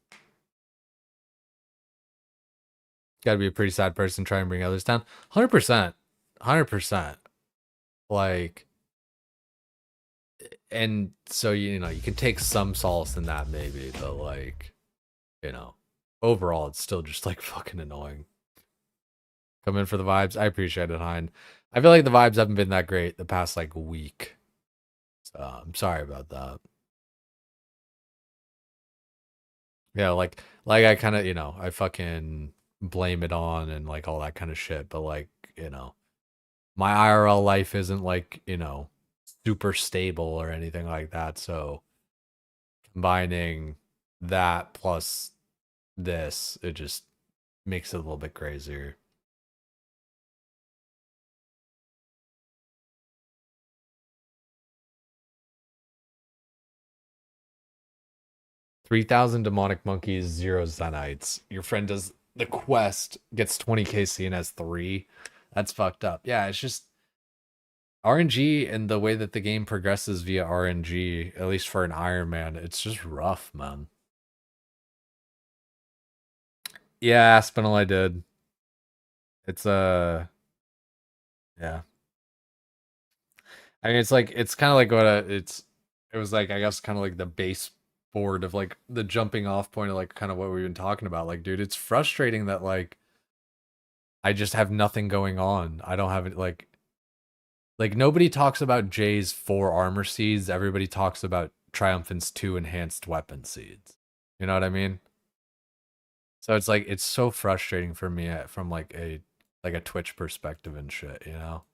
Got to be a pretty sad person trying to bring others down. 100%. 100%. Like, and so, you know, you can take some solace in that maybe, but like, you know, overall, it's still just like fucking annoying. Come in for the vibes. I appreciate it, Hein. I feel like the vibes haven't been that great the past like week. So I'm sorry about that. Yeah, like I kind of, you know, I fucking blame it on and like all that kind of shit, but like, you know, my IRL life isn't like, you know, super stable or anything like that. So combining that plus this, it just makes it a little bit crazier. $3,000 demonic monkeys, 0 Zenites. Your friend does the quest, gets 20k C and has 3. That's fucked up. Yeah, it's just RNG and the way that the game progresses via RNG, at least for an Ironman, it's just rough, man. Yeah, Aspinall, I did. It's yeah. I mean, it's kind of like what it was like. I guess kind of like the base board of like the jumping off point of like kind of what we've been talking about. Like, dude, it's frustrating that like I just have nothing going on. I don't have it like nobody talks about Jay's 4 armor seeds. Everybody talks about Triumphant's 2 enhanced weapon seeds. You know what I mean? So it's like it's so frustrating for me from like a Twitch perspective and shit, you know?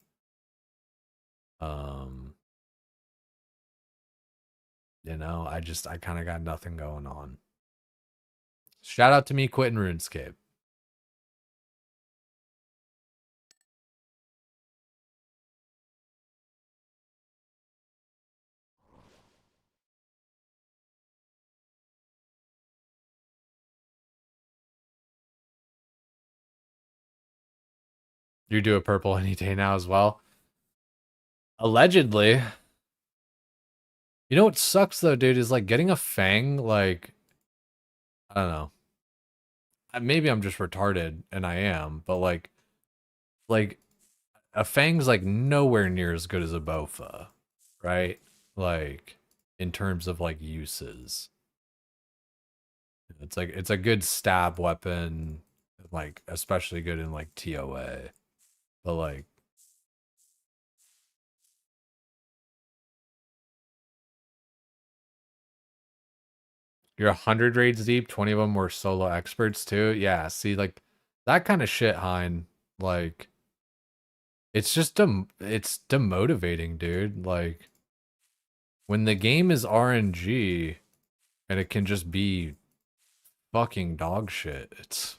You know, I kind of got nothing going on. Shout out to me quitting RuneScape. You do a purple any day now as well? Allegedly. You know what sucks though, dude, is like getting a fang, like, I don't know. Maybe I'm just retarded, and I am, but like a fang's like nowhere near as good as a bofa, right? Like, in terms of like uses. It's like it's a good stab weapon, like especially good in like TOA. But like you're 100 raids deep, 20 of them were solo experts too. Yeah, see like that kind of shit, Hein, like it's just it's demotivating, dude. Like when the game is RNG and it can just be fucking dog shit. It's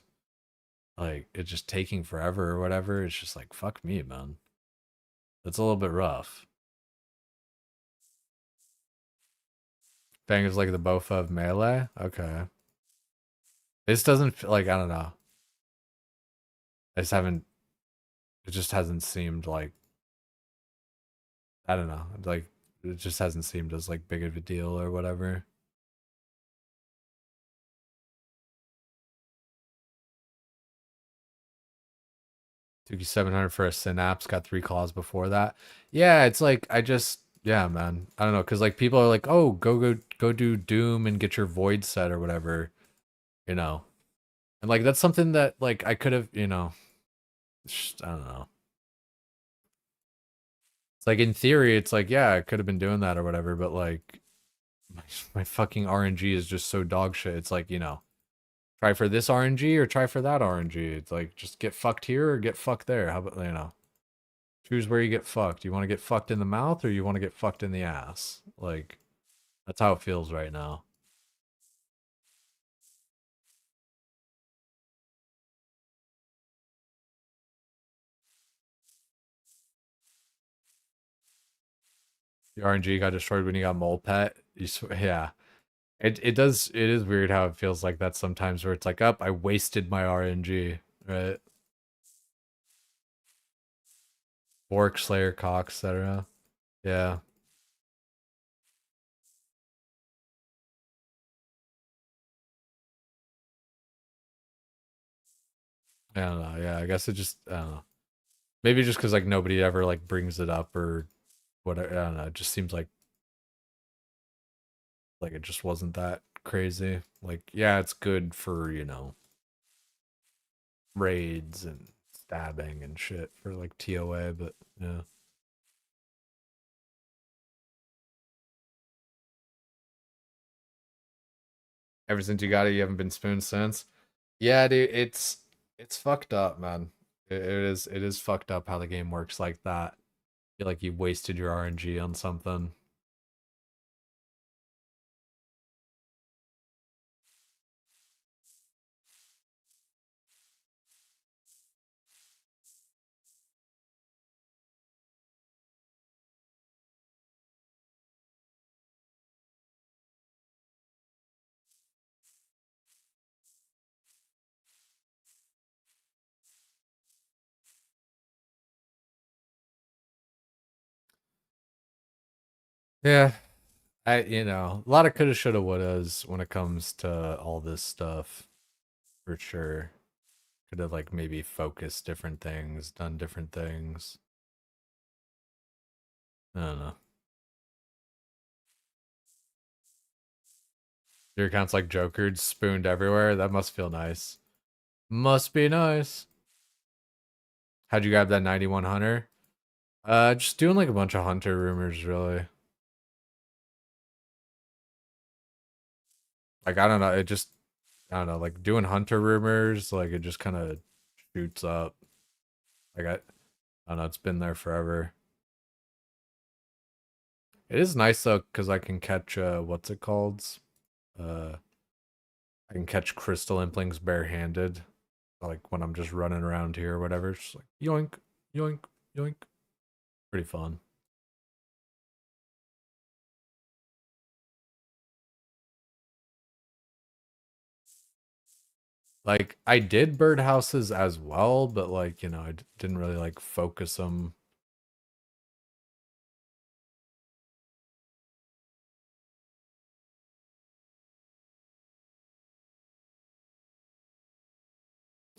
like it's just taking forever or whatever. It's just like fuck me, man. That's a little bit rough. Fang is like the Bofa of melee? Okay. This doesn't feel like, I don't know. I just haven't, it just hasn't seemed like, I don't know. Like, it just hasn't seemed as like big of a deal or whatever. Took you 700 for a synapse, got 3 claws before that. Yeah, it's like, yeah, man. I don't know, because like people are like, oh, go do Doom and get your void set or whatever, you know. And like that's something that like I could have, you know, just, I don't know. It's like in theory, it's like, yeah, I could have been doing that or whatever, but like my fucking RNG is just so dog shit. It's like, you know, Try for this RNG or try for that RNG. It's like, just get fucked here or get fucked there. How about, you know, choose where you get fucked. You want to get fucked in the mouth or you want to get fucked in the ass? Like, that's how it feels right now. The RNG got destroyed when you got mole pet. Yeah. It is weird how it feels like that sometimes where it's like, up, I wasted my RNG, right? Bork, Slayer, Cox, etc. Yeah. I don't know. Yeah, I guess it just, I don't know. Maybe just because like nobody ever like brings it up or whatever. I don't know. It just seems like it just wasn't that crazy. Like, yeah, it's good for, you know, raids and stabbing and shit for like TOA, but yeah. Ever since you got it, you haven't been spooned since. Yeah, dude, it's fucked up, man. It is fucked up how the game works like that. Feel like you wasted your RNG on something. Yeah, you know, a lot of coulda, shoulda, wouldas when it comes to all this stuff, for sure. Could have like maybe focused different things, done different things. I don't know. Your account's like Jokered, spooned everywhere. That must feel nice. Must be nice. How'd you grab that 91 hunter? Just doing like a bunch of hunter rumors, really. Like, I don't know, it just, I don't know, like doing hunter rumors, like it just kind of shoots up. Like, I don't know, it's been there forever. It is nice though, because I can catch, what's it called? I can catch crystal implings barehanded. Like when I'm just running around here or whatever. It's just like, yoink, yoink, yoink. Pretty fun. Like, I did birdhouses as well, but like, you know, I didn't really like focus them.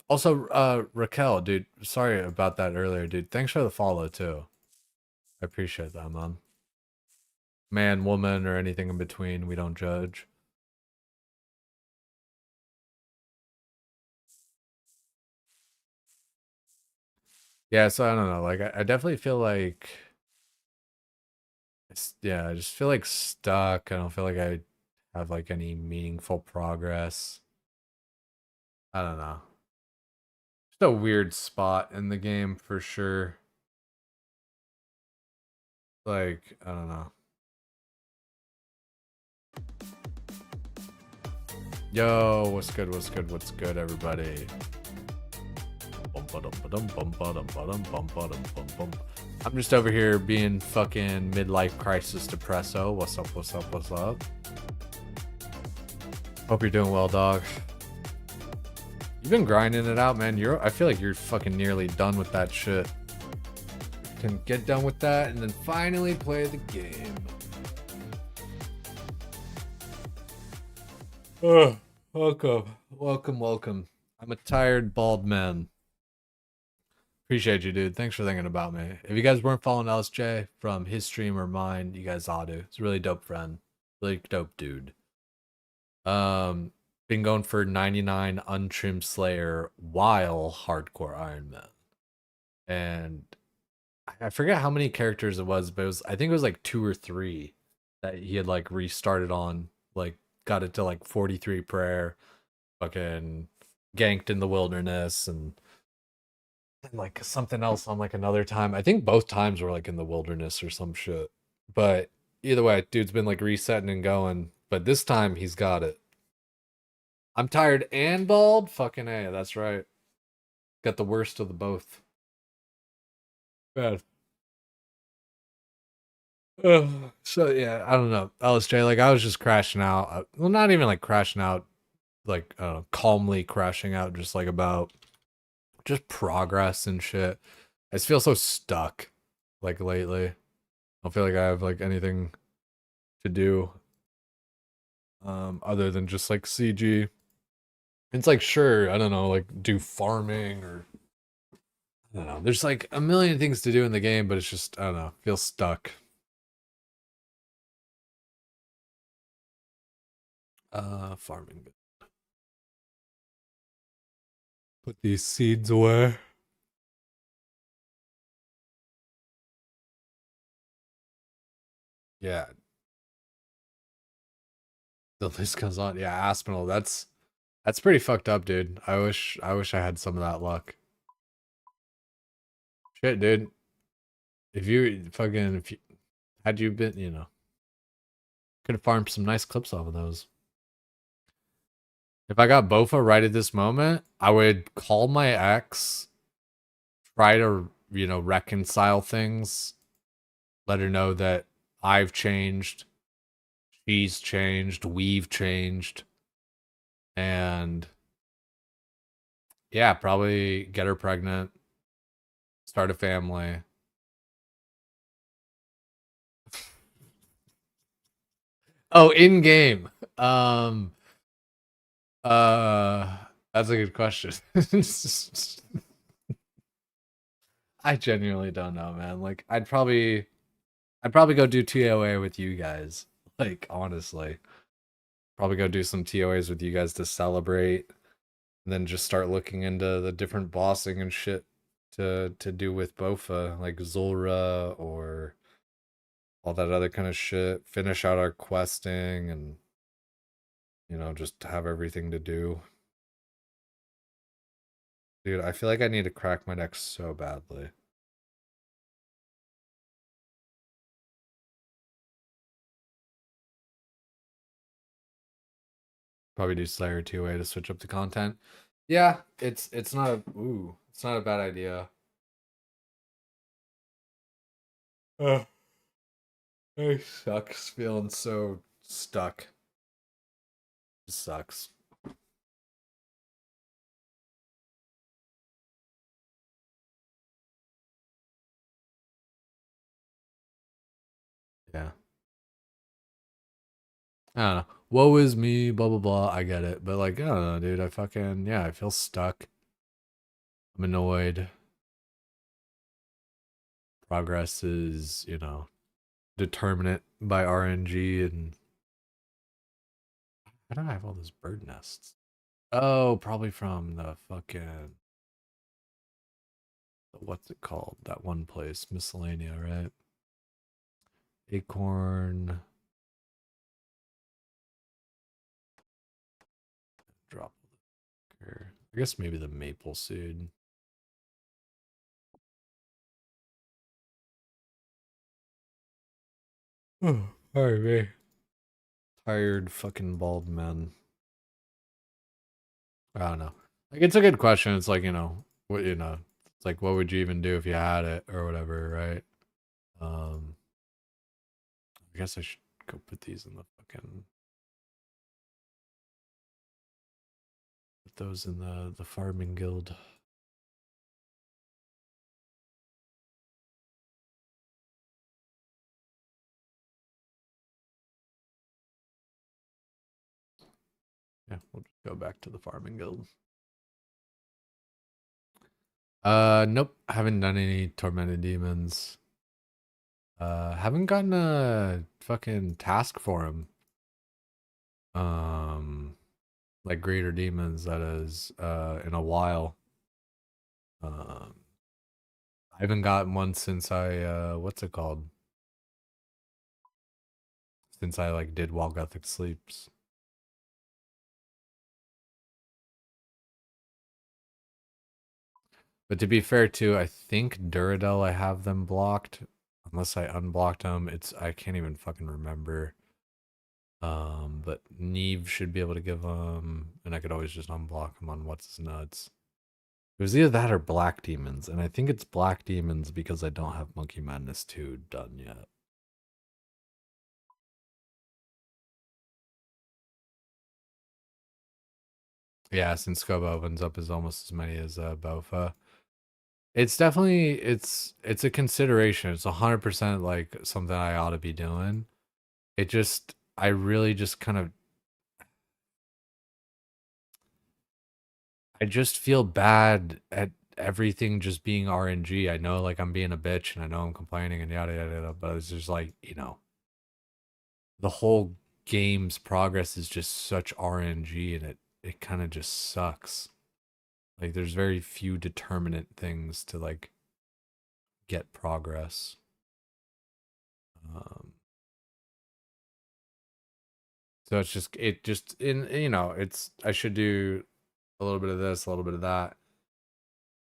Also, Raquel, dude, sorry about that earlier, dude. Thanks for the follow too. I appreciate that, man. Man, woman, or anything in between, we don't judge. Yeah, so I don't know. Like, I definitely feel like, yeah, I just feel like stuck. I don't feel like I have like any meaningful progress. I don't know. Just a weird spot in the game for sure. Like, I don't know. Yo, what's good, what's good, what's good, everybody? I'm just over here being fucking midlife crisis depresso. What's up, what's up, what's up? Hope you're doing well, dog. You've been grinding it out, man. I feel like you're fucking nearly done with that shit. You can get done with that and then finally play the game. Oh, welcome. I'm a tired bald man. Appreciate you, dude. Thanks for thinking about me. If you guys weren't following LSJ from his stream or mine, you guys ought to. It's a really dope friend. Really dope dude. Been going for 99 untrimmed Slayer while hardcore Ironman. And I forget how many characters it was, but I think it was like 2 or 3 that he had like restarted on, like got it to like 43 prayer, fucking ganked in the wilderness and like something else on like another time. I think both times were like in the wilderness or some shit. But either way, dude's been like resetting and going. But this time he's got it. I'm tired and bald? Fucking A, that's right. Got the worst of the both. Bad. So yeah, I don't know. LSJ, like I was just crashing out. Well, not even like crashing out, like calmly crashing out, just like about just progress and shit. I just feel so stuck, like lately. I don't feel like I have like anything to do, other than just like CG. It's like sure, I don't know, like do farming or I don't know. There's like a million things to do in the game, but it's just I don't know, feel stuck. Farming. Put these seeds away. Yeah. The list goes on. Yeah, Aspinall. That's pretty fucked up, dude. I wish I had some of that luck. Shit, dude. If you had you been, you know, could have farmed some nice clips off of those. If I got Bofa right at this moment, I would call my ex, try to, you know, reconcile things, let her know that I've changed, she's changed, we've changed, and yeah, probably get her pregnant, start a family. Oh, in game. That's a good question. I genuinely don't know, man. Like I'd probably go do TOA with you guys. Like honestly. Probably go do some TOAs with you guys to celebrate. And then just start looking into the different bossing and shit to do with Bofa, like Zulra or all that other kind of shit. Finish out our questing and you know, just have everything to do. Dude, I feel like I need to crack my neck so badly. Probably do Slayer 2A to switch up the content. Yeah, it's not a bad idea. It sucks feeling so stuck. It sucks. Yeah. I don't know. Woe is me, blah blah blah. I get it. But like, I don't know, dude. I fucking I feel stuck. I'm annoyed. Progress is, you know, determinate by RNG and how do I have all those bird nests? Oh, probably from the fucking what's it called? That one place, Miscellanea, right? Acorn. Drop. I guess maybe the maple seed. Oh, sorry, me. Tired fucking bald man. I don't know. Like it's a good question. It's like, you know, what it's like what would you even do if you had it or whatever, right? I guess I should go put these in the fucking put those in the farming guild. Yeah, we'll just go back to the farming guild. Nope, haven't done any tormented demons. Haven't gotten a fucking task for him. Like greater demons, that is, in a while. I haven't gotten one since I, what's it called? Since I like did While Gothic Sleeps. But to be fair too, I think Duradel I have them blocked. Unless I unblocked them. I can't even fucking remember. But Neve should be able to give them, and I could always just unblock them on What's His Nuts. It was either that or Black Demons, and I think it's Black Demons because I don't have Monkey Madness 2 done yet. Yeah, since Scope opens up is almost as many as Bofa. It's definitely it's a consideration. It's 100% like something I ought to be doing. It just I really just kind of I just feel bad at everything just being RNG. I know like I'm being a bitch and I know I'm complaining and yada yada yada, but it's just like, you know, the whole game's progress is just such RNG and it kind of just sucks. Like there's very few determinate things to like get progress. So it's just in you know, it's I should do a little bit of this, a little bit of that,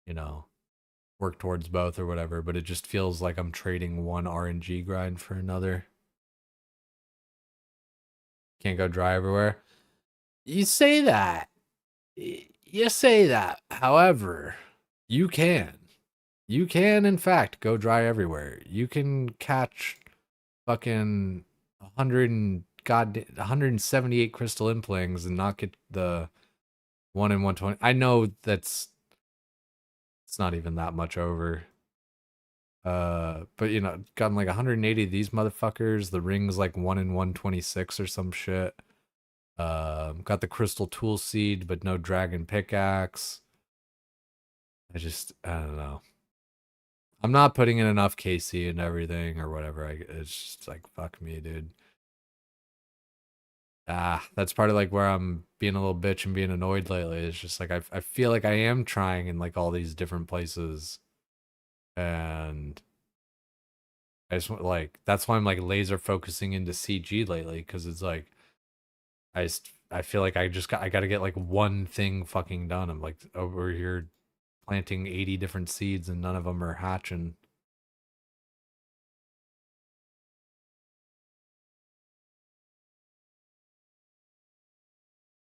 you know, work towards both or whatever, but it just feels like I'm trading one RNG grind for another. Can't go dry everywhere. You say that. You say that. However, you can. You can, in fact, go dry everywhere. You can catch fucking 178 crystal implings and not get the 1 in 120. I know it's not even that much over. But you know, gotten like 180 of these motherfuckers. The ring's like 1 in 126 or some shit. Got the crystal tool seed, but no dragon pickaxe. I don't know. I'm not putting in enough KC and everything or whatever. It's just like, fuck me, dude. That's part of like where I'm being a little bitch and being annoyed lately. It's just like, I feel like I am trying in like all these different places. And I just want like, that's why I'm like laser focusing into CG lately. Cause it's like, I feel like I got to get like one thing fucking done. I'm like over here planting 80 different seeds and none of them are hatching.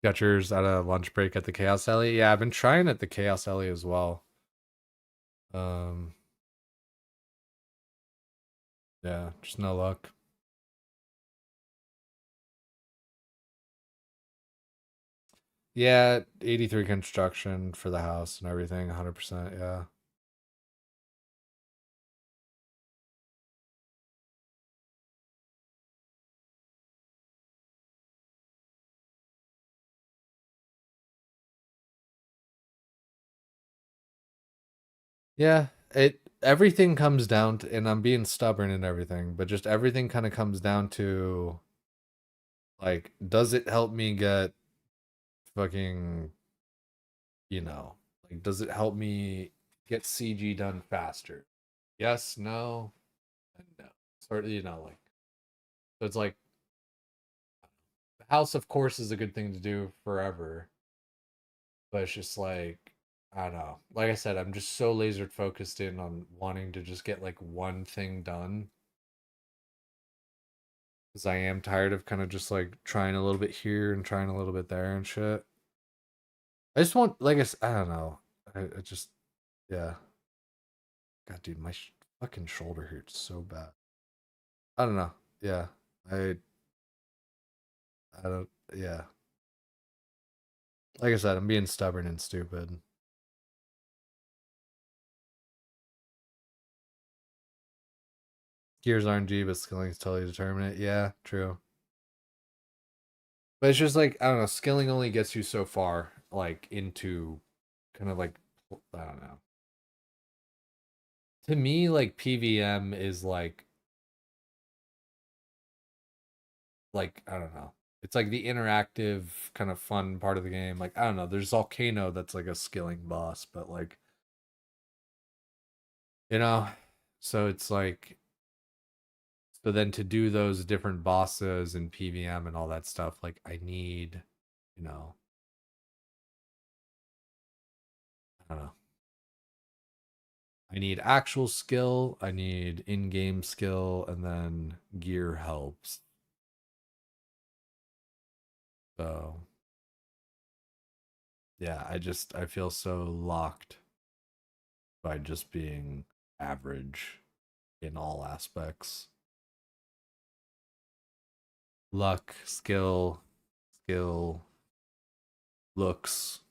Got yours at a lunch break at the Chaos Alley? Yeah, I've been trying at the Chaos Alley as well. Yeah, just no luck. Yeah, 83 construction for the house and everything, 100%, yeah. Yeah, everything comes down to, and I'm being stubborn and everything, but just everything kind of comes down to like, does it help me get fucking, you know, like, does it help me get CG done faster? Yes, no, and no. Sort of, you know, like, so it's like, the house, of course, is a good thing to do forever, but it's just like, I don't know. Like I said, I'm just so laser focused in on wanting to just get like one thing done. Because I am tired of kind of just like trying a little bit here and trying a little bit there and shit. I just want, like I don't know. I just, yeah. God, dude, my fucking shoulder hurts so bad. I don't know. Yeah. I don't, yeah. Like I said, I'm being stubborn and stupid. Gears RNG, but skilling is totally determinate. Yeah, true. But it's just like, I don't know, skilling only gets you so far, like, into kind of like, I don't know. To me, like, PVM is like, I don't know. It's like the interactive kind of fun part of the game. Like, I don't know, there's Volcano that's like a skilling boss, but like, you know, so it's like, so then to do those different bosses and PVM and all that stuff, like, I need, you know, I don't know. I need actual skill, I need in-game skill, and then gear helps. So yeah, I feel so locked by just being average in all aspects. Luck, skill, looks.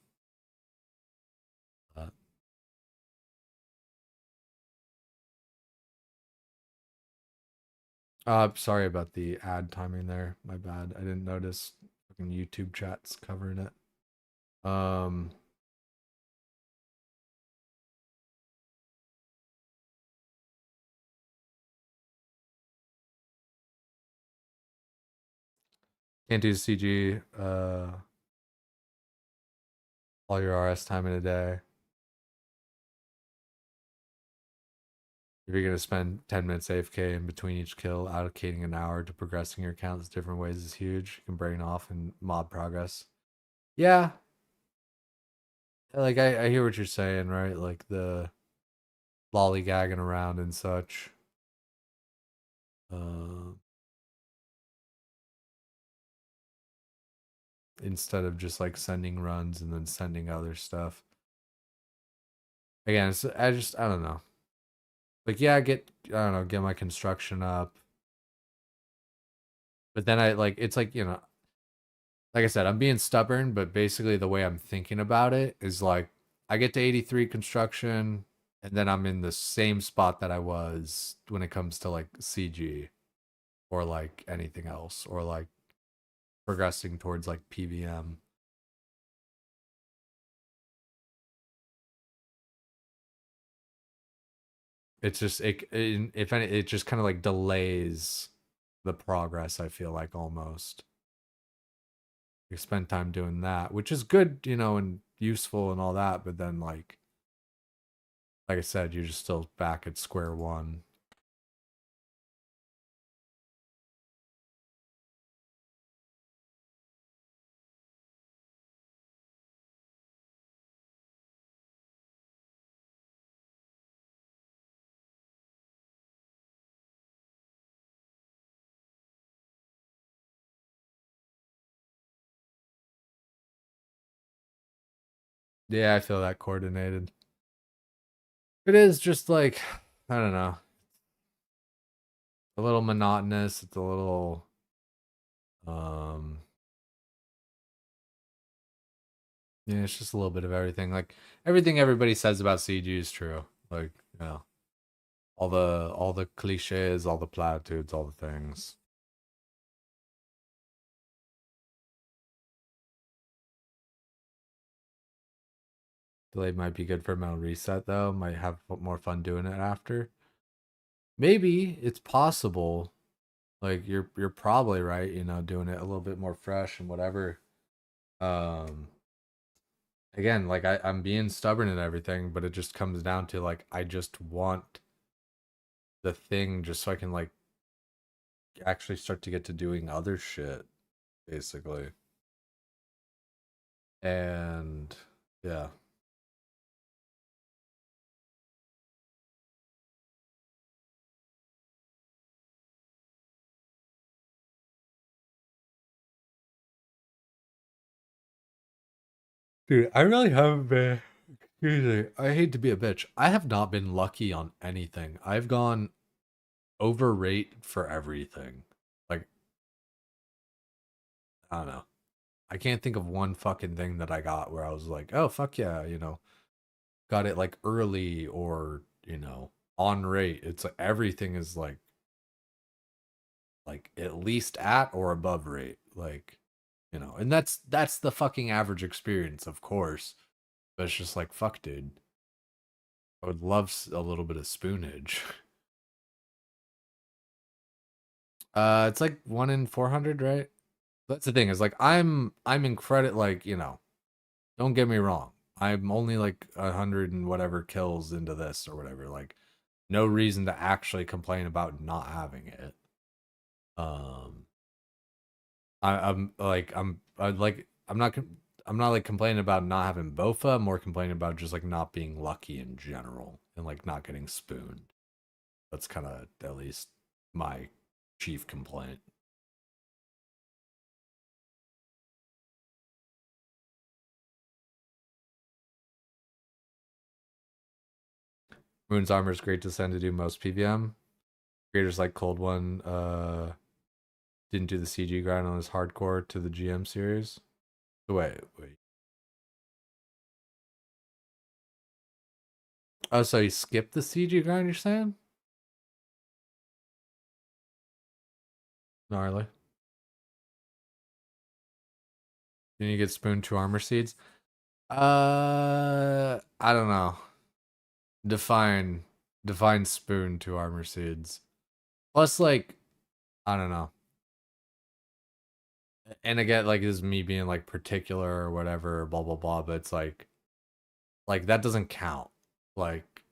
Sorry about the ad timing there. My bad. I didn't notice fucking YouTube chats covering it. Can't do CG all your RS time in a day. If you're gonna spend 10 minutes AFK in between each kill, allocating an hour to progressing your accounts different ways is huge. You can brain off and mob progress. Yeah. Like I hear what you're saying, right? Like the lollygagging around and such. Instead of just like sending runs and then sending other stuff. Again, I don't know. Like, yeah, get my construction up. But then it's like, you know, like I said, I'm being stubborn, but basically the way I'm thinking about it is like, I get to 83 construction, and then I'm in the same spot that I was when it comes to like CG or like anything else, or like progressing towards like PVM. It's just if any, it just kind of like delays the progress. I feel like almost you spend time doing that, which is good, you know, and useful and all that. But then like I said, you're just still back at square one. Yeah, I feel that coordinated. It is just like, I don't know, a little monotonous. It's a little, yeah, it's just a little bit of everything. Like everything everybody says about CG is true. Like, you know, all the cliches, all the platitudes, all the things. Delayed might be good for a mental reset though. Might have more fun doing it after. Maybe it's possible. Like you're probably right, you know, doing it a little bit more fresh and whatever. Again, like I'm being stubborn and everything, but it just comes down to like I just want the thing just so I can like actually start to get to doing other shit, basically. And yeah. Dude, I really haven't been. Excuse me. I hate to be a bitch. I have not been lucky on anything. I've gone overrate for everything. Like, I don't know. I can't think of one fucking thing that I got where I was like, oh, fuck yeah, you know, got it like early or, you know, on rate. It's like everything is like at least at or above rate. Like, you know, and that's the fucking average experience, of course. But it's just like, fuck, dude. I would love a little bit of spoonage. It's like 1 in 400, right? That's the thing, is like I'm in credit, like, you know, don't get me wrong. I'm only like 100 and whatever kills into this or whatever. Like, no reason to actually complain about not having it. I'm not I'm not like complaining about not having Bofa, I'm more complaining about just like not being lucky in general and like not getting spooned. That's kind of at least my chief complaint. Moon's armor is great to send to do most PVM. Creators like Cold One didn't do the CG grind on his hardcore to the GM series. Wait. Oh, so you skipped the CG grind, you're saying? Gnarly. Then you get spooned 2 armor seeds? I don't know. Define spoon 2 armor seeds. Plus, like, I don't know. And again, like, this is me being like particular or whatever, blah blah blah, but it's like that doesn't count. Like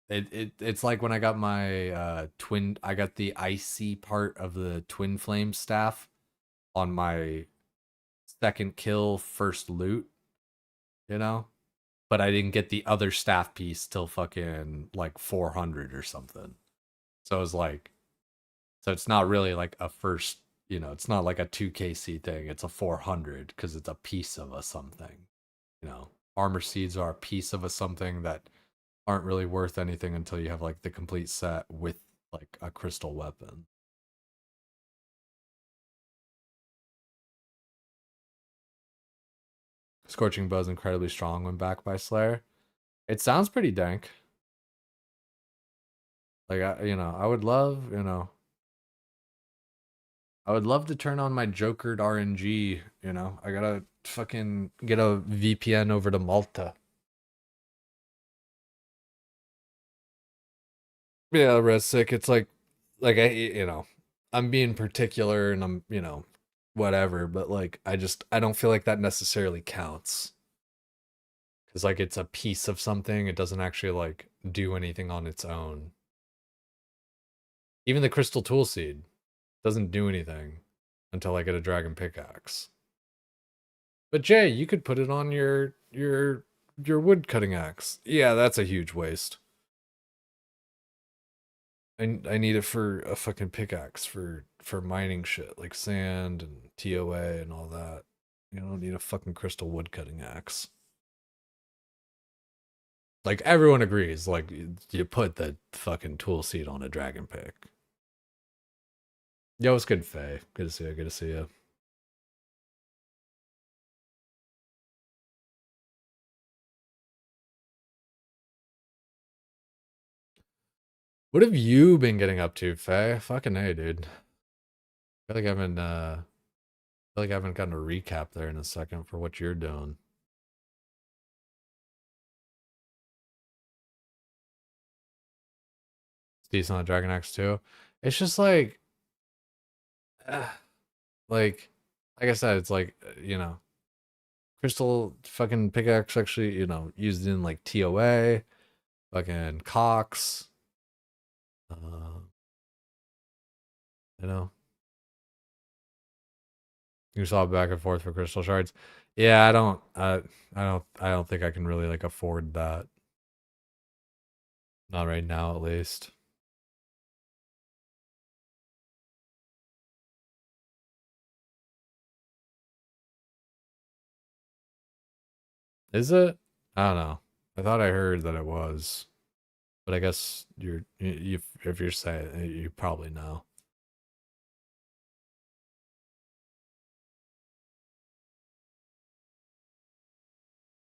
it's like when I got my I got the icy part of the twin flame staff on my second kill, first loot, you know? But I didn't get the other staff piece till fucking like 400 or something. So it was like, so it's not really like a first, you know, it's not like a 2KC thing. It's a 400 because it's a piece of a something, you know? Armor seeds are a piece of a something that aren't really worth anything until you have like the complete set with like a crystal weapon. Scorching Bow's incredibly strong when backed by Slayer. It sounds pretty dank. Like, I would love, I would love to turn on my Jokered RNG, I gotta fucking get a VPN over to Malta. Yeah, Redsick, it's like I'm being particular and I'm, whatever, but like, I don't feel like that necessarily counts. Cause like, it's a piece of something, it doesn't actually like do anything on its own. Even the Crystal Tool Seed doesn't do anything until I get a Dragon Pickaxe. But Jay, you could put it on your wood cutting axe. Yeah, that's a huge waste. I need it for a fucking pickaxe for mining shit like sand and TOA and all that. You don't need a fucking crystal wood cutting axe. Like everyone agrees, like you put the fucking tool seed on a dragon pick. Yo, it's good, Faye. Good to see you. Good to see you. What have you been getting up to, Faye? Fucking A, dude. I feel like I haven't gotten a recap there in a second for what you're doing. It's decent on Dragon Axe too. It's just like, like I said, it's like crystal fucking pickaxe actually, used in like TOA, fucking Cox, uh, you know. You saw back and forth for crystal shards. Yeah, I don't think I can really like afford that. Not right now, at least. Is it? I don't know. I thought I heard that it was, but I guess if you're saying it, you probably know.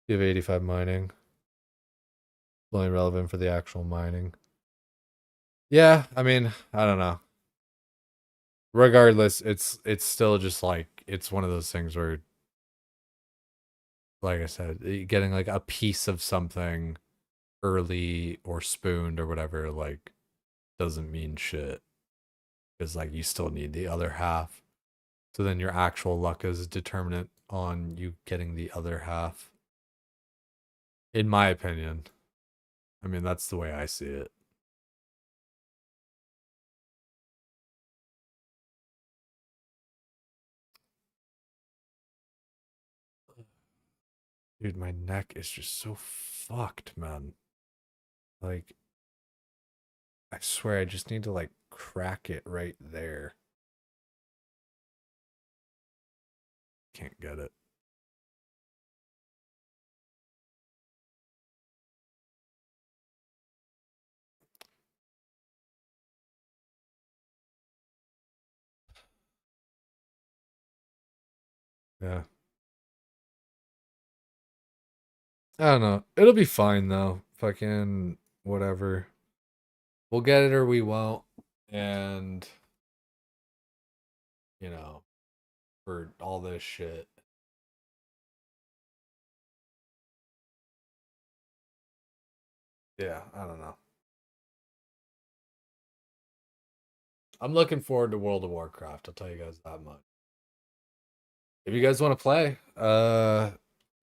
You have 85 mining. Only relevant for the actual mining. Yeah, I mean, I don't know. Regardless, it's still just like it's one of those things where, like I said, getting like a piece of something early or spooned or whatever like doesn't mean shit, because like you still need the other half. So then your actual luck is determinant on you getting the other half. In my opinion. I mean, that's the way I see it. Dude, my neck is just so fucked, man. Like, I swear I just need to like crack it right there. Can't get it. Yeah. I don't know. It'll be fine though. Fucking whatever. We'll get it or we won't. And you know, for all this shit. Yeah, I don't know. I'm looking forward to World of Warcraft, I'll tell you guys that much. If you guys want to play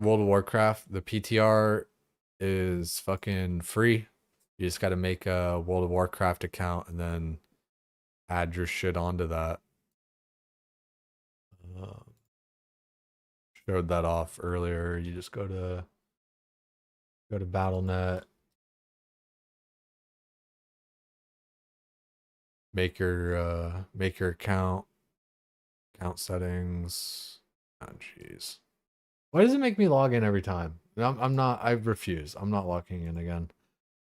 World of Warcraft, the PTR is fucking free. You just got to make a World of Warcraft account and then add your shit onto that. Showed that off earlier. You just go to BattleNet, make your account settings. Oh jeez. Why does it make me log in every time? I'm not, I refuse. I'm not logging in again.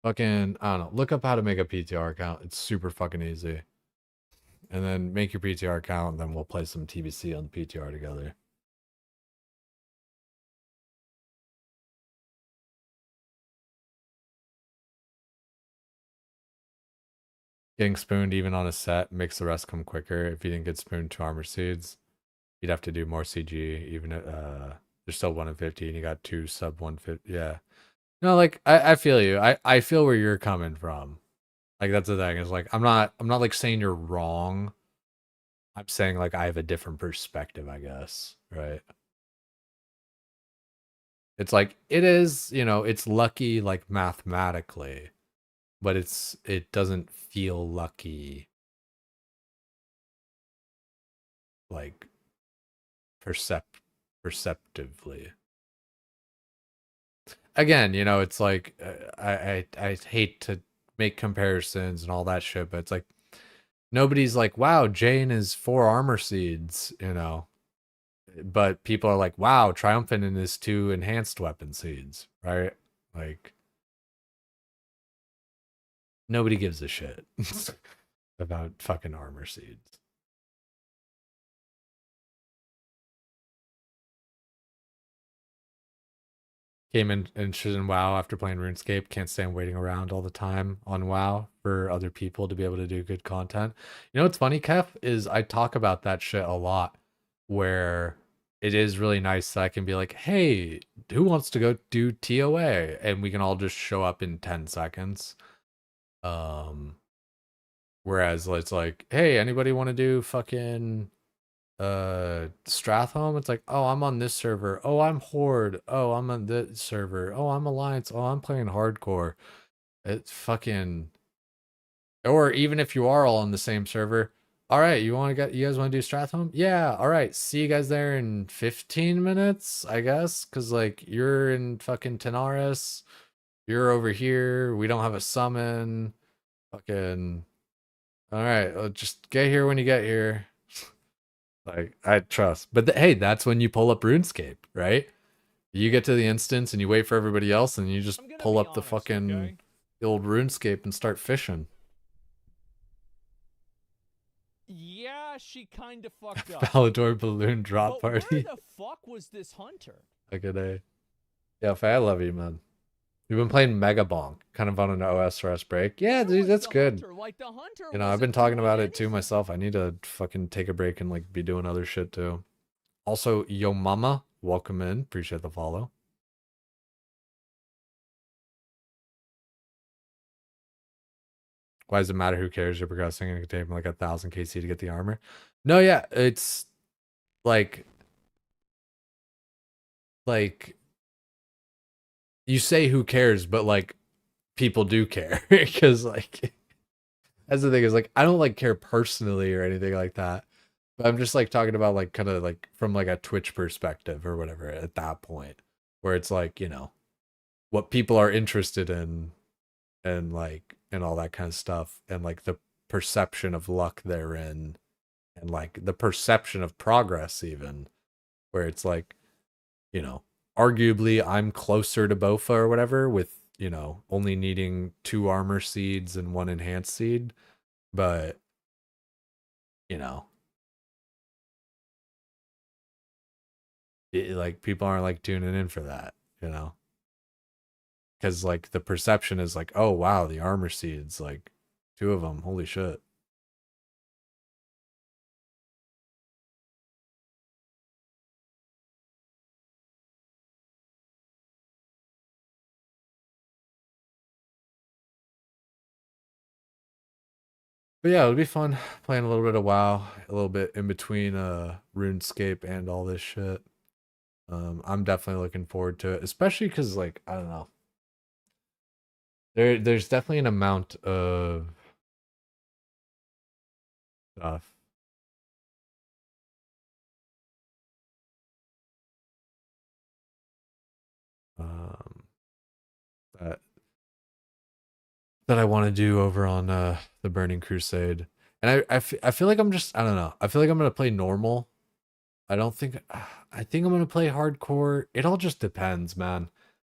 Fucking, I don't know. Look up how to make a PTR account. It's super fucking easy. And then make your PTR account, and then we'll play some TBC on the PTR together. Getting spooned even on a set makes the rest come quicker. If you didn't get spooned to armor seeds, you'd have to do more CG, even at, there's still 1 in 50 and you got 2 sub 150. Yeah. No, like I feel you. I feel where you're coming from. Like that's the thing. Is like I'm not like saying you're wrong. I'm saying like I have a different perspective, I guess. Right. It's like it is, you know, it's lucky like mathematically, but it doesn't feel lucky like perceptively. Again, you know, it's like I hate to make comparisons and all that shit, but it's like nobody's like, wow, Jane is 4 armor seeds, you know. But people are like, wow, Triumphant in his 2 enhanced weapon seeds, right? Like nobody gives a shit about fucking armor seeds. Came in interested in WoW after playing RuneScape. Can't stand waiting around all the time on WoW for other people to be able to do good content. You know what's funny, Kef, is I talk about that shit a lot where it is really nice that I can be like, hey, who wants to go do TOA? And we can all just show up in 10 seconds. Whereas it's like, hey, anybody want to do fucking Strathhome? It's like, oh, I'm on this server. Oh, I'm Horde. Oh, I'm on this server. Oh, I'm Alliance. Oh, I'm playing hardcore. It's fucking, or even if you are all on the same server, all right, you guys want to do Strathhome? Yeah, all right, see you guys there in 15 minutes, I guess, because like you're in fucking Tenaris, you're over here, we don't have a summon, fucking, all right, just get here when you get here. Like, I trust. But hey, that's when you pull up RuneScape, right? You get to the instance and you wait for everybody else and you just pull up the fucking old RuneScape and start fishing. Yeah, she kind of fucked up. Palador balloon drop but party. Where the fuck was this hunter? Like a day. Yeah, Faye, I love you, man. We've been playing Mega Bonk, kind of on an OS rest break. Yeah, dude, that's good. Like the hunter You know, I've been talking about it too myself. I need to fucking take a break and like be doing other shit too. Also, Yo Mama, welcome in. Appreciate the follow. Why does it matter? Who cares? You're progressing and it can take like 1,000 KC to get the armor. No, yeah, it's like you say who cares, but like people do care because like that's the thing is like I don't like care personally or anything like that. But I'm just like talking about like kind of like from like a Twitch perspective or whatever at that point where it's like, what people are interested in and all that kind of stuff, and like the perception of luck therein, and like the perception of progress, even where it's like, arguably I'm closer to Bofa or whatever with, only needing 2 armor seeds and 1 enhanced seed, but like people aren't like tuning in for that, because like the perception is like, oh wow, the armor seeds, like 2 of them, holy shit. But yeah, it'll be fun playing a little bit of WoW, a little bit in between RuneScape and all this shit. I'm definitely looking forward to it, especially because like, I don't know. There's definitely an amount of stuff. That I want to do over on the Burning Crusade. And I feel like I'm just, I don't know. I feel like I'm going to play normal. I think I'm going to play hardcore. It all just depends, man.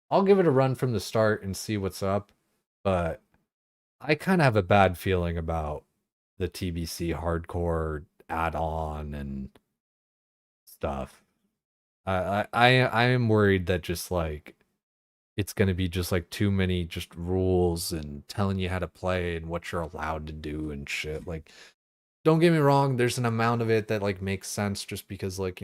I'll give it a run from the start and see what's up. But I kind of have a bad feeling about the TBC hardcore add-on and stuff. I am worried that just like it's going to be just like too many just rules and telling you how to play and what you're allowed to do and shit. Like, don't get me wrong, there's an amount of it that like makes sense just because like,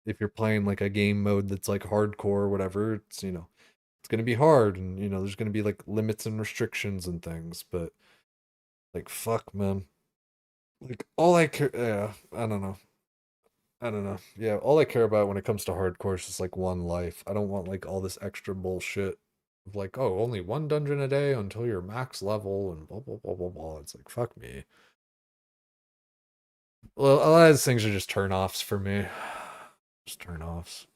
if you're playing like a game mode that's like hardcore or whatever, it's, it's going to be hard and, there's going to be like limits and restrictions and things, but like, fuck, man. Like, all I care, yeah, I don't know. Yeah, all I care about when it comes to hardcore is just like one life. I don't want like all this extra bullshit of like, oh, only 1 dungeon a day until you're max level and blah blah blah blah blah. It's like, fuck me. Well, a lot of these things are just turn-offs for me. Just turn-offs.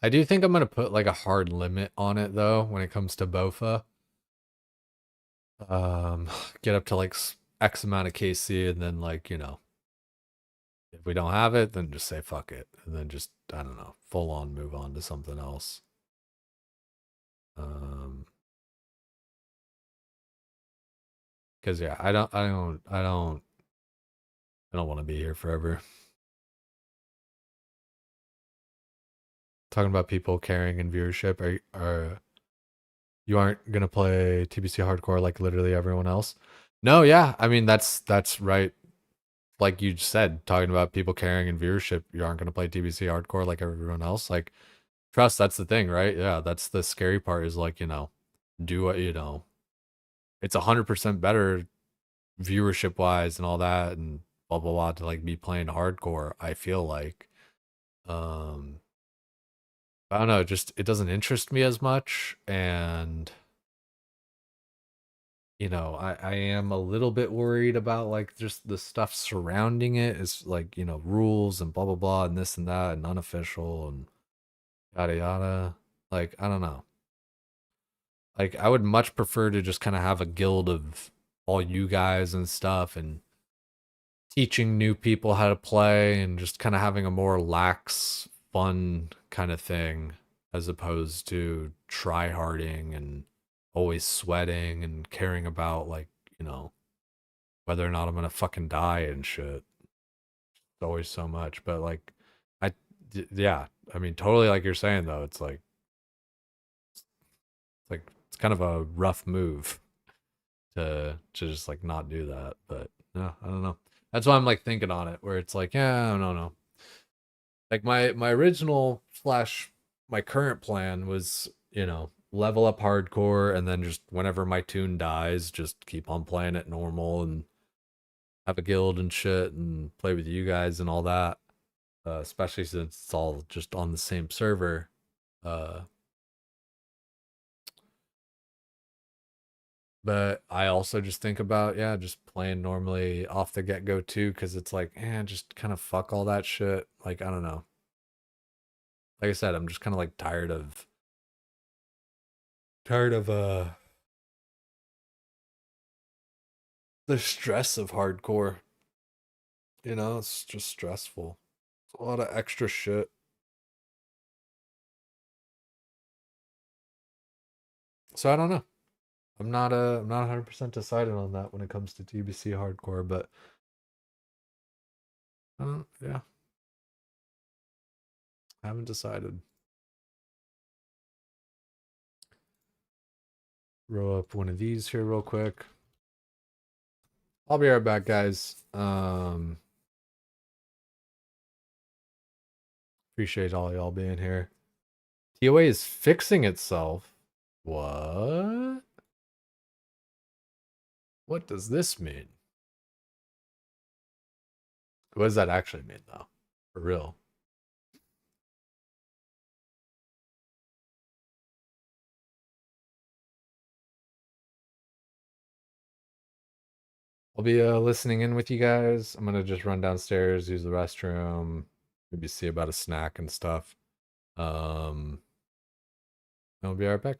I do think I'm gonna put like a hard limit on it though when it comes to Bofa. Get up to like X amount of KC and then like, if we don't have it, then just say fuck it. And then just, I don't know, full on move on to something else. Cause yeah, I don't want to be here forever. Talking about people caring and viewership, you aren't gonna play TBC hardcore like literally everyone else? No, yeah, I mean that's right. Like you said, talking about people caring and viewership, you aren't gonna play TBC hardcore like everyone else. Like, trust, that's the thing, right? Yeah, that's the scary part. Is like, do what it's 100% better viewership wise and all that and blah blah blah to like be playing hardcore. I feel like, I don't know, just it doesn't interest me as much, and I am a little bit worried about like just the stuff surrounding it is like, rules and blah blah blah and this and that and unofficial and yada yada. Like, I don't know. Like, I would much prefer to just kind of have a guild of all you guys and stuff and teaching new people how to play and just kind of having a more lax, fun kind of thing as opposed to try harding and always sweating and caring about like, whether or not I'm gonna fucking die and shit. It's always so much. But like, yeah, I mean, totally like you're saying though, it's like it's kind of a rough move to just like not do that. But no, I don't know. That's why I'm like thinking on it, where it's like, yeah, I don't know. Like my original slash my current plan was, level up hardcore and then just whenever my tune dies, just keep on playing it normal and have a guild and shit and play with you guys and all that. Especially since it's all just on the same server. But I also just think about, yeah, just playing normally off the get-go too, because it's like, just kind of fuck all that shit. Like, I don't know. Like I said, I'm just kind of like tired of the stress of hardcore. You know, it's just stressful. It's a lot of extra shit. So I don't know. I'm not 100% decided on that when it comes to TBC hardcore, but yeah. Haven't decided. Roll up one of these here real quick. I'll be right back, guys. Appreciate all y'all being here. TOA is fixing itself. What? What does this mean? What does that actually mean, though? For real. I'll be listening in with you guys. I'm gonna just run downstairs, use the restroom, maybe see about a snack and stuff. I'll be right back.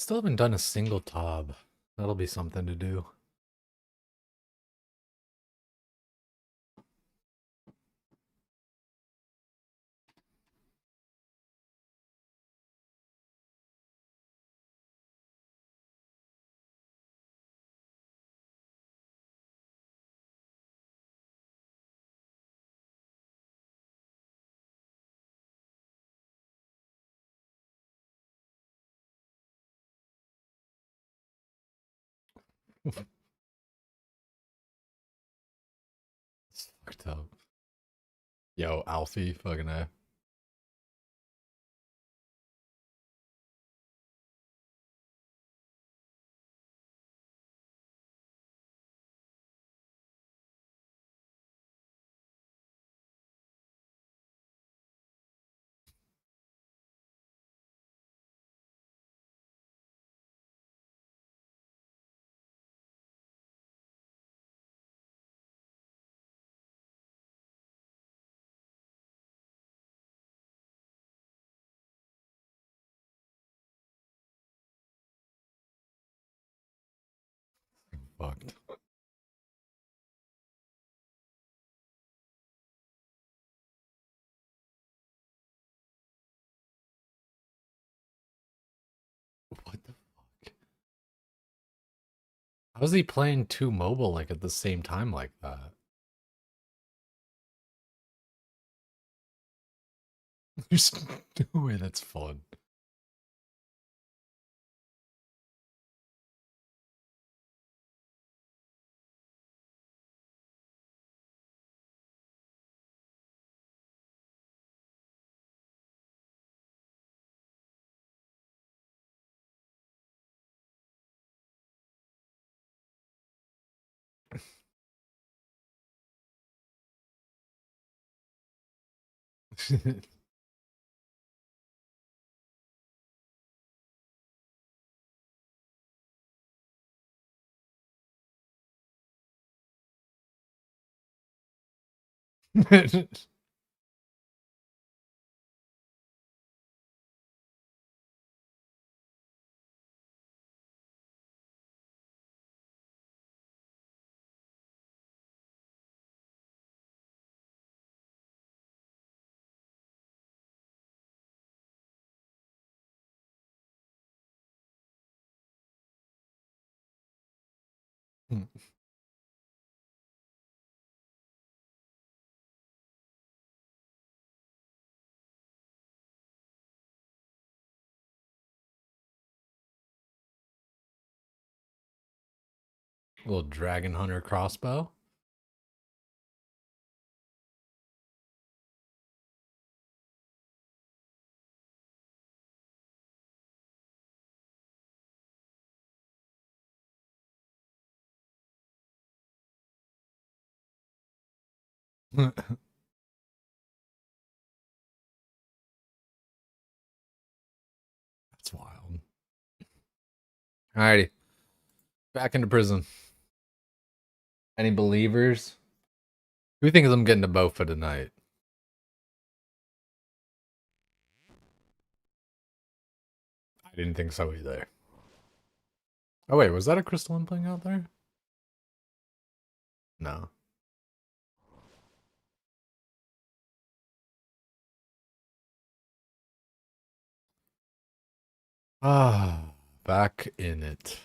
Still haven't done a single tob. That'll be something to do. It's fucked up. Yo, Alfie, fucking A. Fucked. What the fuck? How is he playing two mobile like at the same time like that? There's no way that's fun. Little dragon hunter crossbow. That's wild. Alrighty. Back into prison. Any believers? Who thinks I'm getting a Bofa tonight? I didn't think so either. Oh wait, was that a crystalline playing out there? No. Ah, back in it.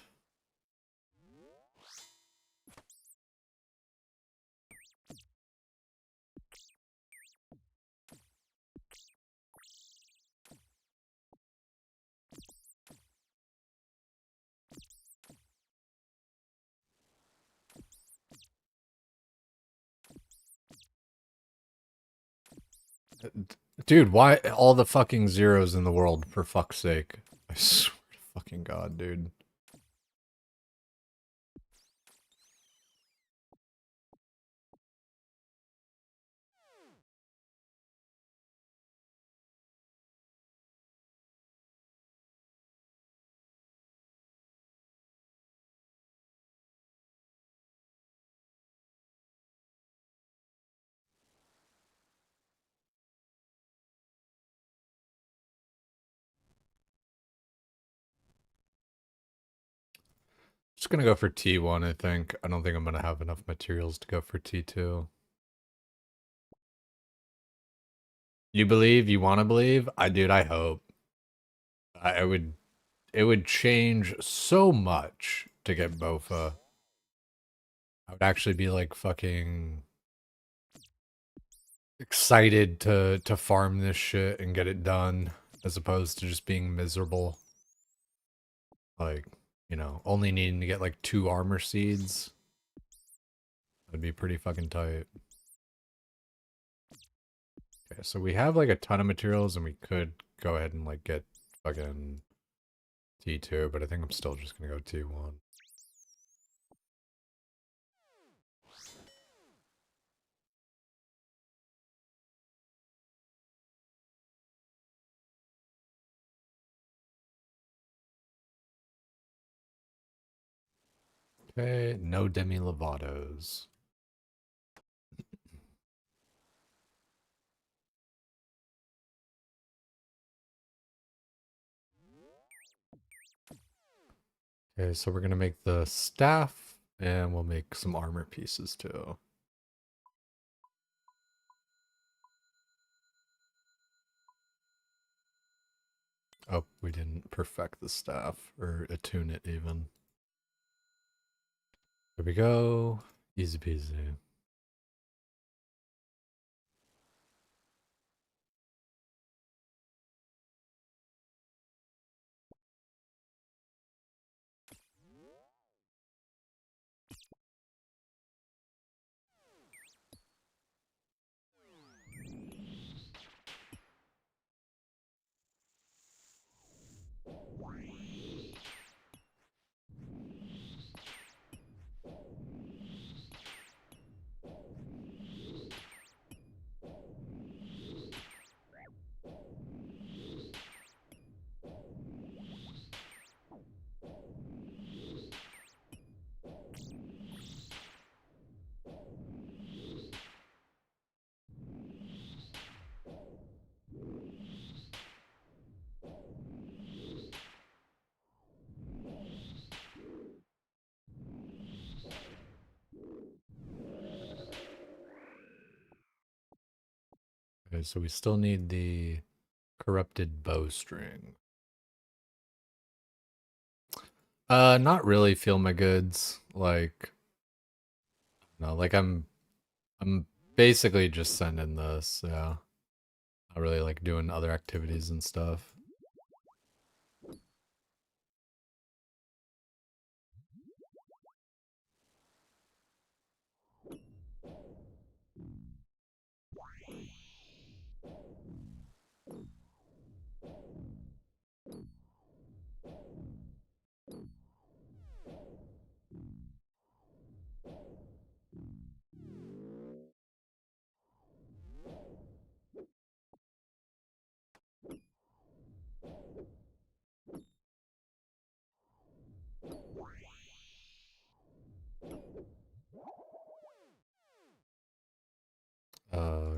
Dude, why all the fucking zeros in the world, for fuck's sake? I swear to fucking God, dude. Just gonna go for T1, I think. I don't think I'm gonna have enough materials to go for T2. You believe? You want to believe? Dude, I hope. I would. It would change so much to get Bofa. I would actually be like fucking excited to farm this shit and get it done, as opposed to just being miserable. Like, you know, only needing to get like 2 armor seeds. That'd be pretty fucking tight. Okay, so we have like a ton of materials and we could go ahead and like get fucking T2, but I think I'm still just gonna go T1. Okay, no Demi Lovatos. Okay, so we're gonna make the staff, and we'll make some armor pieces too. Oh, we didn't perfect the staff, or attune it even. There we go. Easy peasy. Okay, so we still need the corrupted bowstring. Not really feel my goods. Like, no, like I'm basically just sending this, yeah. Not really like doing other activities and stuff.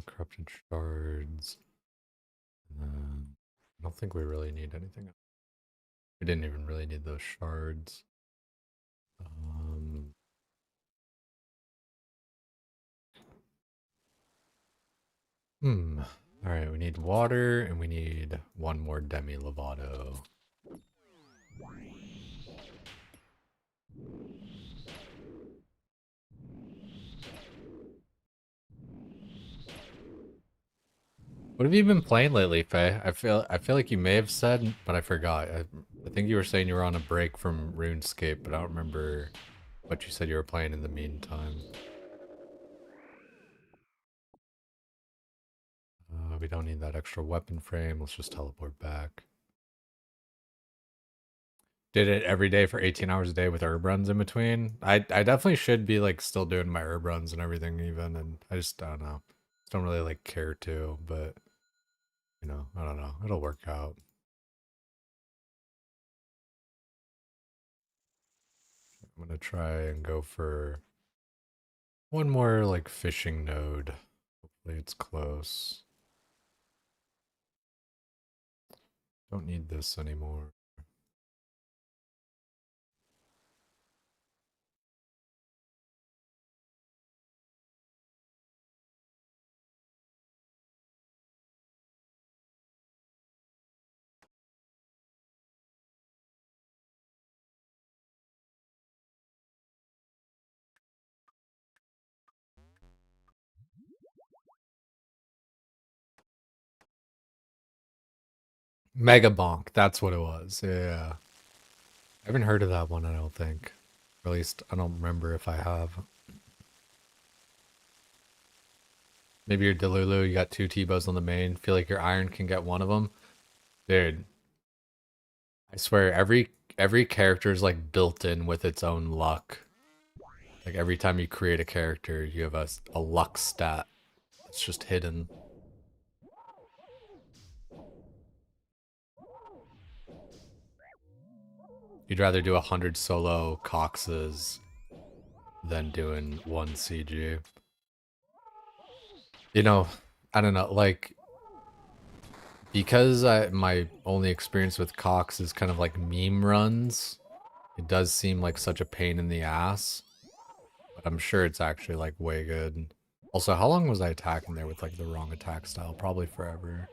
Corrupted shards. I don't think we really need anything. We didn't even really need those shards. Alright, we need water and we need one more Demi Lovato. What have you been playing lately, Faye? I feel like you may have said, but I forgot. I think you were saying you were on a break from RuneScape, but I don't remember what you said you were playing in the meantime. We don't need that extra weapon frame. Let's just teleport back. Did it every day for 18 hours a day with herb runs in between. I definitely should be like still doing my herb runs and everything even, and I just don't know. Just don't really like care to, but you know, I don't know. It'll work out. I'm gonna try and go for one more like fishing node. Hopefully it's close. Don't need this anymore. Mega Bonk, that's what it was. Yeah. I haven't heard of that one, I don't think. Or at least I don't remember if I have. Maybe you're Delulu, you got 2 T-bows on the main. Feel like your Iron can get one of them. Dude, I swear every character is like built in with its own luck. Like every time you create a character, you have a luck stat. It's just hidden. You'd rather do 100 solo Coxes than doing 1 CG. You know, I don't know, like, because my only experience with Cox is kind of like meme runs, it does seem like such a pain in the ass. But I'm sure it's actually like way good. Also, how long was I attacking there with like the wrong attack style? Probably forever.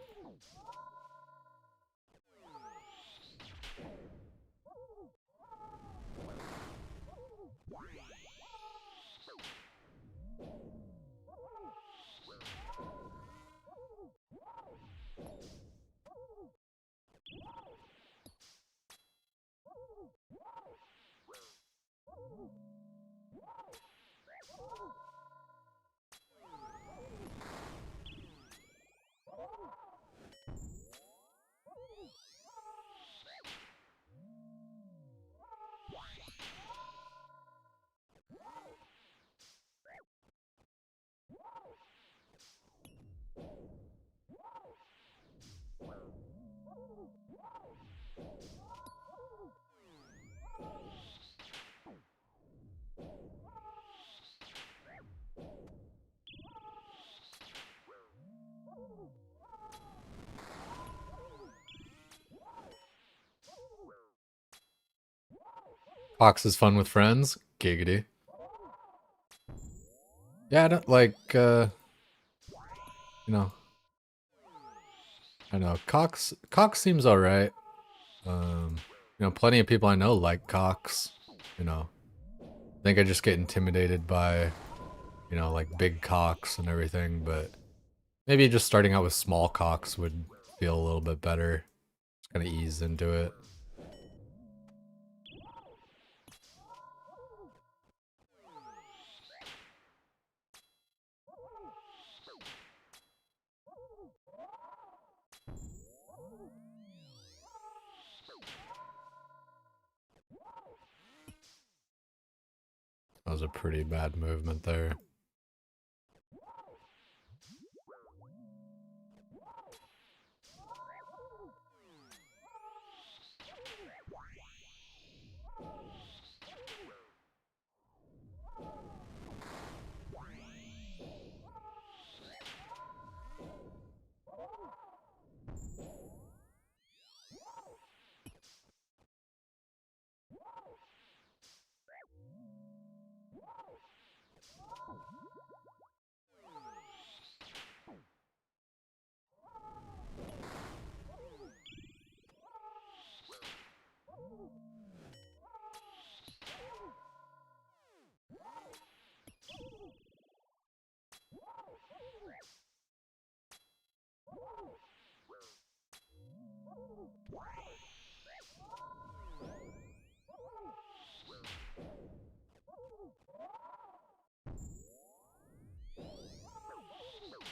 Cox is fun with friends. Giggity. Yeah, I don't like, you know. I don't know. Cox seems alright. Plenty of people I know like Cox. I think I just get intimidated by, like big cocks and everything, but maybe just starting out with small cocks would feel a little bit better. Just kind of ease into it. That was a pretty bad movement there.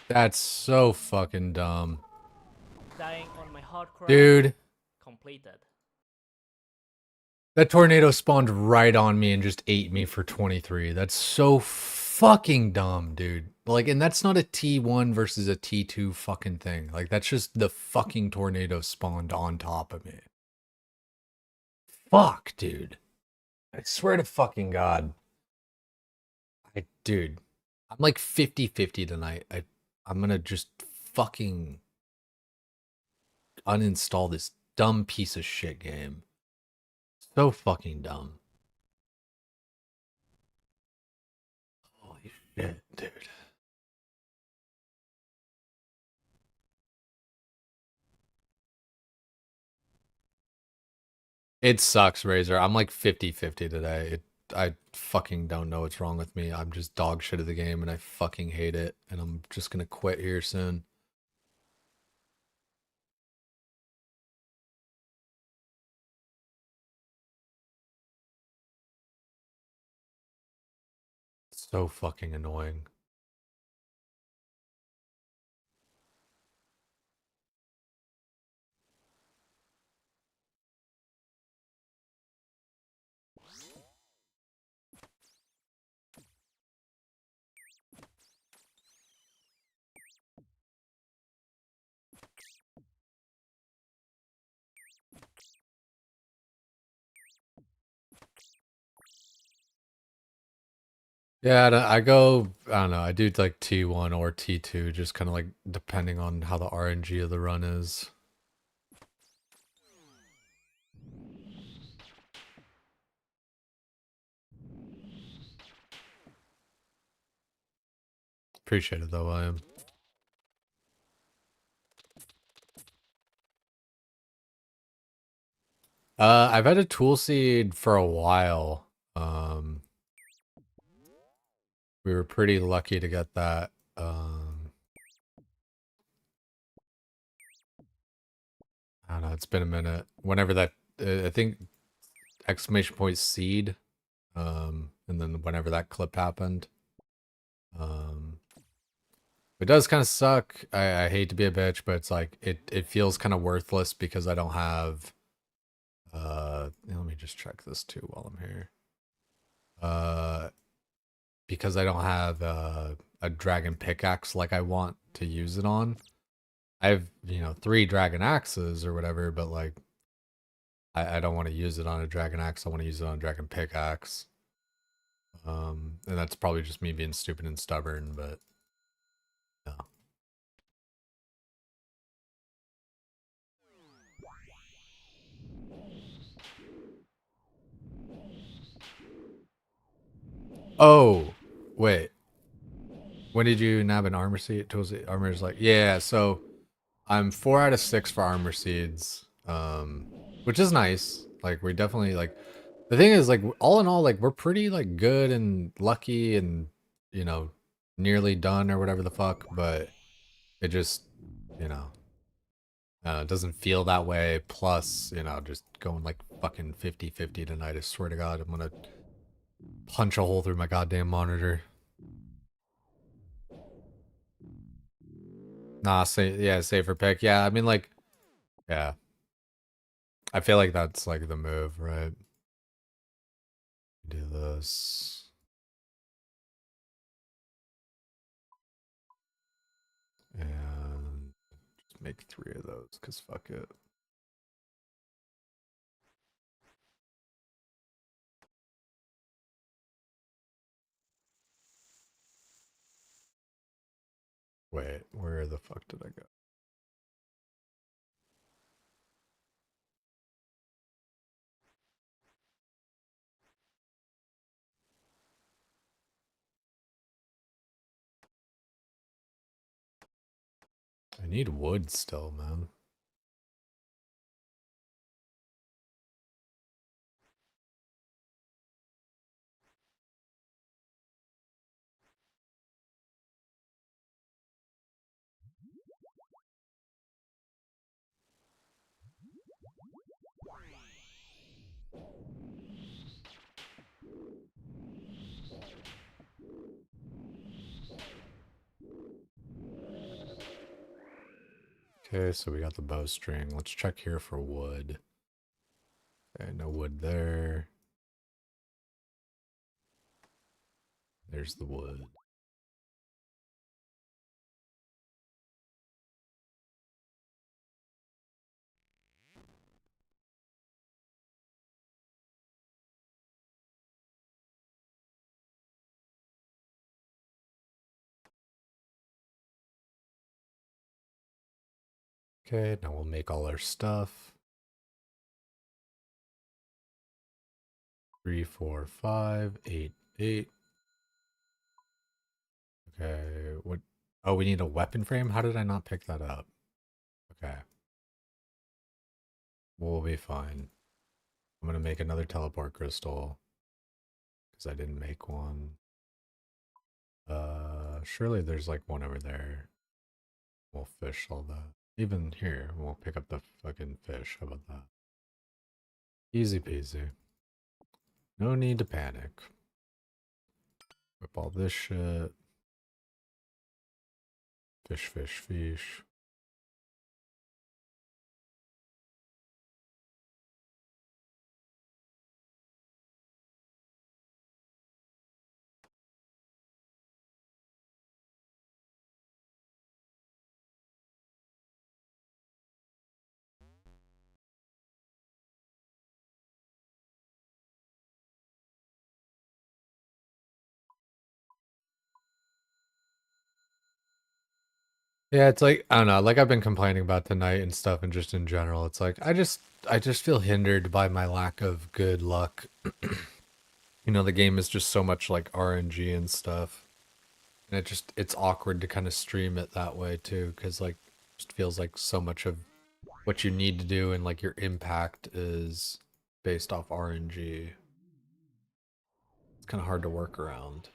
That's so fucking dumb. Dying on my hardcore Dude. completed. That tornado spawned right on me and just ate me for 23. That's so fucking dumb, dude. Like, and that's not a T1 versus a T2 fucking thing. Like, that's just the fucking tornado spawned on top of me. Fuck, dude. I swear to fucking God. Dude, I'm like 50-50 tonight. I'm gonna just fucking uninstall this dumb piece of shit game. So fucking dumb. Holy shit, dude. It sucks, Razor. I'm like 50-50 today. I fucking don't know what's wrong with me. I'm just dog shit at the game and I fucking hate it. And I'm just gonna quit here soon. So fucking annoying. Yeah, I go, I don't know, I do like T1 or T2, just kind of like depending on how the RNG of the run is. Appreciate it though, William. I've had a tool seed for a while. We were pretty lucky to get that. I don't know, it's been a minute. Whenever that, I think exclamation point seed, and then whenever that clip happened. It does kind of suck. I hate to be a bitch, but it's like, it feels kind of worthless because I don't have, let me just check this too while I'm here. Because I don't have a dragon pickaxe like I want to use it on. I have, 3 dragon axes or whatever, but like, I don't want to use it on a dragon axe. I want to use it on a dragon pickaxe. And that's probably just me being stupid and stubborn, but yeah. Oh, wait. When did you nab an armor seed? Tools, armor's like, yeah, so I'm 4 out of 6 for armor seeds, which is nice. Like, we definitely, like, the thing is, like, all in all, like, we're pretty, like, good and lucky and, nearly done or whatever the fuck, but it just, it doesn't feel that way. Plus, just going, like, fucking 50-50 tonight. I swear to God, I'm gonna punch a hole through my goddamn monitor. Nah, safer pick. Yeah, I mean, like, yeah. I feel like that's, like, the move, right? Do this. And just make 3 of those, because fuck it. Wait, where the fuck did I go? I need wood still, man. Okay, so we got the bowstring. Let's check here for wood. Okay, no wood there. There's the wood. Okay, now we'll make all our stuff. 3, 4, 5, 8, 8. Okay, what? Oh, we need a weapon frame? How did I not pick that up? Okay. We'll be fine. I'm gonna make another teleport crystal. Because I didn't make one. Surely there's like one over there. We'll fish all that. Even here, we'll pick up the fucking fish. How about that? Easy peasy. No need to panic. Whip all this shit. Fish, fish, fish. Yeah, it's like, I don't know, like I've been complaining about tonight and stuff and just in general. It's like I just feel hindered by my lack of good luck. You know, the game is just so much like RNG and stuff. And it's awkward to kind of stream it that way too, because like it just feels like so much of what you need to do and like your impact is based off RNG. It's kind of hard to work around.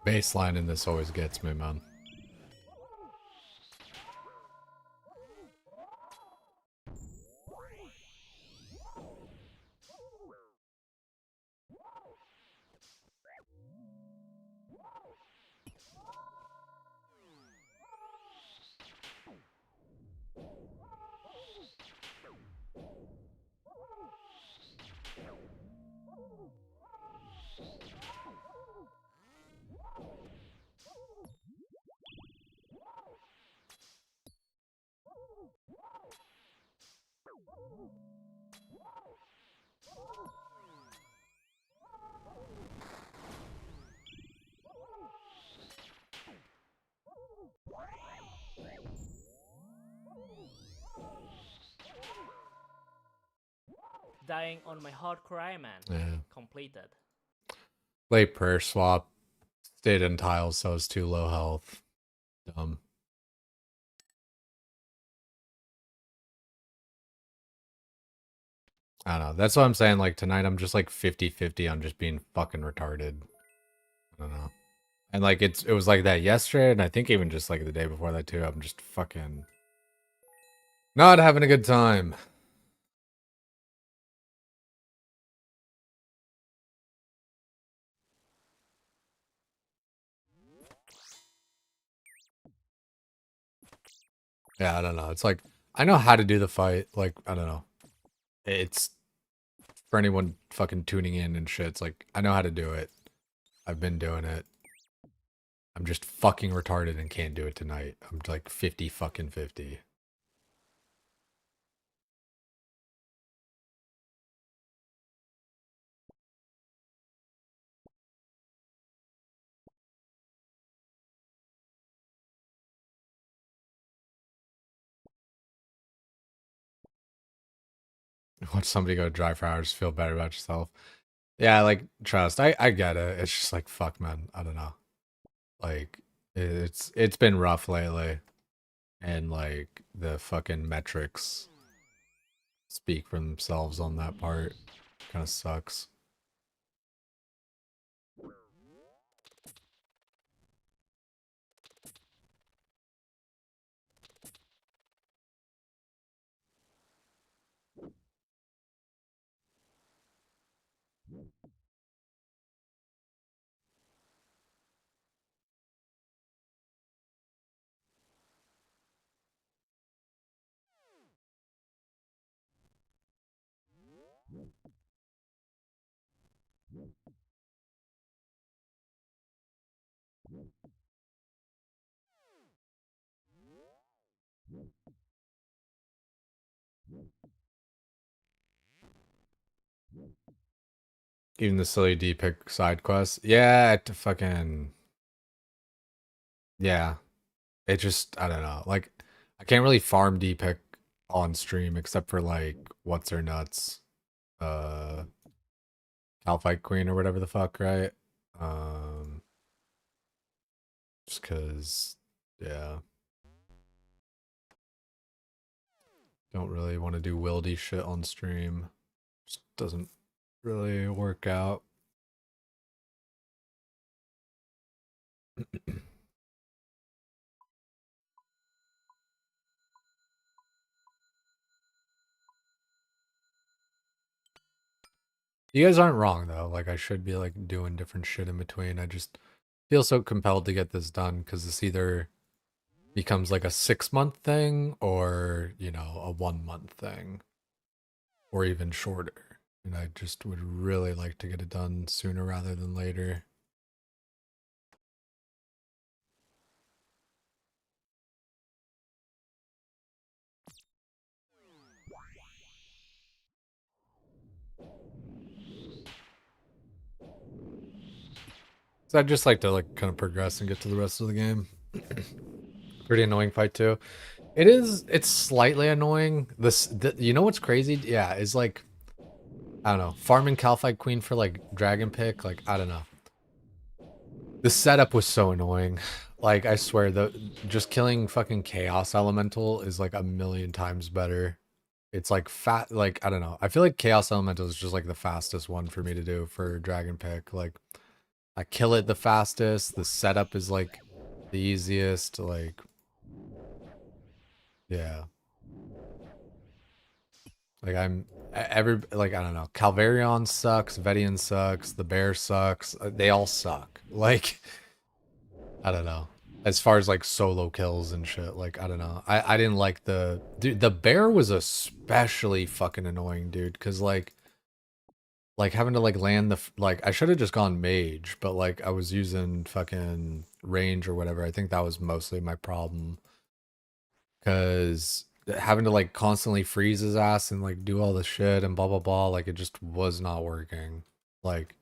Baseline in this always gets me, man. Dying on my hardcore Ironman. Yeah. Completed. Late prayer swap. Stayed in tiles, so it's too low health. Dumb. I don't know. That's what I'm saying. Like tonight, I'm just like 50-50 on just being fucking retarded. I don't know. And like it was like that yesterday, and I think even just like the day before that too. I'm just fucking not having a good time. Yeah, I don't know. It's like I know how to do the fight. Like I don't know. It's for anyone fucking tuning in and shit, it's like, I know how to do it. I've been doing it. I'm just fucking retarded and can't do it tonight. I'm like 50 fucking 50. Watch somebody go drive for hours, feel better about yourself. Yeah, like, trust. I get it. It's just like, fuck, man. I don't know. Like, it's been rough lately. And like the fucking metrics speak for themselves on that part. Kind of sucks. Even the silly D-pick side quests. Yeah, to fucking... Yeah. It just, I don't know. Like, I can't really farm D-pick on stream except for like, what's her nuts? Calfight Queen or whatever the fuck, right? Just cause, yeah. Don't really want to do wildy shit on stream. Just doesn't really work out. You guys aren't wrong though. Like I should be like doing different shit in between. I just feel so compelled to get this done because this either becomes like a 6-month thing or, you know, a 1-month thing or even shorter. And I just would really like to get it done sooner rather than later. So I'd just like to like kind of progress and get to the rest of the game. Pretty annoying fight too. It is, it's slightly annoying. You know what's crazy? Yeah, is like, I don't know, farming Calfight Queen for like Dragon Pick, like, I don't know. The setup was so annoying. Like, I swear, just killing fucking Chaos Elemental is like a million times better. It's like like, I don't know. I feel like Chaos Elemental is just like the fastest one for me to do for Dragon Pick. Like, I kill it the fastest. The setup is like the easiest. Like, yeah. Like like, I don't know. Calvarion sucks. Vedian sucks. The bear sucks. They all suck. Like, I don't know. As far as like solo kills and shit, like, I don't know. I didn't like dude, the bear was especially fucking annoying, dude. Cause like having to like land like I should have just gone mage, but like I was using fucking range or whatever. I think that was mostly my problem. Cause having to like constantly freeze his ass and like do all the shit and blah blah blah, like it just was not working. Like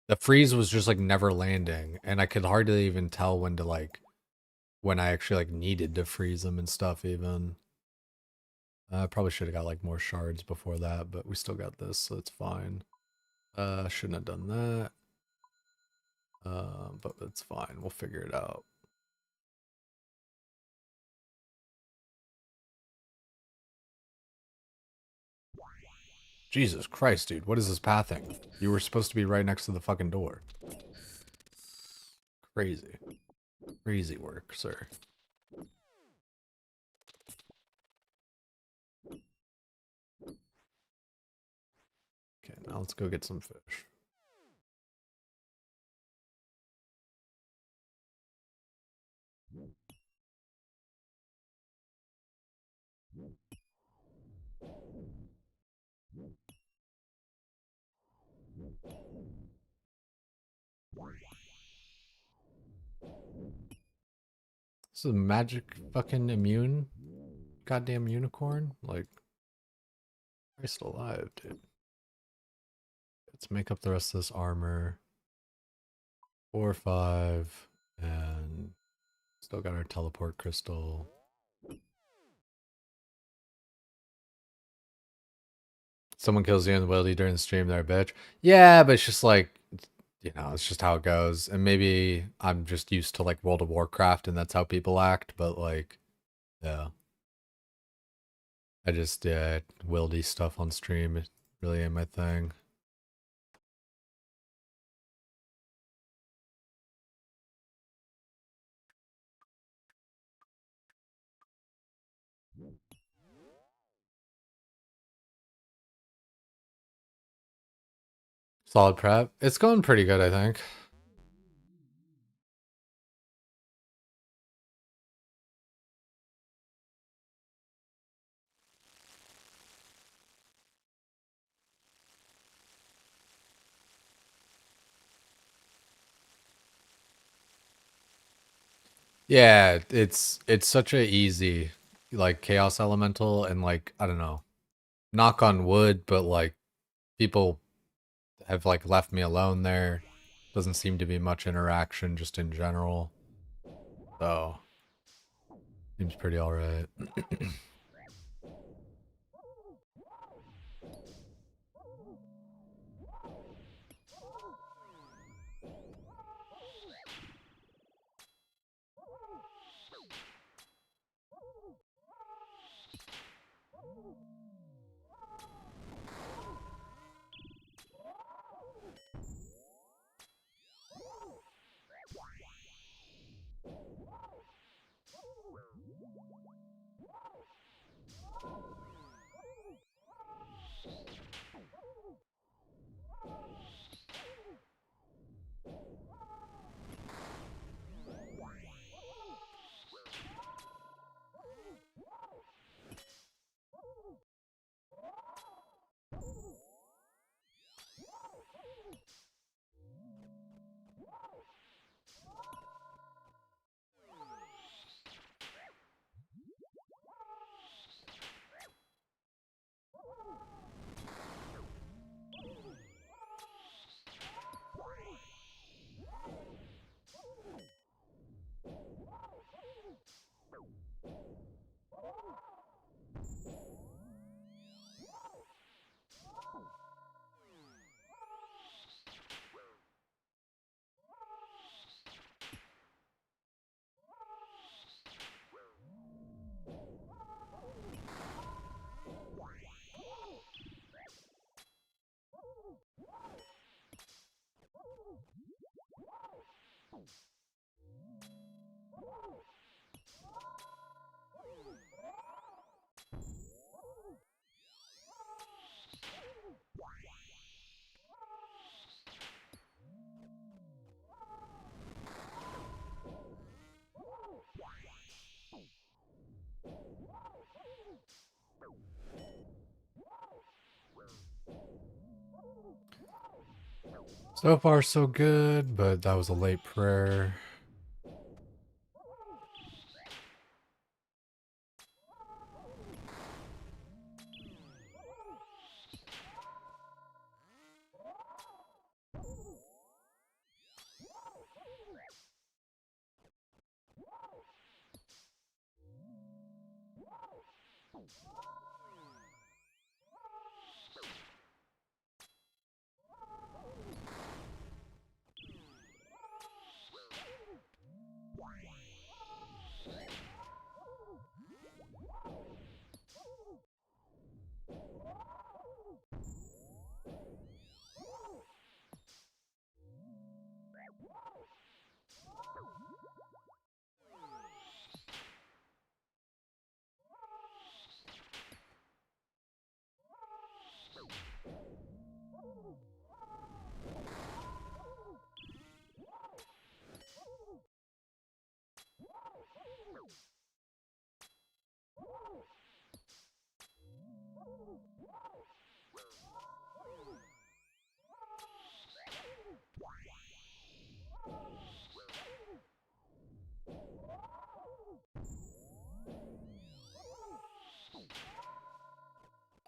the freeze was just like never landing, and I could hardly even tell when to like when I actually like needed to freeze him and stuff even. I probably should have got like more shards before that, but we still got this, so it's fine. Shouldn't have done that. But it's fine. We'll figure it out. Jesus Christ, dude. What is this pathing? You were supposed to be right next to the fucking door. Crazy. Crazy work, sir. Okay, now let's go get some fish. This is a magic fucking immune goddamn unicorn. Like, Christ alive, dude. Let's make up the rest of this armor. 4 or 5. And still got our teleport crystal. Someone kills you in the wildy during the stream, they're a bitch. Yeah, but it's just like, you know, it's just how it goes. And maybe I'm just used to like World of Warcraft and that's how people act, but like, yeah. I just, wildy stuff on stream. It really ain't my thing. Solid prep. It's going pretty good, I think. Yeah, it's such a easy like chaos elemental and like I don't know. Knock on wood, but like people have like left me alone there. Doesn't seem to be much interaction just in general. So seems pretty alright. So far so good, but that was a late prayer.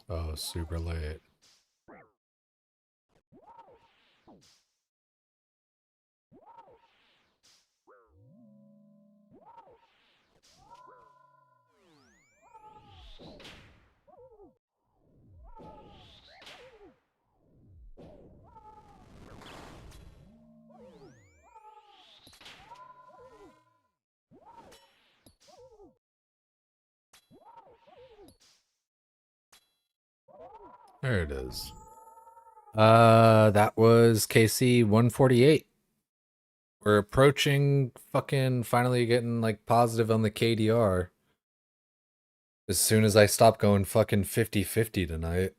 Oh, super late. There it is. That was KC 148. We're approaching fucking finally getting like positive on the KDR. As soon as I stop going fucking 50-50 tonight.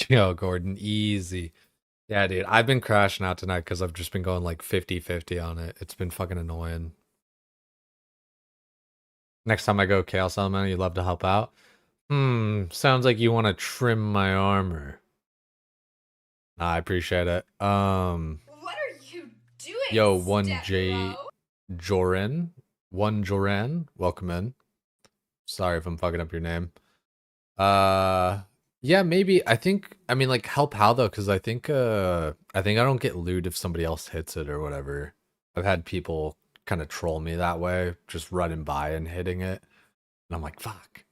Yo, Gordon, easy. Yeah, dude, I've been crashing out tonight because I've just been going like 50-50 on it. It's been fucking annoying. Next time I go Chaos Elemental, you'd love to help out? Sounds like you want to trim my armor. Nah, I appreciate it. What are you doing, Yo, step Joran. 1Joran, welcome in. Sorry if I'm fucking up your name. Yeah, maybe. I mean, like, help how though? Because I think I don't get loot if somebody else hits it or whatever. I've had people kind of troll me that way, just running by and hitting it, and I'm like, fuck.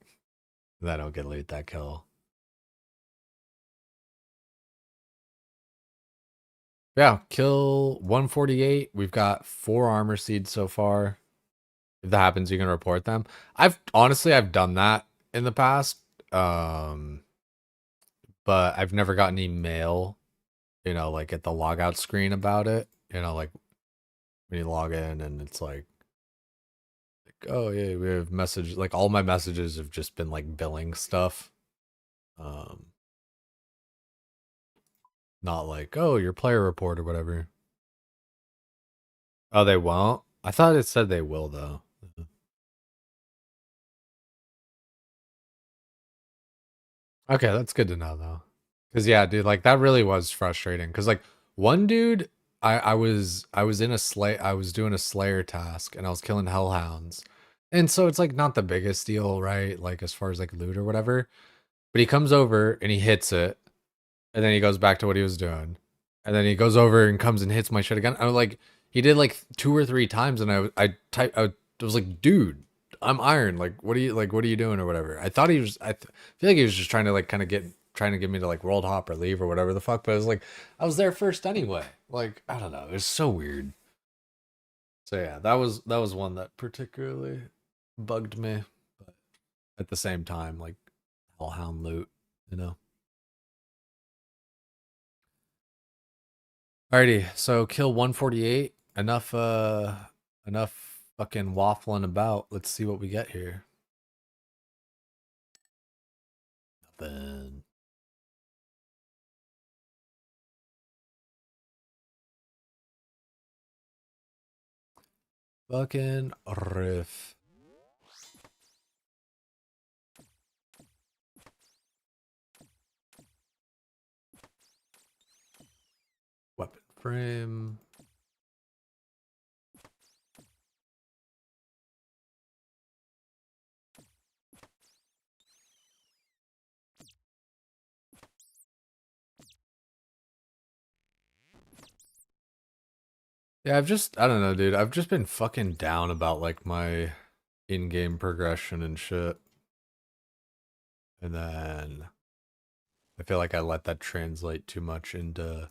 Then I don't get loot that kill. Yeah, kill 148. We've got 4 armor seeds so far. If that happens, you can report them. I've done that in the past. But I've never gotten any mail, like at the logout screen about it. Like when you log in and it's like, oh yeah, we have message. Like all my messages have just been like billing stuff. Not like, oh, your player report or whatever. Oh, they won't? I thought it said they will though. Okay, that's good to know though. Cause yeah, dude, like that really was frustrating. Cause like one dude, I was in a I was doing a Slayer task and I was killing hellhounds. And so it's like not the biggest deal, right? Like as far as like loot or whatever. But he comes over and he hits it, and then he goes back to what he was doing. And then he goes over and comes and hits my shit again. I was like, he did like 2 or 3 times, and I was like, dude, I'm iron. Like, what are you doing or whatever? I thought he was. Feel like he was just trying to like kind of trying to get me to like world hop or leave or whatever the fuck. But I was like, I was there first anyway. Like, I don't know. It was so weird. So yeah, that was one that particularly bugged me. But at the same time, like hellhound loot, you know. Alrighty, so kill 148. Enough fucking waffling about. Let's see what we get here. Nothing. Fucking riff. Weapon frame. Yeah, I don't know, dude. I've just been fucking down about like my in-game progression and shit. And then I feel like I let that translate too much into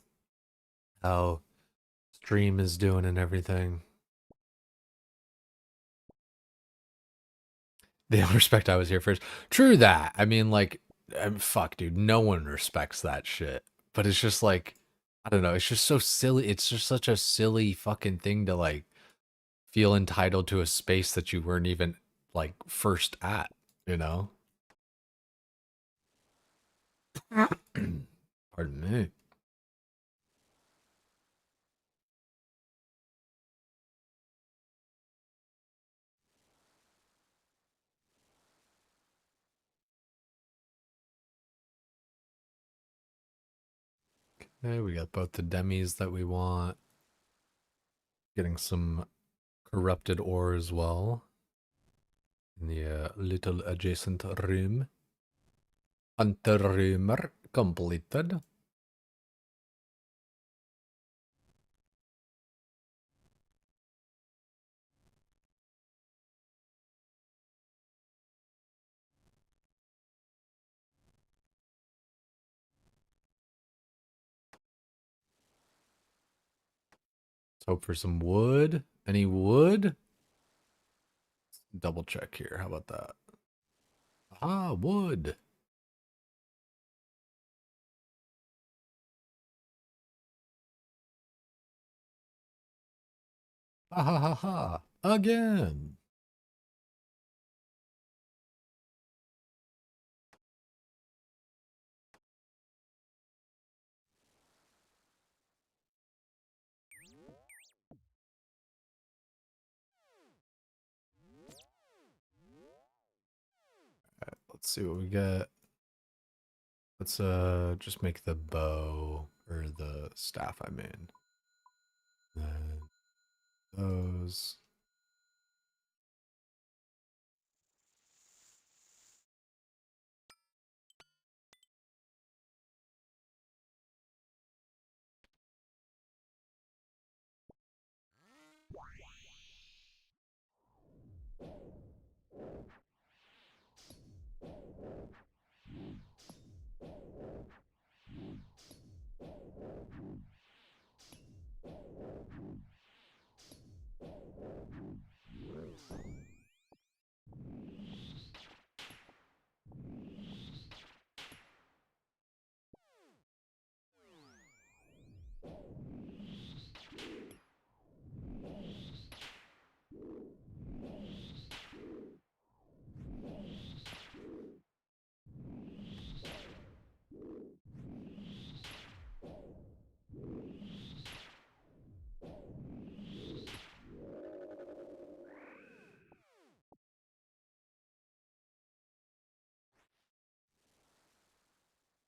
how stream is doing and everything. They don't respect I was here first. True that. I mean, like, fuck, dude. No one respects that shit. But it's just like, I don't know. It's just so silly. It's just such a silly fucking thing to like feel entitled to a space that you weren't even like first at, you know? Pardon me. Okay, we got both the demis that we want. Getting some corrupted ore as well. in the little adjacent room. Hunter rumor completed. Let's hope for some wood. Any wood? Double check here. How about that? Ah, wood. Ha ha ha ha. Again. Let's see what we get. Let's just make the bow or the staff, I mean. Then those.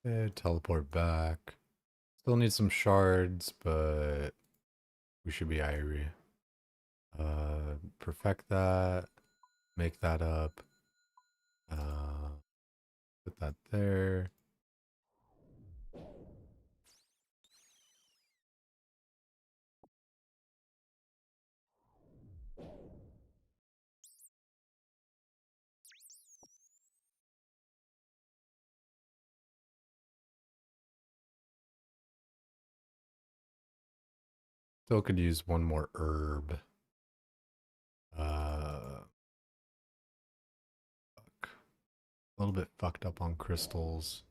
Okay, teleport back. Still need some shards, but we should be irie. Perfect that. Make that up. Put that there. Still could use one more herb. Fuck. A little bit fucked up on crystals.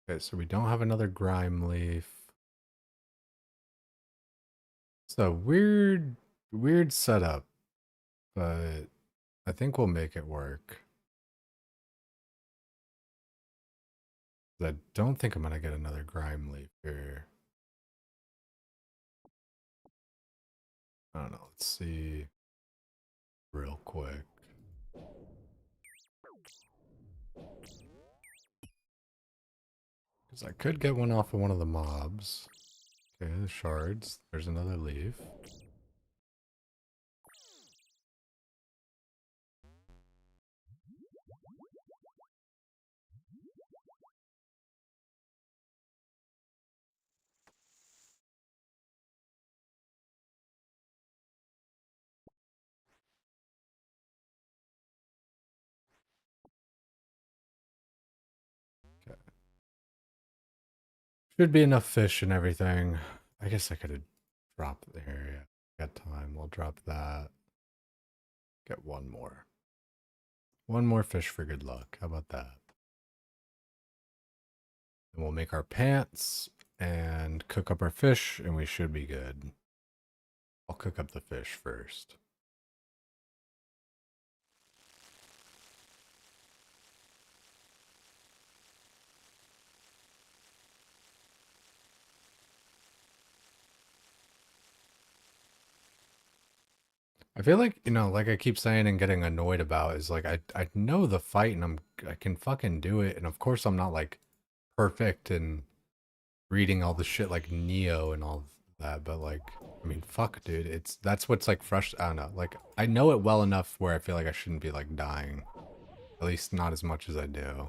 Okay, so we don't have another grime leaf. It's a weird setup, but I think we'll make it work. I don't think I'm gonna get another grime leaf here. I don't know. Let's see real quick. Because I could get one off of one of the mobs. Okay, the shards. There's another leaf. Okay. Should be enough fish and everything. I guess I could have dropped there. Yeah, got time. We'll drop that. Get one more. One more fish for good luck. How about that? And we'll make our pants. and cook up our fish, and we should be good. I'll cook up the fish first. I feel like, you know, like I keep saying and getting annoyed about is like I know the fight and I can fucking do it, and of course I'm not like perfect and reading all the shit like Neo and all that, but like I mean fuck dude, that's what's like I don't know, like I know it well enough where I feel like I shouldn't be like dying. At least not as much as I do.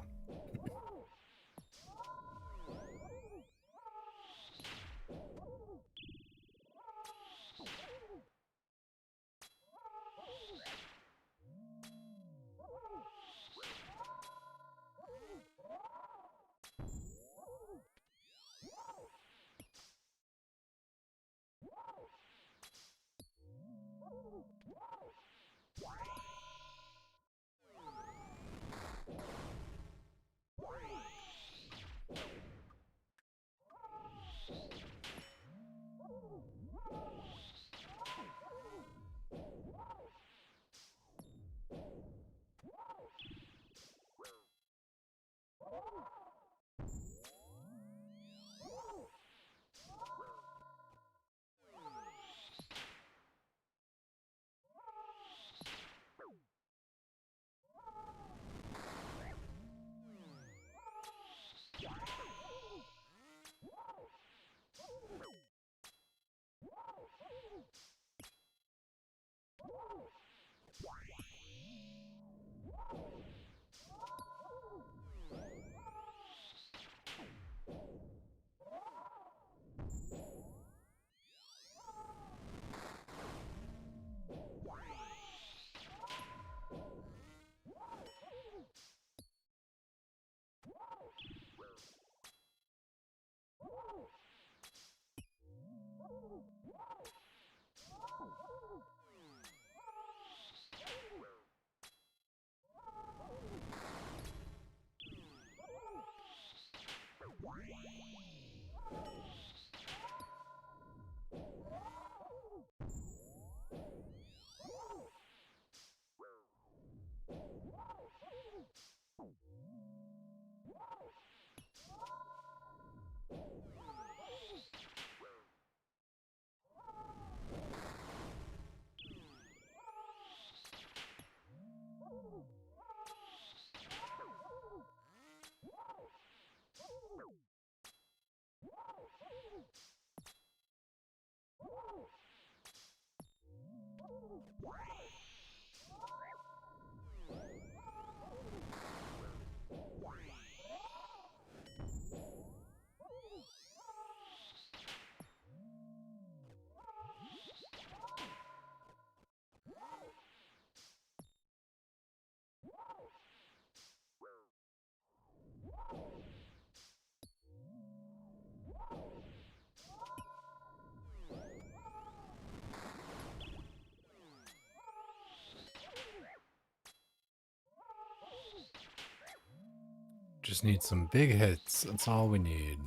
Just need some big hits. That's all we need.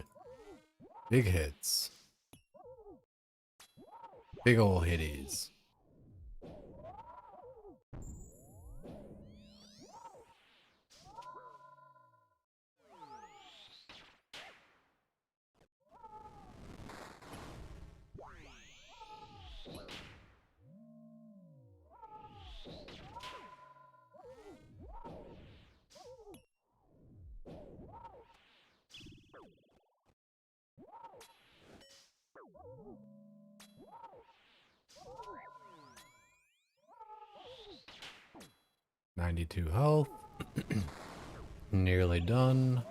Big hits. Big ol' hitties. .92 health. Nearly done.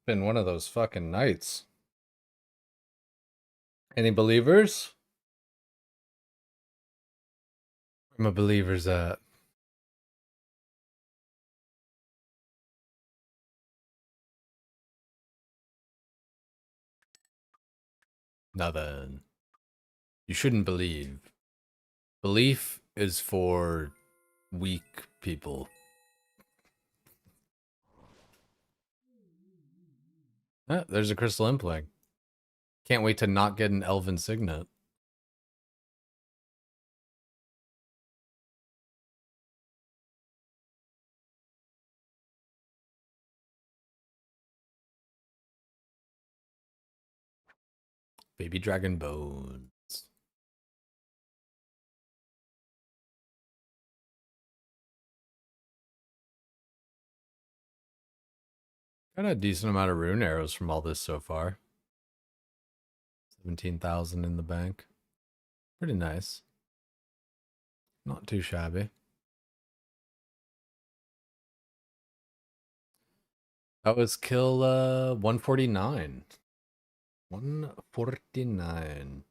Been one of those fucking nights. Any believers? Where my believers at? Now then, you shouldn't believe. Belief is for weak people. Ah, there's a crystal impling. Can't wait to not get an elven signet. Baby dragon bones. Got a decent amount of rune arrows from all this so far. 17,000 in the bank. Pretty nice. Not too shabby. That was kill 149. 149.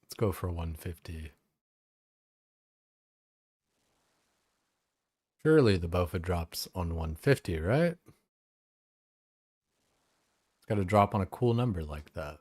Let's go for 150. Surely the Bofa drops on 150, right? It's got to drop on a cool number like that.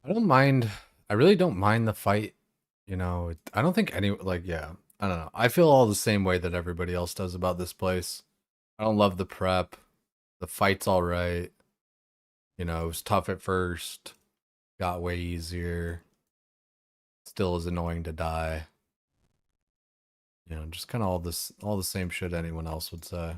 I don't mind. I really don't mind the fight. You know, I don't think any, like, yeah, I don't know. I feel all the same way that everybody else does about this place. I don't love the prep. The fight's all right. You know, it was tough at first. Got way easier. Still is annoying to die. You know, just kind of all the same shit anyone else would say.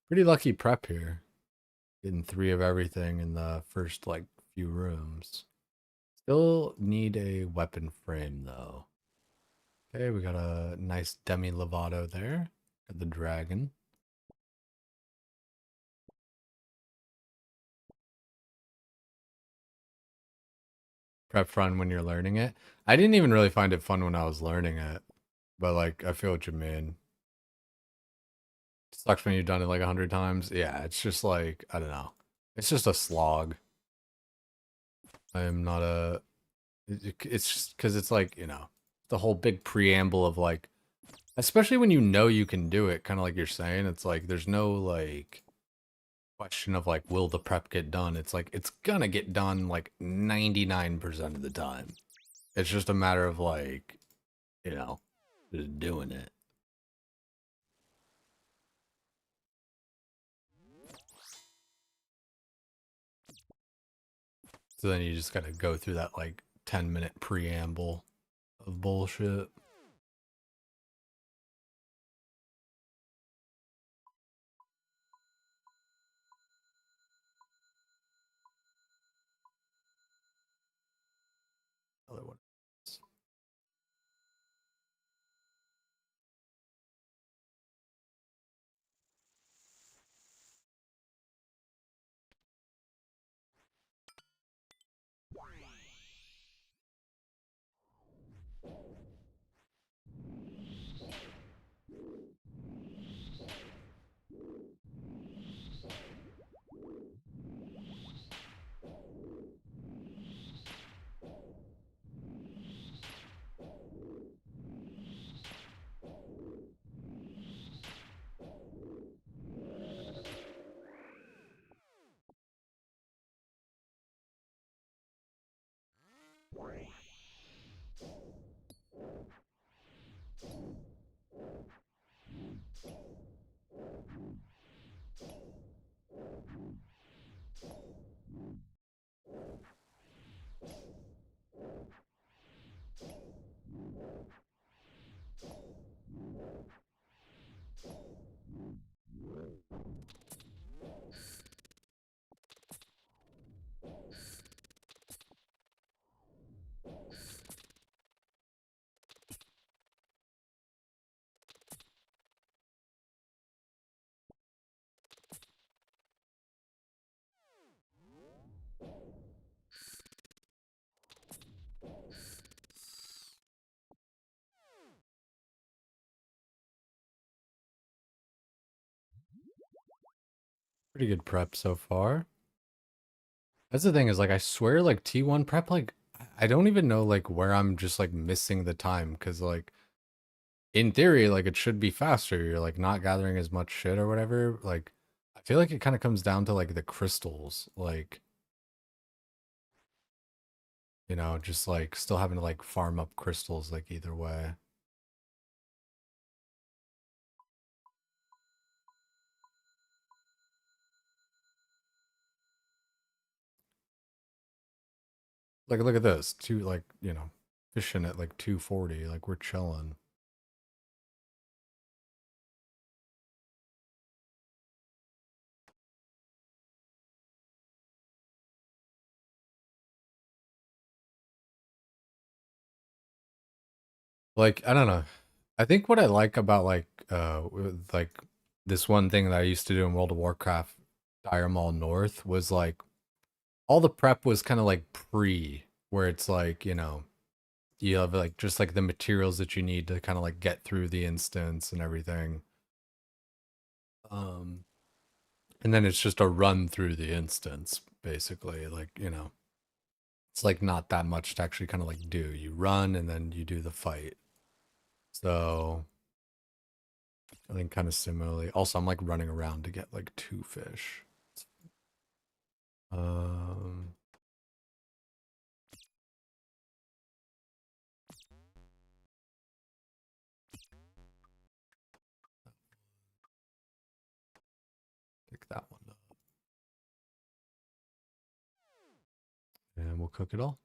Pretty lucky prep here. Getting 3 of everything in the first, like, few rooms. Still need a weapon frame, though. Okay, we got a nice Demi Lovato there. Got the dragon. Prep fun when you're learning it. I didn't even really find it fun when I was learning it. But, like, I feel what you mean. Sucks when you've done it like 100 times. Yeah, it's just like, I don't know. It's just a slog. I am not a... It's just because it's like, you know, the whole big preamble of like, especially when you know you can do it, kind of like you're saying, it's like, there's no like question of like, will the prep get done? It's like, it's gonna get done like 99% of the time. It's just a matter of like, you know, just doing it. So then you just gotta go through that like 10-minute preamble of bullshit. Other one. Pretty good prep so far. That's the thing is like I swear like T1 prep like I don't even know like where I'm just like missing the time because like in theory like it should be faster. You're like not gathering as much shit or whatever. Like I feel like it kind of comes down to like the crystals, like you know, just like still having to like farm up crystals like either way. Like look at this, two like, you know, fishing at like 240, like we're chilling. Like, I don't know. I think what I like about like this one thing that I used to do in World of Warcraft Dire Maul North was like all the prep was kind of like pre where it's like, you know, you have like just like the materials that you need to kind of like get through the instance and everything. Um and then it's just a run through the instance basically, like, you know. It's like not that much to actually kind of like do. You run and then you do the fight. So I think kind of similarly. Also, I'm like running around to get like 2 fish. Um, Pick that one up, and we'll cook it all.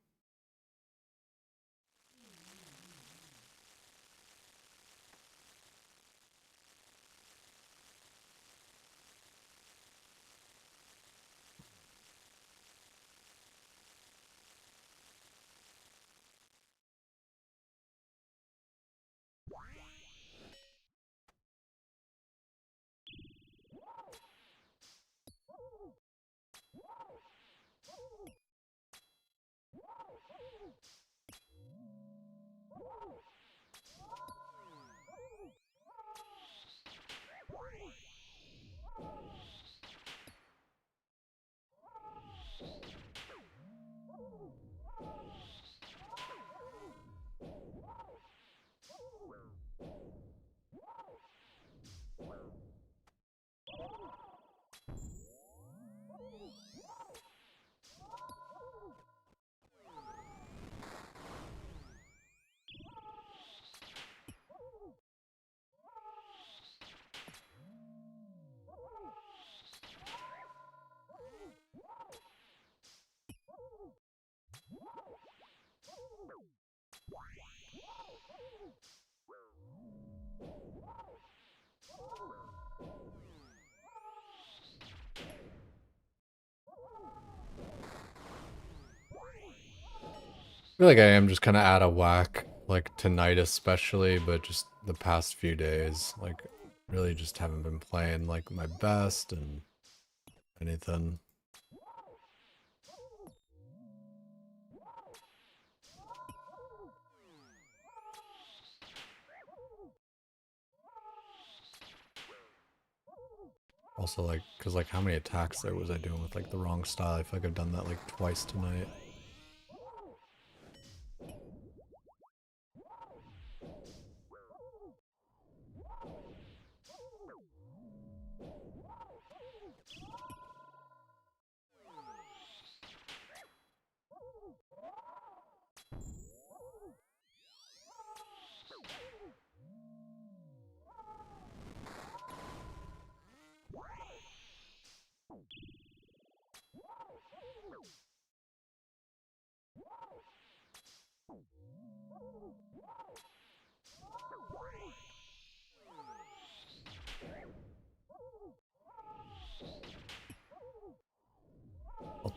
I feel like I am just kind of out of whack, like tonight especially, but just the past few days, like really just haven't been playing like my best and anything. Also, like, cause like how many attacks there was I doing with like the wrong style? I feel like I've done that like twice tonight.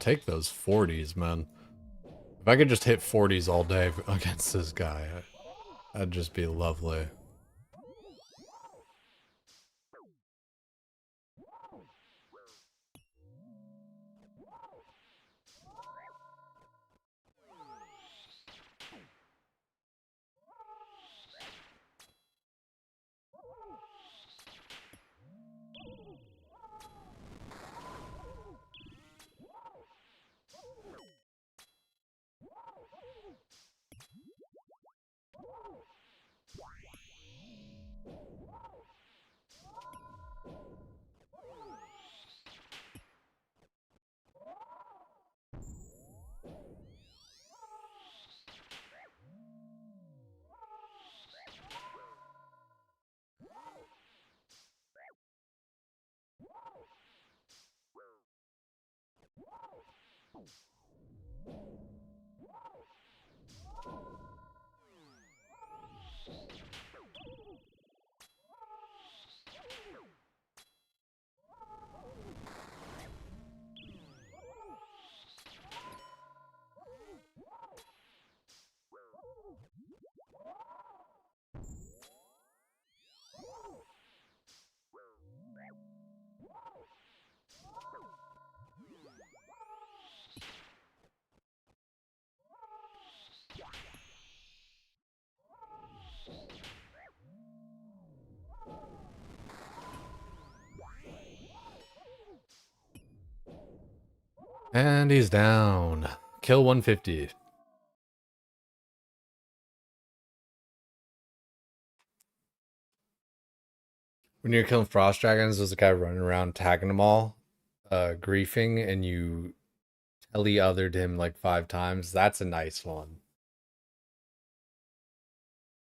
take those 40s, man. If I could just hit 40s all day against this guy, that'd just be lovely. And he's down. Kill 150. When you're killing frost dragons, there's a guy running around tagging them all, griefing, and you othered him like 5 times. That's a nice one.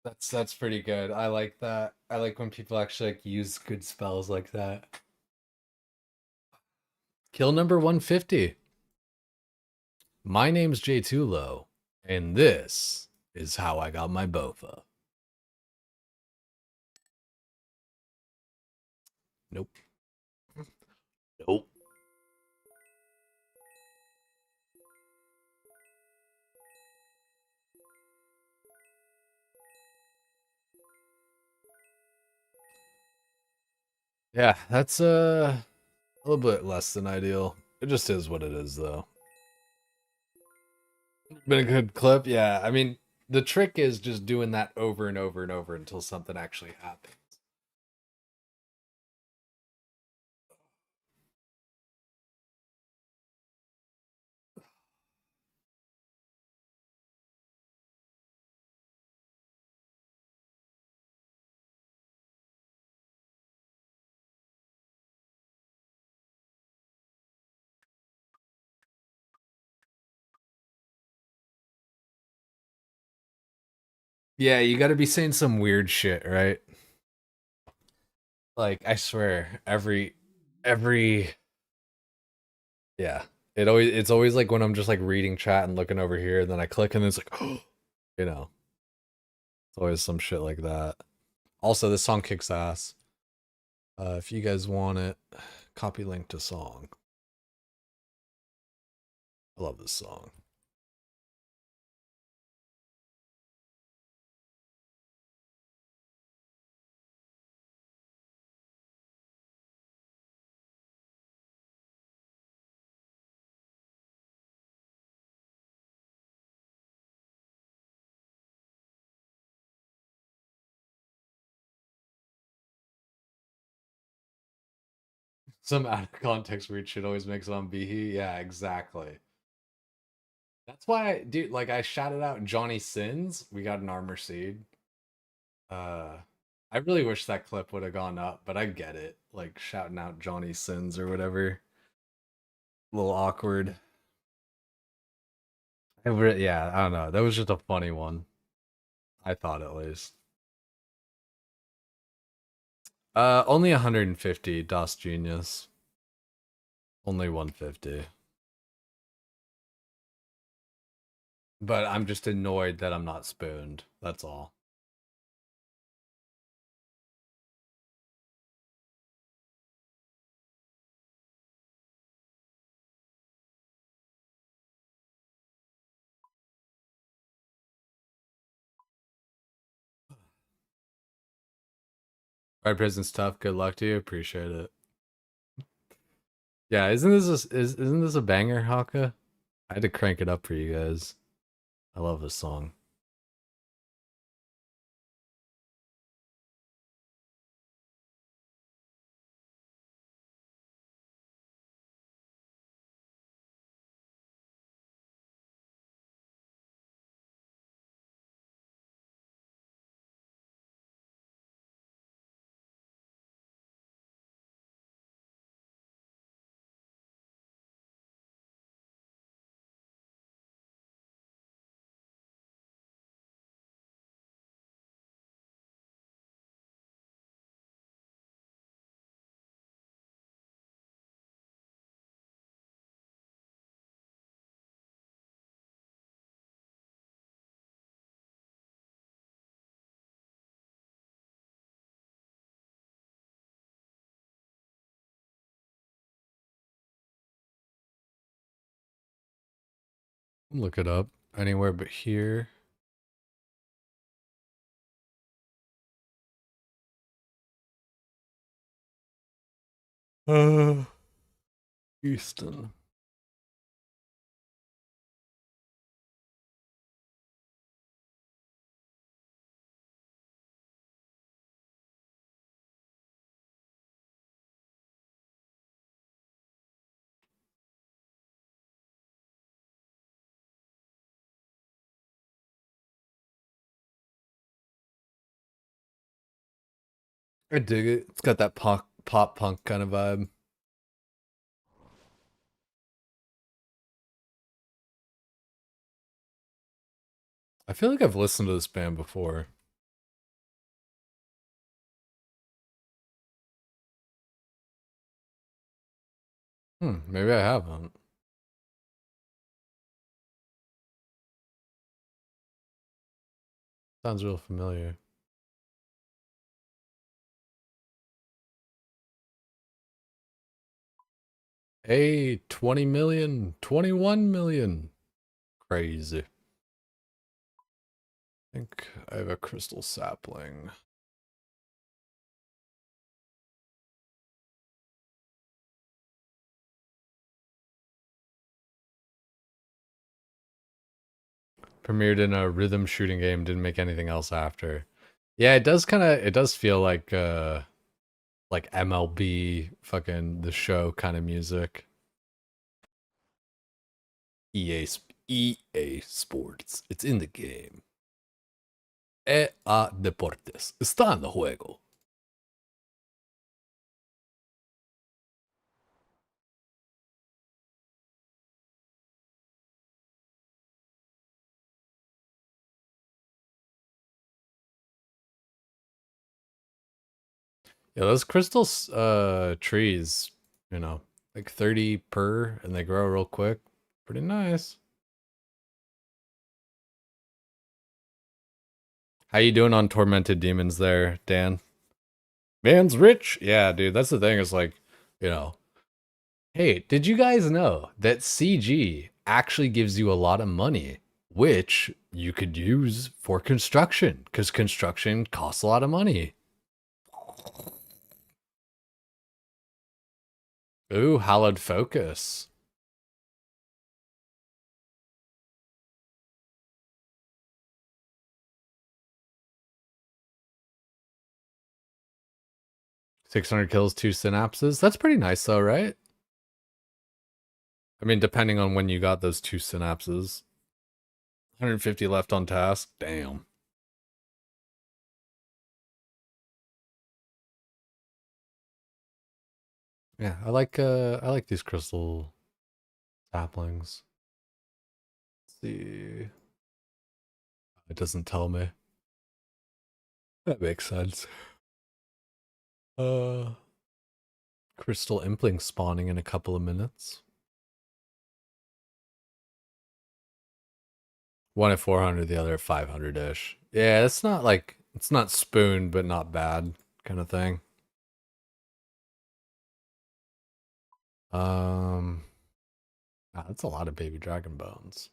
That's pretty good. I like that. I like when people actually like use good spells like that. Kill number 150. My name's J2Lo, and this is how I got my Bofa. Nope. Nope. Yeah, that's a little bit less than ideal. It just is what it is, though. Been a good clip, yeah. I mean, the trick is just doing that over and over and over until something actually happens. Yeah, you got to be saying some weird shit, right? Like, I swear, every yeah. It's always like when I'm just like reading chat and looking over here, and then I click and it's like, you know. It's always some shit like that. Also, this song kicks ass. If you guys want it, copy link to song. I love this song. Some out of context weird shit always makes it on Behe. Yeah, exactly. That's why, dude, like I shouted out Johnny Sins. We got an armor seed. I really wish that clip would have gone up, but I get it. Like shouting out Johnny Sins or whatever. A little awkward. Yeah, I don't know. That was just a funny one. I thought at least. Only 150, DOS Genius. Only 150. But I'm just annoyed that I'm not spooned. That's all. Right, prison's tough. Good luck to you. Appreciate it. Yeah, isn't this a banger, Haka? I had to crank it up for you guys. I love this song. Look it up. Anywhere but here. Houston. I dig it. It's got that pop punk kind of vibe. I feel like I've listened to this band before. Maybe I haven't. Sounds real familiar. Hey, 20 million, 21 million. Crazy. I think I have a crystal sapling. Premiered in a rhythm shooting game, didn't make anything else after. Yeah, it does feel like MLB fucking the show kind of music. EA Sports. It's in the game. EA Deportes. Está en el juego. Yeah, those crystal trees, you know, like 30 per, and they grow real quick. Pretty nice. How you doing on Tormented Demons there, Dan? Man's rich? Yeah, dude, that's the thing. Is like, you know, hey, did you guys know that CG actually gives you a lot of money, which you could use for construction, because construction costs a lot of money. Ooh, hallowed focus. $600 kills, 2 synapses. That's pretty nice though, right? I mean, depending on when you got those 2 synapses. 150 left on task. Damn. Yeah, I like these crystal saplings. Let's see. It doesn't tell me. That makes sense. Crystal impling spawning in a couple of minutes. 1 at 400, the other at 500-ish. Yeah, it's not like, it's not spoon, but not bad kind of thing. That's a lot of baby dragon bones.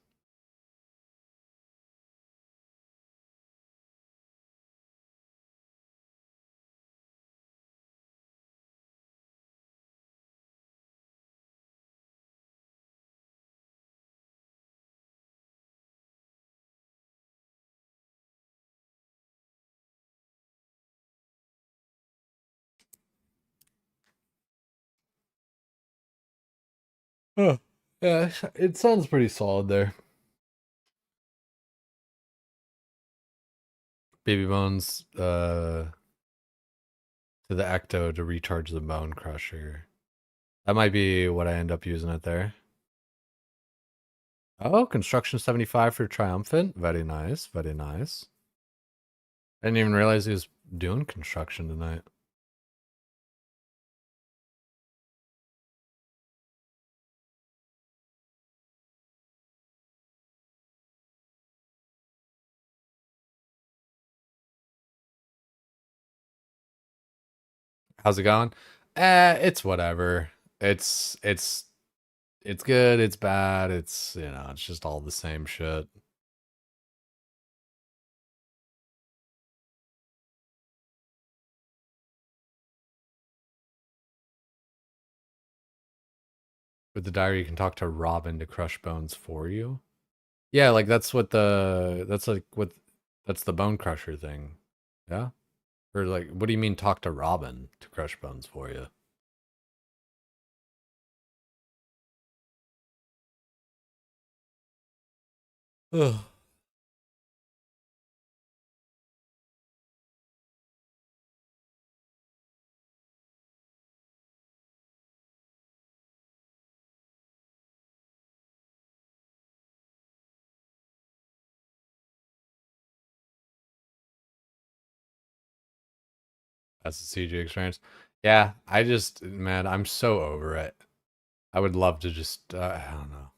Oh, yeah, it sounds pretty solid there. Baby bones, to the ecto to recharge the bone crusher. That might be what I end up using it there. Oh, construction 75 for triumphant. Very nice, very nice. I didn't even realize he was doing construction tonight. How's it going? It's whatever. It's good, it's bad, it's, you know, it's just all the same shit. With the diary, you can talk to Robin to crush bones for you. Yeah, like that's the bone crusher thing. Yeah? Or like, what do you mean talk to Robin to crush bones for you? Ugh. That's the CG experience. Yeah, I just, man, I'm so over it. I would love to just, I don't know.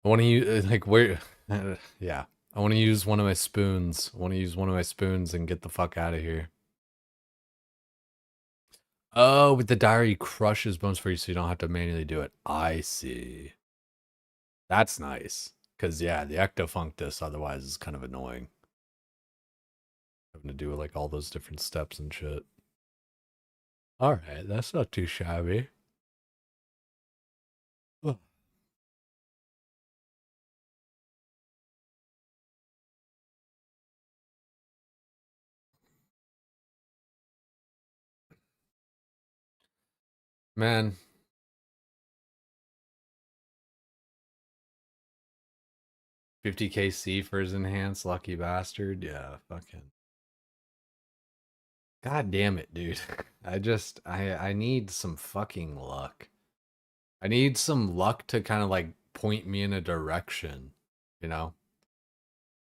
I want to use, like, where, yeah. I want to use one of my spoons. I want to use one of my spoons and get the fuck out of here. Oh, with the diary crushes bones for you so you don't have to manually do it. I see. That's nice. Because, yeah, the ectofunctus otherwise is kind of annoying. Having to do like all those different steps and shit. Alright, that's not too shabby. Ugh. Man. $50k for his enhanced, lucky bastard. Yeah, fucking. God damn it, dude. I need some fucking luck. I need some luck to kind of like point me in a direction, you know?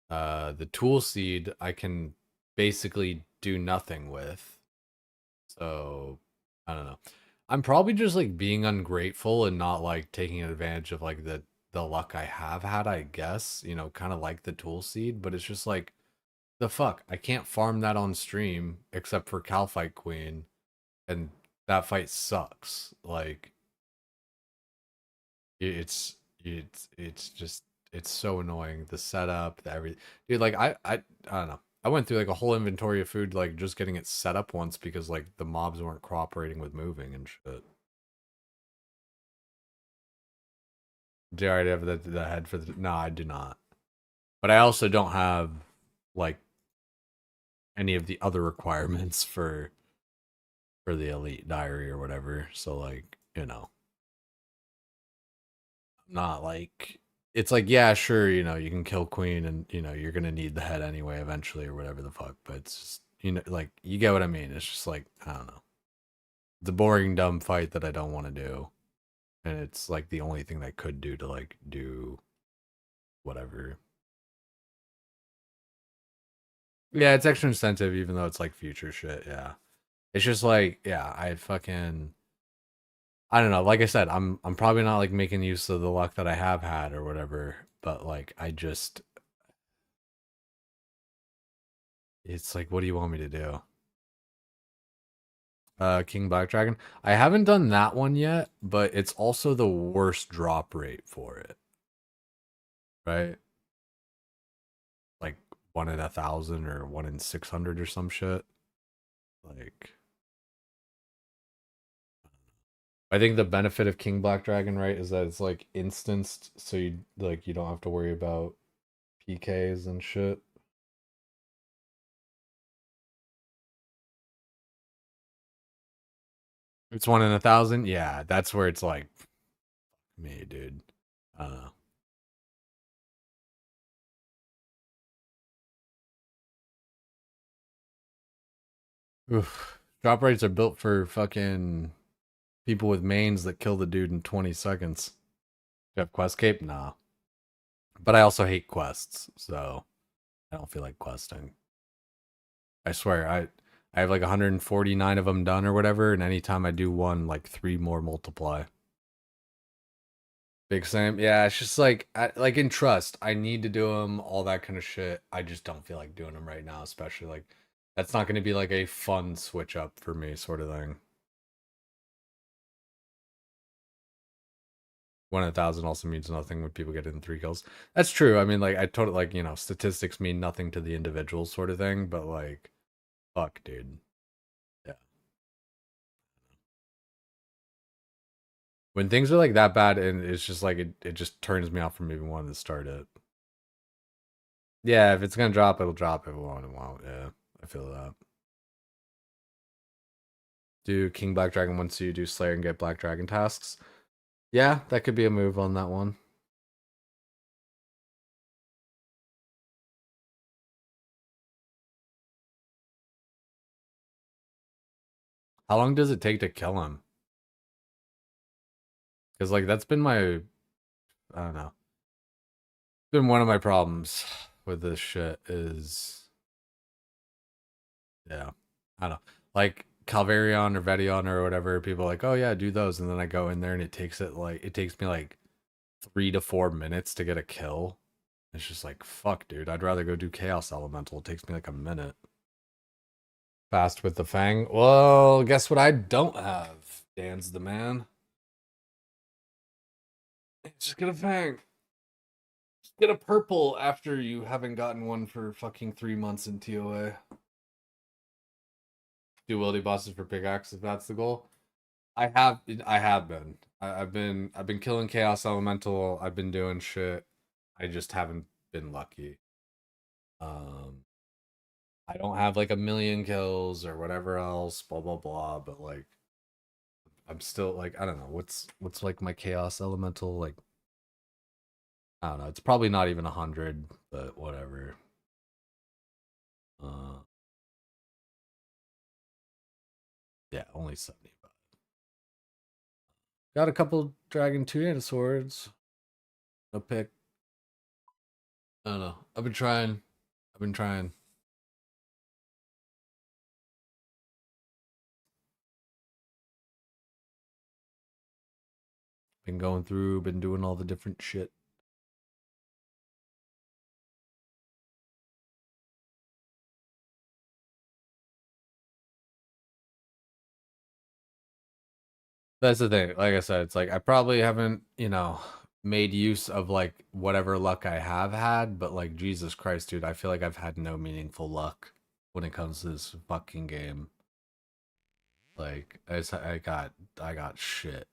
The tool seed I can basically do nothing with. So, I don't know. I'm probably just like being ungrateful and not like taking advantage of like the luck I have had, I guess, you know, kind of like the tool seed, but it's just like the fuck, I can't farm that on stream except for Calfight Queen, and that fight sucks. Like it's just it's so annoying. The setup, the everything. Dude, like I don't know. I went through like a whole inventory of food, like just getting it set up once because like the mobs weren't cooperating with moving and shit. Do you already have the head for the? No, I do not. But I also don't have like any of the other requirements for the elite diary or whatever. So like, you know, not like it's like, yeah, sure, you know, you can kill Queen and you know, you're gonna need the head anyway eventually or whatever the fuck, but it's just, you know, like you get what I mean. It's just like, I don't know. It's a boring, dumb fight that I don't want to do. And it's like the only thing that I could do to like do whatever. Yeah, it's extra incentive even though it's like future shit, yeah. It's just like, yeah, I don't know. Like I said, I'm probably not like making use of the luck that I have had or whatever, but like I just it's like what do you want me to do? King Black Dragon. I haven't done that one yet, but it's also the worst drop rate for it. Right? Like 1 in 1,000 or 1 in 600 or some shit. Like I think the benefit of King Black Dragon, right, is that it's like instanced, so you don't have to worry about PKs and shit. It's 1 in 1,000. Yeah, that's where it's like, me, dude. I don't know. Oof. Drop rates are built for fucking people with mains that kill the dude in 20 seconds. Do you have quest cape? Nah. But I also hate quests, so I don't feel like questing. I swear, I have like 149 of them done or whatever, and anytime I do one, like 3 more multiply. Big Sam, yeah, it's just like like in Trust, I need to do them, all that kind of shit. I just don't feel like doing them right now, especially like that's not going to be like a fun switch up for me, sort of thing. 1 in 1,000 also means nothing when people get in 3 kills. That's true. I mean, like I totally like, you know, statistics mean nothing to the individual, sort of thing. But like, fuck, dude. Yeah. When things are like that bad, and it's just like it just turns me off from even wanting to start it. Yeah, if it's gonna drop, it'll drop. If it won't, it won't. Yeah, I feel that. Do King Black Dragon once you do Slayer and get Black Dragon tasks? Yeah, that could be a move on that one. How long does it take to kill him? Because like that's been my, I don't know. It's been one of my problems with this shit is, yeah, I don't know. Like Calvarion or Vedion or whatever, people are like, oh yeah, do those, and then I go in there and it takes me like 3 to 4 minutes to get a kill. It's just like, fuck, dude. I'd rather go do Chaos Elemental. It takes me like a minute. Fast with the Fang. Well, guess what I don't have? Dan's the man. Just get a Fang. Just get a purple after you haven't gotten one for fucking 3 months in TOA. Do wildy bosses for pickaxe if that's the goal. I have been. I've been killing Chaos Elemental. I've been doing shit. I just haven't been lucky. I don't have like a million kills or whatever else, blah blah blah, but like I'm still like, I don't know, what's like my Chaos Elemental, like I don't know, it's probably not even 100, but whatever. Yeah, only 75. Got a couple Dragon Two-handed swords. No pick. I don't know. I've been trying. Been going through, been doing all the different shit. That's the thing. Like I said, it's like I probably haven't, you know, made use of like whatever luck I have had, but like Jesus Christ, dude, I feel like I've had no meaningful luck when it comes to this fucking game. Like I got shit.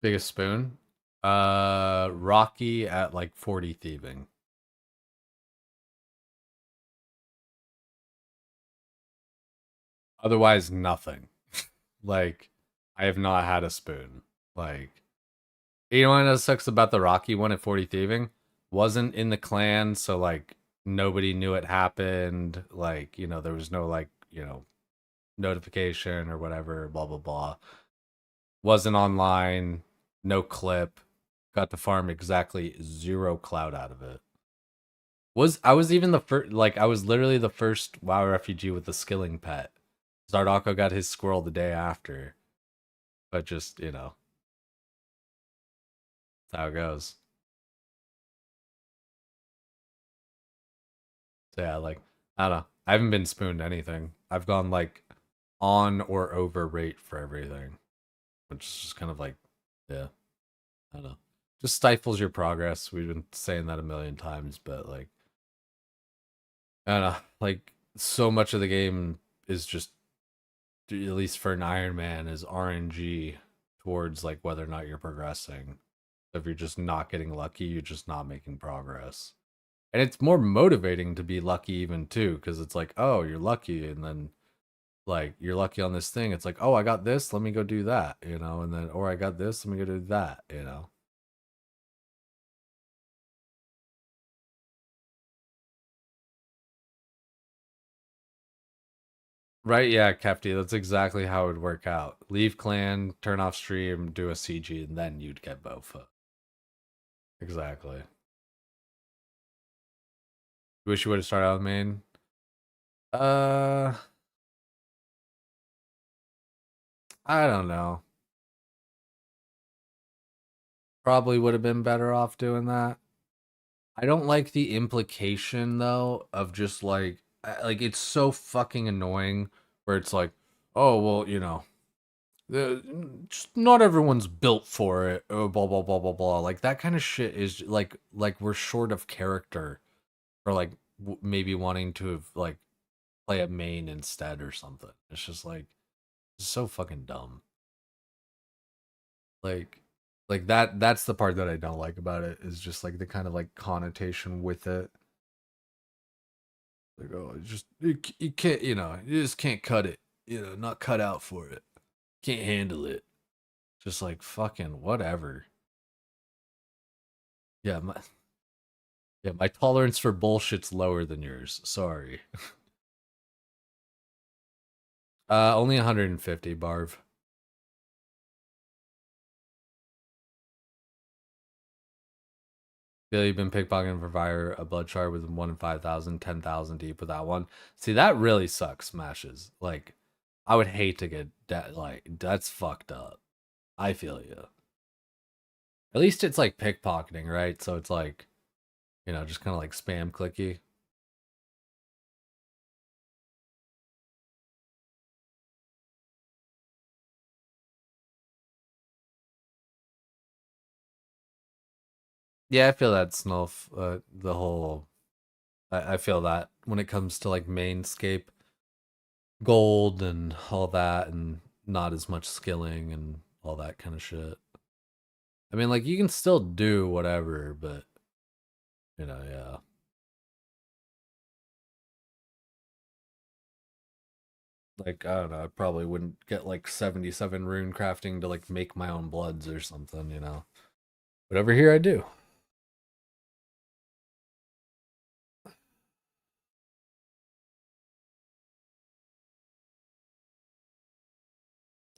Biggest spoon? Rocky at like 40 thieving. Otherwise, nothing. Like, I have not had a spoon. Like, you know what sucks about the Rocky one at 40 thieving? Wasn't in the clan, so like nobody knew it happened. Like, you know, there was no like, you know, notification or whatever, blah blah blah. Wasn't online, no clip. Got to farm exactly 0 cloud out of it. I was even the first, like I was literally the first WoW refugee with the skilling pet. Zardako got his squirrel the day after. But just, you know, that's how it goes. So yeah, like, I don't know. I haven't been spooned anything. I've gone like on or over rate for everything. Which is just kind of like, yeah. I don't know. just stifles your progress. We've been saying that a million times, but like, I don't know, like so much of the game is just, at least for an Ironman, is RNG towards like whether or not you're progressing. If you're just not getting lucky, you're just not making progress. And it's more motivating to be lucky even too, because it's like, oh, you're lucky, and then like you're lucky on this thing. It's like, oh, I got this, let me go do that, you know, and then, or I got this, let me go do that, you know. Right, yeah, Kefty, that's exactly how it would work out. Leave clan, turn off stream, do a CG, and then you'd get Bofa. Exactly. Wish you would have started out with main. I don't know. Probably would have been better off doing that. I don't like the implication though of just like it's so fucking annoying where it's like, oh well, you know, just not everyone's built for it. Oh, blah blah blah blah blah. Like that kind of shit is like we're short of character, or like maybe wanting to have like play a main instead or something. It's just like it's so fucking dumb. Like that's the part that I don't like about it, is just like the kind of like connotation with it. Like, oh, you can't, you know, you just can't cut it, you know, not cut out for it. Can't handle it. Just like fucking whatever. Yeah, my tolerance for bullshit's lower than yours. Sorry. Only 150, Barv. Feel you've been pickpocketing for fire, a blood shard with 1 in 5,000, 10,000 deep with that one. See, that really sucks, Smashes. Like, I would hate to get that. Like, that's fucked up. I feel you. At least it's like pickpocketing, right? So it's like, you know, just kind of like spam clicky. Yeah, I feel that, Snulf. The whole, I feel that when it comes to like mainscape gold and all that, and not as much skilling and all that kind of shit. I mean, like you can still do whatever, but you know, yeah. Like I don't know, I probably wouldn't get like 77 rune crafting to like make my own bloods or something, you know. But over here I do.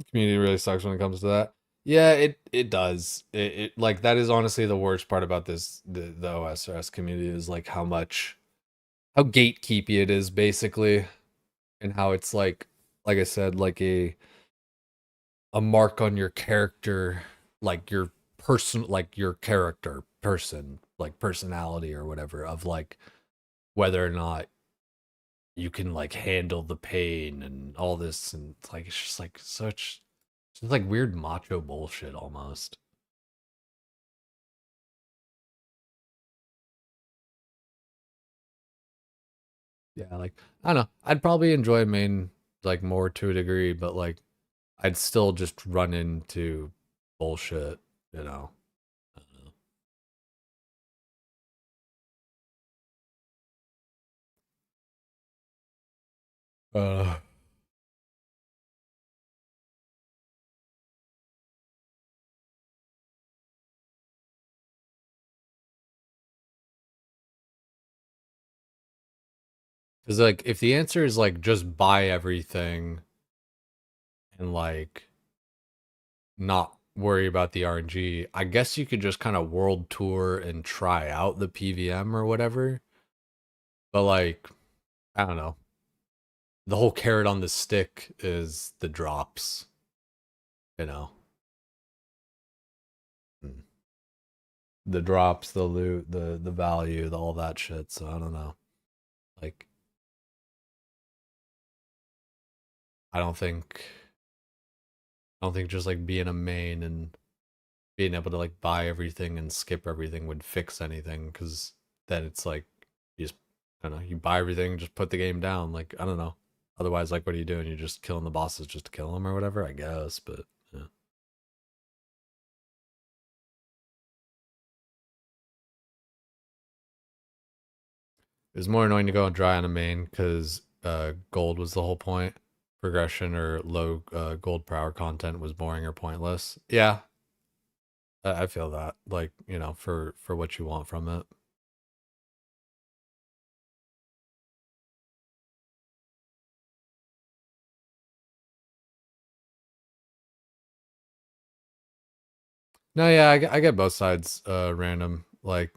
Community really sucks when it comes to that. Yeah, it does. It like that is honestly the worst part about this the OSRS community, is like how gatekeepy it is basically, and how it's like I said, like a mark on your character, like your person, like your character person, like personality or whatever, of like whether or not you can like handle the pain and all this, and like it's just like such, it's like weird macho bullshit almost. Yeah, like I don't know, I'd probably enjoy main like more to a degree, but like I'd still just run into bullshit, you know. I don't know. Because like if the answer is like just buy everything and like not worry about the RNG, I guess you could just kind of world tour and try out the PVM or whatever. But like, I don't know. The whole carrot on the stick is the drops, you know. Mm. The drops, the loot, the value, all that shit. So I don't know. Like, I don't think just like being a main and being able to like buy everything and skip everything would fix anything, because then it's like you just, I don't know, you buy everything, just put the game down. Like, I don't know. Otherwise, like, what are you doing? You're just killing the bosses just to kill them or whatever, I guess. But yeah. It was more annoying to go dry on a main because gold was the whole point. Progression or low gold per hour content was boring or pointless. Yeah, I feel that. Like, you know, for what you want from it. No, yeah, I get both sides random. Like,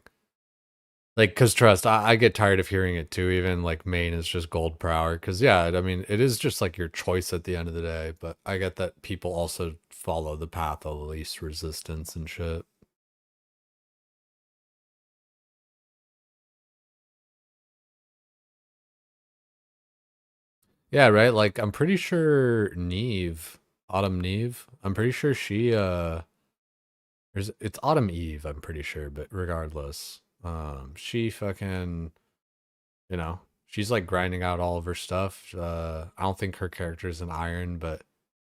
cause trust, I get tired of hearing it too. Even like main is just gold per hour. Cause yeah, I mean, it is just like your choice at the end of the day. But I get that people also follow the path of least resistance and shit. Yeah, right. Like, I'm pretty sure Neve, Autumn Neve. I'm pretty sure she it's Autumn Eve. I'm pretty sure, but regardless, she fucking, you know, she's like grinding out all of her stuff. I don't think her character's an iron, but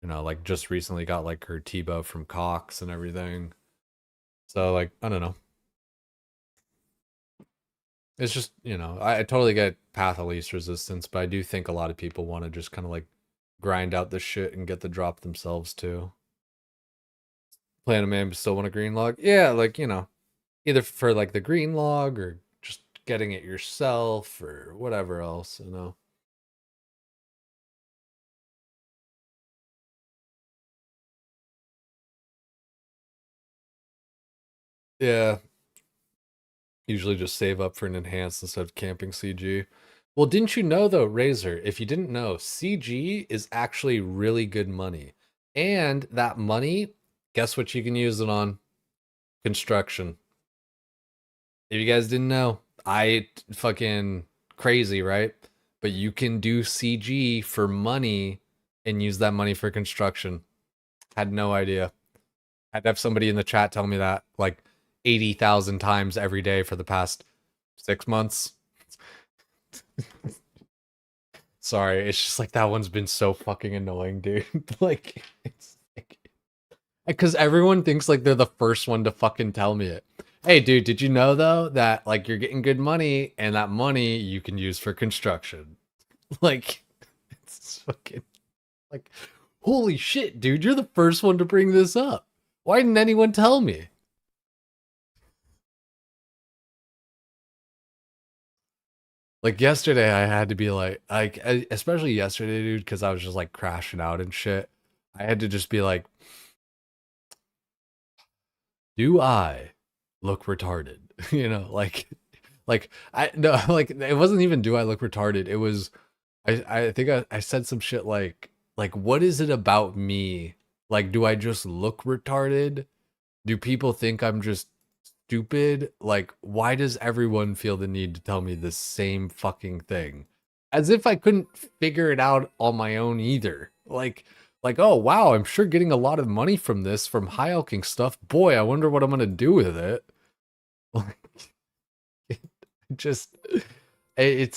you know, like just recently got like her T-bow from Cox and everything. So like, I don't know. It's just, you know, I totally get path of least resistance, but I do think a lot of people want to just kind of like grind out the shit and get the drop themselves too. Playing a man but still want a green log? Yeah, like, you know, either for like the green log or just getting it yourself or whatever else, you know. Yeah. Usually just save up for an enhanced instead of camping CG. Well, didn't you know though, Razor, if you didn't know, CG is actually really good money. And that money, guess what you can use it on? Construction. If you guys didn't know, I fucking crazy, right? But you can do CG for money and use that money for construction. Had no idea. Had to have somebody in the chat tell me that like 80,000 times every day for the past 6 months. Sorry, it's just like that one's been so fucking annoying, dude. Like, it's like, because everyone thinks like they're the first one to fucking tell me it. Hey, dude, did you know though that like you're getting good money and that money you can use for construction? Like, it's fucking like, holy shit, dude, you're the first one to bring this up. Why didn't anyone tell me? Like yesterday, I had to be like, especially yesterday, dude, because I was just like crashing out and shit. I had to just be like, do I look retarded? You know, like I no, like it wasn't even do I look retarded. It was, I think I said some shit like what is it about me? Like, do I just look retarded? Do people think I'm just stupid? Like, why does everyone feel the need to tell me the same fucking thing? As if I couldn't figure it out on my own either. Like, oh wow, I'm sure getting a lot of money from this, from high elking stuff. Boy, I wonder what I'm gonna do with it. Like, it just, it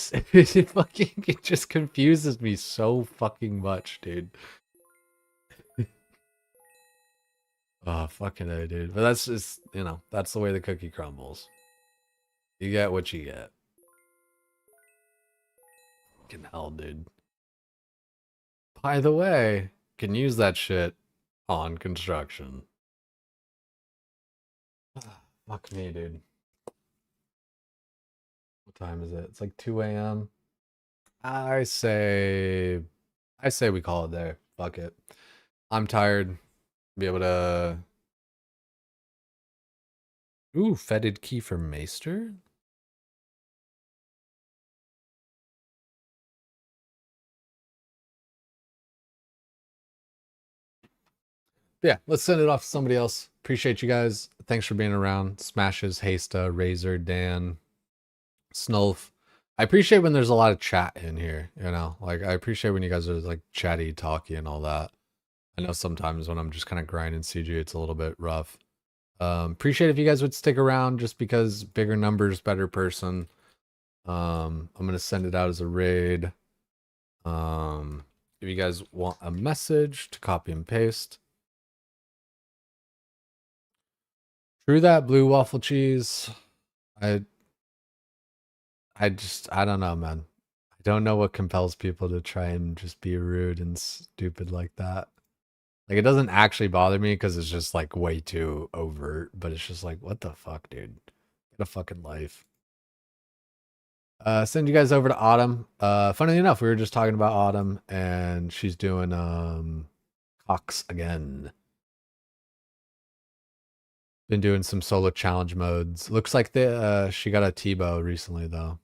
fucking, it just confuses me so fucking much, dude. Oh, fucking A, dude. But that's just, you know, that's the way the cookie crumbles. You get what you get. Fucking hell, dude. By the way, can use that shit on construction. Fuck me, dude. What time is it? It's like 2 a.m. I say we call it there. Fuck it. I'm tired. Be able to... Ooh, fetid key for Maester? Yeah, let's send it off to somebody else. Appreciate you guys. Thanks for being around. Smashes, Hasta, Razor, Dan, Snulf. I appreciate when there's a lot of chat in here, you know? Like, I appreciate when you guys are, like, chatty, talky, and all that. I know sometimes when I'm just kind of grinding CG, it's a little bit rough. Appreciate if you guys would stick around just because bigger numbers, better person. I'm gonna send it out as a raid. If you guys want a message to copy and paste. True that, blue waffle cheese. I don't know, man. I don't know what compels people to try and just be rude and stupid like that. Like, it doesn't actually bother me because it's just like way too overt, but it's just like, what the fuck, dude? Get a fucking life. Send you guys over to Autumn. Funnily enough, we were just talking about Autumn and she's doing Cox again. Been doing some solo challenge modes. Looks like she got a T-bow recently though.